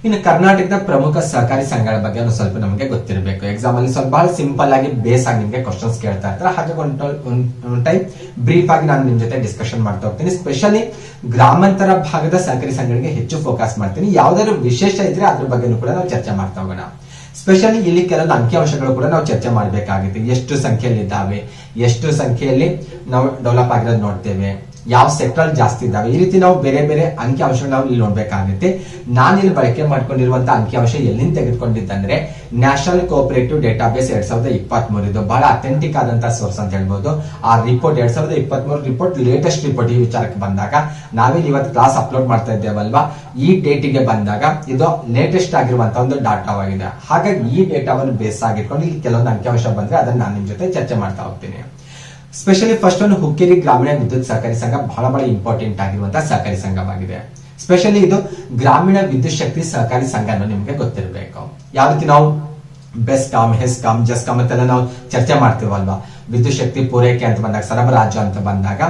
ಇನ್ನು ಕರ್ನಾಟಕದ ಪ್ರಮುಖ ಸಹಕಾರಿ ಸಂಘಗಳ ಬಗ್ಗೆ ಸ್ವಲ್ಪ ನಮಗೆ ಗೊತ್ತಿರಬೇಕು. ಎಕ್ಸಾಮ್ ಅಲ್ಲಿ ಸ್ವಲ್ಪ ಬಹಳ ಸಿಂಪಲ್ ಆಗಿ ಬೇಸ್ ಆಗಿ ನಿಮಗೆ ಕ್ವಶನ್ಸ್ ಕೇಳ್ತಾ ಇರ್ತಾರೆ. ಹಾಗೆ ಒಂದು ಟೈಮ್ ಬ್ರೀಫ್ ಆಗಿ ನಾನು ನಿಮ್ ಜೊತೆ ಡಿಸ್ಕಷನ್ ಮಾಡ್ತಾ ಹೋಗ್ತೀನಿ. ಸ್ಪೆಷಲಿ ಗ್ರಾಮಾಂತರ ಭಾಗದ ಸಹಕಾರಿ ಸಂಘಗಳಿಗೆ ಹೆಚ್ಚು ಫೋಕಸ್ ಮಾಡ್ತೀನಿ. ಯಾವ್ದಾದ್ರು ವಿಶೇಷ ಇದ್ರೆ ಅದ್ರ ಬಗ್ಗೆ ಕೂಡ ನಾವು ಚರ್ಚೆ ಮಾಡ್ತಾ ಹೋಗೋಣ. ಸ್ಪೆಷಲಿ ಇಲ್ಲಿ ಕೆಲವೊಂದು ಅಂಕಿಅಂಶಗಳು ಕೂಡ ನಾವು ಚರ್ಚೆ ಮಾಡಬೇಕಾಗುತ್ತೆ. ಎಷ್ಟು ಸಂಖ್ಯೆಯಲ್ಲಿ ಇದ್ದಾವೆ, ಎಷ್ಟು ಸಂಖ್ಯೆಯಲ್ಲಿ ನಾವು ಡೆವಲಪ್ ಆಗಿರೋದು ನೋಡ್ತೇವೆ, ಯಾವ ಸೆಕ್ಟರ್ ಜಾಸ್ತಿ ಇದ್ದಾವೆ, ಈ ರೀತಿ ನಾವು ಬೇರೆ ಬೇರೆ ಅಂಕಿಅಂಶಗಳು ನಾವು ಇಲ್ಲಿ ನೋಡ್ಬೇಕಾಗುತ್ತೆ. ನಾನು ಇಲ್ಲಿ ಬಳಕೆ ಮಾಡ್ಕೊಂಡಿರುವಂತಹ ಅಂಕಿಅಂಶ ಎಲ್ಲಿಂದ ತೆಗೆದುಕೊಂಡಿದ್ದಂದ್ರೆ ನ್ಯಾಷನಲ್ ಕೋಆಪರೇಟಿವ್ ಡೇಟಾಬೇಸ್ 2023 ಇದು ಬಹಳ ಅಥೆಂಟಿಕ್ ಆದಂತಹ ಸೋರ್ಸ್ ಅಂತ ಹೇಳ್ಬೋದು. ಆ ರಿಪೋರ್ಟ್ 2023 ರಿಪೋರ್ಟ್ ಲೇಟೆಸ್ಟ್ ರಿಪೋರ್ಟ್. ಈ ವಿಚಾರಕ್ಕೆ ಬಂದಾಗ ನಾವಿಲ್ಲಿ ಇವತ್ತು ಕ್ಲಾಸ್ ಅಪ್ಲೋಡ್ ಮಾಡ್ತಾ ಇದ್ದೇವಲ್ವಾ, ಈ ಡೇಟಿಗೆ ಬಂದಾಗ ಇದು ಲೇಟೆಸ್ಟ್ ಆಗಿರುವಂತಹ ಒಂದು ಡಾಟಾವಾಗಿದೆ. ಹಾಗಾಗಿ ಈ ಡೇಟಾವನ್ನು ಬೇಸ್ ಆಗಿಟ್ಕೊಂಡು ಇಲ್ಲಿ ಕೆಲವೊಂದು ಅಂಕಿಅಂಶ ಬಂದ್ರೆ ಅದನ್ನ ನಾನು ನಿಮ್ ಜೊತೆ ಚರ್ಚೆ ಮಾಡ್ತಾ ಹೋಗ್ತೀನಿ. ಸ್ಪೆಷಲಿ ಫಸ್ಟ್ ಒಂದು ಹುಕ್ಕೇರಿ ಗ್ರಾಮೀಣ ವಿದ್ಯುತ್ ಸಹಕಾರಿ ಸಂಘ ಬಹಳ ಇಂಪಾರ್ಟೆಂಟ್ ಆಗಿರುವಂತಹ ಸಹಕಾರಿ ಸಂಘವಾಗಿದೆ. ಸ್ಪೆಷಲಿ ಇದು ಗ್ರಾಮೀಣ ವಿದ್ಯುತ್ ಶಕ್ತಿ ಸಹಕಾರಿ ಸಂಘ ನಿಮ್ಗೆ ಗೊತ್ತಿರಬೇಕು. ಯಾವ ರೀತಿ ನಾವು ಬೆಸ್ಕಾಮ್, ಹೆಸ್ಕಾಮ್, ಜಸ್ಕಾಮ್ ಅಂತೆಲ್ಲ ನಾವು ಚರ್ಚೆ ಮಾಡ್ತೀವಲ್ವಾ, ವಿದ್ಯುತ್ ಶಕ್ತಿ ಪೂರೈಕೆ ಅಂತ ಬಂದಾಗ, ಸರಬರಾಜು ಅಂತ ಬಂದಾಗ,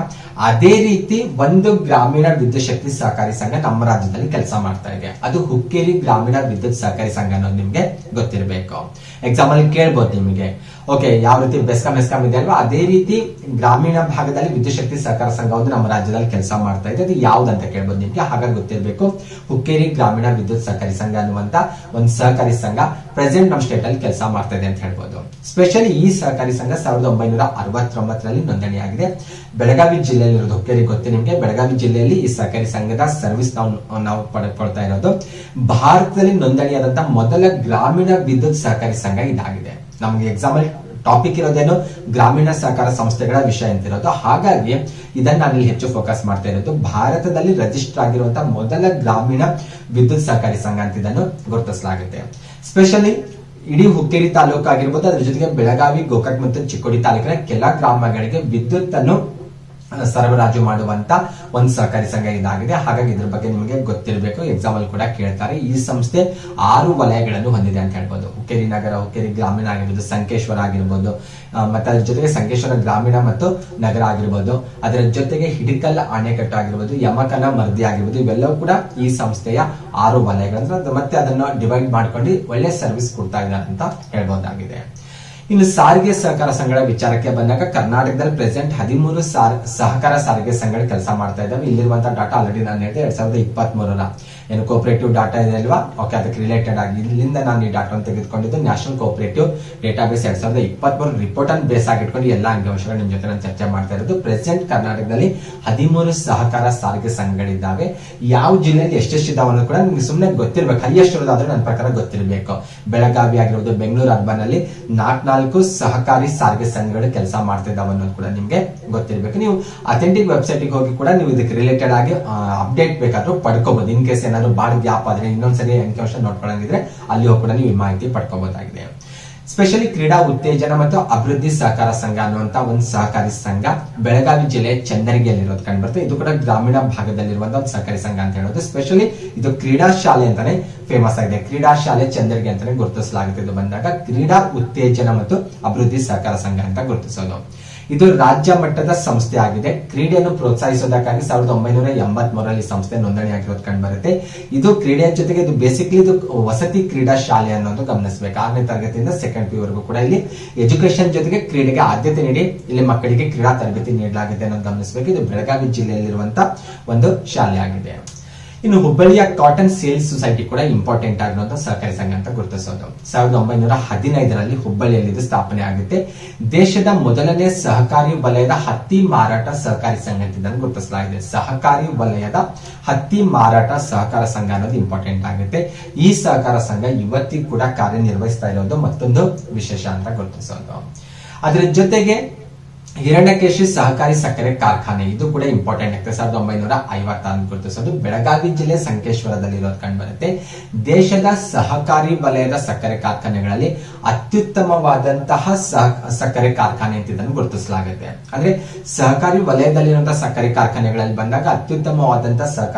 ಅದೇ ರೀತಿ ಒಂದು ಗ್ರಾಮೀಣ ವಿದ್ಯುತ್ ಶಕ್ತಿ ಸಹಕಾರಿ ಸಂಘ ನಮ್ಮ ರಾಜ್ಯದಲ್ಲಿ ಕೆಲಸ ಮಾಡ್ತಾ ಇದೆ. ಅದು ಹುಕ್ಕೇರಿ ಗ್ರಾಮೀಣ ವಿದ್ಯುತ್ ಸಹಕಾರಿ ಸಂಘ ಅನ್ನೋದು ನಿಮ್ಗೆ ಗೊತ್ತಿರಬೇಕು. ಎಕ್ಸಾಮ್ ಅಲ್ಲಿ ಕೇಳ್ಬೋದು ನಿಮಗೆ. ಓಕೆ, ಯಾವ ರೀತಿ ಬೆಸ್ಕಾಮ್ ಹೆಸ್ಕಾಮ್ ಇದೆ ಅಲ್ವಾ, ಅದೇ ರೀತಿ ಗ್ರಾಮೀಣ ಭಾಗದಲ್ಲಿ ವಿದ್ಯುತ್ ಶಕ್ತಿ ಸಹಕಾರ ಸಂಘ ಒಂದು ನಮ್ಮ ರಾಜ್ಯದಲ್ಲಿ ಕೆಲಸ ಮಾಡ್ತಾ ಇದೆ. ಅದು ಯಾವ್ದಂತ ಕೇಳ್ಬೋದು ನಿಮ್ಗೆ. ಹಾಗಾಗಿ ಗೊತ್ತಿರಬೇಕು, ಹುಕ್ಕೇರಿ ಗ್ರಾಮೀಣ ವಿದ್ಯುತ್ ಸಹಕಾರಿ ಸಂಘ ಅನ್ನುವಂತ ಒಂದು ಸಹಕಾರಿ ಸಂಘ ಪ್ರೆಸೆಂಟ್ ನಮ್ಮ ಸ್ಟೇಟ್ ಅಲ್ಲಿ ಕೆಲಸ ಮಾಡ್ತಾ ಇದೆ ಅಂತ ಹೇಳ್ಬೋದು. ಸ್ಪೆಷಲಿ ಈ ಸಹಕಾರಿ ಸಂಘ 1969ರಲ್ಲಿ ನೋಂದಣಿಯಾಗಿದೆ. ಬೆಳಗಾವಿ ಜಿಲ್ಲೆಯಲ್ಲಿ ಇರೋದು. ಹುಕ್ಕೇರಿ ಗೊತ್ತು ನಿಮ್ಗೆ. ಬೆಳಗಾವಿ ಜಿಲ್ಲೆಯಲ್ಲಿ ಈ ಸಹಕಾರಿ ಸಂಘದ ಸರ್ವಿಸ್ ನಾವು ಪಡೆದುಕೊಳ್ತಾ ಇರೋದು. ಭಾರತದಲ್ಲಿ ನೋಂದಣಿಯಾದಂತಹ ಮೊದಲ ಗ್ರಾಮೀಣ ವಿದ್ಯುತ್ ಸಹಕಾರಿ ಸಂಘ ಇದಾಗಿದೆ. ನಮ್ಗೆ ಎಕ್ಸಾಮ್ ಅಲ್ಲಿ ಟಾಪಿಕ್ ಇರೋದೇನು ಗ್ರಾಮೀಣ ಸಹಕಾರ ಸಂಸ್ಥೆಗಳ ವಿಷಯ ಅಂತ ಇರೋದು. ಹಾಗಾಗಿ ಇದನ್ನ ನಾನು ಇಲ್ಲಿ ಹೆಚ್ಚು ಫೋಕಸ್ ಮಾಡ್ತಾ ಇರೋದು. ಭಾರತದಲ್ಲಿ ರಿಜಿಸ್ಟರ್ ಆಗಿರುವಂತಹ ಮೊದಲ ಗ್ರಾಮೀಣ ವಿದ್ಯುತ್ ಸಹಕಾರಿ ಸಂಘ ಅಂತ ಇದನ್ನು ಗುರುತಿಸಲಾಗುತ್ತೆ. ಸ್ಪೆಷಲಿ ಇಡೀ ಹುಕ್ಕೇರಿ ತಾಲೂಕು ಆಗಿರ್ಬೋದು, ಅದ್ರ ಜೊತೆಗೆ ಬೆಳಗಾವಿ, ಗೋಕಾಕ್ ಮತ್ತು ಚಿಕ್ಕೋಡಿ ತಾಲೂಕಿನ ಕೆಲ ಗ್ರಾಮಗಳಿಗೆ ವಿದ್ಯುತ್ ಅನ್ನು ಸರಬರಾಜು ಮಾಡುವಂತ ಒಂದು ಸಹಕಾರಿ ಸಂಘ ಇದಾಗಿದೆ. ಹಾಗಾಗಿ ಇದ್ರ ಬಗ್ಗೆ ನಿಮಗೆ ಗೊತ್ತಿರಬೇಕು, ಎಕ್ಸಾಮ್ ಅಲ್ಲಿ ಕೂಡ ಕೇಳ್ತಾರೆ. ಈ ಸಂಸ್ಥೆ 6 ವಲಯಗಳನ್ನು ಹೊಂದಿದೆ ಅಂತ ಹೇಳ್ಬೋದು. ಹುಕ್ಕೇರಿ ನಗರ, ಹುಕ್ಕೇರಿ ಗ್ರಾಮೀಣ ಆಗಿರ್ಬೋದು, ಸಂಕೇಶ್ವರ ಆಗಿರ್ಬೋದು, ಮತ್ತೆ ಅದ್ರ ಜೊತೆಗೆ ಸಂಕೇಶ್ವರ ಗ್ರಾಮೀಣ ಮತ್ತು ನಗರ ಆಗಿರ್ಬೋದು, ಅದರ ಜೊತೆಗೆ ಹಿಡಕಲ್ ಅಣೆಕಟ್ಟು ಆಗಿರ್ಬೋದು, ಯಮಕನ ಮರ್ದಿ ಆಗಿರ್ಬೋದು, ಇವೆಲ್ಲವೂ ಕೂಡ ಈ ಸಂಸ್ಥೆಯ 6 ವಲಯಗಳು. ಮತ್ತೆ ಅದನ್ನ ಡಿವೈಡ್ ಮಾಡ್ಕೊಂಡು ಒಳ್ಳೆ ಸರ್ವಿಸ್ ಕೊಡ್ತಾ ಇದ್ದಾರೆ ಅಂತ ಹೇಳ್ಬಹುದಾಗಿದೆ. ಇನ್ನು ಸಾರಿಗೆ ಸಹಕಾರ ಸಂಘಗಳ ವಿಚಾರಕ್ಕೆ ಬಂದಾಗ ಕರ್ನಾಟಕದಲ್ಲಿ ಪ್ರೆಸೆಂಟ್ 13 ಸಹಕಾರ ಸಾರಿಗೆ ಸಂಘಗಳು ಕೆಲಸ ಮಾಡ್ತಾ ಇದ್ದಾವೆ. ಇಲ್ಲಿರುವಂತಹ ಡಾಟಾ ಆಲ್ರೆಡಿ ನಾನು ಹೇಳಿದೆ 2023 ಏನು ಕೋಪರೇಟಿವ್ ಡಾಟಾ ಇದೆ ಅಲ್ವಾ, ಓಕೆ, ಅದಕ್ಕೆ ರಿಲೇಟೆಡ್ ಆಗಿ ಇಲ್ಲಿಂದ ನಾನು ಈ ಡಾಟಾ ತೆಗೆದುಕೊಂಡಿದ್ದು ನ್ಯಾಷನಲ್ ಕೋಪರೇಟಿವ್ ಡೇಟಾಬೇಸ್ 2023 ರಿಪೋರ್ಟ್ ಅನ್ನು ಬೇಸ್ ಆಗಿಟ್ಕೊಂಡು ಎಲ್ಲಾ ಅಂಗಾಂಶಗಳು ನಿಮ್ ಜೊತೆ ನಾನು ಚರ್ಚೆ ಮಾಡ್ತಾ ಇರೋದು. ಪ್ರೆಸೆಂಟ್ ಕರ್ನಾಟಕದಲ್ಲಿ 13 ಸಹಕಾರ ಸಾರಿಗೆ ಸಂಘಗಳಿದ್ದಾವೆ. ಯಾವ ಜಿಲ್ಲೆಯಲ್ಲಿ ಎಷ್ಟೆಷ್ಟು ಇದಾವೆ ಅನ್ನೋದು ಕೂಡ ನಿಮ್ಗೆ ಸುಮ್ಮನೆ ಗೊತ್ತಿರ್ಬೇಕು. ಹೈಯೆಸ್ಟ್ ಇರೋದಾದ್ರೆ ನನ್ನ ಪ್ರಕಾರ ಗೊತ್ತಿರಬೇಕು. ಬೆಳಗಾವಿ ಆಗಿರ್ಬೋದು, ಬೆಂಗಳೂರು ಅರ್ಬನ್ ಅಲ್ಲಿ 4 ಸಹಕಾರಿ ಸಾರಿಗೆ ಸಂಘಗಳು ಕೆಲಸ ಮಾಡ್ತಾ ಇದಾವೆ ಅನ್ನೋದು ಕೂಡ ನಿಮ್ಗೆ ಗೊತ್ತಿರಬೇಕು. ನೀವು ಅಥೆಂಟಿಕ್ ವೆಬ್ಸೈಟ್ ಹೋಗಿ ಕೂಡ ನೀವು ಇದಕ್ಕೆ ರಿಲೇಟೆಡ್ ಆಗಿ ಅಪ್ಡೇಟ್ ಬೇಕಾದ್ರೂ ಪಡ್ಕೋಬಹುದು. ಇನ್ ಕೇಸ್ ಏನಾದ್ರು ಬಾಳ ಗ್ಯಾಪ್ ಆದ್ರೆ ಇನ್ನೊಂದ್ಸರಿ ಅಂಕಿಅಂಶ ನೋಡ್ಕೊಳ್ಳಂಗಿದ್ರೆ ಅಲ್ಲಿ ಹೋಗಿ ಕೂಡ ನೀವು ಈ ಮಾಹಿತಿ ಪಡ್ಕೋಬಹುದಾಗಿದೆ. ಸ್ಪೆಷಲಿ ಕ್ರೀಡಾ ಉತ್ತೇಜನ ಮತ್ತು ಅಭಿವೃದ್ಧಿ ಸಹಕಾರ ಸಂಘ ಅನ್ನುವಂತ ಒಂದು ಸಹಕಾರಿ ಸಂಘ ಬೆಳಗಾವಿ ಜಿಲ್ಲೆಯ ಚಂದರಗಿಯಲ್ಲಿರೋದು ಕಂಡು ಬರುತ್ತೆ. ಇದು ಕೂಡ ಗ್ರಾಮೀಣ ಭಾಗದಲ್ಲಿರುವಂತಹ ಒಂದು ಸಹಕಾರಿ ಸಂಘ ಅಂತ ಹೇಳೋದು. ಸ್ಪೆಷಲಿ ಇದು ಕ್ರೀಡಾ ಶಾಲೆ ಅಂತಾನೆ ಫೇಮಸ್ ಆಗಿದೆ. ಕ್ರೀಡಾ ಶಾಲೆ ಚಂದರಗಿ ಅಂತಾನೆ ಗುರುತಿಸಲಾಗುತ್ತೆ. ಇದು ಬಂದಾಗ ಕ್ರೀಡಾ ಉತ್ತೇಜನ ಮತ್ತು ಅಭಿವೃದ್ಧಿ ಸಹಕಾರ ಸಂಘ ಅಂತ ಗುರುತಿಸೋದು. ಇದು ರಾಜ್ಯ ಮಟ್ಟದ ಸಂಸ್ಥೆ ಆಗಿದೆ. ಕ್ರೀಡೆಯನ್ನು ಪ್ರೋತ್ಸಾಹಿಸೋದಕ್ಕಾಗಿ 1983 ಸಂಸ್ಥೆ ನೋಂದಣಿ ಆಗಿರೋದು ಕಂಡು ಬರುತ್ತೆ. ಇದು ಕ್ರೀಡೆಯ ಜೊತೆಗೆ ಇದು ಬೇಸಿಕಲಿ ಇದು ವಸತಿ ಕ್ರೀಡಾ ಶಾಲೆ ಅನ್ನೋದು ಗಮನಿಸಬೇಕು. 6ನೇ ತರಗತಿಯಿಂದ 2nd PU ವರೆಗೂ ಕೂಡ ಇಲ್ಲಿ ಎಜುಕೇಶನ್ ಜೊತೆಗೆ ಕ್ರೀಡೆಗೆ ಆದ್ಯತೆ ನೀಡಿ ಇಲ್ಲಿ ಮಕ್ಕಳಿಗೆ ಕ್ರೀಡಾ ತರಬೇತಿ ನೀಡಲಾಗಿದೆ ಅನ್ನೋದು ಗಮನಿಸಬೇಕು. ಇದು ಬೆಳಗಾವಿ ಜಿಲ್ಲೆಯಲ್ಲಿರುವಂತಹ ಒಂದು ಶಾಲೆ ಆಗಿದೆ. ಇನ್ನು ಹುಬ್ಬಳ್ಳಿಯ ಕಾಟನ್ ಸೇಲ್ಸ್ ಸೊಸೈಟಿ ಕೂಡ ಇಂಪಾರ್ಟೆಂಟ್ ಆಗಿರುವಂತಹ ಸಹಕಾರಿ ಸಂಘ ಅಂತ ಗುರುತಿಸೋದು. 1915 ಹುಬ್ಬಳ್ಳಿಯಲ್ಲಿ ಇದು ಸ್ಥಾಪನೆ ಆಗುತ್ತೆ. ದೇಶದ ಮೊದಲನೇ ಸಹಕಾರಿ ವಲಯದ ಹತ್ತಿ ಮಾರಾಟ ಸಹಕಾರಿ ಸಂಘ ಅಂತ ಗುರುತಿಸಲಾಗಿದೆ. ಸಹಕಾರಿ ವಲಯದ ಹತ್ತಿ ಮಾರಾಟ ಸಹಕಾರ ಸಂಘ ಅನ್ನೋದು ಇಂಪಾರ್ಟೆಂಟ್ ಆಗುತ್ತೆ. ಈ ಸಹಕಾರ ಸಂಘ ಇವತ್ತಿಗೂ ಕೂಡ ಕಾರ್ಯನಿರ್ವಹಿಸ್ತಾ ಇರೋದು ಮತ್ತೊಂದು ವಿಶೇಷ ಅಂತ ಗುರುತಿಸೋದು. ಅದರ ಜೊತೆಗೆ ಹಿರಣ್ಯಕೇಶಿ ಸಹಕಾರಿ ಸಕ್ಕರೆ ಕಾರ್ಖಾನೆ ಇದು ಕೂಡ ಇಂಪಾರ್ಟೆಂಟ್ ಆಗ್ತದೆ. 1950 ಗುರುತಿಸೋದು. ಬೆಳಗಾವಿ ಜಿಲ್ಲೆ ಸಂಕೇಶ್ವರದಲ್ಲಿ ಇರೋದು ಕಂಡು ಬರುತ್ತೆ. ದೇಶದ ಸಹಕಾರಿ ವಲಯದ ಸಕ್ಕರೆ ಕಾರ್ಖಾನೆಗಳಲ್ಲಿ ಅತ್ಯುತ್ತಮವಾದಂತಹ ಸಕ್ಕರೆ ಕಾರ್ಖಾನೆ ಅಂತ ಇದನ್ನು ಗುರುತಿಸಲಾಗುತ್ತೆ. ಅಂದ್ರೆ ಸಹಕಾರಿ ವಲಯದಲ್ಲಿರುವಂತಹ ಸಕ್ಕರೆ ಕಾರ್ಖಾನೆಗಳಲ್ಲಿ ಬಂದಾಗ ಅತ್ಯುತ್ತಮವಾದಂತಹ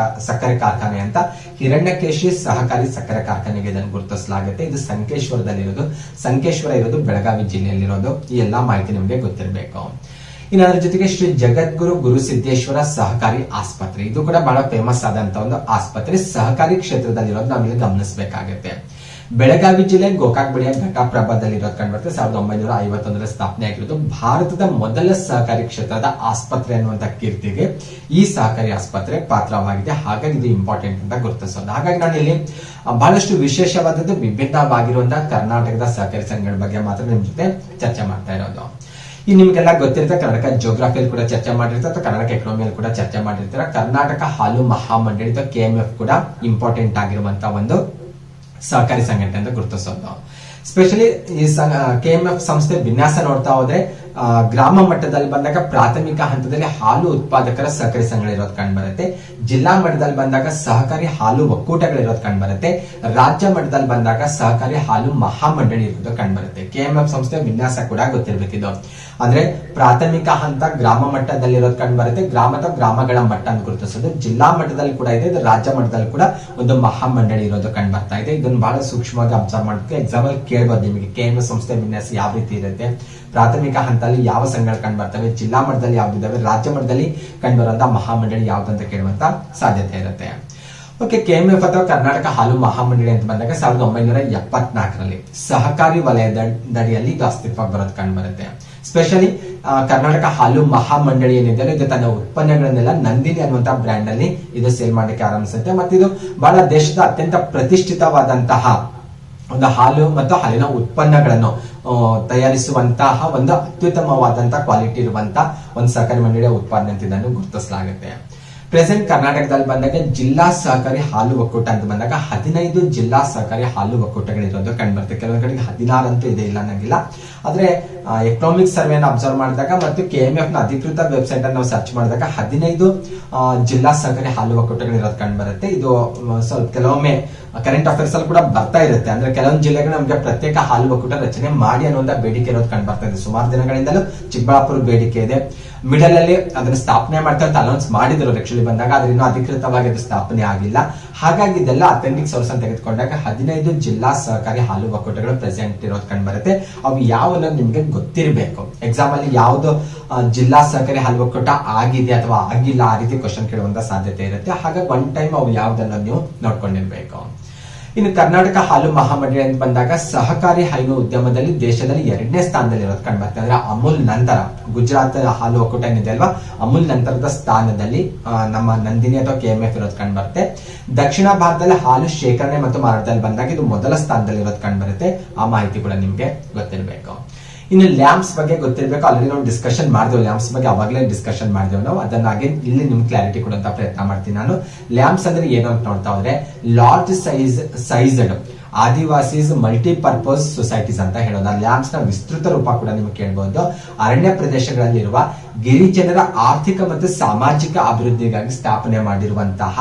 ಸಕ್ಕರೆ ಕಾರ್ಖಾನೆ ಅಂತ ಹಿರಣ್ಯಕೇಶಿ ಸಹಕಾರಿ ಸಕ್ಕರೆ ಕಾರ್ಖಾನೆಗೆ ಇದನ್ನು ಗುರುತಿಸಲಾಗುತ್ತೆ. ಇದು ಸಂಕೇಶ್ವರದಲ್ಲಿರೋದು. ಸಂಕೇಶ್ವರ ಇರೋದು ಬೆಳಗಾವಿ ಜಿಲ್ಲೆಯಲ್ಲಿರೋದು. ಈ ಎಲ್ಲಾ ಮಾಹಿತಿ ನಿಮಗೆ ಗೊತ್ತಿರಬೇಕು. ಇನ್ನು ಅದರ ಜೊತೆಗೆ ಶ್ರೀ ಜಗದ್ಗುರು ಗುರುಸಿದ್ದೇಶ್ವರ ಸಹಕಾರಿ ಆಸ್ಪತ್ರೆ ಇದು ಕೂಡ ಬಹಳ ಫೇಮಸ್ ಆದಂತಹ ಒಂದು ಆಸ್ಪತ್ರೆ. ಸಹಕಾರಿ ಕ್ಷೇತ್ರದಲ್ಲಿರೋದು ನಾವಿಲ್ಲಿ ಗಮನಿಸಬೇಕಾಗುತ್ತೆ. ಬೆಳಗಾವಿ ಜಿಲ್ಲೆ ಗೋಕಾಕ್ ಬಳಿಯ ಘಟಪ್ರಭಾದಲ್ಲಿರೋದು ಕಂಡು ಬರುತ್ತೆ. 1951 ಸ್ಥಾಪನೆ ಆಗಿರೋದು. ಭಾರತದ ಮೊದಲ ಸಹಕಾರಿ ಕ್ಷೇತ್ರದ ಆಸ್ಪತ್ರೆ ಅನ್ನುವಂತ ಕೀರ್ತಿಗೆ ಈ ಸಹಕಾರಿ ಆಸ್ಪತ್ರೆ ಪಾತ್ರವಾಗಿದೆ. ಹಾಗಾಗಿ ಇದು ಇಂಪಾರ್ಟೆಂಟ್ ಅಂತ ಗುರುತಿಸೋದು. ಹಾಗಾಗಿ ನಾನು ಇಲ್ಲಿ ಬಹಳಷ್ಟು ವಿಶೇಷವಾದದ್ದು ವಿಭಿನ್ನವಾಗಿರುವಂತಹ ಕರ್ನಾಟಕದ ಸಹಕಾರಿ ಸಂಘಗಳ ಬಗ್ಗೆ ಮಾತ್ರ ನಿಮ್ ಜೊತೆ ಚರ್ಚೆ ಮಾಡ್ತಾ ಇರೋದು. ಈ ನಿಮ್ಗೆಲ್ಲ ಗೊತ್ತಿರುತ್ತೆ, ಕರ್ನಾಟಕ ಜಿಯೋಗ್ರಫಿಯಲ್ಲಿ ಕೂಡ ಚರ್ಚೆ ಮಾಡಿರ್ತಾರೆ ಅಥವಾ ಕರ್ನಾಟಕ ಎಕನಾಮಿಯಲ್ಲಿ ಕೂಡ ಚರ್ಚೆ ಮಾಡಿರ್ತಾರೆ. ಕರ್ನಾಟಕ ಹಾಲು ಮಹಾಮಂಡಳಿ ಅಥವಾ KMF ಕೂಡ ಇಂಪಾರ್ಟೆಂಟ್ ಆಗಿರುವಂತಹ ಒಂದು ಸಹಕಾರಿ ಸಂಘಟನೆ ಅಂತ ಗುರುತಿಸೋದು. ಸ್ಪೆಷಲಿ ಈ KMF ಸಂಸ್ಥೆ ವಿನ್ಯಾಸ ನೋಡ್ತಾ ಹೋದ್ರೆ ಗ್ರಾಮ ಮಟ್ಟದಲ್ಲಿ ಬಂದಾಗ ಪ್ರಾಥಮಿಕ ಹಂತದಲ್ಲಿ ಹಾಲು ಉತ್ಪಾದಕರ ಸಹಕಾರಿ ಸಂಘಗಳಿರೋದು ಕಂಡು ಬರುತ್ತೆ. ಜಿಲ್ಲಾ ಮಟ್ಟದಲ್ಲಿ ಬಂದಾಗ ಸಹಕಾರಿ ಹಾಲು ಒಕ್ಕೂಟಗಳಿರೋದು ಕಂಡು ಬರುತ್ತೆ. ರಾಜ್ಯ ಮಟ್ಟದಲ್ಲಿ ಬಂದಾಗ ಸಹಕಾರಿ ಹಾಲು ಮಹಾಮಂಡಳಿ ಇರೋದು ಕಂಡು ಬರುತ್ತೆ. KMF ಸಂಸ್ಥೆ ವಿನ್ಯಾಸ ಕೂಡ ಗೊತ್ತಿರಬೇಕಿದು. ಅಂದ್ರೆ ಪ್ರಾಥಮಿಕ ಹಂತ ಗ್ರಾಮ ಮಟ್ಟದಲ್ಲಿರೋದು ಕಂಡು ಬರುತ್ತೆ. ಗ್ರಾಮಗಳ ಮಟ್ಟ ಅಂತ ಗುರುತಿಸೋದು. ಜಿಲ್ಲಾ ಮಟ್ಟದಲ್ಲಿ ಕೂಡ ಇದೆ. ಇದು ರಾಜ್ಯ ಮಟ್ಟದಲ್ಲಿ ಕೂಡ ಒಂದು ಮಹಾಮಂಡಳಿ ಇರೋದು ಕಂಡು ಬರ್ತಾ ಇದೆ. ಇದನ್ನು ಬಹಳ ಸೂಕ್ಷ್ಮವಾಗಿ ಅಬ್ಸರ್ವ್ ಮಾಡಬೇಕು. ಎಕ್ಸಾಮ್ ಅಲ್ಲಿ ಕೇಳಬಹುದು ನಿಮಗೆ KMF ಸಂಸ್ಥೆ ವಿನ್ಯಾಸ ಯಾವ ರೀತಿ ಇರುತ್ತೆ, ಪ್ರಾಥಮಿಕ ಹಂತದಲ್ಲಿ ಯಾವ ಸಂಘಗಳು ಕಂಡು ಬರ್ತವೆ, ಜಿಲ್ಲಾ ಮಟ್ಟದಲ್ಲಿ ಯಾವ್ದಿದ್ದಾವೆ, ರಾಜ್ಯ ಮಟ್ಟದಲ್ಲಿ ಕಂಡು ಬರುವಂತಹ ಮಹಾಮಂಡಳಿ ಯಾವ್ದಂತ ಕೇಳುವಂತ ಸಾಧ್ಯತೆ ಇರುತ್ತೆ. ಓಕೆ, KMF ಅಥವಾ ಕರ್ನಾಟಕ ಹಾಲು ಮಹಾಮಂಡಳಿ ಅಂತ ಬಂದಾಗ 1974 ಸಹಕಾರಿ ವಲಯದಡಿಯಲ್ಲಿ ಇದು ಅಸ್ತಿತ್ವ ಬರೋದು ಕಂಡು ಬರುತ್ತೆ. ಸ್ಪೆಷಲಿ ಕರ್ನಾಟಕ ಹಾಲು ಮಹಾಮಂಡಳಿ ಏನಿದೆ ಇದು ತನ್ನ ಉತ್ಪನ್ನಗಳನ್ನೆಲ್ಲ ನಂದಿನಿ ಅನ್ನುವಂತಹ ಬ್ರ್ಯಾಂಡ್ ಅಲ್ಲಿ ಇದು ಸೇಲ್ ಮಾಡಲಿಕ್ಕೆ ಆರಂಭಿಸುತ್ತೆ. ಮತ್ತೆ ಇದು ಬಹಳ ದೇಶದ ಅತ್ಯಂತ ಪ್ರತಿಷ್ಠಿತವಾದಂತಹ ಒಂದು ಹಾಲು ಮತ್ತು ಹಾಲಿನ ಉತ್ಪನ್ನಗಳನ್ನು ತಯಾರಿಸುವಂತಹ ಒಂದು ಅತ್ಯುತ್ತಮವಾದಂತಹ ಕ್ವಾಲಿಟಿ ಇರುವಂತಹ ಒಂದು ಸಹಕಾರಿ ಮಂಡಳಿಯ ಉತ್ಪಾದನೆ ಅಂತ ಇದನ್ನು ಗುರುತಿಸಲಾಗುತ್ತೆ. ಪ್ರೆಸೆಂಟ್ ಕರ್ನಾಟಕದಲ್ಲಿ ಬಂದಾಗ ಜಿಲ್ಲಾ ಸಹಕಾರಿ ಹಾಲು ಒಕ್ಕೂಟ ಅಂತ ಬಂದಾಗ 15 ಜಿಲ್ಲಾ ಸಹಕಾರಿ ಹಾಲು ಒಕ್ಕೂಟಗಳಿರೋದು ಕಂಡು ಬರುತ್ತೆ. ಕೆಲವೊಂದು ಕಡೆಗೆ 16 ಅಂತೂ ಇದೆ, ಇಲ್ಲ ಅನ್ನಂಗಿಲ್ಲ. ಆದ್ರೆ ಎಕನಾಮಿಕ್ ಸರ್ವೆನ ಅಬ್ಸರ್ವ್ ಮಾಡಿದಾಗ ಮತ್ತು KMF ನ ಅಧಿಕೃತ ವೆಬ್ಸೈಟ್ ಅನ್ನು ನಾವು ಸರ್ಚ್ ಮಾಡಿದಾಗ 15 ಜಿಲ್ಲಾ ಸಹಕಾರಿ ಹಾಲು ಒಕ್ಕೂಟಗಳಿರೋದು ಕಂಡು ಬರುತ್ತೆ. ಇದು ಸ್ವಲ್ಪ ಕೆಲವೊಮ್ಮೆ ಕರೆಂಟ್ ಅಫೇರ್ಸ್ ಅಲ್ಲಿ ಕೂಡ ಬರ್ತಾ ಇರುತ್ತೆ. ಅಂದ್ರೆ ಕೆಲವೊಂದು ಜಿಲ್ಲೆಗಳು ನಮಗೆ ಪ್ರತ್ಯೇಕ ಹಾಲು ಒಕ್ಕೂಟ ರಚನೆ ಮಾಡಿ ಅನ್ನುವಂತ ಬೇಡಿಕೆ ಇರೋದು ಕಂಡು ಬರ್ತಾ ಇದೆ. ಸುಮಾರು ದಿನಗಳಿಂದಲೂ ಚಿಕ್ಕಬಳ್ಳಾಪುರ ಬೇಡಿಕೆ ಇದೆ. ಮಿಡಲ್ ಅಲ್ಲಿ ಅದನ್ನ ಸ್ಥಾಪನೆ ಮಾಡ್ತಾ ಅಂತ ಅನೌನ್ಸ್ ಮಾಡಿದ್ರು ಆಕ್ಚುಲಿ ಬಂದಾಗ, ಆದ್ರೆ ಇನ್ನೂ ಅಧಿಕೃತವಾಗಿ ಅದು ಸ್ಥಾಪನೆ ಆಗಿಲ್ಲ. ಹಾಗಾಗಿ ಇದೆಲ್ಲ ಅಥೆಂಟಿಕ್ ಸೋರ್ಸ್ ಅಂತ ತೆಗೆದುಕೊಂಡಾಗ 15 ಜಿಲ್ಲಾ ಸಹಕಾರಿ ಹಾಲು ಒಕ್ಕೂಟಗಳು ಪ್ರೆಸೆಂಟ್ ಇರೋದು ಕಂಡು ಬರುತ್ತೆ. ಅವು ಯಾವ ನಿಮ್ಗೆ ಗೊತ್ತಿರಬೇಕು. ಎಕ್ಸಾಮ್ ಅಲ್ಲಿ ಯಾವ್ದು ಜಿಲ್ಲಾ ಸಹಕಾರಿ ಹಾಲು ಒಕ್ಕೂಟ ಆಗಿದೆ ಅಥವಾ ಆಗಿಲ್ಲ ಆ ರೀತಿ ಕ್ವಶನ್ ಕೇಳುವಂತ ಸಾಧ್ಯತೆ ಇರುತ್ತೆ. ಹಾಗಾಗಿ ಒನ್ ಟೈಮ್ ಅವು ಯಾವ್ದನ್ನ ನೀವು ನೋಡ್ಕೊಂಡಿರ್ಬೇಕು. ಇನ್ನು ಕರ್ನಾಟಕ ಹಾಲು ಮಹಾಮಂಡಳಿ ಅಂತ ಬಂದಾಗ ಸಹಕಾರಿ ಹೈನು ಉದ್ಯಮದಲ್ಲಿ ದೇಶದಲ್ಲಿ 2ನೇ ಸ್ಥಾನದಲ್ಲಿ ಇರೋದು ಕಂಡು ಬರ್ತದೆ. ಅಂದ್ರೆ ಅಮೂಲ್ ನಂತರ ಗುಜರಾತ್ ಹಾಲು ಒಕ್ಕೂಟ ಏನಿದೆ ಅಲ್ವಾ, ಅಮೂಲ್ ನಂತರದ ಸ್ಥಾನದಲ್ಲಿ ನಮ್ಮ ನಂದಿನಿ ಅಥವಾ KMF ಇರೋದು ಕಂಡು ಬರುತ್ತೆ. ದಕ್ಷಿಣ ಭಾರತದಲ್ಲಿ ಹಾಲು ಶೇಖರಣೆ ಮತ್ತು ಮಾರಾಟದಲ್ಲಿ ಬಂದಾಗ ಇದು ಮೊದಲ ಸ್ಥಾನದಲ್ಲಿ ಇರೋದು ಕಂಡು ಬರುತ್ತೆ. ಆ ಮಾಹಿತಿ ಕೂಡ ನಿಮ್ಗೆ ಗೊತ್ತಿರಬೇಕು. ಇನ್ನು ಲ್ಯಾಂಪ್ಸ್ ಬಗ್ಗೆ ಗೊತ್ತಿರಬೇಕು. ಆಲ್ರೆಡಿ ನಾವು ಡಿಸ್ಕಷನ್ ಮಾಡಿದೆವು, ಲ್ಯಾಂಪ್ಸ್ ಬಗ್ಗೆ ಅವಾಗಲೇ ಡಿಸ್ಕಷನ್ ಮಾಡಿದೆವು ನಾವು. ಅದನ್ನಾಗೆ ಇಲ್ಲಿ ನಿಮ್ಗೆ ಕ್ಲಾರಿಟಿ ಕೊಡುವಂತ ಪ್ರಯತ್ನ ಮಾಡ್ತೀನಿ ನಾನು. ಲ್ಯಾಂಪ್ಸ್ ಅಂದ್ರೆ ಏನು ಅಂತ ನೋಡ್ತಾ ಹೋದ್ರೆ, ಲಾರ್ಜ್ ಸೈಜ್ಡ್ ಆದಿವಾಸೀಸ್ ಮಲ್ಟಿಪರ್ಪಸ್ ಸೊಸೈಟೀಸ್ ಅಂತ ಹೇಳೋದು. ಲ್ಯಾಂಪ್ಸ್ ನ ವಿಸ್ತೃತ ರೂಪ ಕೂಡ ನಿಮ್ಗೆ ಕೇಳಬಹುದು. ಅರಣ್ಯ ಪ್ರದೇಶಗಳಲ್ಲಿರುವ ಗಿರಿಜನರ ಆರ್ಥಿಕ ಮತ್ತು ಸಾಮಾಜಿಕ ಅಭಿವೃದ್ಧಿಗಾಗಿ ಸ್ಥಾಪನೆ ಮಾಡಿರುವಂತಹ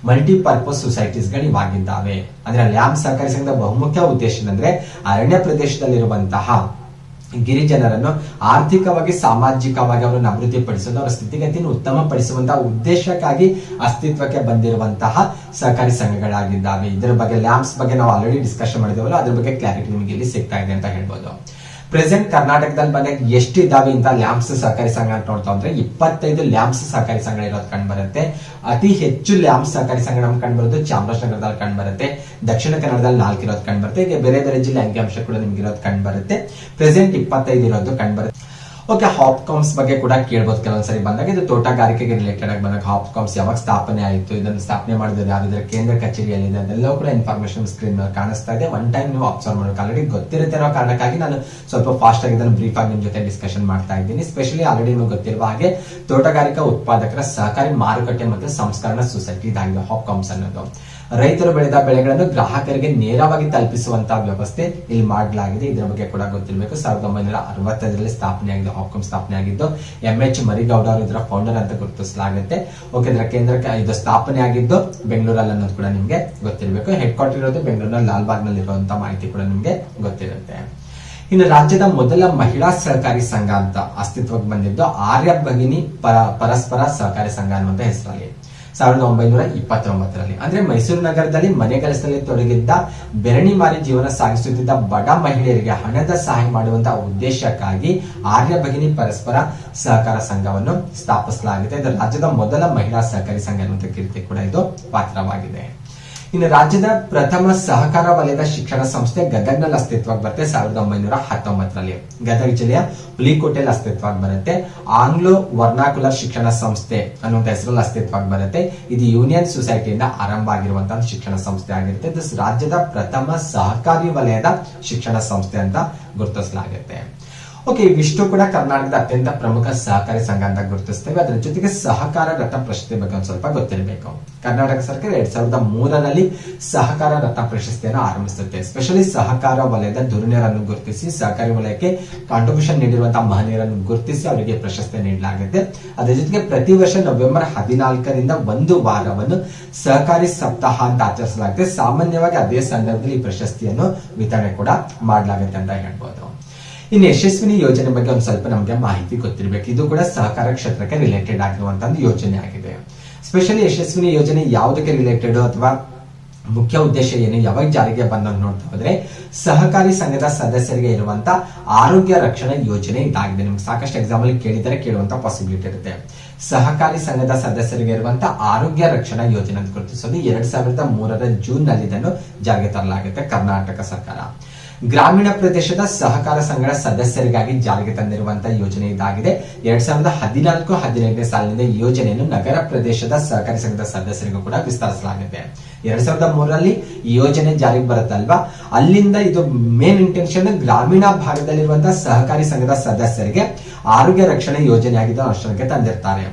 ಮಲ್ಟಿಪರ್ಪಸ್ ಸೊಸೈಟೀಸ್ ಗಳು ಇವಾಗಿದ್ದಾವೆ. ಅಂದ್ರೆ ಲ್ಯಾಂಪ್ ಸಹಕಾರಿ ಸಂಘದ ಬಹುಮುಖ್ಯ ಉದ್ದೇಶ ಅಂದ್ರೆ ಅರಣ್ಯ ಪ್ರದೇಶದಲ್ಲಿರುವಂತಹ ಗಿರಿಜನರನ್ನು ಆರ್ಥಿಕವಾಗಿ ಸಾಮಾಜಿಕವಾಗಿ ಅವರನ್ನು ಅಭಿವೃದ್ಧಿಪಡಿಸೋದು, ಅವರ ಸ್ಥಿತಿಗತಿಯನ್ನು ಉತ್ತಮಪಡಿಸುವಂತಹ ಉದ್ದೇಶಕ್ಕಾಗಿ ಅಸ್ತಿತ್ವಕ್ಕೆ ಬಂದಿರುವಂತಹ ಸಹಕಾರಿ ಸಂಘಗಳಾಗಿದ್ದಾವೆ. ಇದರ ಬಗ್ಗೆ ಲ್ಯಾಂಪ್ಸ್ ಬಗ್ಗೆ ನಾವು ಆಲ್ರೆಡಿ ಡಿಸ್ಕಷನ್ ಮಾಡಿದೇವಲ್ಲ, ಅದ್ರ ಬಗ್ಗೆ ಕ್ಲಾರಿಟಿ ನಿಮಗೆ ಇಲ್ಲಿ ಸಿಗ್ತಾ ಇದೆ ಅಂತ ಹೇಳ್ಬೋದು. ಪ್ರೆಸೆಂಟ್ ಕರ್ನಾಟಕದಲ್ಲಿ ಬಂದಾಗ ಎಷ್ಟು ಇದಾವೆ ಅಂತ ಲ್ಯಾಂಪ್ಸ್ ಸಹಕಾರಿ ಸಂಘ ಅಂತ ನೋಡ್ತಾ ಅಂದ್ರೆ 25 ಲ್ಯಾಂಪ್ಸ್ ಸಹಕಾರಿ ಸಂಘ ಇರೋದು ಕಂಡು ಬರುತ್ತೆ. ಅತಿ ಹೆಚ್ಚು ಲ್ಯಾಂಪ್ಸ್ ಸಹಕಾರಿ ಸಂಘ ನಮ್ಗೆ ಕಂಡು ಬರುತ್ತೆ ಚಾಮರಾಜನಗರದಲ್ಲಿ ಕಂಡು ಬರುತ್ತೆ. ದಕ್ಷಿಣ ಕನ್ನಡದಲ್ಲಿ 4 ಇರೋದು ಕಂಡು ಬರುತ್ತೆ. ಈಗ ಬೇರೆ ಬೇರೆ ಜಿಲ್ಲೆ ಅಂಕಿಅಂಶ ಕೂಡ ನಿಮ್ಗೆ ಇರೋದು ಕಂಡು ಬರುತ್ತೆ. ಪ್ರೆಸೆಂಟ್ 25 ಇರೋದು ಕಂಡು ಬರುತ್ತೆ. ಓಕೆ, ಹಾಪ್ಕಾಮ್ಸ್ ಬಗ್ಗೆ ಕೂಡ ಕೇಳಬಹುದು ಕೆಲವೊಂದ್ಸರಿ ಬಂದಾಗ. ಇದು ತೋಟಗಾರಿಕೆಗೆ ರಿಲೇಟೆಡ್ ಆಗಿ ಬಂದಾಗ ಹಾಪ್ಕಾಮ್ಸ್ ಯಾವಾಗ ಸ್ಥಾಪನೆ ಆಯಿತು, ಇದನ್ನು ಸ್ಥಾಪನೆ ಮಾಡಿದ್ರೆ ಯಾವ್ದಾದ್ರೆ ಕೇಂದ್ರ ಕಚೇರಿಯಲ್ಲಿದೆ, ಅದೆಲ್ಲವೂ ಕೂಡ ಇನ್ಫಾರ್ಮೇಶನ್ ಸ್ಕ್ರೀನ್ ಮೇಲೆ ಕಾಣಿಸ್ತಾ ಇದೆ. ಒನ್ ಟೈಮ್ ನೀವು ಅಬ್ಸರ್ವ್ ಮಾಡಬೇಕು. ಆಲ್ರೆಡಿ ಗೊತ್ತಿರುತ್ತೆ ಅನ್ನೋ ಕಾರಣಕ್ಕಾಗಿ ನಾನು ಸ್ವಲ್ಪ ಫಾಸ್ಟ್ ಆಗಿ ಇದನ್ನು ಬ್ರೀಫ್ ಆಗಿ ನಿಮ್ ಜೊತೆ ಡಿಸ್ಕಷನ್ ಮಾಡ್ತಾ ಇದ್ದೀನಿ. ಸ್ಪೆಷಲಿ ಆಲ್ರೆಡಿ ನಿಮ್ಗೆ ಗೊತ್ತಿರುವ ಹಾಗೆ ತೋಟಗಾರಿಕಾ ಉತ್ಪಾದಕರ ಸಹಕಾರಿ ಮಾರುಕಟ್ಟೆ ಮತ್ತು ಸಂಸ್ಕರಣಾ ಸೊಸೈಟಿ ಇದಾಗಿದೆ ಹಾಪ್ಕಾಮ್ಸ್ ಅನ್ನೋದು. ರೈತರು ಬೆಳೆದ ಬೆಳೆಗಳನ್ನು ಗ್ರಾಹಕರಿಗೆ ನೇರವಾಗಿ ತಲುಪಿಸುವಂತಹ ವ್ಯವಸ್ಥೆ ಇಲ್ಲಿ ಮಾಡಲಾಗಿದೆ. ಇದರ ಬಗ್ಗೆ ಕೂಡ ಗೊತ್ತಿರಬೇಕು. 1965ರಲ್ಲಿ ಸ್ಥಾಪನೆ ಆಗಿದೆ ಹಾಪ್ಕಾಮ್ ಸ್ಥಾಪನೆ ಆಗಿದ್ದು. MH ಮರಿಗೌಡ ಅವರು ಇದರ ಫೌಂಡರ್ ಅಂತ ಗುರುತಿಸಲಾಗುತ್ತೆ. ಓಕೆ, ಇದರ ಕೇಂದ್ರಕ್ಕೆ ಇದು ಸ್ಥಾಪನೆ ಆಗಿದ್ದು ಬೆಂಗಳೂರಲ್ಲಿ ಅನ್ನೋದು ಕೂಡ ನಿಮ್ಗೆ ಗೊತ್ತಿರಬೇಕು. ಹೆಡ್ ಕ್ವಾರ್ಟರ್ ಇರೋದು ಬೆಂಗಳೂರಿನ ಲಾಲ್ಬಾಗ್ ನಲ್ಲಿ ಇರುವಂತಹ ಮಾಹಿತಿ ಕೂಡ ನಿಮ್ಗೆ ಗೊತ್ತಿರುತ್ತೆ. ಇನ್ನು ರಾಜ್ಯದ ಮೊದಲ ಮಹಿಳಾ ಸಹಕಾರಿ ಸಂಘ ಅಂತ ಅಸ್ತಿತ್ವಕ್ಕೆ ಬಂದಿದ್ದು ಆರ್ಯ ಭಗಿನಿ ಪರಸ್ಪರ ಸಹಕಾರಿ ಸಂಘ ಅನ್ನುವಂತ ಹೆಸರಲ್ಲಿ 1929ರಲ್ಲಿ. ಅಂದ್ರೆ ಮೈಸೂರು ನಗರದಲ್ಲಿ ಮನೆ ಕೆಲಸದಲ್ಲಿ ತೊಡಗಿದ್ದ ಬೆರಣಿ ಮಾರಿ ಜೀವನ ಸಾಗಿಸುತ್ತಿದ್ದ ಬಡ ಮಹಿಳೆಯರಿಗೆ ಹಣದ ಸಹಾಯ ಮಾಡುವಂತಹ ಉದ್ದೇಶಕ್ಕಾಗಿ ಆರ್ಯ ಭಗಿನಿ ಪರಸ್ಪರ ಸಹಕಾರ ಸಂಘವನ್ನು ಸ್ಥಾಪಿಸಲಾಗಿದೆ. ಇದು ರಾಜ್ಯದ ಮೊದಲ ಮಹಿಳಾ ಸಹಕಾರಿ ಸಂಘ ಎನ್ನುವಂತ ಕೀರ್ತಿ ಕೂಡ ಇದು ಪಾತ್ರವಾಗಿದೆ. ಇನ್ನು ರಾಜ್ಯದ ಪ್ರಥಮ ಸಹಕಾರ ವಲಯದ ಶಿಕ್ಷಣ ಸಂಸ್ಥೆ ಗದಗ್ನಲ್ಲಿ ಅಸ್ತಿತ್ವಕ್ಕೆ ಬರುತ್ತೆ 1919ರಲ್ಲಿ. ಗದಗ ಜಿಲ್ಲೆಯ ಹುಲಿಕೋಟೆಯಲ್ಲಿ ಅಸ್ತಿತ್ವಕ್ಕೆ ಬರುತ್ತೆ. ಆಂಗ್ಲೋ ವರ್ನಾಕುಲರ್ ಶಿಕ್ಷಣ ಸಂಸ್ಥೆ ಅನ್ನುವಂತ ಹೆಸರಲ್ಲಿ ಅಸ್ತಿತ್ವಕ್ಕೆ ಬರುತ್ತೆ. ಇದು ಯೂನಿಯನ್ ಸೊಸೈಟಿಯಿಂದ ಆರಂಭ ಆಗಿರುವಂತಹ ಶಿಕ್ಷಣ ಸಂಸ್ಥೆ ಆಗಿರುತ್ತೆ. ಇದು ರಾಜ್ಯದ ಪ್ರಥಮ ಸಹಕಾರಿ ವಲಯದ ಶಿಕ್ಷಣ ಸಂಸ್ಥೆ ಅಂತ ಗುರುತಿಸಲಾಗುತ್ತೆ. ಓಕೆ, ಇವಿಷ್ಟು ಕೂಡ ಕರ್ನಾಟಕದ ಅತ್ಯಂತ ಪ್ರಮುಖ ಸಹಕಾರಿ ಸಂಘ ಅಂತ ಗುರುತಿಸ್ತೇವೆ. ಅದರ ಜೊತೆಗೆ ಸಹಕಾರ ರತ್ನ ಪ್ರಶಸ್ತಿ ಬಗ್ಗೆ ಒಂದು ಸ್ವಲ್ಪ ಗೊತ್ತಿರಬೇಕು. ಕರ್ನಾಟಕ ಸರ್ಕಾರ 2003ರಲ್ಲಿ ಸಹಕಾರ ರತ್ನ ಪ್ರಶಸ್ತಿಯನ್ನು ಆರಂಭಿಸುತ್ತೆ. ಸ್ಪೆಷಲಿ ಸಹಕಾರ ವಲಯದ ಧುರೀಣರನ್ನು ಗುರುತಿಸಿ ಸಹಕಾರಿ ವಲಯಕ್ಕೆ ಕಾಂಟ್ರಿಬ್ಯೂಷನ್ ನೀಡಿರುವಂತಹ ಮಹನೀಯರನ್ನು ಗುರುತಿಸಿ ಅವರಿಗೆ ಪ್ರಶಸ್ತಿ ನೀಡಲಾಗುತ್ತೆ. ಅದರ ಜೊತೆಗೆ ಪ್ರತಿ ವರ್ಷ ನವೆಂಬರ್ 14ರಿಂದ ಒಂದು ವಾರವನ್ನು ಸಹಕಾರಿ ಸಪ್ತಾಹ ಅಂತ ಆಚರಿಸಲಾಗುತ್ತೆ. ಸಾಮಾನ್ಯವಾಗಿ ಅದೇ ಸಂದರ್ಭದಲ್ಲಿ ಈ ಪ್ರಶಸ್ತಿಯನ್ನು ವಿತರಣೆ ಕೂಡ ಮಾಡಲಾಗುತ್ತೆ ಅಂತ ಹೇಳ್ಬೋದು. ಇನ್ನು ಯಶಸ್ವಿನಿ ಯೋಜನೆ ಬಗ್ಗೆ ಒಂದು ಸ್ವಲ್ಪ ನಮಗೆ ಮಾಹಿತಿ ಗೊತ್ತಿರಬೇಕು. ಇದು ಕೂಡ ಸಹಕಾರ ಕ್ಷೇತ್ರಕ್ಕೆ ರಿಲೇಟೆಡ್ ಆಗಿರುವಂತಹ ಯೋಜನೆ ಆಗಿದೆ. ಸ್ಪೆಷಲಿ ಯಶಸ್ವಿನಿ ಯೋಜನೆ ಯಾವುದಕ್ಕೆ ರಿಲೇಟೆಡ್ ಅಥವಾ ಮುಖ್ಯ ಉದ್ದೇಶ ಏನು, ಯಾವಾಗ ಜಾರಿಗೆ ಬಂದ ನೋಡ್ತಾ ಹೋದ್ರೆ ಸಹಕಾರಿ ಸಂಘದ ಸದಸ್ಯರಿಗೆ ಇರುವಂತ ಆರೋಗ್ಯ ರಕ್ಷಣಾ ಯೋಜನೆ ಇದಾಗಿದೆ. ನಿಮ್ಗೆ ಸಾಕಷ್ಟು ಎಕ್ಸಾಮ್ ಅಲ್ಲಿ ಕೇಳುವಂತ ಪಾಸಿಬಿಲಿಟಿ ಇರುತ್ತೆ. ಸಹಕಾರಿ ಸಂಘದ ಸದಸ್ಯರಿಗೆ ಇರುವಂತ ಆರೋಗ್ಯ ರಕ್ಷಣಾ ಯೋಜನೆ ಅಂತ ಗುರುತಿಸೋದು 2003ರ ಜೂನ್ ನಲ್ಲಿ ಇದನ್ನು ಜಾರಿಗೆ ತರಲಾಗುತ್ತೆ ಕರ್ನಾಟಕ ಸರ್ಕಾರ. ಗ್ರಾಮೀಣ ಪ್ರದೇಶದ ಸಹಕಾರ ಸಂಘದ ಸದಸ್ಯರಿಗಾಗಿ ಜಾರಿಗೆ ತಂದಿರುವಂತಹ ಯೋಜನೆ ಇದಾಗಿದೆ. 2014-15ನೇ ಸಾಲಿನಿಂದ ಈ ಯೋಜನೆಯನ್ನು ನಗರ ಪ್ರದೇಶದ ಸಹಕಾರಿ ಸಂಘದ ಸದಸ್ಯರಿಗೂ ಕೂಡ ವಿಸ್ತರಿಸಲಾಗಿದೆ. 2003ರಲ್ಲಿ ಈ ಯೋಜನೆ ಜಾರಿಗೆ ಬರುತ್ತಲ್ವಾ, ಅಲ್ಲಿಂದ ಇದು ಮೇನ್ ಇಂಟೆನ್ಷನ್ ಗ್ರಾಮೀಣ ಭಾಗದಲ್ಲಿರುವಂತಹ ಸಹಕಾರಿ ಸಂಘದ ಸದಸ್ಯರಿಗೆ ಆರೋಗ್ಯ ರಕ್ಷಣೆ ಯೋಜನೆ ಆಗಿದ್ದು ಅನುಷ್ಠಾನಕ್ಕೆ ತಂದಿರ್ತಾರೆ.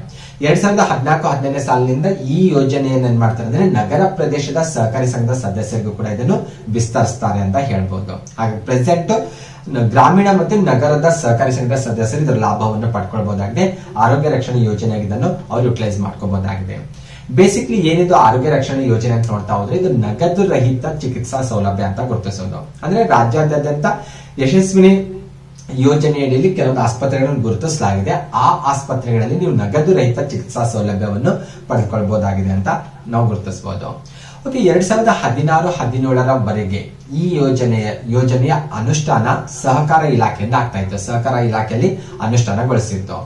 2014-15ನೇ ಸಾಲಿನಿಂದ ಈ ಯೋಜನೆಯನ್ನು ಏನ್ ಮಾಡ್ತಾರೆ ಅಂದ್ರೆ ನಗರ ಪ್ರದೇಶದ ಸಹಕಾರಿ ಸಂಘದ ಸದಸ್ಯರಿಗೂ ಕೂಡ ಇದನ್ನು ವಿಸ್ತರಿಸ್ತಾರೆ ಅಂತ ಹೇಳ್ಬೋದು. ಹಾಗೆ ಪ್ರೆಸೆಂಟ್ ಗ್ರಾಮೀಣ ಮತ್ತು ನಗರದ ಸಹಕಾರಿ ಸಂಘದ ಸದಸ್ಯರು ಇದರ ಲಾಭವನ್ನು ಪಡ್ಕೊಳ್ಬಹುದಾಗಿದೆ. ಆರೋಗ್ಯ ರಕ್ಷಣೆ ಯೋಜನೆಯಾಗಿ ಇದನ್ನು ಅವರು ಯುಟಿಲೈಸ್ ಮಾಡ್ಕೋಬಹುದಾಗಿದೆ. ಬೇಸಿಕ್ಲಿ ಏನಿದು ಆರೋಗ್ಯ ರಕ್ಷಣೆ ಯೋಜನೆ ಅಂತ ನೋಡ್ತಾ ಹೋದ್ರೆ ಇದು ನಗದು ರಹಿತ ಚಿಕಿತ್ಸಾ ಸೌಲಭ್ಯ ಅಂತ ಗುರುತಿಸೋದು. ಅಂದ್ರೆ ರಾಜ್ಯಾದ್ಯಂತ ಯಶಸ್ವಿನಿ ಯೋಜನೆಯಡಿಯಲ್ಲಿ ಕೆಲವೊಂದು ಆಸ್ಪತ್ರೆಗಳನ್ನು ಗುರುತಿಸಲಾಗಿದೆ. ಆ ಆಸ್ಪತ್ರೆಗಳಲ್ಲಿ ನೀವು ನಗದು ರಹಿತ ಚಿಕಿತ್ಸಾ ಸೌಲಭ್ಯವನ್ನು ಪಡೆದುಕೊಳ್ಬಹುದಾಗಿದೆ ಅಂತ ನಾವು ಗುರುತಿಸಬಹುದು. ಓಕೆ, 2016-17ವರೆಗೆ ಈ ಯೋಜನೆಯ ಅನುಷ್ಠಾನ ಸಹಕಾರ ಇಲಾಖೆಯಿಂದ ಆಗ್ತಾ ಇತ್ತು. ಸಹಕಾರ ಇಲಾಖೆಯಲ್ಲಿ ಅನುಷ್ಠಾನಗೊಳಿಸಿತ್ತು.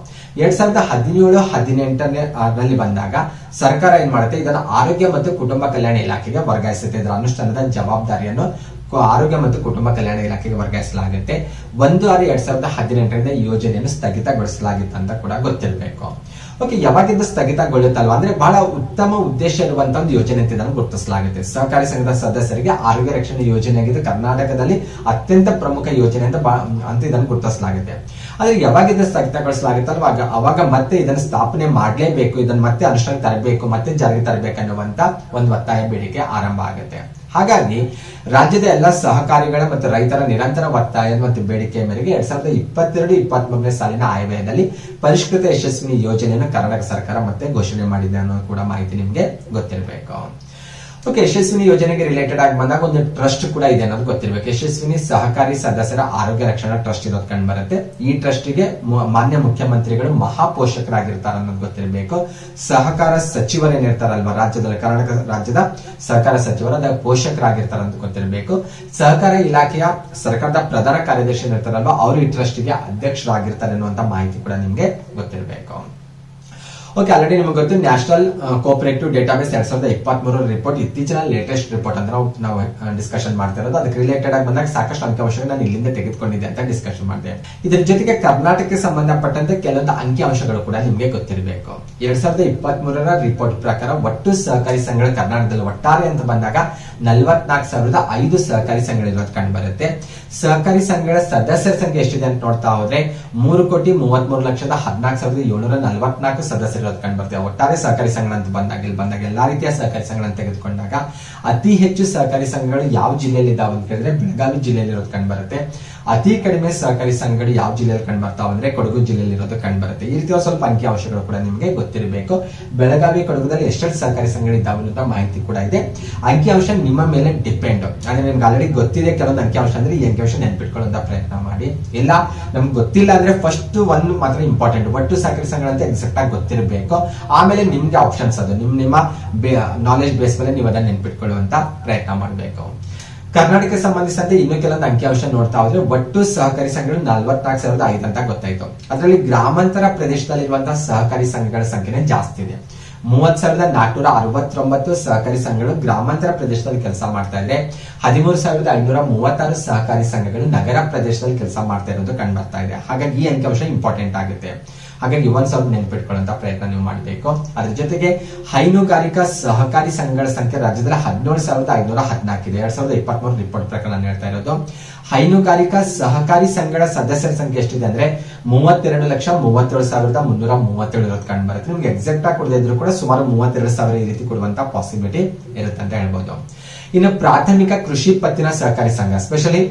2017-18ರಲ್ಲಿ ಬಂದಾಗ ಸರ್ಕಾರ ಏನ್ ಮಾಡುತ್ತೆ, ಇದನ್ನು ಆರೋಗ್ಯ ಮತ್ತು ಕುಟುಂಬ ಕಲ್ಯಾಣ ಇಲಾಖೆಗೆ ವರ್ಗಾಯಿಸುತ್ತೆ. ಇದರ ಅನುಷ್ಠಾನದ ಜವಾಬ್ದಾರಿಯನ್ನು ಆರೋಗ್ಯ ಮತ್ತು ಕುಟುಂಬ ಕಲ್ಯಾಣ ಇಲಾಖೆಗೆ ವರ್ಗಾಯಿಸಲಾಗುತ್ತೆ. 1/6/2018ರಿಂದ ಈ ಯೋಜನೆಯನ್ನು ಸ್ಥಗಿತಗೊಳಿಸಲಾಗಿತ್ತು ಅಂತ ಕೂಡ ಗೊತ್ತಿರಬೇಕು. ಓಕೆ, ಯಾವಾಗಿಂದ ಸ್ಥಗಿತಗೊಳ್ಳುತ್ತಲ್ವಾ ಅಂದ್ರೆ ಬಹಳ ಉತ್ತಮ ಉದ್ದೇಶ ಇರುವಂತಹ ಒಂದು ಯೋಜನೆ ಅಂತ ಇದನ್ನು ಗುರುತಿಸಲಾಗುತ್ತೆ. ಸಹಕಾರಿ ಸಂಘದ ಸದಸ್ಯರಿಗೆ ಆರೋಗ್ಯ ರಕ್ಷಣೆ ಯೋಜನೆಯಾಗಿದ್ದು ಕರ್ನಾಟಕದಲ್ಲಿ ಅತ್ಯಂತ ಪ್ರಮುಖ ಯೋಜನೆ ಅಂತ ಇದನ್ನು ಗುರುತಿಸಲಾಗುತ್ತೆ. ಆದ್ರೆ ಯಾವಾಗಿಂದ ಸ್ಥಗಿತಗೊಳಿಸಲಾಗುತ್ತಲ್ವಾ ಅವಾಗ ಮತ್ತೆ ಇದನ್ನು ಸ್ಥಾಪನೆ ಮಾಡಲೇಬೇಕು, ಇದನ್ನು ಮತ್ತೆ ಅನುಷ್ಠಾನ ತರಬೇಕು, ಮತ್ತೆ ಜಾರಿಗೆ ತರಬೇಕು ಅನ್ನುವಂತ ಒಂದು ಒತ್ತಾಯ ಬೇಡಿಕೆ ಆರಂಭ ಆಗುತ್ತೆ. ಹಾಗಾಗಿ ರಾಜ್ಯದ ಎಲ್ಲ ಸಹಕಾರಿಗಳ ಮತ್ತು ರೈತರ ನಿರಂತರ ಒತ್ತಾಯ ಮತ್ತು ಬೇಡಿಕೆಯ ಮೇರೆಗೆ 2022-23ನೇ ಸಾಲಿನ ಆಯವ್ಯಯದಲ್ಲಿ ಪರಿಷ್ಕೃತ ಯಶಸ್ವಿನಿ ಯೋಜನೆಯನ್ನು ಕರ್ನಾಟಕ ಸರ್ಕಾರ ಮತ್ತೆ ಘೋಷಣೆ ಮಾಡಿದೆ ಅನ್ನೋ ಕೂಡ ಮಾಹಿತಿ ನಿಮ್ಗೆ ಗೊತ್ತಿರಬೇಕು. ಓಕೆ, ಯಶಸ್ವಿನಿ ಯೋಜನೆಗೆ ರಿಲೇಟೆಡ್ ಆಗಿ ಬಂದಾಗ ಒಂದು ಟ್ರಸ್ಟ್ ಕೂಡ ಇದೆ ಅನ್ನೋದು ಗೊತ್ತಿರಬೇಕು. ಯಶಸ್ವಿನಿ ಸಹಕಾರಿ ಸದಸ್ಯರ ಆರೋಗ್ಯ ರಕ್ಷಣಾ ಟ್ರಸ್ಟ್ ಇರೋದು ಕಂಡು ಬರುತ್ತೆ. ಈ ಟ್ರಸ್ಟ್ಗೆ ಮಾನ್ಯ ಮುಖ್ಯಮಂತ್ರಿಗಳು ಮಹಾಪೋಷಕರಾಗಿರ್ತಾರೆ ಅನ್ನೋದು ಗೊತ್ತಿರಬೇಕು. ಸಹಕಾರ ಸಚಿವರೇನಿರ್ತಾರಲ್ವಾ ರಾಜ್ಯದಲ್ಲಿ, ಕರ್ನಾಟಕ ರಾಜ್ಯದ ಸಹಕಾರ ಸಚಿವರ ಪೋಷಕರಾಗಿರ್ತಾರೆ ಅಂತ ಗೊತ್ತಿರಬೇಕು. ಸಹಕಾರ ಇಲಾಖೆಯ ಸರ್ಕಾರದ ಪ್ರಧಾನ ಕಾರ್ಯದರ್ಶಿ ಇರ್ತಾರಲ್ವಾ ಅವರು ಈ ಟ್ರಸ್ಟ್ಗೆ ಅಧ್ಯಕ್ಷರಾಗಿರ್ತಾರೆ ಅನ್ನುವಂತ ಮಾಹಿತಿ ಕೂಡ ನಿಮ್ಗೆ ಗೊತ್ತಿರಬೇಕು. ಓಕೆ, ಆಲ್ರೆಡಿ ನಿಮಗೆ ಗೊತ್ತು ನ್ಯಾಷನಲ್ ಕೋಆಪರೇಟಿವ್ ಡೇಟಾಬೇಸ್ 2023 ರಿಪೋರ್ಟ್ ಇತ್ತೀಚಿನ ಲೇಟೆಸ್ಟ್ ರಿಪೋರ್ಟ್ ಅಂತ ನಾವು ಡಿಸ್ಕಷನ್ ಮಾಡ್ತಾ ಇರೋದು. ಅದಕ್ಕೆ ರಿಲೇಟೆಡ್ ಆಗಿ ಬಂದಾಗ ಸಾಕಷ್ಟು ಅಂಕಿಅಂಶಗಳು ನಾನು ಇಲ್ಲಿಂದ ತೆಗೆದುಕೊಂಡಿದ್ದೆ ಅಂತ ಡಿಸ್ಕಷನ್ ಮಾಡಿದೆ. ಇದರ ಜೊತೆಗೆ ಕರ್ನಾಟಕಕ್ಕೆ ಸಂಬಂಧಪಟ್ಟಂತೆ ಕೆಲವೊಂದು ಅಂಕಿಅಂಶಗಳು ಕೂಡ ನಿಮಗೆ ಗೊತ್ತಿರಬೇಕು. 2023ರ ರಿಪೋರ್ಟ್ ಪ್ರಕಾರ ಒಟ್ಟು ಸಹಕಾರಿ ಸಂಘಗಳು ಕರ್ನಾಟಕದಲ್ಲಿ ಒಟ್ಟಾರೆ ಅಂತ ಬಂದಾಗ 44,005 ಸಹಕಾರಿ ಸಂಘಗಳಿರೋದು ಕಂಡು ಬರುತ್ತೆ. ಸಹಕಾರಿ ಸಂಘಗಳ ಸದಸ್ಯರ ಸಂಖ್ಯೆ ಎಷ್ಟಿದೆ ಅಂತ ನೋಡ್ತಾ ಹೋದ್ರೆ 3,33,14,744 ಸದಸ್ಯರು ಕಂಡು ಬರ್ತೇವೆ. ಒಟ್ಟಾರೆ ಸಹಕಾರಿ ಸಂಘ ಅಂತ ಬಂದಾಗ ಎಲ್ಲಾ ರೀತಿಯ ಸಹಕಾರಿ ಸಂಘಗಳನ್ನು ತೆಗೆದುಕೊಂಡಾಗ ಅತಿ ಹೆಚ್ಚು ಸಹಕಾರಿ ಸಂಘಗಳು ಯಾವ ಜಿಲ್ಲೆಯಲ್ಲಿ ಇದಾವೆ ಅಂತ ಕೇಳಿದ್ರೆ ಬೆಳಗಾವಿ ಜಿಲ್ಲೆಯಲ್ಲಿ ಇರೋದು ಕಂಡು ಬರುತ್ತೆ. ಅತಿ ಕಡಿಮೆ ಸಹಕಾರಿ ಸಂಘಗಳು ಯಾವ ಜಿಲ್ಲೆಯಲ್ಲಿ ಕಂಡು ಬರ್ತಾವ ಅಂದ್ರೆ ಕೊಡಗು ಜಿಲ್ಲೆಯಲ್ಲಿ ಇರೋದು ಕಂಡು ಬರುತ್ತೆ. ಈ ರೀತಿಯ ಸ್ವಲ್ಪ ಅಂಕಿಅಂಶಗಳು ಕೂಡ ನಿಮಗೆ ಗೊತ್ತಿರಬೇಕು. ಬೆಳಗಾವಿ ಕೊಡಗುದಲ್ಲಿ ಎಷ್ಟೆಷ್ಟು ಸಹಕಾರಿ ಸಂಘಗಳಿದ್ದಾವೆ ಅನ್ನೋ ಮಾಹಿತಿ ಕೂಡ ಇದೆ. ಅಂಕಿಅಂಶ ನಿಮ್ಮ ಮೇಲೆ ಡಿಪೆಂಡ್. ಅಂದ್ರೆ ನಿಮ್ಗೆ ಆಲ್ರೆಡಿ ಗೊತ್ತಿದೆ ಕೆಲವೊಂದು ಅಂಕಿಅಂಶ ಅಂದ್ರೆ ಈ ಅಂಕಿಅಂಶ ನೆನ್ಪಿಟ್ಕೊಳ್ಳುವಂತ ಪ್ರಯತ್ನ ಮಾಡಿ. ಇಲ್ಲ ನಮ್ಗೆ ಗೊತ್ತಿಲ್ಲ ಅಂದ್ರೆ ಫಸ್ಟ್ ಒಂದು ಮಾತ್ರ ಇಂಪಾರ್ಟೆಂಟ್, ಒಟ್ಟು ಸಹಕಾರಿ ಸಂಘಗಳಂತ ಎಕ್ಸಾಕ್ಟ್ ಆಗಿ ಗೊತ್ತಿರಬೇಕು. ಆಮೇಲೆ ನಿಮ್ಗೆ ಆಪ್ಷನ್ಸ್ ಅದು ನಿಮ್ಮ ನಾಲೆಜ್ ಬೇಸ್ ಮೇಲೆ ನೀವು ಅದನ್ನ ನೆನ್ಪಿಟ್ಕೊಳ್ಳುವಂತ ಪ್ರಯತ್ನ ಮಾಡಬೇಕು. ಕರ್ನಾಟಕಕ್ಕೆ ಸಂಬಂಧಿಸಿದಂತೆ ಇನ್ನು ಕೆಲವೊಂದು ಅಂಕಿಅಂಶ ನೋಡ್ತಾ ಹೋದ್ರೆ ಒಟ್ಟು ಸಹಕಾರಿ ಸಂಘಗಳು 44,005 ಅಂತ ಗೊತ್ತಾಯ್ತು. ಅದರಲ್ಲಿ ಗ್ರಾಮಾಂತರ ಪ್ರದೇಶದಲ್ಲಿರುವಂತಹ ಸಹಕಾರಿ ಸಂಘಗಳ ಸಂಖ್ಯೆನೇ ಜಾಸ್ತಿ ಇದೆ. 30,469 ಸಹಕಾರಿ ಸಂಘಗಳು ಗ್ರಾಮಾಂತರ ಪ್ರದೇಶದಲ್ಲಿ ಕೆಲಸ ಮಾಡ್ತಾ ಇದ್ರೆ 13,536 ಸಹಕಾರಿ ಸಂಘಗಳು ನಗರ ಪ್ರದೇಶದಲ್ಲಿ ಕೆಲಸ ಮಾಡ್ತಾ ಇರೋದು ಕಂಡು ಬರ್ತಾ ಇದೆ. ಹಾಗಾಗಿ ಈ ಅಂಕಿಅಂಶ ಇಂಪಾರ್ಟೆಂಟ್ ಆಗುತ್ತೆ. ಹಾಗಾಗಿ ಒಂದ್ ಸ್ವಲ್ಪ ನೆನ್ಪಿಟ್ಕೊಳ್ಳುವಂತ ಪ್ರಯತ್ನ ನೀವು ಮಾಡಬೇಕು. ಅದ್ರ ಜೊತೆಗೆ ಹೈನುಗಾರಿಕಾ ಸಹಕಾರಿ ಸಂಘಗಳ ಸಂಖ್ಯೆ ರಾಜ್ಯದಲ್ಲಿ 17,514 ಇದೆ. 2023 ರಿಪೋರ್ಟ್ ಪ್ರಕಾರ ನಾನು ಹೇಳ್ತಾ ಇರೋದು. ಹೈನುಗಾರಿಕಾ ಸಹಕಾರಿ ಸಂಘಗಳ ಸದಸ್ಯರ ಸಂಖ್ಯೆ ಎಷ್ಟಿದೆ ಅಂದ್ರೆ 32,37,337 ಇರೋದು ಕಂಡು ಬರುತ್ತೆ. ನಿಮ್ಗೆ ಎಕ್ಸಾಕ್ಟ್ ಆಗಿ ಕೊಡದೇ ಇದ್ರು ಕೂಡ ಸುಮಾರು 32,000 ಈ ರೀತಿ ಕೊಡುವಂತ ಪಾಸಿಬಿಲಿಟಿ ಇರುತ್ತೆ ಅಂತ ಹೇಳ್ಬೋದು. ಇನ್ನು ಪ್ರಾಥಮಿಕ ಕೃಷಿ ಪತ್ತಿನ ಸಹಕಾರಿ ಸಂಘ ಸ್ಪೆಷಲಿ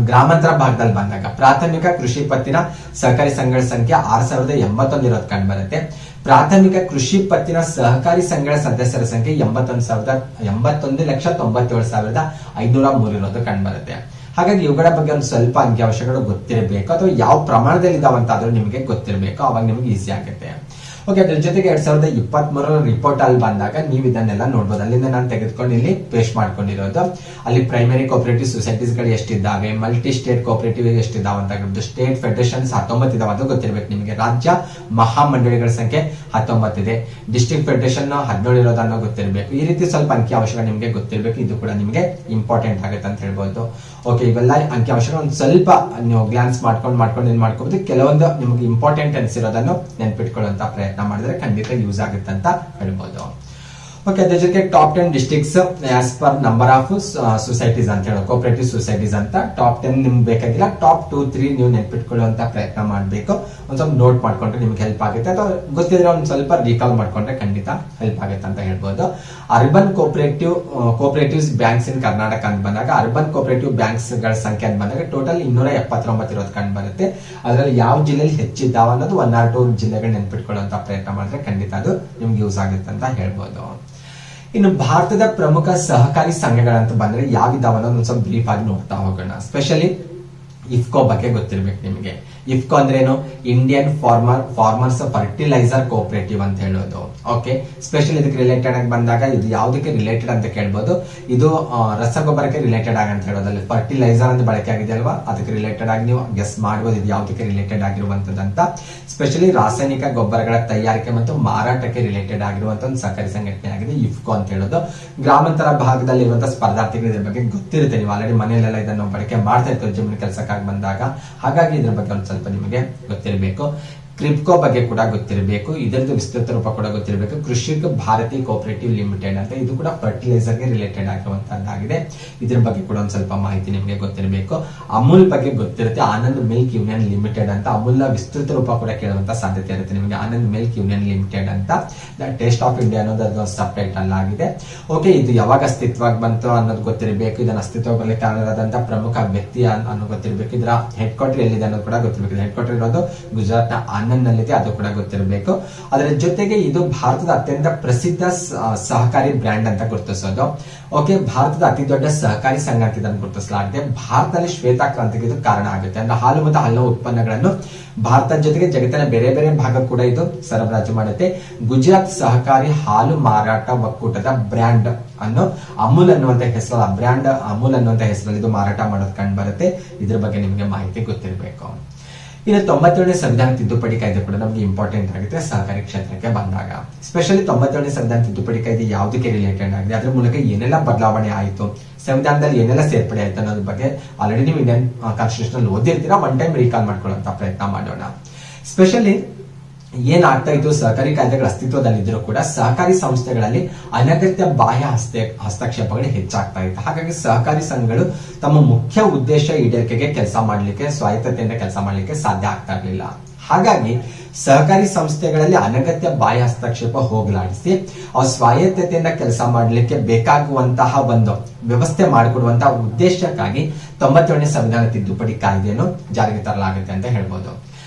ಗ್ರಾಮಾಂತರ ಭಾಗದಲ್ಲಿ ಬಂದಾಗ ಪ್ರಾಥಮಿಕ ಕೃಷಿ ಪತ್ತಿನ ಸಹಕಾರಿ ಸಂಘಗಳ ಸಂಖ್ಯೆ 6,081 ಇರೋದು ಕಂಡು ಬರುತ್ತೆ. ಪ್ರಾಥಮಿಕ ಕೃಷಿ ಪತ್ತಿನ ಸಹಕಾರಿ ಸಂಘಗಳ ಸದಸ್ಯರ ಸಂಖ್ಯೆ 81,97,503 ಇರೋದು ಕಂಡು ಬರುತ್ತೆ. ಹಾಗಾಗಿ ಇವುಗಳ ಬಗ್ಗೆ ಒಂದು ಸ್ವಲ್ಪ ಅಂಕಿಅಂಶಗಳು ಗೊತ್ತಿರಬೇಕು, ಅಥವಾ ಯಾವ ಪ್ರಮಾಣದಲ್ಲಿ ಇದಾವಂತಾದ್ರೂ ನಿಮಗೆ ಗೊತ್ತಿರಬೇಕು. ಅವಾಗ ನಿಮ್ಗೆ ಈಸಿ ಆಗುತ್ತೆ. ಓಕೆ, ಅದ್ರ ಜೊತೆಗೆ 2023 ರಿಪೋರ್ಟ್ ಅಲ್ಲಿ ಬಂದಾಗ ನೀವು ಇದನ್ನೆಲ್ಲ ನೋಡ್ಬೋದು. ಅಲ್ಲಿಂದ ನಾನು ತೆಗೆದುಕೊಂಡು ಇಲ್ಲಿ ಪೇಸ್ಟ್ ಮಾಡ್ಕೊಂಡಿರೋದು. ಅಲ್ಲಿ ಪ್ರೈಮರಿ ಕೋಆಪರೇಟಿವ್ ಸೊಸೈಟೀಸ್ ಗಳು ಎಷ್ಟಿದ್ದಾವೆ, ಮಲ್ಟಿ ಸ್ಟೇಟ್ ಕೋಆಪರೇಟಿವ್ ಎಷ್ಟಿದಾವೆ ಅಂತ, ಸ್ಟೇಟ್ ಫೆಡರೇಷನ್ಸ್ 19 ಇದಾವೆ ಅದು ಗೊತ್ತಿರಬೇಕು ನಿಮಗೆ. ರಾಜ್ಯ ಮಹಾಮಂಡಳಿಗಳ ಸಂಖ್ಯೆ 19 ಇದೆ. ಡಿಸ್ಟ್ರಿಕ್ಟ್ ಫೆಡರೇಷನ್ 17 ಇರೋದನ್ನ ಗೊತ್ತಿರಬೇಕು. ಈ ರೀತಿ ಸ್ವಲ್ಪ ಅಂಕಿಅಂಶಗಳು ನಿಮಗೆ ಗೊತ್ತಿರಬೇಕು. ಇದು ಕೂಡ ನಿಮಗೆ ಇಂಪಾರ್ಟೆಂಟ್ ಆಗುತ್ತೆ ಅಂತ ಹೇಳ್ಬೋದು. ಓಕೆ, ಇವೆಲ್ಲ ಅಂಕಿಅಂಶಗಳು ಒಂದು ಸ್ವಲ್ಪ ನೀವು ಗ್ಲಾನ್ಸ್ ಮಾಡ್ಕೊಂಡು ಏನ್ ಮಾಡ್ಕೋಬಹುದು. ಕೆಲವೊಂದು ನಿಮಗೆ ಇಂಪಾರ್ಟೆಂಟ್ ಅನ್ಸಿರೋದನ್ನು ನೆನ್ಪಿಟ್ಕೊಳ್ಳುವಂತ ಪ್ರಯತ್ನ ಮಾಡಿದ್ರೆ ಖಂಡಿತ ಯೂಸ್ ಆಗುತ್ತೆ ಅಂತ ಹೇಳ್ಬೋದು. ಓಕೆ, ಅದ್ರ ಜೊತೆ top 10 districts as per number of societies ಅಂತ ಹೇಳೋ ಕೋಆಪರೇಟಿವ್ ಸೊಸೈಟೀಸ್ ಅಂತ ಟಾಪ್ 10 ನಿಮ್ಗೆ ಬೇಕಾಗಿಲ್ಲ, ಟಾಪ್ 2-3 ನೀವು ನೆನ್ಪಿಟ್ಕೊಳ್ಳುವಂತ ಪ್ರಯತ್ನ ಮಾಡಬೇಕು. ಒಂದ್ ಸ್ವಲ್ಪ ನೋಟ್ ಮಾಡ್ಕೊಂಡ್ರೆ ನಿಮ್ಗೆ ಹೆಲ್ಪ್ ಆಗುತ್ತೆ, ಅಥವಾ ಗೊತ್ತಿದ್ರೆ ಒಂದ್ ಸ್ವಲ್ಪ ರೀಕಾಲ್ ಮಾಡ್ಕೊಂಡ್ರೆ ಖಂಡಿತ ಹೆಲ್ಪ್ ಆಗುತ್ತೆ ಅಂತ ಹೇಳ್ಬೋದು. ಅರ್ಬನ್ ಕೋಆಪರೇಟಿವ್ಸ್ ಬ್ಯಾಂಕ್ಸ್ ಇನ್ ಕರ್ನಾಟಕ ಅಂತ ಬಂದಾಗ ಅರ್ಬನ್ ಕೋಆಪರೇಟಿವ್ ಬ್ಯಾಂಕ್ಸ್ ಗಳ ಸಂಖ್ಯೆ ಅಂತ ಬಂದಾಗ ಟೋಟಲ್ 279 ಇರೋದು ಕಂಡು ಬರುತ್ತೆ. ಅದರಲ್ಲಿ ಯಾವ ಜಿಲ್ಲೆಯಲ್ಲಿ ಹೆಚ್ಚಿದ್ದಾವ ಅನ್ನೋದು 1 or 2 ಜಿಲ್ಲೆಗಳು ನೆನ್ಪಿಟ್ಕೊಳ್ಳುವಂತ ಪ್ರಯತ್ನ ಮಾಡಿದ್ರೆ ಖಂಡಿತ ಅದು ನಿಮ್ಗೆ ಯೂಸ್ ಆಗುತ್ತೆ ಅಂತ ಹೇಳ್ಬೋದು. ಇನ್ನು ಭಾರತದ ಪ್ರಮುಖ ಸಹಕಾರಿ ಸಂಘಗಳಂತ ಬಂದ್ರೆ ಯಾವಿದಾವ ಅನ್ನೋದು ಸ್ವಲ್ಪ ಬ್ರೀಫ್ ಆಗಿ ನೋಡ್ತಾ ಹೋಗೋಣ. ಸ್ಪೆಷಲಿ ಇಫ್ಕೋ ಬಗ್ಗೆ ಗೊತ್ತಿರ್ಬೇಕು ನಿಮಗೆ. ಇಫ್ಕೋ ಅಂದ್ರೇನು? ಇಂಡಿಯನ್ ಫಾರ್ಮರ್ಸ್ ಫರ್ಟಿಲೈಸರ್ ಕೋಆಪರೇಟಿವ್ ಅಂತ ಹೇಳೋದು. ಓಕೆ, ಸ್ಪೆಷಲ್ ಇದಕ್ಕೆ ರಿಲೇಟೆಡ್ ಆಗಿ ಬಂದಾಗ ಇದು ಯಾವ್ದಕ್ಕೆ ರಿಲೇಟೆಡ್ ಅಂತ ಕೇಳ್ಬೋದು. ಇದು ರಸಗೊಬ್ಬರಕ್ಕೆ ರಿಲೇಟೆಡ್ ಆಗಿ ಅಂತ ಹೇಳೋದಲ್ಲಿ ಫರ್ಟಿಲೈಸರ್ ಅಂತ ಬಳಕೆ ಆಗಿದೆ ಅಲ್ವಾ, ಅದಕ್ಕೆ ರಿಲೇಟೆಡ್ ಆಗಿ ನೀವು ಗೆಸ್ ಮಾಡಬಹುದು ಇದು ಯಾವ್ದಕ್ಕೆ ರಿಲೇಟೆಡ್ ಆಗಿರುವಂತದಂತ. ಸ್ಪೆಷಲಿ ರಾಸಾಯನಿಕ ಗೊಬ್ಬರಗಳ ತಯಾರಿಕೆ ಮತ್ತು ಮಾರಾಟಕ್ಕೆ ರಿಲೇಟೆಡ್ ಆಗಿರುವಂತ ಒಂದು ಸಹಕಾರಿ ಸಂಘಟನೆ ಆಗಿದೆ ಇಫ್ಕೋ ಅಂತ ಹೇಳೋದು. ಗ್ರಾಮಾಂತರ ಭಾಗದಲ್ಲಿ ಇರುವಂತಹ ಸ್ಪರ್ಧಾರ್ಥಿಗಳು ಇದ್ರ ಬಗ್ಗೆ ಗೊತ್ತಿರುತ್ತೆ, ನೀವು ಆಲ್ರೆಡಿ ಮನೆಯಲ್ಲೆಲ್ಲ ಇದನ್ನು ಬಳಕೆ ಮಾಡ್ತಾ ಇರ್ತೀವಿ ಜಮೀನು ಕೆಲಸಕ್ಕಾಗಿ ಬಂದಾಗ, ಹಾಗಾಗಿ ಇದ್ರ ಬಗ್ಗೆ ಒಂದು ಸ್ವಲ್ಪ ನಿಮಗೆ ಗೊತ್ತಿರಬೇಕು. ಕ್ರಿಪ್ಕೋ ಬಗ್ಗೆ ಕೂಡ ಗೊತ್ತಿರಬೇಕು, ಇದರದ್ದು ವಿಸ್ತೃತ ರೂಪ ಕೂಡ ಗೊತ್ತಿರಬೇಕು. ಕೃಷಿಕ್ ಭಾರತಿ ಕೋಆಪರೇಟಿವ್ ಲಿಮಿಟೆಡ್ ಅಂತ, ಇದು ಕೂಡ ಫರ್ಟಿಲೈಸರ್ ಗೆ ರಿಲೇಟೆಡ್ ಆಗಿರುವಂತದ್ದಾಗಿದೆ. ಇದ್ರ ಬಗ್ಗೆ ಕೂಡ ಒಂದ್ ಸ್ವಲ್ಪ ಮಾಹಿತಿ ನಿಮಗೆ ಗೊತ್ತಿರಬೇಕು. ಅಮೂಲ್ ಬಗ್ಗೆ ಗೊತ್ತಿರುತ್ತೆ, ಆನಂದ್ ಮಿಲ್ಕ್ ಯೂನಿಯನ್ ಲಿಮಿಟೆಡ್ ಅಂತ. ಅಮೂಲ್ ನ ವಿಸ್ತೃತ ರೂಪ ಕೂಡ ಕೇಳುವಂತ ಸಾಧ್ಯತೆ ಇರುತ್ತೆ ನಿಮಗೆ, ಆನಂದ್ ಮಿಲ್ಕ್ ಯೂನಿಯನ್ ಲಿಮಿಟೆಡ್ ಅಂತ. ಟೇಸ್ಟ್ ಆಫ್ ಇಂಡಿಯಾ ಅನ್ನೋದು ಸಬ್ ಟೈಟಲ್ ಆಗಿದೆ. ಓಕೆ, ಇದು ಯಾವಾಗ ಅಸ್ತಿತ್ವಕ್ಕೆ ಬಂತು ಅನ್ನೋದು ಗೊತ್ತಿರಬೇಕು. ಇದನ್ನ ಅಸ್ತಿತ್ವ ಬರಲಿಕ್ಕೆ ಕಾರಣರಾದಂತ ಪ್ರಮುಖ ವ್ಯಕ್ತಿ ಅನ್ನೋದು ಗೊತ್ತಿರಬೇಕು. ಇದರ ಹೆಡ್ ಕ್ವಾರ್ಟರ್ ಎಲ್ಲಿದೆ ಅನ್ನೋದು ಕೂಡ ಗೊತ್ತಿರಬೇಕು. ಹೆಡ್ ಕ್ವಾರ್ಟರ್ ಇರೋದು ಗುಜರಾತ್ ನ ನಲ್ಲಿದೆ, ಅದು ಕೂಡ ಗೊತ್ತಿರಬೇಕು. ಅದರ ಜೊತೆಗೆ ಇದು ಭಾರತದ ಅತ್ಯಂತ ಪ್ರಸಿದ್ಧ ಸಹಕಾರಿ ಬ್ರ್ಯಾಂಡ್ ಅಂತ ಗುರುತಿಸೋದು. ಓಕೆ, ಭಾರತದ ಅತಿ ದೊಡ್ಡ ಸಹಕಾರಿ ಸಂಘ ಅಂತ ಇದನ್ನು ಗುರುತಿಸಲಾಗಿದೆ. ಭಾರತದಲ್ಲಿ ಶ್ವೇತ ಕ್ರಾಂತಿಗೆ ಇದು ಕಾರಣ ಆಗುತ್ತೆ. ಅಂದ್ರೆ ಹಾಲು ಮತ್ತು ಹಾಲಿನ ಉತ್ಪನ್ನಗಳನ್ನು ಭಾರತದ ಜೊತೆಗೆ ಜಗತ್ತಿನ ಬೇರೆ ಬೇರೆ ಭಾಗ ಕೂಡ ಇದು ಸರಬರಾಜು ಮಾಡುತ್ತೆ. ಗುಜರಾತ್ ಸಹಕಾರಿ ಹಾಲು ಮಾರಾಟ ಒಕ್ಕೂಟದ ಬ್ರ್ಯಾಂಡ್ ಅನ್ನು ಅಮೂಲ್ ಅನ್ನುವಂತ ಹೆಸರು, ಬ್ರ್ಯಾಂಡ್ ಅಮೂಲ್ ಅನ್ನುವಂತ ಹೆಸರಲ್ಲಿ ಇದು ಮಾರಾಟ ಮಾಡೋದು ಕಂಡು ಬರುತ್ತೆ. ಇದ್ರ ಬಗ್ಗೆ ನಿಮಗೆ ಮಾಹಿತಿ ಗೊತ್ತಿರಬೇಕು. ಇನ್ನು 97ನೇ ಸಂವಿಧಾನ ತಿದ್ದುಪಡಿ ಕಾಯ್ದೆ ಕೂಡ ನಮಗೆ ಇಂಪಾರ್ಟೆಂಟ್ ಆಗುತ್ತೆ ಸಹಕಾರಿ ಕ್ಷೇತ್ರಕ್ಕೆ ಬಂದಾಗ. ಸ್ಪೆಷಲಿ 97ನೇ ಸಂವಿಧಾನ ತಿದ್ದುಪಡಿ ಕಾಯ್ದೆ ಯಾವುದಕ್ಕೆ ರಿಲೇಟೆಡ್ ಆಗಿದೆ, ಅದ್ರ ಮೂಲಕ ಏನೆಲ್ಲ ಬದಲಾವಣೆ ಆಯಿತು, ಸಂವಿಧಾನದಲ್ಲಿ ಏನೆಲ್ಲ ಸೇರ್ಪಡೆ ಆಯ್ತು ಅನ್ನೋದ್ರ ಬಗ್ಗೆ ಆಲ್ರೆಡಿ ನೀವು ಇಂಡಿಯನ್ ಕಾನ್ಸ್ಟಿಟ್ಯೂಷನ್ ಓದಿರ್ತೀರಾ, ಒನ್ ಟೈಮ್ ರೀಕಾಲ್ ಮಾಡ್ಕೊಳ್ಳುವಂತ ಪ್ರಯತ್ನ ಮಾಡೋಣ. ಸ್ಪೆಷಲಿ ಏನಾಗ್ತಾ ಇತ್ತು, ಸಹಕಾರಿ ಕಾಯ್ದೆಗಳ ಅಸ್ತಿತ್ವದಲ್ಲಿದ್ದರೂ ಕೂಡ ಸಹಕಾರಿ ಸಂಸ್ಥೆಗಳಲ್ಲಿ ಅನಗತ್ಯ ಬಾಹ್ಯ ಹಸ್ತಕ್ಷೇಪಗಳು ಹೆಚ್ಚಾಗ್ತಾ ಇತ್ತು. ಹಾಗಾಗಿ ಸಹಕಾರಿ ಸಂಘಗಳು ತಮ್ಮ ಮುಖ್ಯ ಉದ್ದೇಶ ಈಡೇರಿಕೆಗೆ ಕೆಲಸ ಮಾಡಲಿಕ್ಕೆ, ಸ್ವಾಯತ್ತತೆಯಿಂದ ಕೆಲಸ ಮಾಡಲಿಕ್ಕೆ ಸಾಧ್ಯ ಆಗ್ತಾ ಇರಲಿಲ್ಲ. ಹಾಗಾಗಿ ಸಹಕಾರಿ ಸಂಸ್ಥೆಗಳಲ್ಲಿ ಅನಗತ್ಯ ಬಾಹ್ಯ ಹಸ್ತಕ್ಷೇಪ ಹೋಗಲಾಡಿಸಿ ಅವು ಸ್ವಾಯತ್ತತೆಯಿಂದ ಕೆಲಸ ಮಾಡಲಿಕ್ಕೆ ಬೇಕಾಗುವಂತಹ ಒಂದು ವ್ಯವಸ್ಥೆ ಮಾಡಿಕೊಡುವಂತಹ ಉದ್ದೇಶಕ್ಕಾಗಿ 97ನೇ ಸಂವಿಧಾನ ತಿದ್ದುಪಡಿ ಕಾಯ್ದೆಯನ್ನು ಜಾರಿಗೆ ತರಲಾಗುತ್ತೆ ಅಂತ ಹೇಳ್ಬೋದು.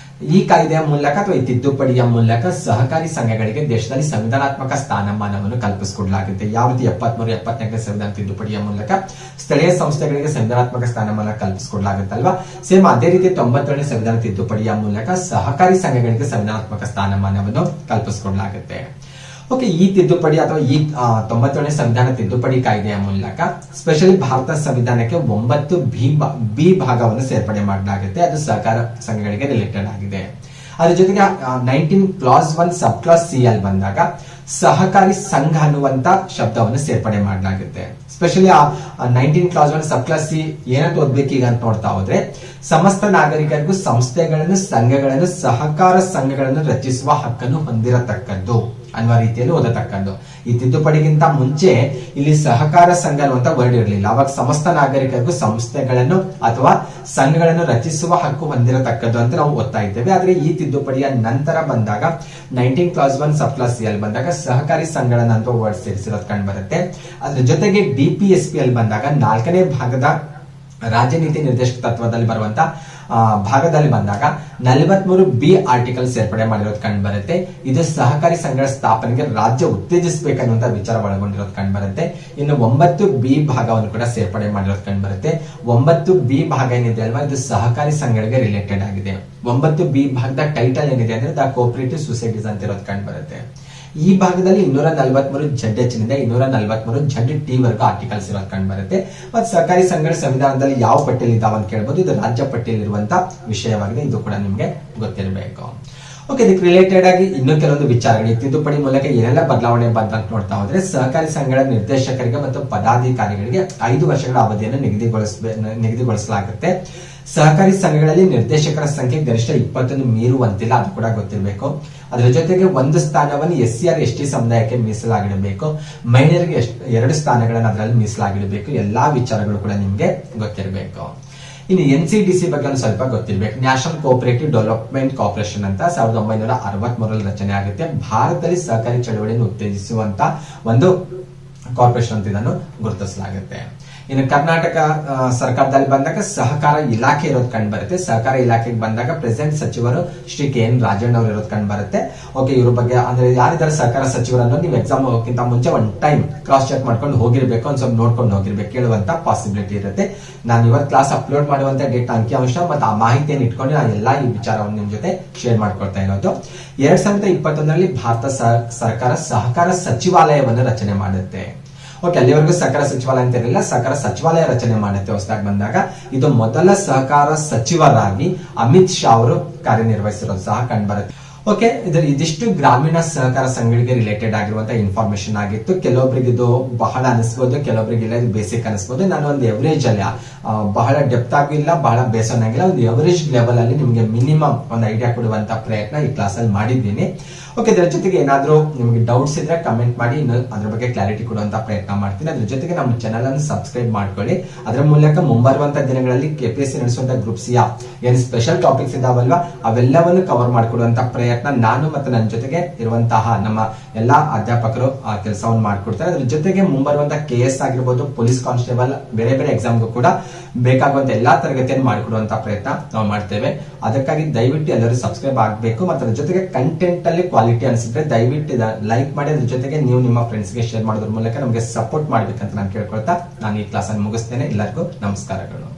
ಈ ಕಾಯ್ದೆಯ ಮೂಲಕ ಅಥವಾ ಈ ತಿದ್ದುಪಡಿಯ ಮೂಲಕ ಸಹಕಾರಿ ಸಂಘಗಳಿಗೆ ದೇಶದಲ್ಲಿ ಸಂವಿಧಾನಾತ್ಮಕ ಸ್ಥಾನಮಾನವನ್ನು ಕಲ್ಪಿಸಿಕೊಡಲಾಗುತ್ತೆ. ಯಾವ ರೀತಿ 73, 74ನೇ ಸಂವಿಧಾನ ತಿದ್ದುಪಡಿಯ ಮೂಲಕ ಸ್ಥಳೀಯ ಸಂಸ್ಥೆಗಳಿಗೆ ಸಂವಿಧಾನಾತ್ಮಕ ಸ್ಥಾನಮಾನ ಕಲ್ಪಿಸಿಕೊಡಲಾಗುತ್ತಲ್ವಾ, ಸೇಮ್ ಅದೇ ರೀತಿ 97ನೇ ಸಂವಿಧಾನ ತಿದ್ದುಪಡಿಯ ಮೂಲಕ ಸಹಕಾರಿ ಸಂಘಗಳಿಗೆ ಸಂವಿಧಾನಾತ್ಮಕ ಸ್ಥಾನಮಾನವನ್ನು ಕಲ್ಪಿಸಿಕೊಡಲಾಗುತ್ತೆ. ಓಕೆ, ಈ ತಿದ್ದುಪಡಿ ಅಥವಾ ಈ 97ನೇ ಸಂವಿಧಾನ ತಿದ್ದುಪಡಿ ಕಾಯ್ದೆಯ ಮೂಲಕ ಸ್ಪೆಷಲಿ ಭಾರತ ಸಂವಿಧಾನಕ್ಕೆ 9 ಬಿ ಭಾಗವನ್ನು ಸೇರ್ಪಡೆ ಮಾಡಲಾಗುತ್ತೆ. ಅದು ಸಹಕಾರ ಸಂಘಗಳಿಗೆ ರಿಲೇಟೆಡ್ ಆಗಿದೆ. ಅದ್ರ ಜೊತೆಗೆ 19 ಕ್ಲಾಸ್ 1 ಸಬ್ ಕ್ಲಾಸ್ ಸಿ ಅಲ್ಲಿ ಬಂದಾಗ ಸಹಕಾರಿ ಸಂಘ ಅನ್ನುವಂತ ಶಬ್ದವನ್ನು ಸೇರ್ಪಡೆ ಮಾಡಲಾಗುತ್ತೆ. ಸ್ಪೆಷಲಿ 19 ಕ್ಲಾಸ್ 1 ಸಬ್ ಕ್ಲಾಸ್ ಸಿ ಏನಂತ ಓದ್ಬೇಕೀಗ ಅಂತ ನೋಡ್ತಾ ಹೋದ್ರೆ, ಸಮಸ್ತ ನಾಗರಿಕರಿಗೂ ಸಂಸ್ಥೆಗಳನ್ನು, ಸಂಘಗಳನ್ನು, ಸಹಕಾರ ಸಂಘಗಳನ್ನು ರಚಿಸುವ ಹಕ್ಕನ್ನು ಹೊಂದಿರತಕ್ಕದ್ದು ಅನ್ನುವ ರೀತಿಯಲ್ಲಿ ಓದತಕ್ಕದ್ದು. ಈ ತಿದ್ದುಪಡಿಗಿಂತ ಮುಂಚೆ ಇಲ್ಲಿ ಸಹಕಾರ ಸಂಘ ಅನ್ನುವಂತ ವರ್ಡ್ ಇರಲಿಲ್ಲ. ಅವಾಗ ಸಮಸ್ತ ನಾಗರಿಕರಿಗೂ ಸಂಸ್ಥೆಗಳನ್ನು ಅಥವಾ ಸಂಘಗಳನ್ನು ರಚಿಸುವ ಹಕ್ಕು ಹೊಂದಿರತಕ್ಕದ್ದು ಅಂತ ನಾವು ಓದ್ತಾ ಇದ್ದೇವೆ. ಆದ್ರೆ ಈ ತಿದ್ದುಪಡಿಯ ನಂತರ ಬಂದಾಗ 19 ಕ್ಲಾಸ್ 1 ಸಬ್ ಕ್ಲಾಸ್ ಸಿ ಅಲ್ಲಿ ಬಂದಾಗ ಸಹಕಾರಿ ಸಂಘಗಳನ್ನ ಅಂತ ವರ್ಡ್ ಸೇರಿಸಿರೋದು ಕಂಡು ಬರುತ್ತೆ. ಅದ್ರ ಜೊತೆಗೆ DPSP ಅಲ್ಲಿ ಬಂದಾಗ 4ನೇ ಭಾಗದ ರಾಜ್ಯ ನೀತಿ ನಿರ್ದೇಶಕ ತತ್ವದಲ್ಲಿ ಬರುವಂತ ಭಾಗದಲ್ಲಿ ಬಂದಾಗ 43 ಬಿ ಆರ್ಟಿಕಲ್ ಸೇರ್ಪಡೆ ಮಾಡಿರೋದು ಕಂಡು ಬರುತ್ತೆ. ಇದು ಸಹಕಾರಿ ಸಂಘಗಳ ಸ್ಥಾಪನೆಗೆ ರಾಜ್ಯ ಉತ್ತೇಜಿಸಬೇಕನ್ನುವಂತ ವಿಚಾರ ಒಳಗೊಂಡಿರೋದು ಕಂಡು ಬರುತ್ತೆ. ಇನ್ನು 9 ಬಿ ಭಾಗವನ್ನು ಕೂಡ ಸೇರ್ಪಡೆ ಮಾಡಿರೋದು ಕಂಡು ಬರುತ್ತೆ. 9 ಬಿ ಭಾಗ ಏನಿದೆ ಅಲ್ವಾ, ಇದು ಸಹಕಾರಿ ಸಂಘಗಳಿಗೆ ರಿಲೇಟೆಡ್ ಆಗಿದೆ. 9 ಬಿ ಭಾಗದ ಟೈಟಲ್ ಏನಿದೆ ಅಂದ್ರೆ ದ ಕೋಆಪರೇಟಿವ್ ಸೊಸೈಟೀಸ್ ಅಂತ ಇರೋದು ಕಂಡು ಬರುತ್ತೆ. ಈ ಭಾಗದಲ್ಲಿ 243 ZH ನಿಂದ 243 ZT ವರೆಗೂ ಆರ್ಟಿಕಲ್ಸ್ ಇರೋದು ಕಂಡು ಬರುತ್ತೆ. ಮತ್ತೆ ಸಹಕಾರಿ ಸಂಘಗಳ ಸಂವಿಧಾನದಲ್ಲಿ ಯಾವ ಪಟ್ಟಿಯಲ್ಲಿ ಇದಾವ ಅಂತ ಕೇಳಬಹುದು. ಇದು ರಾಜ್ಯ ಪಟ್ಟಿಯಲ್ಲಿ ಇರುವಂತಹ ವಿಷಯವಾಗಿದೆ, ಇದು ಕೂಡ ನಿಮ್ಗೆ ಗೊತ್ತಿರಬೇಕು. ಓಕೆ, ಇದಕ್ಕೆ ರಿಲೇಟೆಡ್ ಆಗಿ ಇನ್ನೂ ಕೆಲವೊಂದು ವಿಚಾರಗಳು ತಿದ್ದುಪಡಿ ಮೂಲಕ ಏನೆಲ್ಲ ಬದಲಾವಣೆ ಬಂದ ಅಂತ ನೋಡ್ತಾ ಹೋದ್ರೆ, ಸಹಕಾರಿ ಸಂಘಗಳ ನಿರ್ದೇಶಕರಿಗೆ ಮತ್ತು ಪದಾಧಿಕಾರಿಗಳಿಗೆ 5 ವರ್ಷಗಳ ಅವಧಿಯನ್ನು ನಿಗದಿಗೊಳಿಸಲಾಗುತ್ತೆ. ಸಹಕಾರಿ ಸಂಘಗಳಲ್ಲಿ ನಿರ್ದೇಶಕರ ಸಂಖ್ಯೆ ಗರಿಷ್ಠ 21 ಮೀರುವಂತಿಲ್ಲ, ಅದು ಕೂಡ ಗೊತ್ತಿರಬೇಕು. ಅದರ ಜೊತೆಗೆ 1 ಸ್ಥಾನವನ್ನು SC/ST ಸಮುದಾಯಕ್ಕೆ ಮೀಸಲಾಗಿಡಬೇಕು. ಮಹಿಳೆಯರಿಗೆ 2 ಸ್ಥಾನಗಳನ್ನು ಅದರಲ್ಲಿ ಮೀಸಲಾಗಿಡಬೇಕು. ಎಲ್ಲಾ ವಿಚಾರಗಳು ಕೂಡ ನಿಮ್ಗೆ ಗೊತ್ತಿರಬೇಕು. ಇನ್ನು NCDC ಬಗ್ಗೆ ಒಂದು ಸ್ವಲ್ಪ ಗೊತ್ತಿರಬೇಕು. ನ್ಯಾಷನಲ್ ಕೋಆಪರೇಟಿವ್ ಡೆವಲಪ್ಮೆಂಟ್ ಕಾರ್ಪೊರೇಷನ್ ಅಂತ 1963ರಲ್ಲಿ ರಚನೆ ಆಗುತ್ತೆ. ಭಾರತದಲ್ಲಿ ಸಹಕಾರಿ ಚಳವಳಿಯನ್ನು ಉತ್ತೇಜಿಸುವಂತ ಒಂದು ಕಾರ್ಪೊರೇಷನ್ ಅಂತ ಇದನ್ನು ಗುರುತಿಸಲಾಗುತ್ತೆ. ಇನ್ನು ಕರ್ನಾಟಕ ಸರ್ಕಾರದಲ್ಲಿ ಬಂದಾಗ ಸಹಕಾರ ಇಲಾಖೆ ಇರೋದು ಕಂಡು ಬರುತ್ತೆ. ಸಹಕಾರ ಇಲಾಖೆಗೆ ಬಂದಾಗ ಪ್ರೆಸೆಂಟ್ ಸಚಿವರು ಶ್ರೀ KN ರಾಜಣ್ಣ ಅವರು ಇರೋದು ಕಂಡು ಬರುತ್ತೆ. ಓಕೆ, ಇವ್ರ ಬಗ್ಗೆ ಅಂದ್ರೆ ಯಾರಿದ್ದಾರೆ ಸಹಕಾರ ಸಚಿವರನ್ನು ನೀವು ಎಕ್ಸಾಮ್ ಹೋಗೋಕ್ಕಿಂತ ಮುಂಚೆ ಒಂದು ಟೈಮ್ ಕ್ರಾಸ್ ಚೆಕ್ ಮಾಡ್ಕೊಂಡು ಹೋಗಿರ್ಬೇಕು, ಒಂದ್ ಸ್ವಲ್ಪ ನೋಡ್ಕೊಂಡು ಹೋಗಿರ್ಬೇಕು, ಕೇಳುವಂತ ಪಾಸಿಬಿಲಿಟಿ ಇರುತ್ತೆ. ನಾನು ಇವತ್ತು ಕ್ಲಾಸ್ ಅಪ್ಲೋಡ್ ಮಾಡುವಂತ ಡೇಟಾ ಅಂಕಿಅಂಶ ಮತ್ತು ಆ ಮಾಹಿತಿಯನ್ನು ಇಟ್ಕೊಂಡು ನಾನು ಎಲ್ಲಾ ಈ ವಿಚಾರವನ್ನು ನಿಮ್ ಜೊತೆ ಶೇರ್ ಮಾಡ್ಕೊಳ್ತಾ ಇರೋದು. 2021ರಲ್ಲಿ ಭಾರತ ಸರ್ಕಾರ ಸಹಕಾರ ಸಚಿವಾಲಯವನ್ನು ರಚನೆ ಮಾಡುತ್ತೆ. ಓಕೆ, ಅಲ್ಲಿವರೆಗೂ ಸಹಕಾರ ಸಚಿವಾಲಯ ಅಂತ ಇರಲಿಲ್ಲ, ಸಹಕಾರ ಸಚಿವಾಲಯ ರಚನೆ ಮಾಡುತ್ತೆ ಹೊಸದಾಗಿ ಬಂದಾಗ. ಇದು ಮೊದಲ ಸಹಕಾರ ಸಚಿವರಾಗಿ ಅಮಿತ್ ಶಾ ಅವರು ಕಾರ್ಯನಿರ್ವಹಿಸಿರೋದು ಸಹ ಕಂಡು ಬರುತ್ತೆ. ಓಕೆ, ಇದಿಷ್ಟು ಗ್ರಾಮೀಣ ಸಹಕಾರ ಸಂಘಗಳಿಗೆ ರಿಲೇಟೆಡ್ ಆಗಿರುವಂತಹ ಇನ್ಫಾರ್ಮೇಶನ್ ಆಗಿತ್ತು. ಕೆಲವೊಬ್ಬರಿಗೆ ಇದು ಬಹಳ ಅನಿಸ್ಬೋದು, ಕೆಲವೊಬ್ಬರಿಗೆ ಇಲ್ಲ ಇದು ಬೇಸಿಕ್ ಅನಿಸ್ಬೋದು. ನಾನು ಒಂದು ಎವರೇಜ್ ಅಲ್ಲಿ ಬಹಳ ಡೆಪ್ತ್ ಆಗಿಲ್ಲ, ಬಹಳ ಬೇಸನ್ ಆಗಿಲ್ಲ, ಒಂದು ಎವರೇಜ್ ಲೆವೆಲ್ ಅಲ್ಲಿ ನಿಮಗೆ ಮಿನಿಮಮ್ ಒಂದು ಐಡಿಯಾ ಕೊಡುವಂತ ಪ್ರಯತ್ನ ಈ ಕ್ಲಾಸ್ ಅಲ್ಲಿ ಮಾಡಿದ್ದೀನಿ. ಓಕೆ, ಇದರ ಜೊತೆಗೆ ಏನಾದ್ರೂ ನಿಮಗೆ ಡೌಟ್ಸ್ ಇದ್ರೆ ಕಮೆಂಟ್ ಮಾಡಿ, ಇನ್ನು ಅದ್ರ ಬಗ್ಗೆ ಕ್ಲಾರಿಟಿ ಕೊಡುವಂತ ಪ್ರಯತ್ನ ಮಾಡ್ತೀನಿ. ಅದ್ರ ಜೊತೆಗೆ ನಮ್ಮ ಚಾನಲ್ ಅನ್ನು ಸಬ್ಸ್ಕ್ರೈಬ್ ಮಾಡ್ಕೊಳ್ಳಿ. ಅದರ ಮೂಲಕ ಮುಂಬರುವಂತಹ ದಿನಗಳಲ್ಲಿ KPSC ನಡೆಸುವಂತ ಗ್ರೂಪ್ ಸಿ ಏನ್ ಸ್ಪೆಷಲ್ ಟಾಪಿಕ್ಸ್ ಇದಾವಲ್ವಾ ಅವೆಲ್ಲವನ್ನು ಕವರ್ ಮಾಡಿಕೊಡುವಂತ ಪ್ರಯತ್ನ ನಾನು ಮತ್ತೆ ನನ್ನ ಜೊತೆಗೆ ಇರುವಂತಹ ನಮ್ಮ ಎಲ್ಲಾ ಅಧ್ಯಾಪಕರು ಆ ಕೆಲಸವನ್ನು ಮಾಡ್ಕೊಡ್ತಾರೆ. ಅದ್ರ ಜೊತೆಗೆ ಮುಂಬರುವಂತಹ KS ಆಗಿರ್ಬೋದು, ಪೊಲೀಸ್ ಕಾನ್ಸ್ಟೇಬಲ್, ಬೇರೆ ಬೇರೆ ಎಕ್ಸಾಮ್ಗೂ ಕೂಡ ಬೇಕಾಗುವಂತ ಎಲ್ಲಾ ತರಗತಿಯನ್ನು ಮಾಡಿಕೊಡುವಂತ ಪ್ರಯತ್ನ ನಾವು ಮಾಡ್ತೇವೆ. ಅದಕ್ಕಾಗಿ ದಯವಿಟ್ಟು ಎಲ್ಲರೂ ಸಬ್ಸ್ಕ್ರೈಬ್ ಆಗಬೇಕು. ಮತ್ತು ಅದ್ರ ಜೊತೆಗೆ ಕಂಟೆಂಟ್ ಅಲ್ಲಿ ಕ್ವಾಲಿಟಿ ಅನಿಸಿದ್ರೆ ದಯವಿಟ್ಟು ಲೈಕ್ ಮಾಡಿ. ಅದ್ರ ಜೊತೆಗೆ ನೀವು ನಿಮ್ಮ ಫ್ರೆಂಡ್ಸ್ಗೆ ಶೇರ್ ಮಾಡೋದ್ರ ಮೂಲಕ ನಮಗೆ ಸಪೋರ್ಟ್ ಮಾಡ್ಬೇಕಂತ ನಾನು ಕೇಳ್ಕೊಳ್ತಾ ನಾನು ಈ ಕ್ಲಾಸ್ ಅನ್ನು ಮುಗಿಸ್ತೇನೆ. ಎಲ್ಲರಿಗೂ ನಮಸ್ಕಾರಗಳು.